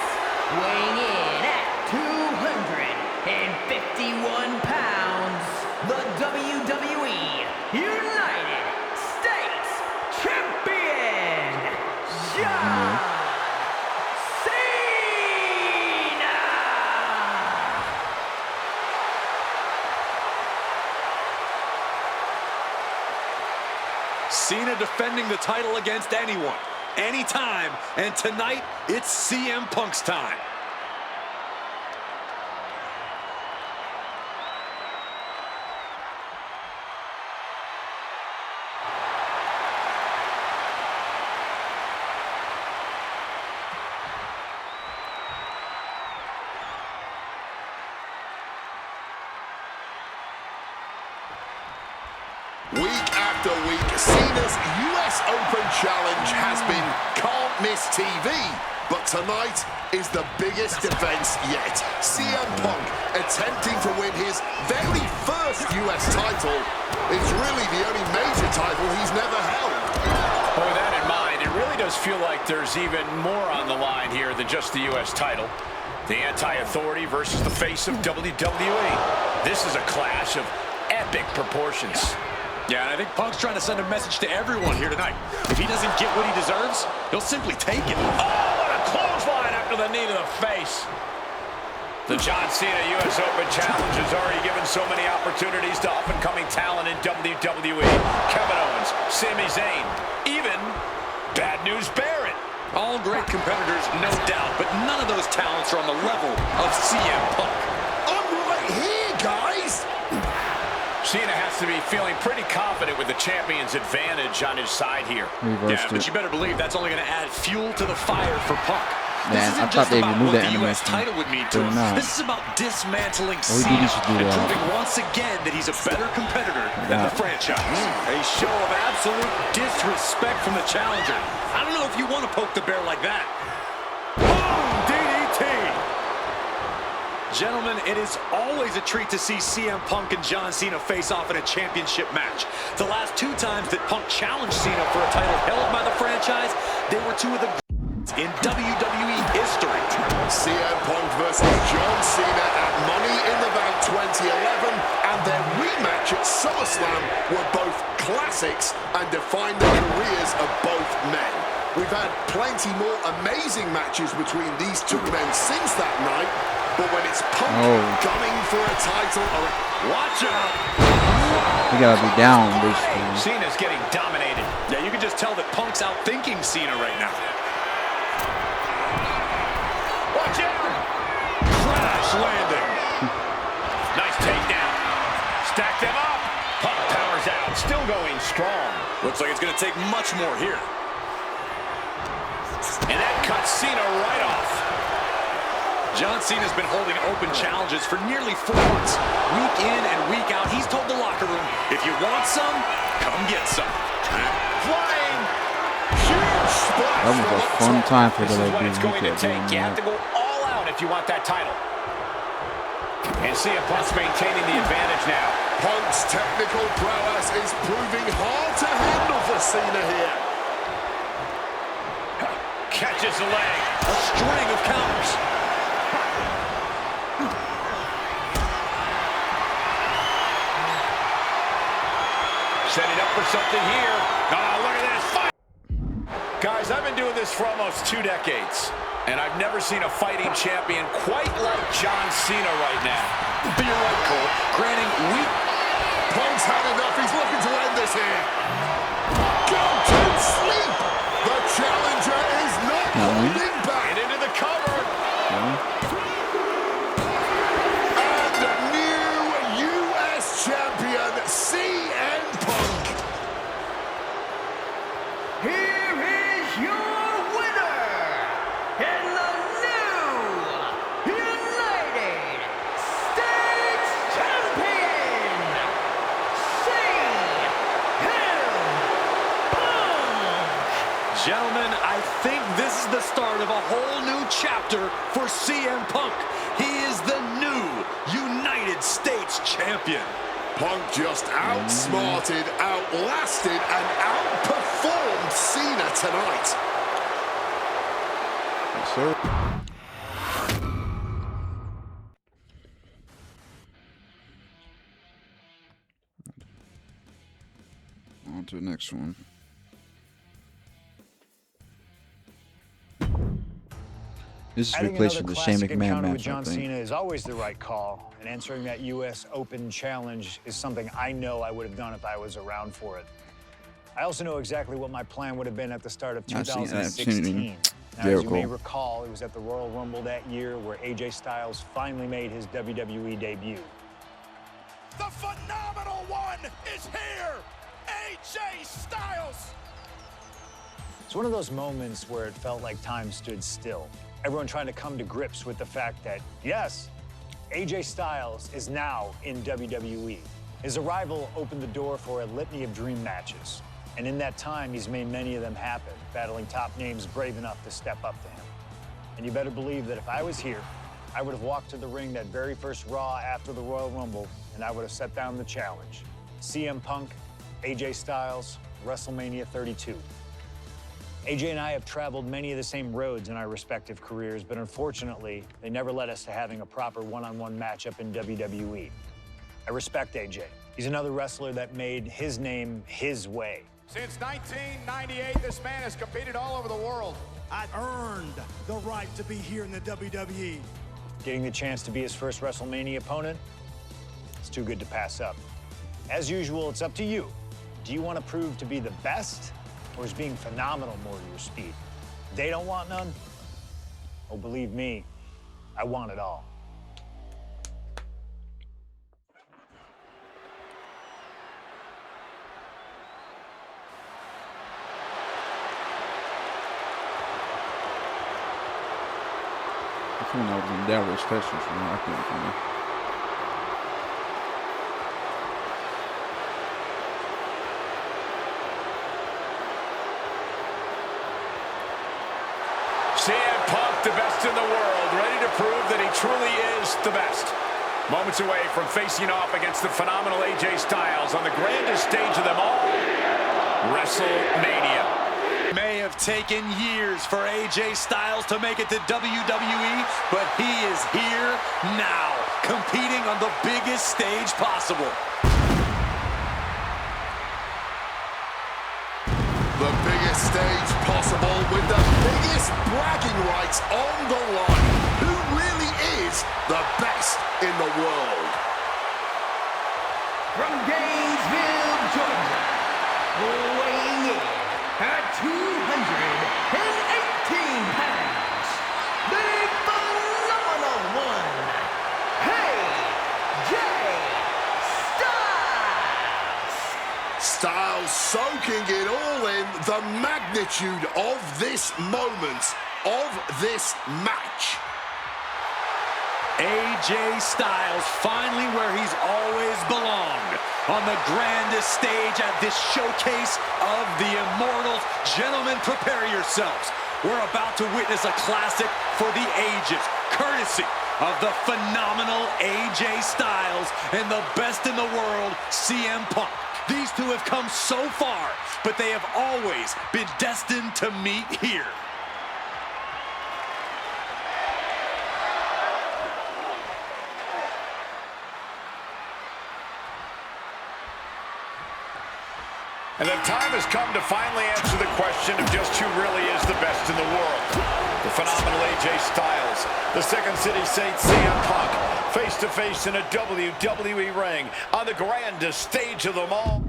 weighing in at 251 pounds, the WWE United States Champion, John Cena! Cena defending the title against anyone, anytime, and tonight it's CM Punk's time. Week after week, Cena's US Open Challenge has been can't miss TV. But tonight is the biggest defense yet. CM Punk attempting to win his very first US title. It's really the only major title he's never held. Well, with that in mind, it really does feel like there's even more on the line here than just the US title. The anti-authority versus the face of WWE. This is a clash of epic proportions. Yeah, and I think Punk's trying to send a message to everyone here tonight. If he doesn't get what he deserves, he'll simply take it. Oh, what a clothesline after the knee to the face. The John Cena US Open Challenge has already given so many opportunities to up-and-coming talent in WWE. Kevin Owens, Sami Zayn, even Bad News Barrett. All great competitors, no doubt, but none of those talents are on the level of CM Punk. I'm right here, guys. Cena has to be feeling pretty confident with the champion's advantage on his side here. Yeah, but you better believe that's only going to add fuel to the fire for Punk. Man, this isn't I thought just they about removed what that the US animation. title would mean to They're him. not. This is about dismantling Oh, he Cena should do and that. proving once again that he's a better competitor than the franchise. A show of absolute disrespect from the challenger. I don't know if you want to poke the bear like that. Boom! DDT! Gentlemen, it is always a treat to see CM Punk and John Cena face off in a championship match. The last two times that Punk challenged Cena for a title held by the franchise, they were two of the in WWE history. CM Punk versus John Cena at Money in the Bank 2011 and their rematch at SummerSlam were both classics and defined the careers of both men. We've had plenty more amazing matches between these two men since that night, but when it's Punk gunning for a title, watch out! You gotta be down, basically. Cena's getting dominated. Yeah, you can just tell that Punk's outthinking Cena right now. Watch out! Crash landing. Nice takedown. Stack them up. Punk powers out. Still going strong. Looks like it's going to take much more here. And that cuts Cena right off. John Cena's been holding open challenges for nearly 4 months. Week in and week out, he's told the locker room, if you want some, come get some. Flying. Huge splash. That was a fun time for the This is what it's going to WWE. take. You have to go all out if you want that title. And CM Punk's maintaining the advantage now. Punk's technical prowess is proving hard to handle for Cena here. Catches the leg. A string of counters. Setting up for something here. Oh, look at this fight. Guys, I've been doing this for almost 2 decades, and I've never seen a fighting champion quite like John Cena right now. But you're right, Cole. Granting weak. Punk's had enough. He's looking to end this here. Go to sleep. The challenger is not holding back. And into the cover. And new U.S. champion, CM Punk. Here is your winner, and the new United States Champion, CM Punk. Gentlemen, I think this is the start of a whole new chapter for CM Punk. He is the new United States Champion. Punk just outsmarted, outlasted, and outperformed Cena tonight. Yes, sir. On to the next one. This is Adding replacing another the Shane classic McMahon encounter with match, I John think. Cena is always the right call, and answering that U.S. Open challenge is something I know I would have done if I was around for it. I also know exactly what my plan would have been at the start of I've seen 2016. Now, Very as you may cool. recall, it was at the Royal Rumble that year where AJ Styles finally made his WWE debut. The phenomenal one is here! AJ Styles! It's one of those moments where it felt like time stood still. Everyone trying to come to grips with the fact that, yes, AJ Styles is now in WWE. His arrival opened the door for a litany of dream matches. And in that time, he's made many of them happen, battling top names brave enough to step up to him. And you better believe that if I was here, I would have walked to the ring that very first Raw after the Royal Rumble, and I would have set down the challenge. CM Punk, AJ Styles, WrestleMania 32. AJ and I have traveled many of the same roads in our respective careers, but unfortunately, they never led us to having a proper one-on-one matchup in WWE. I respect AJ. He's another wrestler that made his name his way. Since 1998, this man has competed all over the world. I earned the right to be here in the WWE. Getting the chance to be his first WrestleMania opponent, it's too good to pass up. As usual, it's up to you. Do you want to prove to be the best, or is being phenomenal more to your speed? They don't want none? Oh, believe me, I want it all. I think that was in Dallas, Texas, I think. CM Punk, the best in the world, ready to prove that he truly is the best. Moments away from facing off against the phenomenal AJ Styles on the grandest stage of them all, WrestleMania. May have taken years for AJ Styles to make it to WWE, but he is here now, competing on the biggest stage possible. The biggest stage possible with the biggest bragging rights on the line. Who really is the best in the world? From Gainesville, Georgia, weighing in at 218 pounds, the phenomenal one, AJ Styles. Styles soaking it all in, the magnitude of this moment, of this match. AJ Styles finally where he's always belonged, on the grandest stage at this showcase of the Immortals. Gentlemen, prepare yourselves. We're about to witness a classic for the ages, courtesy of the phenomenal AJ Styles and the best in the world, CM Punk. These two have come so far, but they have always been destined to meet here. And the time has come to finally answer the question of just who really is the best in the world. The phenomenal AJ Styles, the Second City Saint CM Punk, face-to-face in a WWE ring on the grandest stage of them all,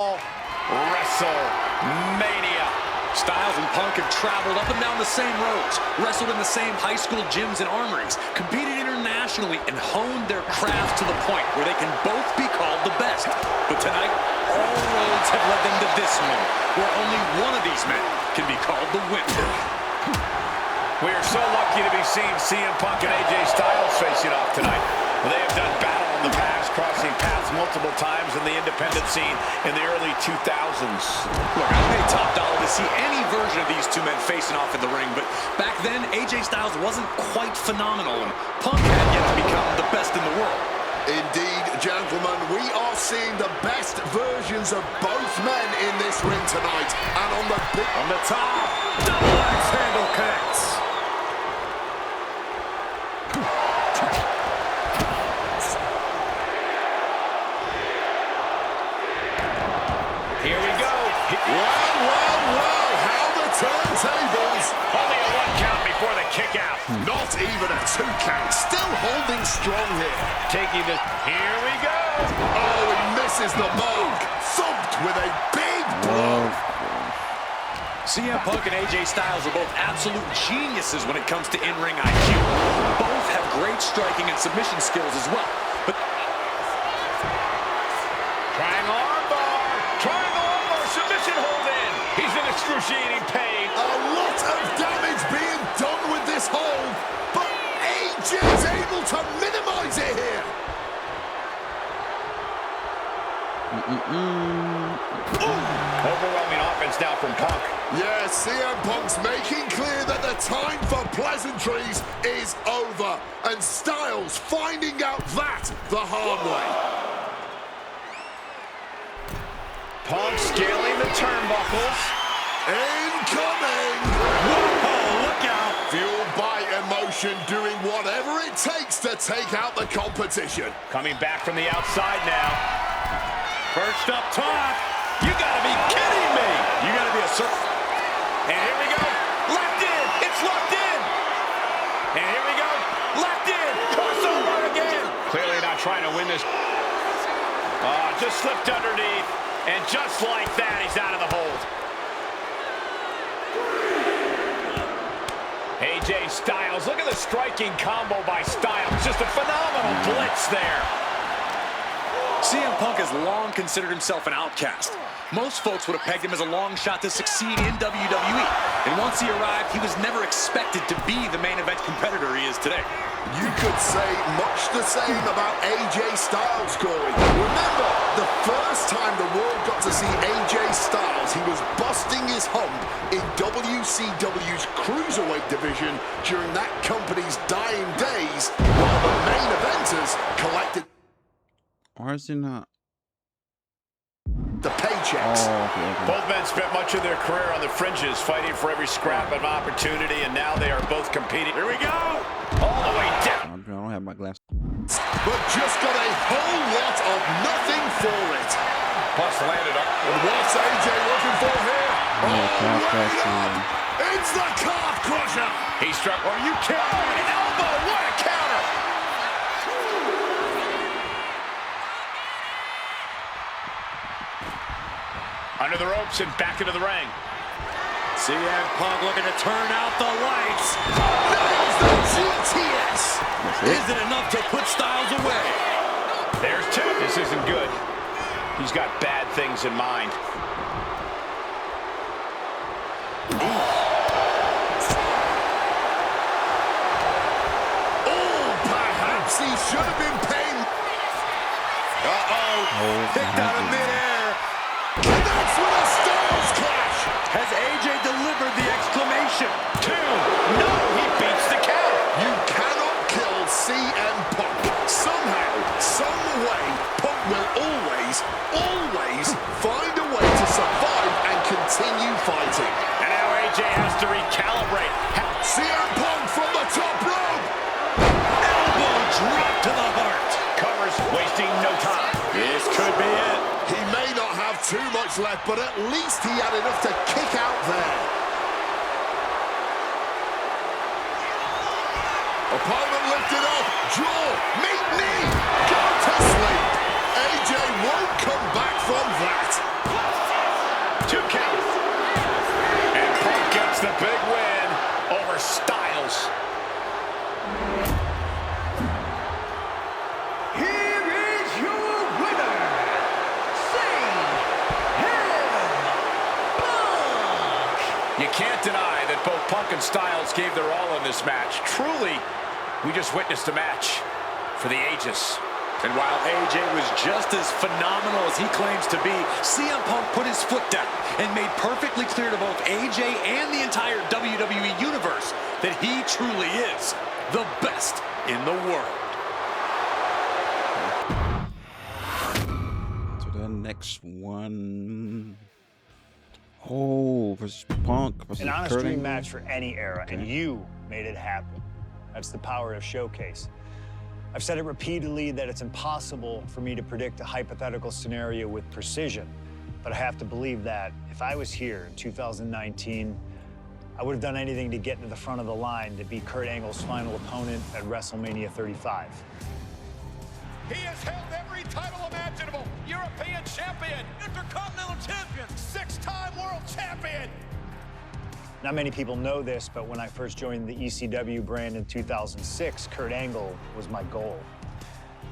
WrestleMania. Styles and Punk have traveled up and down the same roads, wrestled in the same high school gyms and armories, competed internationally, and honed their crafts to the point where they can both be called the best. But tonight, all roads have led them to this moment, where only one of these men can be called the winner. We are so lucky to be seeing CM Punk and AJ Styles facing off tonight. They have done battle in the past, crossing paths multiple times in the independent scene in the early 2000s. Look, I paid top dollar to see any version of these two men facing off in the ring, but back then, AJ Styles wasn't quite phenomenal, and Punk had yet to become the best in the world. Indeed, gentlemen, we are seeing the best versions of both men in this ring tonight. And on the top, double axe handle connects. Well, how the turntables. Only a 1 count before the kick out. Not even a 2 count. Still holding strong here. Taking the... Here we go. Oh, he misses the mark. Thumped with a big blow. CM Punk and AJ Styles are both absolute geniuses when it comes to in-ring IQ. Both have great striking and submission skills as well. But Triangle armbar, submission hold in. He's in excruciating pain. A lot of damage being done with this hold, but AJ's able to minimize it here. Overwhelming offense now from Punk. Yes, CM Punk's making clear that the time for pleasantries is over, and Styles finding out that the hard way. Punk scaling the turnbuckles. Incoming! Whoa, look out! Fueled by emotion, doing whatever it takes to take out the competition. Coming back from the outside now. First up top. You gotta be kidding me! You gotta be a certain... And here we go. Locked in. It's locked in. And here we go. Locked in. Crossover again. Clearly not trying to win this. Just slipped underneath. And just like that, he's out of the hold. AJ Styles. Look at the striking combo by Styles. Just a phenomenal blitz there. CM Punk has long considered himself an outcast. Most folks would have pegged him as a long shot to succeed in WWE. And once he arrived, he was never expected to be the main event competitor he is today. You could say much the same about AJ Styles, Corey. Remember, the first time the world got to see AJ Styles, he was busting his hump in WCW's Cruiserweight division during that company's dying days, while the main eventers collected... Why is he not? The paychecks. Both men spent much of their career on the fringes, fighting for every scrap of opportunity, and now they are both competing. Here we go! All the way down. I don't have my glasses. But just got a whole lot of nothing for it. Plus landed up. And what's AJ looking for here? It's the calf crusher. He struck. Are you kidding? An elbow. What a counter. Under the ropes and back into the ring. CM Punk looking to turn out the lights. Nails the GTS. Is it enough to put Styles away? There's two. This isn't good. He's got bad things in mind. Oh, perhaps he should have been paying. Picked out of midair. Connects with a Styles clash. Has AJ delivered the exclamation? 2. No, he beats the count. You cannot kill CM Punk. Somehow, some way, Punk will always find a way to survive and continue fighting. And now AJ has to recalibrate. CM Punk from the top rope. Elbow drop to the heart. Covers, wasting no time. This could be it. He may not have too much left, but at least he had enough to kick out there. Opponent lifted up. Jaw, meet knee. Go to sleep. AJ won't come back from that. 2 count. And Punk gets the big win over Styles. Here is your winner, Punk. You can't deny that both Punk and Styles gave their all in this match. Truly, we just witnessed a match for the ages. And while AJ was just as phenomenal as he claims to be, CM Punk put his foot down and made perfectly clear to both AJ and the entire WWE Universe that he truly is the best in the world. To the next one. Oh, versus Punk versus An honest Kurt dream Angle. match for any era, and you made it happen. That's the power of Showcase. I've said it repeatedly that it's impossible for me to predict a hypothetical scenario with precision, but I have to believe that if I was here in 2019, I would have done anything to get to the front of the line to be Kurt Angle's final opponent at WrestleMania 35. He has held every title imaginable. European champion, Intercontinental champion, 6-time world champion. Not many people know this, but when I first joined the ECW brand in 2006, Kurt Angle was my goal.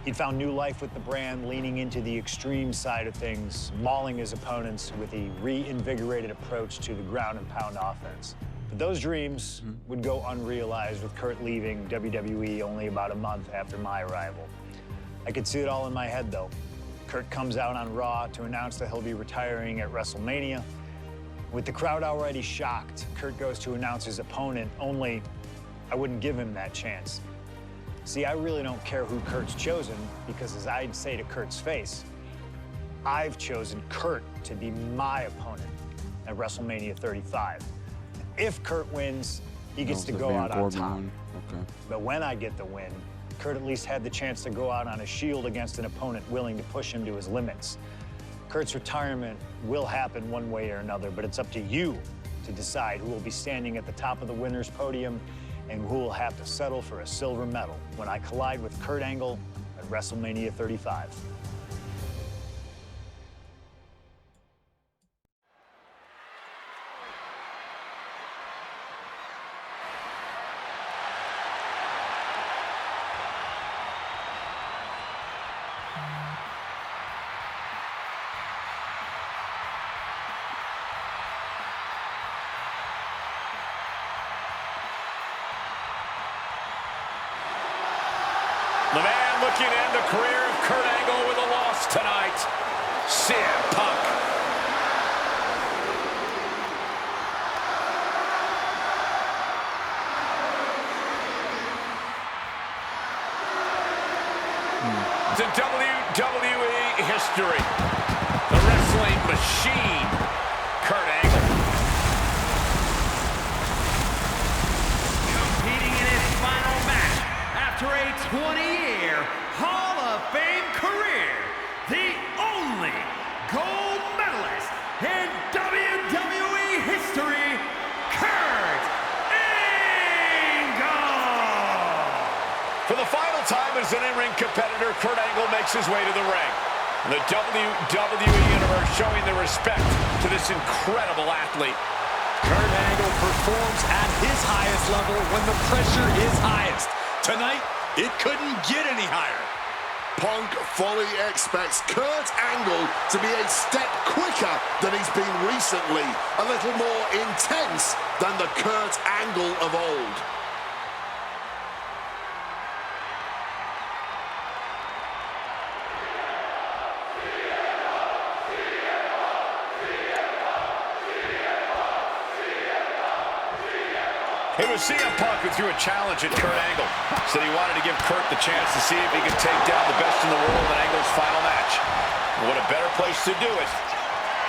He'd found new life with the brand, leaning into the extreme side of things, mauling his opponents with a reinvigorated approach to the ground and pound offense. But those dreams would go unrealized with Kurt leaving WWE only about a month after my arrival. I could see it all in my head, though. Kurt comes out on Raw to announce that he'll be retiring at WrestleMania. With the crowd already shocked, Kurt goes to announce his opponent, only I wouldn't give him that chance. See, I really don't care who Kurt's chosen, because as I'd say to Kurt's face, I've chosen Kurt to be my opponent at WrestleMania 35. If Kurt wins, he gets to go out on top. Okay. But when I get the win, Kurt at least had the chance to go out on a shield against an opponent willing to push him to his limits. Kurt's retirement will happen one way or another, but it's up to you to decide who will be standing at the top of the winner's podium and who will have to settle for a silver medal when I collide with Kurt Angle at WrestleMania 35. The man looking to end the career of Kurt Angle with a loss tonight, CM Punk. To WWE history, the wrestling machine, Kurt Angle. Competing in his final match after a 20-year Hall of Fame career, the only gold medalist in WWE history, Kurt Angle! For the final time as an in-ring competitor, Kurt Angle makes his way to the ring. The WWE Universe showing their respect to this incredible athlete. Kurt Angle performs at his highest level when the pressure is highest. Tonight, it couldn't get any higher. Punk fully expects Kurt Angle to be a step quicker than he's been recently, a little more intense than the Kurt Angle of old. It was CM Punk who threw a challenge at Kurt Angle. Said he wanted to give Kurt the chance to see if he could take down the best in the world in Angle's final match. What a better place to do it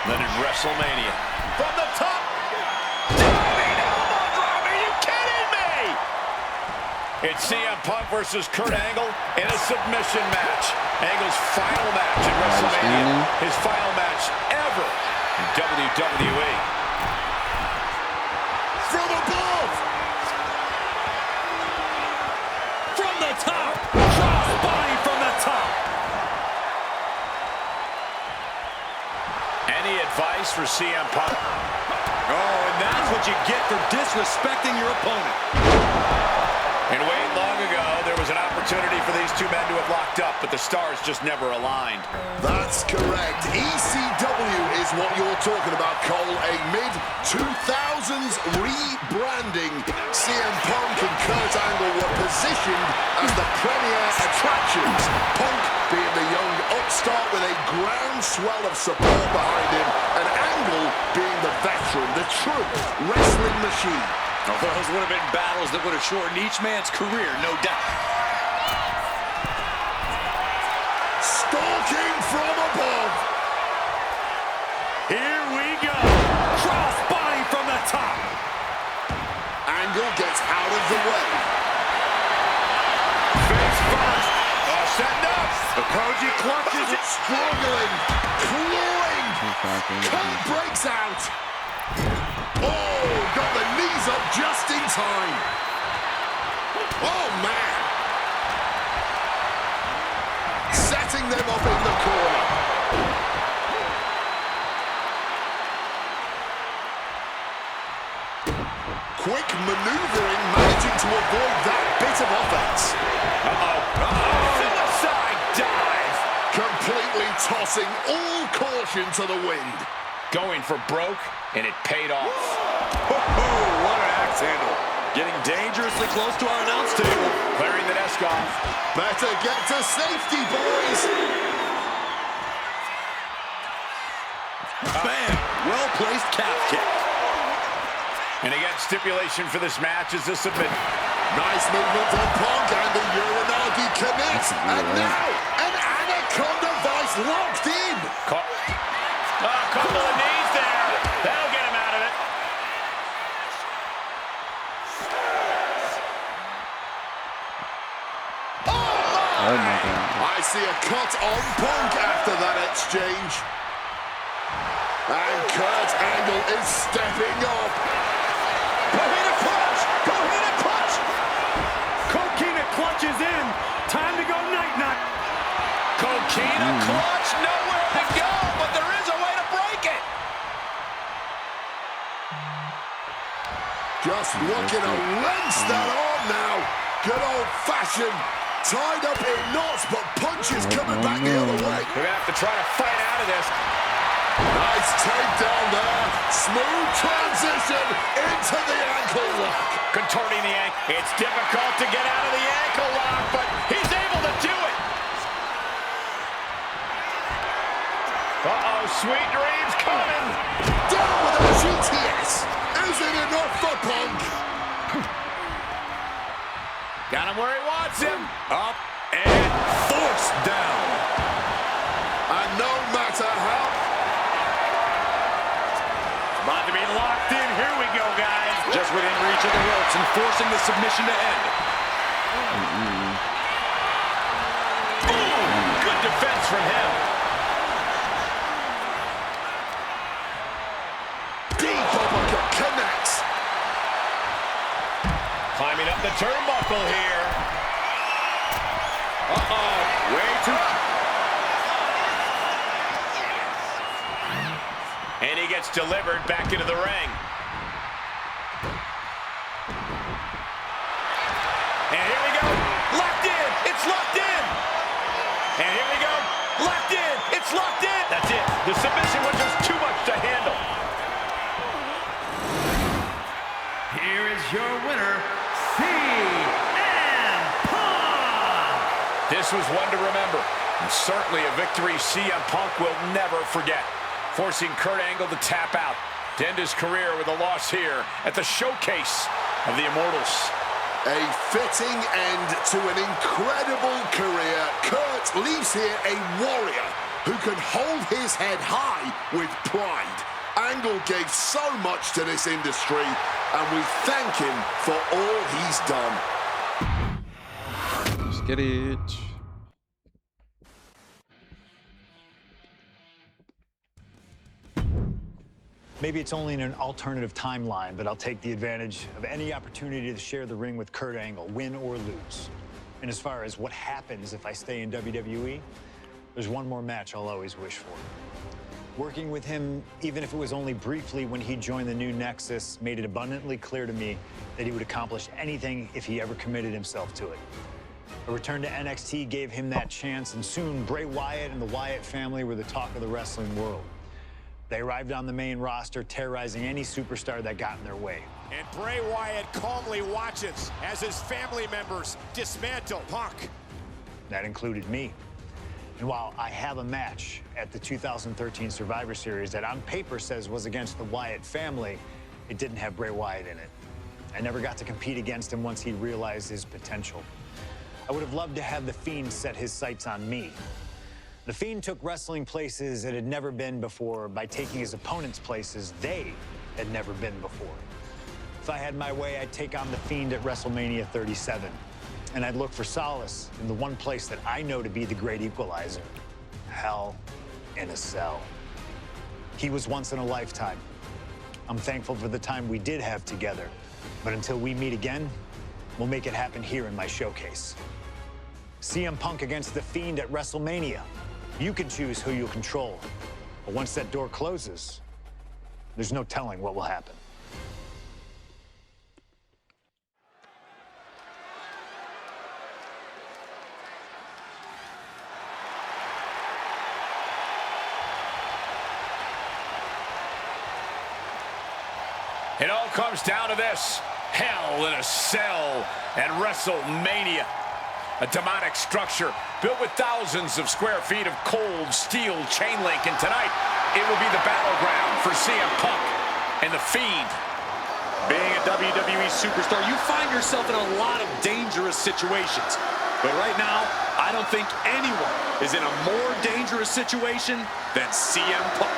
than at WrestleMania. From the top! Diving elbow drop! Are you kidding me? It's CM Punk versus Kurt Angle in a submission match. Angle's final match at WrestleMania. His final match ever in WWE. From above! From the top! Crossbody from the top! Any advice for CM Punk? Oh, and that's what you get for disrespecting your opponent. And wait, long ago, there was an opportunity for these two men to have locked up, but the stars just never aligned. That's correct. ECW is what you're talking about, Cole. A mid-2000s rebranding. CM Punk and Kurt Angle were positioned as the premier attractions. Punk being the young upstart with a groundswell of support behind him, and Angle being the veteran, the true wrestling machine. Those would have been battles that would have shortened each man's career, no doubt. Stalking from above. Here we go. Crossbody from the top. Angle gets out of the way. Face first. Setting up. The Koji clutches it. Struggling. Clawing. Kurt breaks out. Oh, got the knees up just in time. Oh, man. Setting them up in the corner. Quick maneuvering, managing to avoid that bit of offense. Suicide dive. Completely tossing all caution to the wind. Going for broke, and it paid off. What an axe handle. Getting dangerously close to our announce table. Clearing the desk off. Better get to safety, boys. Bam! Well-placed calf kick. And again, stipulation for this match is a submit. Nice movement from Punk, and the Uranagi connects. And now, an Anaconda Vice locked in. Couple of knees there. That'll get him out of it. Oh my God. I see a cut on Punk after that exchange. And Kurt Angle is stepping up. Coquina clutch! Coquina clutch! Coquina clutch is in. Time to go night-night. Coquina clutch, nowhere to go, but there is a way to break it. Just looking to wrench that arm now. Good old-fashioned, tied up in knots, but punches coming back the other way. We're going to have to try to fight out of this. Nice takedown there. Smooth transition into the ankle lock. Contorting the ankle. It's difficult to get out of the ankle lock, but he's able to do it. Uh-oh, sweet dreams coming. Down with a GTS. Is it enough for Punk? Got him where he wants him. Up and forced down. And no matter how... About to be locked in. Here we go, guys. Just within reach of the ropes and forcing the submission to end. Good defense from him. Deep uppercut connects. Climbing up the turnbuckle here. Way too... And he gets delivered back into the ring. And here we go. Locked in. It's locked in. And here we go. Locked in. It's locked in. That's it. The submission was just too much to handle. Here is your winner, CM Punk! This was one to remember. And certainly a victory CM Punk will never forget. Forcing Kurt Angle to tap out to end his career with a loss here at the showcase of the Immortals. A fitting end to an incredible career. Kurt leaves here a warrior who can hold his head high with pride. Angle gave so much to this industry, and we thank him for all he's done. Let's get it. Maybe it's only in an alternative timeline, but I'll take the advantage of any opportunity to share the ring with Kurt Angle, win or lose. And as far as what happens if I stay in WWE, there's one more match I'll always wish for. Working with him, even if it was only briefly when he joined the new Nexus, made it abundantly clear to me that he would accomplish anything if he ever committed himself to it. A return to NXT gave him that chance, and soon Bray Wyatt and the Wyatt family were the talk of the wrestling world. They arrived on the main roster, terrorizing any superstar that got in their way. And Bray Wyatt calmly watches as his family members dismantle Punk. That included me. And while I have a match at the 2013 Survivor Series that on paper says was against the Wyatt family, it didn't have Bray Wyatt in it. I never got to compete against him once he realized his potential. I would have loved to have the Fiend set his sights on me. The Fiend took wrestling places it had never been before by taking his opponents places they had never been before. If I had my way, I'd take on the Fiend at WrestleMania 37. And I'd look for solace in the one place that I know to be the great equalizer. Hell in a Cell. He was once in a lifetime. I'm thankful for the time we did have together. But until we meet again, we'll make it happen here in my showcase. CM Punk against The Fiend at WrestleMania. You can choose who you'll control. But once that door closes, there's no telling what will happen. It all comes down to this. Hell in a Cell at WrestleMania. A demonic structure built with thousands of square feet of cold steel chain link. And tonight, it will be the battleground for CM Punk and The Fiend. Being a WWE superstar, you find yourself in a lot of dangerous situations. But right now, I don't think anyone is in a more dangerous situation than CM Punk.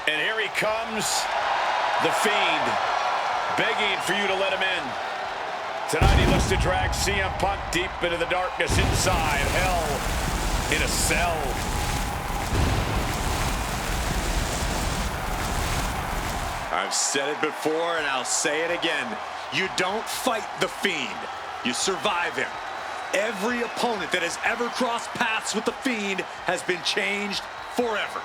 And here he comes, The Fiend, begging for you to let him in. Tonight he looks to drag CM Punk deep into the darkness inside hell in a cell. I've said it before and I'll say it again. You don't fight The Fiend, you survive him. Every opponent that has ever crossed paths with The Fiend has been changed forever.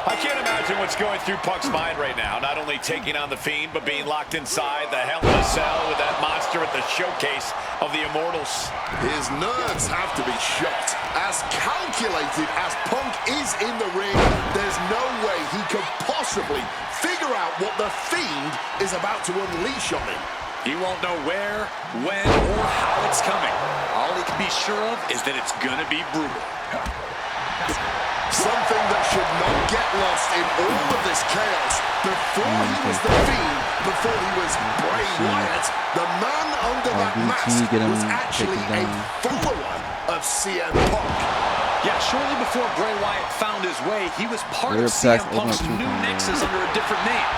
I can't imagine what's going through Punk's mind right now. Not only taking on The Fiend, but being locked inside the Hell in a Cell with that monster at the showcase of the Immortals. His nerves have to be shot. As calculated as Punk is in the ring, there's no way he could possibly figure out what The Fiend is about to unleash on him. He won't know where, when, or how it's coming. All he can be sure of is that it's gonna be brutal. Something that should not get lost in all of this chaos. Before he was The Fiend, before he was Bray Wyatt, the man under that mask was actually a follower of CM Punk. Yeah, shortly before Bray Wyatt found his way, he was part of CM Punk's new nexus under a different name.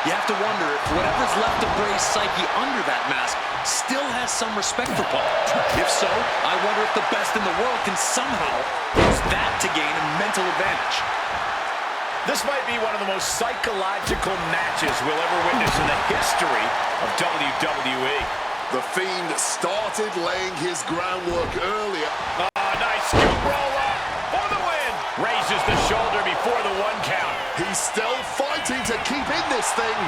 You have to wonder if whatever's left of Bray's psyche under that mask still has some respect for Punk. If so, I wonder if the best in the world can somehow use that to gain a mental advantage. This might be one of the most psychological matches we'll ever witness in the history of WWE. The Fiend started laying his groundwork earlier. Nice scoop roll up for the win. Raises the shoulder before the 1 count. He's still fighting to keep in this thing.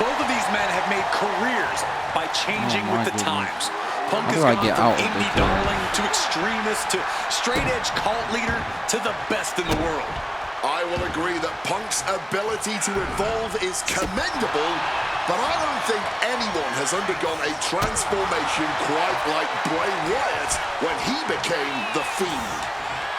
Both of these men have made careers by changing with the times. Punk has gone from indie darling to extremist to straight-edge cult leader to the best in the world. I will agree that Punk's ability to evolve is commendable, but I don't think anyone has undergone a transformation quite like Bray Wyatt when he became The Fiend.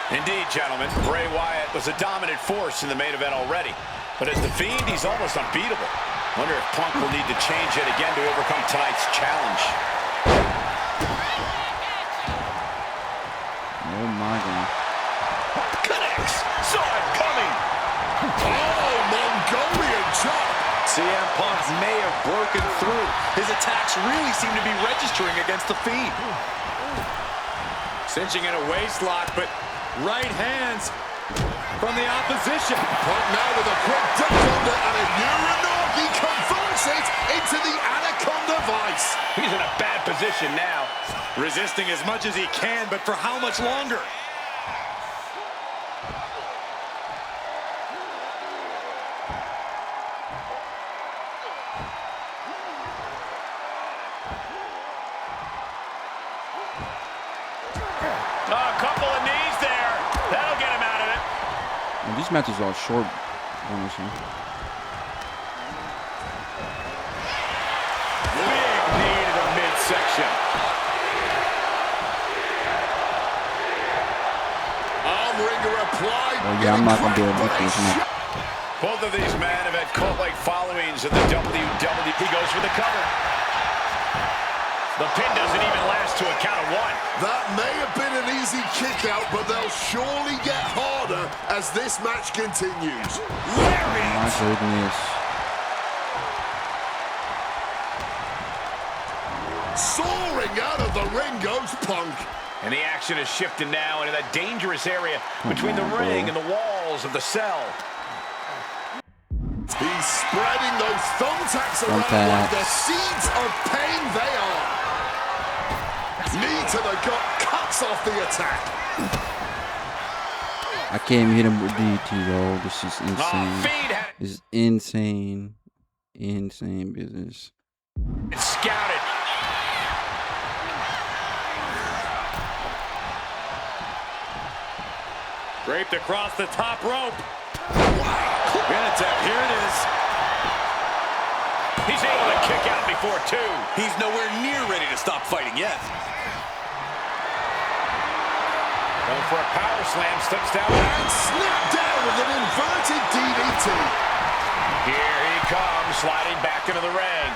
Indeed, gentlemen, Bray Wyatt was a dominant force in the main event already. But as The Fiend, he's almost unbeatable. Wonder if Punk will need to change it again to overcome tonight's challenge. Oh my God. Connects! Saw it coming! Oh, Mongolian chop! CM Punk may have broken through. His attacks really seem to be registering against The Fiend. Cinching in a waistlock, but right hands from the opposition. Punk now with a quick duck under and a Uranagi converts it into the Anaconda Vice. He's in a bad position now. Resisting as much as he can, but for how much longer? These matches are short, honestly. Big knee to the midsection. Armringer applied. Oh yeah, I'm not gonna be able to get this match. Both of these men have had cult-like followings in the WWE. He goes for the cover. The pin doesn't even last to a count of one. That may have been an easy kick out, but they'll surely get harder as this match continues. My goodness. Soaring out of the ring goes Punk. And the action is shifting now into that dangerous area between the ring and the walls of the cell. He's spreading those thumbtacks around like the seeds of pain they are. Knee to the gut, cuts off the attack. I can't hit him with DT though. This is insane. This is insane. Insane business. It's scouted. Draped across the top rope. Pin attempt, here it is. He's able to kick out before two. He's nowhere near ready to stop fighting yet. Going for a power slam, slips down. And snapped down with an inverted DDT. Here he comes, sliding back into the ring.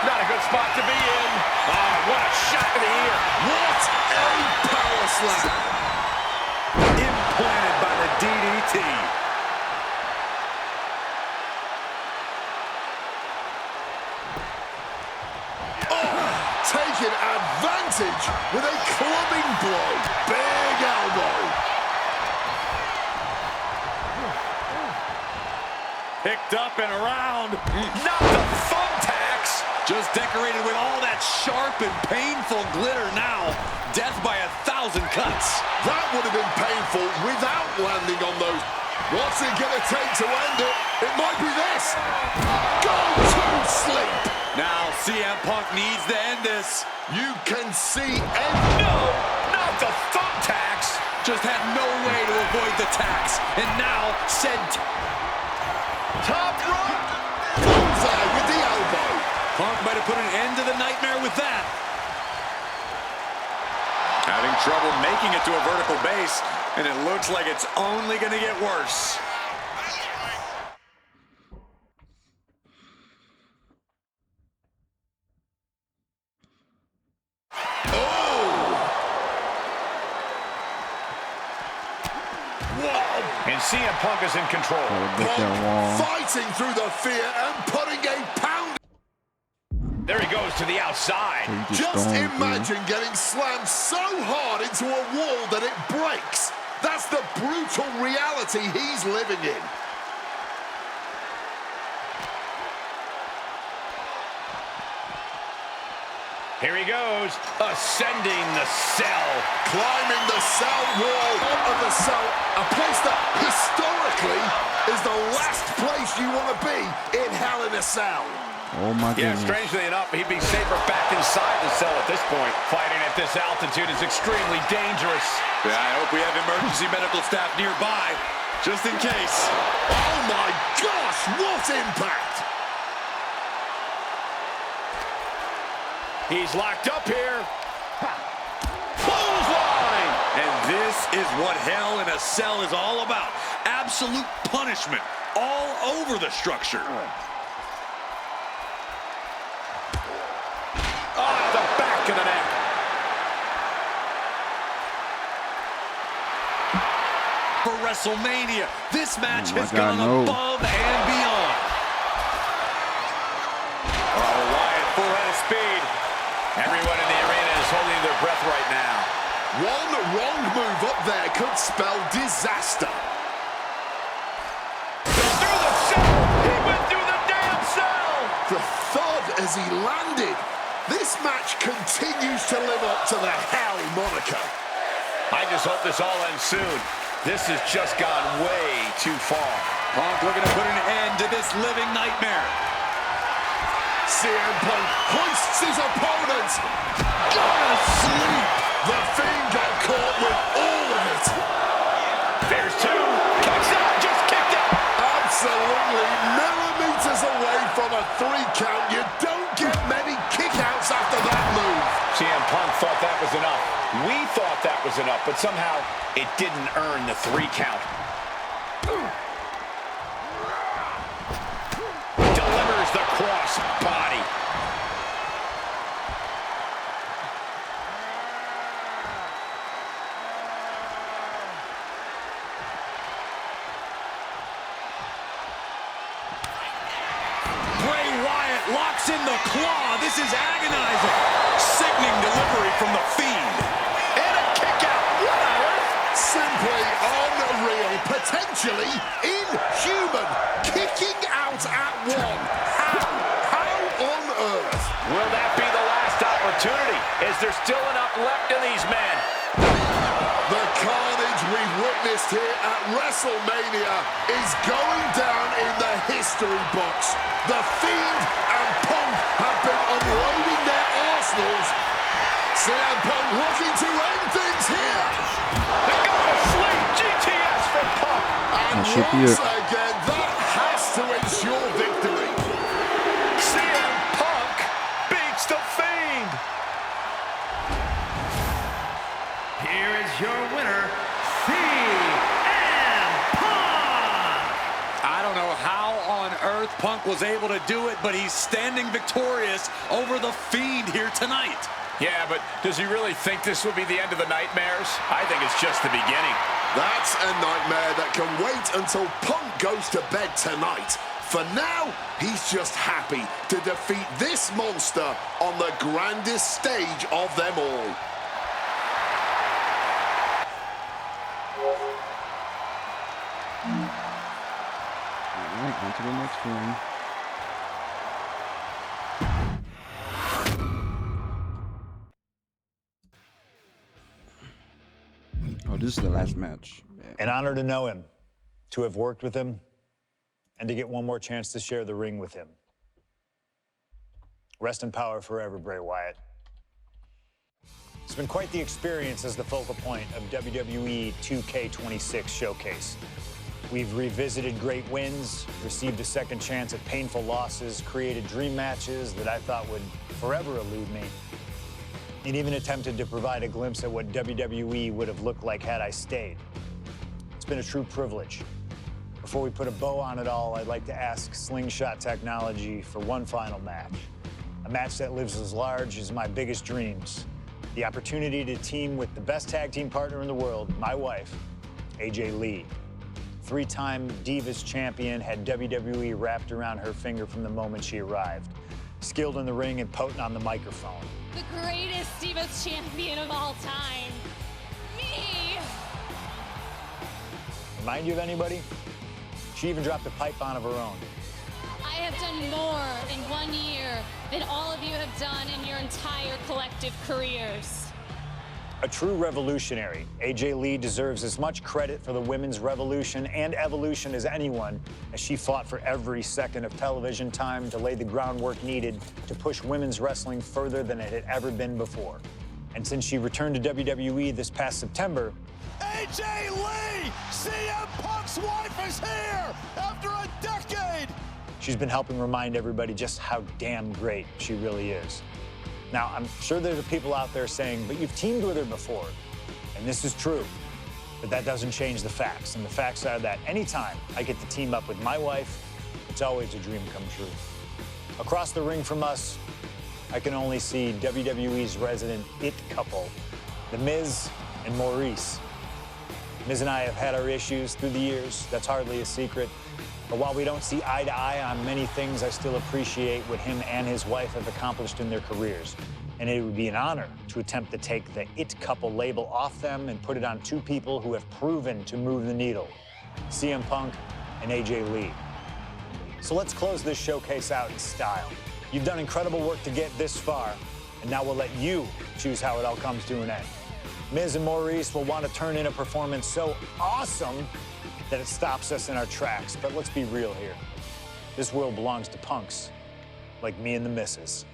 Not a good spot to be in. Oh, what a shot to the ear. What a power slam. Implanted by the DDT. Taking advantage with a clubbing blow. Big elbow. Picked up and around. Not the thumbtacks. Just decorated with all that sharp and painful glitter now. Death by 1,000 cuts. That would have been painful without landing on those. What's it gonna take to end it? It might be this. Go to sleep. Now CM Punk needs to end this. You can see No, not the thumbtacks. Just had no way to avoid the tax. And now said top rope. bullseye with the elbow. Punk might have put an end to the nightmare with that. Having trouble making it to a vertical base, and it looks like it's only going to get worse. And CM Punk is in control. Punk fighting through the fear and putting a pound. There he goes to the outside. Just imagine getting slammed so hard into a wall that it breaks. That's the brutal reality he's living in. Here he goes, ascending the cell. Climbing the cell wall of the cell, a place that historically is the last place you want to be in Hell in a Cell. Oh my goodness. Yeah, strangely enough, he'd be safer back inside the cell at this point. Fighting at this altitude is extremely dangerous. Yeah, I hope we have emergency medical staff nearby, just in case. Oh my gosh, what impact! He's locked up here. Clothesline! And this is what Hell in a Cell is all about. Absolute punishment all over the structure. Oh, the back of the neck. For WrestleMania, this match has gone above and beyond. Oh, Wyatt, full head of speed. Everyone in the arena is holding their breath right now. One wrong move up there could spell disaster. Through the cell! He went through the damn cell! The thud as he landed. This match continues to live up to the Hell moniker. I just hope this all ends soon. This has just gone way too far. Punk looking to put an end to this living nightmare. CM Punk hoists his opponent. Go to sleep. The Fiend got caught with all of it. There's two. Kicks out, just kicked out. Absolutely millimeters away from a 3 count. You don't get many kickouts after that move. CM Punk thought that was enough. We thought that was enough, but somehow it didn't earn the 3 count. Delivers the cross body. Bray Wyatt locks in the claw. This is agonizing. Sickening delivery from the Fiend. And a kick out. What on earth? Simply unreal. Potentially inhuman. Kicking out at 1. How on earth? Will that be the last opportunity? Is there still enough left in these men? The carnage we've witnessed here at WrestleMania is going down in the history books. The Fiend and Punk have been unloading their arsenals. CM Punk looking to end things here. They go to sleep. GTS for Punk. And once again, that has to ensure victory. CM Punk beats the Fiend. Here is your winner, CM Punk! I don't know how on earth Punk was able to do it, but he's standing victorious over the Fiend here tonight. Yeah, but does he really think this will be the end of the nightmares? I think it's just the beginning. That's a nightmare that can wait until Punk goes to bed tonight. For now, he's just happy to defeat this monster on the grandest stage of them all. Alright, on to the next one. Oh, this is the last match. Yeah. An honor to know him, to have worked with him, and to get one more chance to share the ring with him. Rest in power forever, Bray Wyatt. It's been quite the experience as the focal point of WWE 2K26 Showcase. We've revisited great wins, received a second chance at painful losses, created dream matches that I thought would forever elude me, and even attempted to provide a glimpse at what WWE would have looked like had I stayed. It's been a true privilege. Before we put a bow on it all, I'd like to ask Slingshot Technology for one final match. A match that lives as large as my biggest dreams. The opportunity to team with the best tag team partner in the world, my wife, AJ Lee. 3-time Divas champion, had WWE wrapped around her finger from the moment she arrived. Skilled in the ring and potent on the microphone. The greatest Divas champion of all time. Me! Remind you of anybody? She even dropped a pipe on of her own. I have done more in 1 year than all of you have done in your entire collective careers. A true revolutionary, AJ Lee deserves as much credit for the women's revolution and evolution as anyone, as she fought for every second of television time to lay the groundwork needed to push women's wrestling further than it had ever been before. And since she returned to WWE this past September, AJ Lee! CM Punk's wife is here after a decade! she's been helping remind everybody just how damn great she really is. Now, I'm sure there are people out there saying, but you've teamed with her before. And this is true, but that doesn't change the facts. And the facts are that anytime I get to team up with my wife, it's always a dream come true. Across the ring from us, I can only see WWE's resident it couple, the Miz and Maryse. Miz and I have had our issues through the years. That's hardly a secret. But while we don't see eye to eye on many things, I still appreciate what him and his wife have accomplished in their careers. And it would be an honor to attempt to take the it couple label off them and put it on two people who have proven to move the needle, CM Punk and AJ Lee. So let's close this showcase out in style. You've done incredible work to get this far, and now we'll let you choose how it all comes to an end. Miz and Maryse will want to turn in a performance so awesome that it stops us in our tracks. But let's be real here. This world belongs to punks like me and the missus.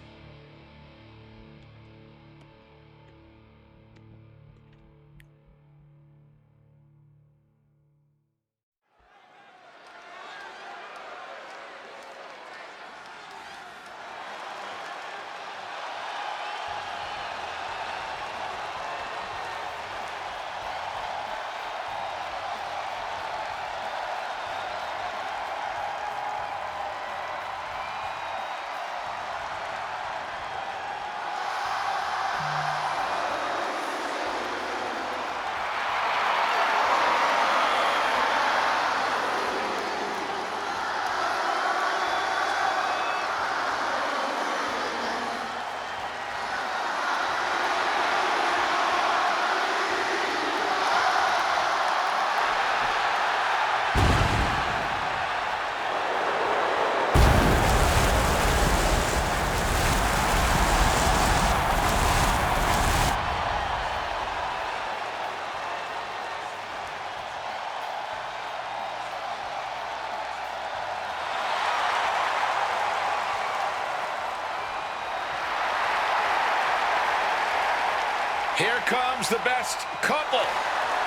Here comes the best couple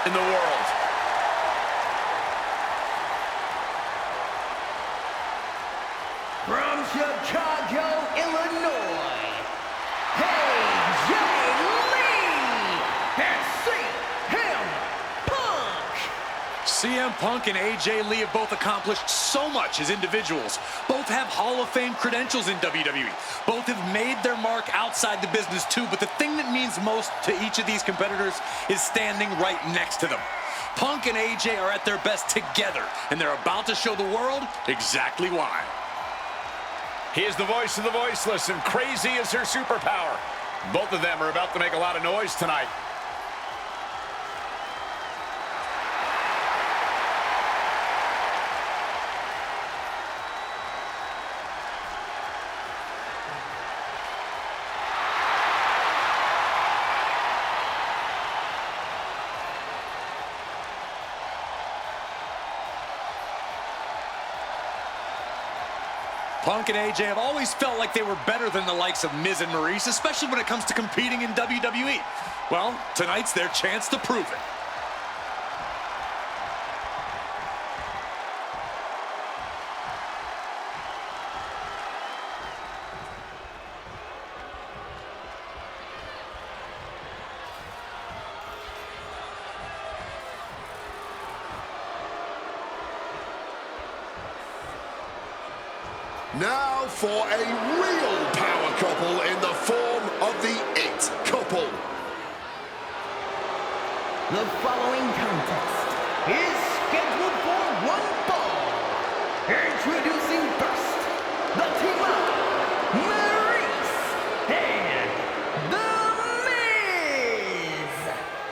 in the world. From Chicago, Illinois, AJ Lee and CM Punk. CM Punk and AJ Lee have both accomplished so much as individuals. Both have Hall of Fame credentials in WWE. Both have made their mark outside the business too, but the thing that means most to each of these competitors is standing right next to them. Punk and AJ are at their best together, and they're about to show the world exactly why. He is the voice of the voiceless, and crazy is her superpower. Both of them are about to make a lot of noise tonight. Punk and AJ have always felt like they were better than the likes of Miz and Maryse, especially when it comes to competing in WWE. Well, tonight's their chance to prove it. Now for a real power couple in the form of the It Couple. The following contest is scheduled for one fall. Introducing first, the team of Maryse and The Miz.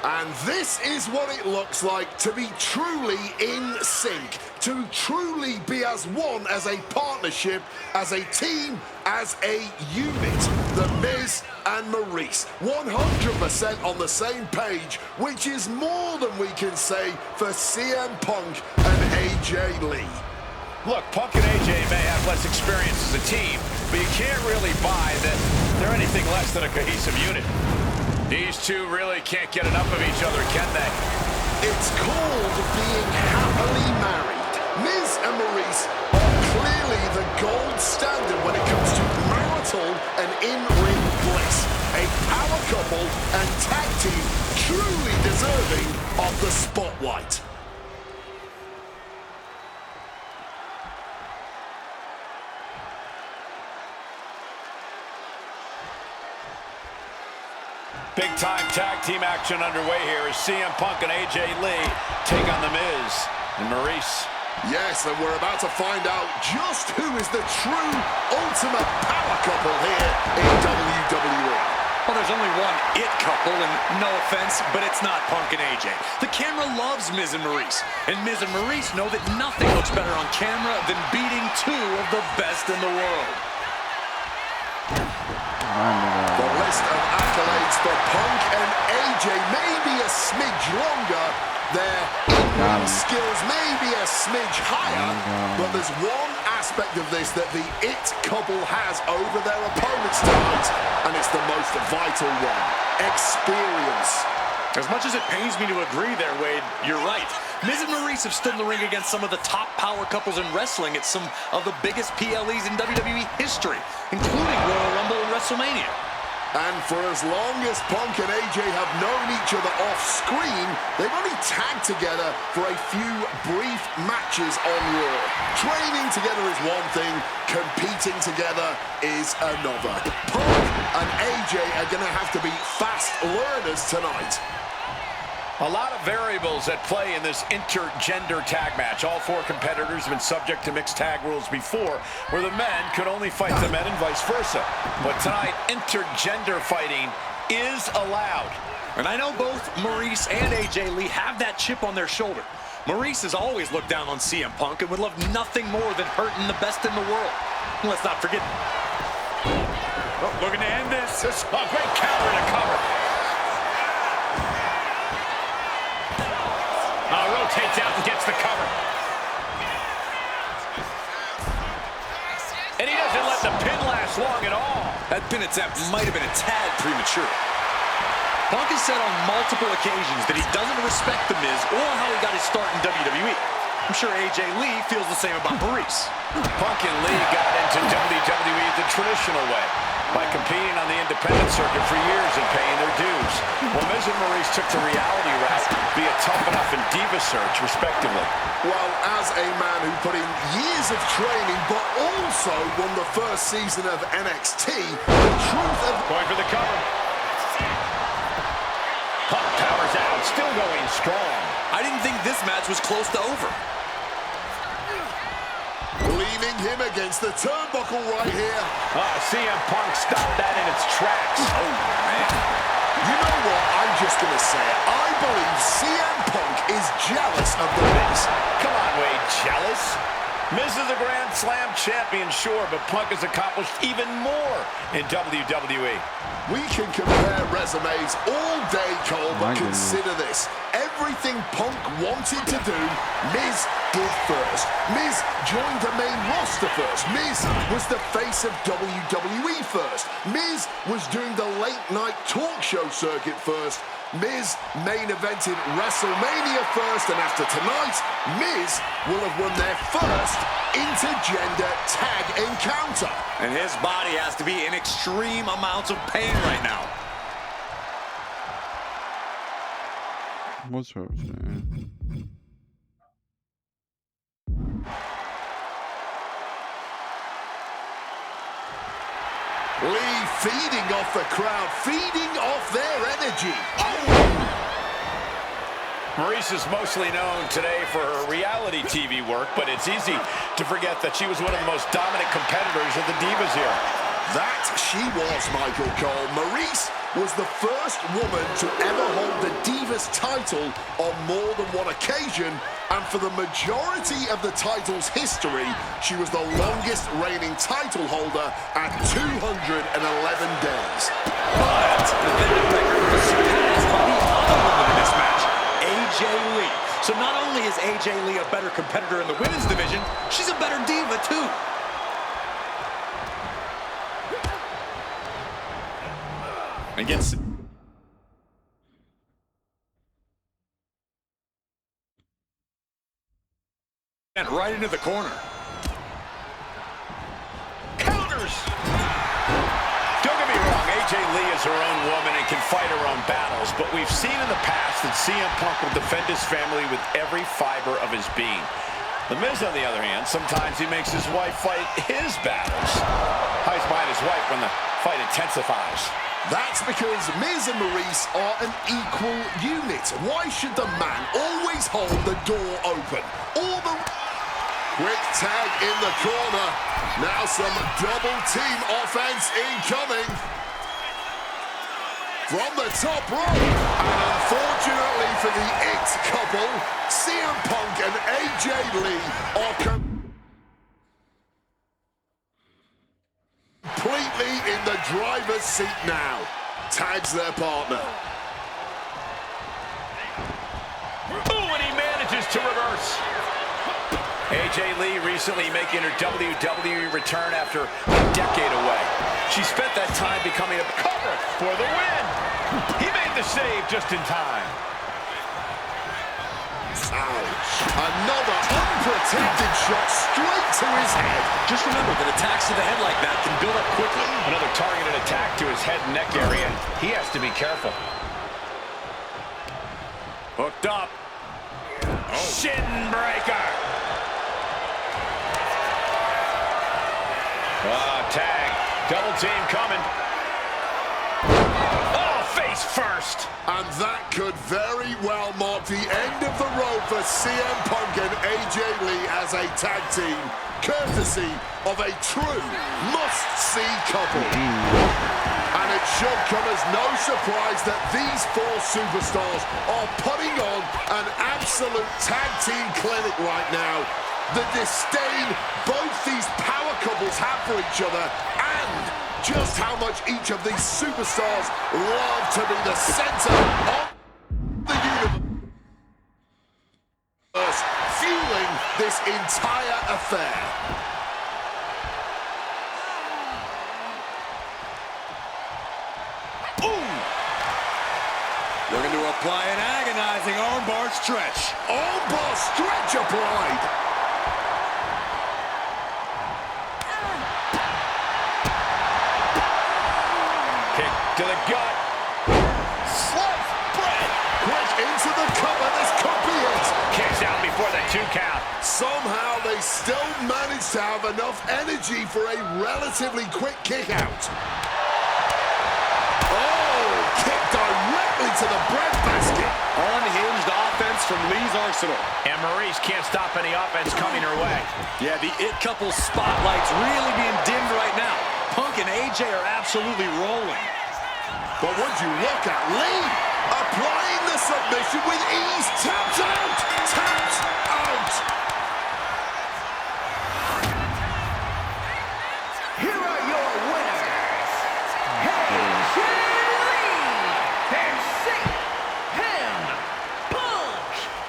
And this is what it looks like to be truly in sync, to truly be as one, as a partnership, as a team, as a unit. The Miz and Maryse, 100% on the same page, which is more than we can say for CM Punk and AJ Lee. Look, Punk and AJ may have less experience as a team, but you can't really buy that they're anything less than a cohesive unit. These two really can't get enough of each other, can they? It's called being happily married. Miz and Maryse are clearly the gold standard when it comes to marital and in-ring bliss. A power couple and tag team truly deserving of the spotlight. Big-time tag team action underway here as CM Punk and AJ Lee take on The Miz and Maryse. Yes, and we're about to find out just who is the true ultimate power couple here in WWE. Well, there's only one It Couple, and no offense, but it's not Punk and AJ. The camera loves Miz and Maryse, and Miz and Maryse know that nothing looks better on camera than beating two of the best in the world. The list of accolades for Punk and AJ may be a smidge longer. Their in-ring skills may be a smidge higher, but there's one aspect of this that the It Couple has over their opponents tonight, and it's the most vital one: experience. As much as it pains me to agree there, Wade, you're right. Miz and Maryse have stood in the ring against some of the top power couples in wrestling at some of the biggest PLEs in WWE history, including Royal Rumble and WrestleMania. And for as long as Punk and AJ have known each other off screen, they've only tagged together for a few brief matches on Raw. Training together is one thing, competing together is another. Punk and AJ are going to have to be fast learners tonight. A lot of variables at play in this intergender tag match. All four competitors have been subject to mixed tag rules before, where the men could only fight the men and vice versa. But tonight, intergender fighting is allowed. And I know both Maryse and AJ Lee have that chip on their shoulder. Maryse has always looked down on CM Punk and would love nothing more than hurting the best in the world. And let's not forget. Oh, looking to end this. A great counter to cover. Rotates out and gets the cover. And he doesn't let the pin last long at all. That pin attempt might have been a tad premature. Punk has said on multiple occasions that he doesn't respect The Miz or how he got his start in WWE. I'm sure AJ Lee feels the same about Maryse. Punk and Lee got into WWE the traditional way, by competing on the independent circuit for years and paying their dues. Well, Miz and Maryse took the reality route via Tough Enough and Diva Search, respectively. Well, as a man who put in years of training, but also won the first season of NXT, the truth of... Going for the cover. Punk powers out, still going strong. I didn't think this match was close to over. Leaning him against the turnbuckle right here. CM Punk stopped that in its tracks. Oh, man. You know what? I'm just going to say it. I believe CM Punk is jealous of The Miz. Come on, Wade, jealous? Miz is a Grand Slam champion, sure, but Punk has accomplished even more in WWE. We can compare resumes all day, Cole, but consider this. Everything Punk wanted to do, Miz did first. Miz joined the main roster first. Miz was the face of WWE first. Miz was doing the late-night talk show circuit first. Miz main evented WrestleMania first, and after tonight, Miz will have won their first intergender tag encounter. And his body has to be in extreme amounts of pain right now. What's her name? Lee feeding off the crowd, feeding off their energy. Maryse is mostly known today for her reality TV work, but it's easy to forget that she was one of the most dominant competitors of the Divas era. That she was, Michael Cole. Maryse was the first woman to ever hold the Divas title on more than one occasion, and for the majority of the title's history, she was the longest reigning title holder at 211 days. But the record was surpassed by the other woman in this match, AJ Lee. So not only is AJ Lee a better competitor in the women's division, she's a better diva too. Against and right into the corner. Counters! Don't get me wrong, AJ Lee is her own woman and can fight her own battles, but we've seen in the past that CM Punk will defend his family with every fiber of his being. The Miz, on the other hand, sometimes he makes his wife fight his battles. Hides behind his wife when the fight intensifies. That's because Miz and Maryse are an equal unit. Why should the man always hold the door open? Quick tag in the corner. Now some double team offense incoming. From the top rope. And unfortunately for the It couple, CM Punk and AJ Lee are completely in the driver's seat now. Tags their partner. Ooh, and he manages to reverse. AJ Lee recently making her WWE return after a decade away. She spent that time becoming a cover for the win. He made the save just in time. Ouch. Another unprotected shot straight to his head. Just remember that attacks to the head like that can build up quickly. Another targeted attack to his head and neck area. He has to be careful. Hooked up. Oh. Shin breaker. Tag. Double team coming. Oh, face first. And that could very well mark the end of the road for CM Punk and AJ Lee as a tag team, courtesy of a true must-see couple. And it should come as no surprise that these four superstars are putting on an absolute tag team clinic right now. The disdain both these power couples have for each other, and just how much each of these superstars love to be the center of the universe, fueling this entire affair. apply an agonizing armbar stretch. Armbar stretch applied. Kick to the gut. Slice Bret. Quick into the cover. This could be it. Kicks out before the 2 count. Somehow they still managed to have enough energy for a relatively quick kick out. Oh, kick directly to the bread basket. Unhinged offense from Lee's arsenal. And Maryse can't stop any offense coming her way. Yeah, the It Couple spotlight's really being dimmed right now. Punk and AJ are absolutely rolling. But would you look at Lee applying the submission with ease. Taps out. Taps out. Here are your winners, AJ Lee and CM Punk.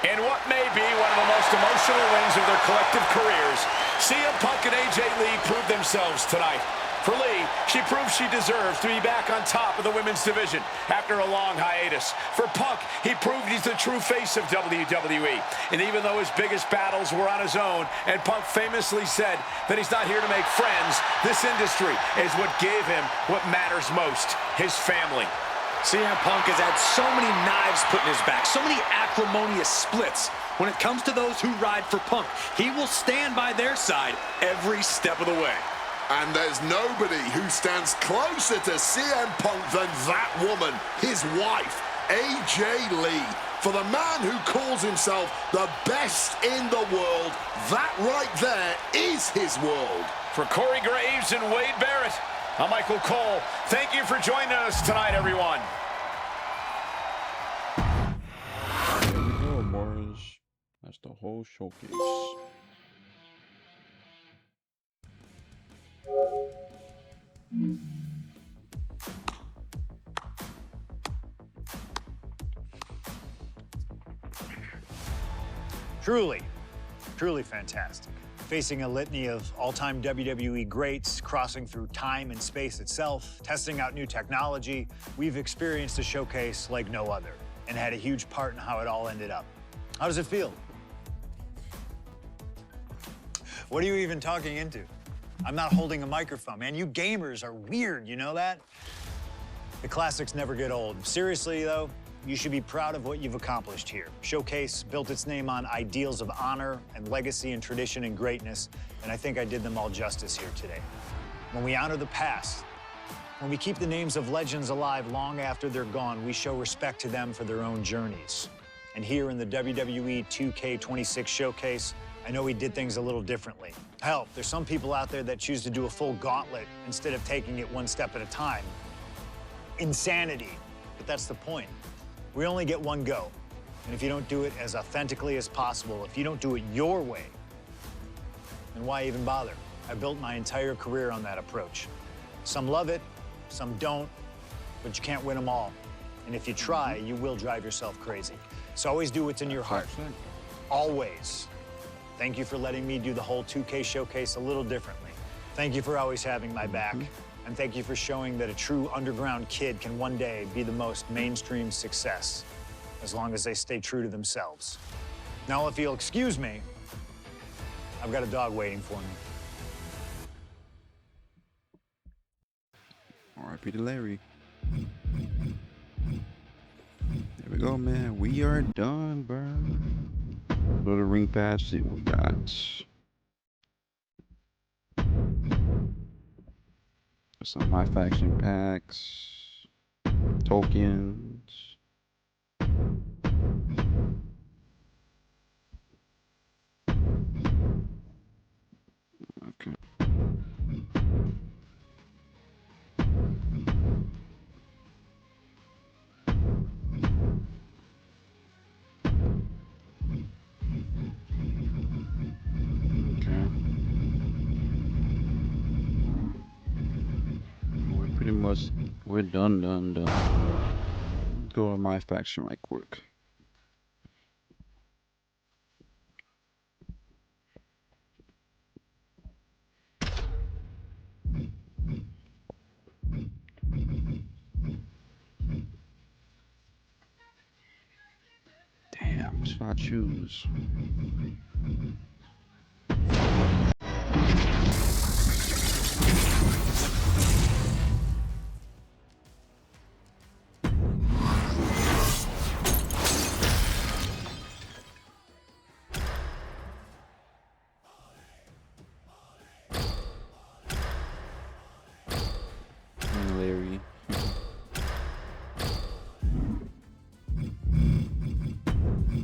In what may be one of the most emotional wins of their collective careers, CM Punk and AJ Lee proved themselves tonight. For Lee, she proved she deserves to be back on top of the women's division after a long hiatus. For Punk, he proved he's the true face of WWE. And even though his biggest battles were on his own, and Punk famously said that he's not here to make friends, this industry is what gave him what matters most, his family. CM Punk has had so many knives put in his back, so many acrimonious splits. When it comes to those who ride for Punk, he will stand by their side every step of the way. And there's nobody who stands closer to CM Punk than that woman, his wife, AJ Lee. For the man who calls himself the best in the world, that right there is his world. For Corey Graves and Wade Barrett, I'm Michael Cole. Thank you for joining us tonight, everyone. There we go, boys. That's the whole showcase. Truly fantastic. Facing a litany of all-time WWE greats, crossing through time and space itself, testing out new technology, we've experienced a showcase like no other and had a huge part in how it all ended up. How does it feel? What are you even talking into? I'm not holding a microphone, man. You gamers are weird, you know that? The classics never get old. Seriously, though, you should be proud of what you've accomplished here. Showcase built its name on ideals of honor and legacy and tradition and greatness, and I think I did them all justice here today. When we honor the past, when we keep the names of legends alive long after they're gone, we show respect to them for their own journeys. And here in the WWE 2K26 showcase, I know we did things a little differently. Hell, there's some people out there that choose to do a full gauntlet instead of taking it one step at a time. Insanity, but that's the point. We only get one go. And if you don't do it as authentically as possible, if you don't do it your way, then why even bother? I built my entire career on that approach. Some love it, some don't, but you can't win them all. And if you try, you will drive yourself crazy. So always do what's in your heart. Always. Thank you for letting me do the whole 2K showcase a little differently. Thank you for always having my back. And thank you for showing that a true underground kid can one day be the most mainstream success, as long as they stay true to themselves. Now, if you'll excuse me, I've got a dog waiting for me. R.I.P. to Larry. There we go, man. We are done, bro. Go to ring pass, see what we got. Some of my faction packs, tokens. Okay. Pretty much, we're done. Go to my faction right quick. So I choose. Larry.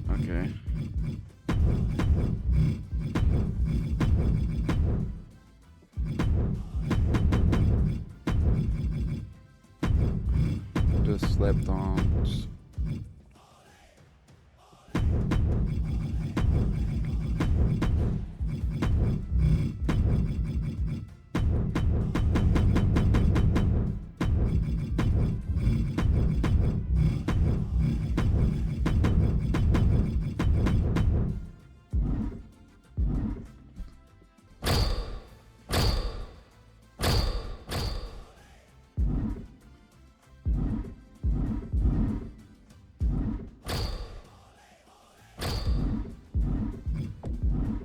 Okay. Just slept on.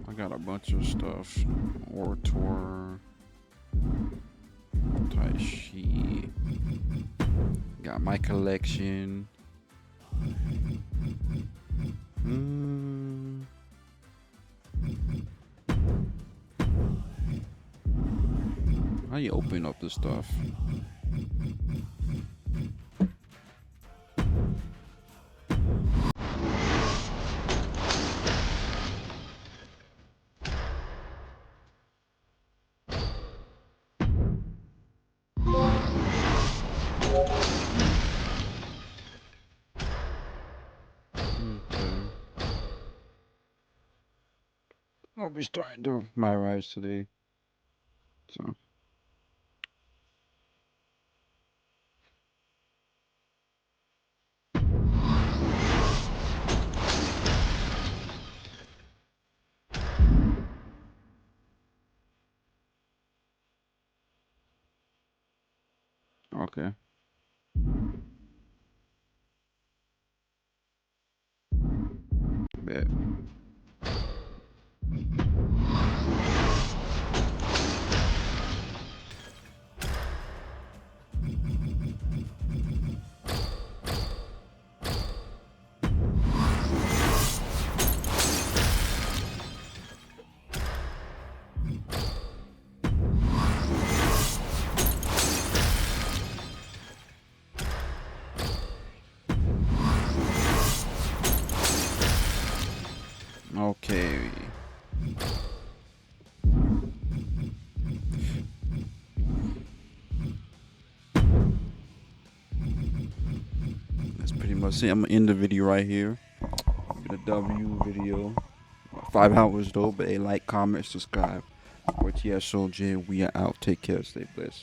I got a bunch of stuff. Orator. Tai Chi. Got my collection. How you open up this stuff? I'll be starting to my rise today. So okay. Bet. Okay. That's pretty much it. I'm gonna end the video right here. The W video. 5 hours though, but like, comment, subscribe. For TSOJAY, we are out. Take care. Stay blessed.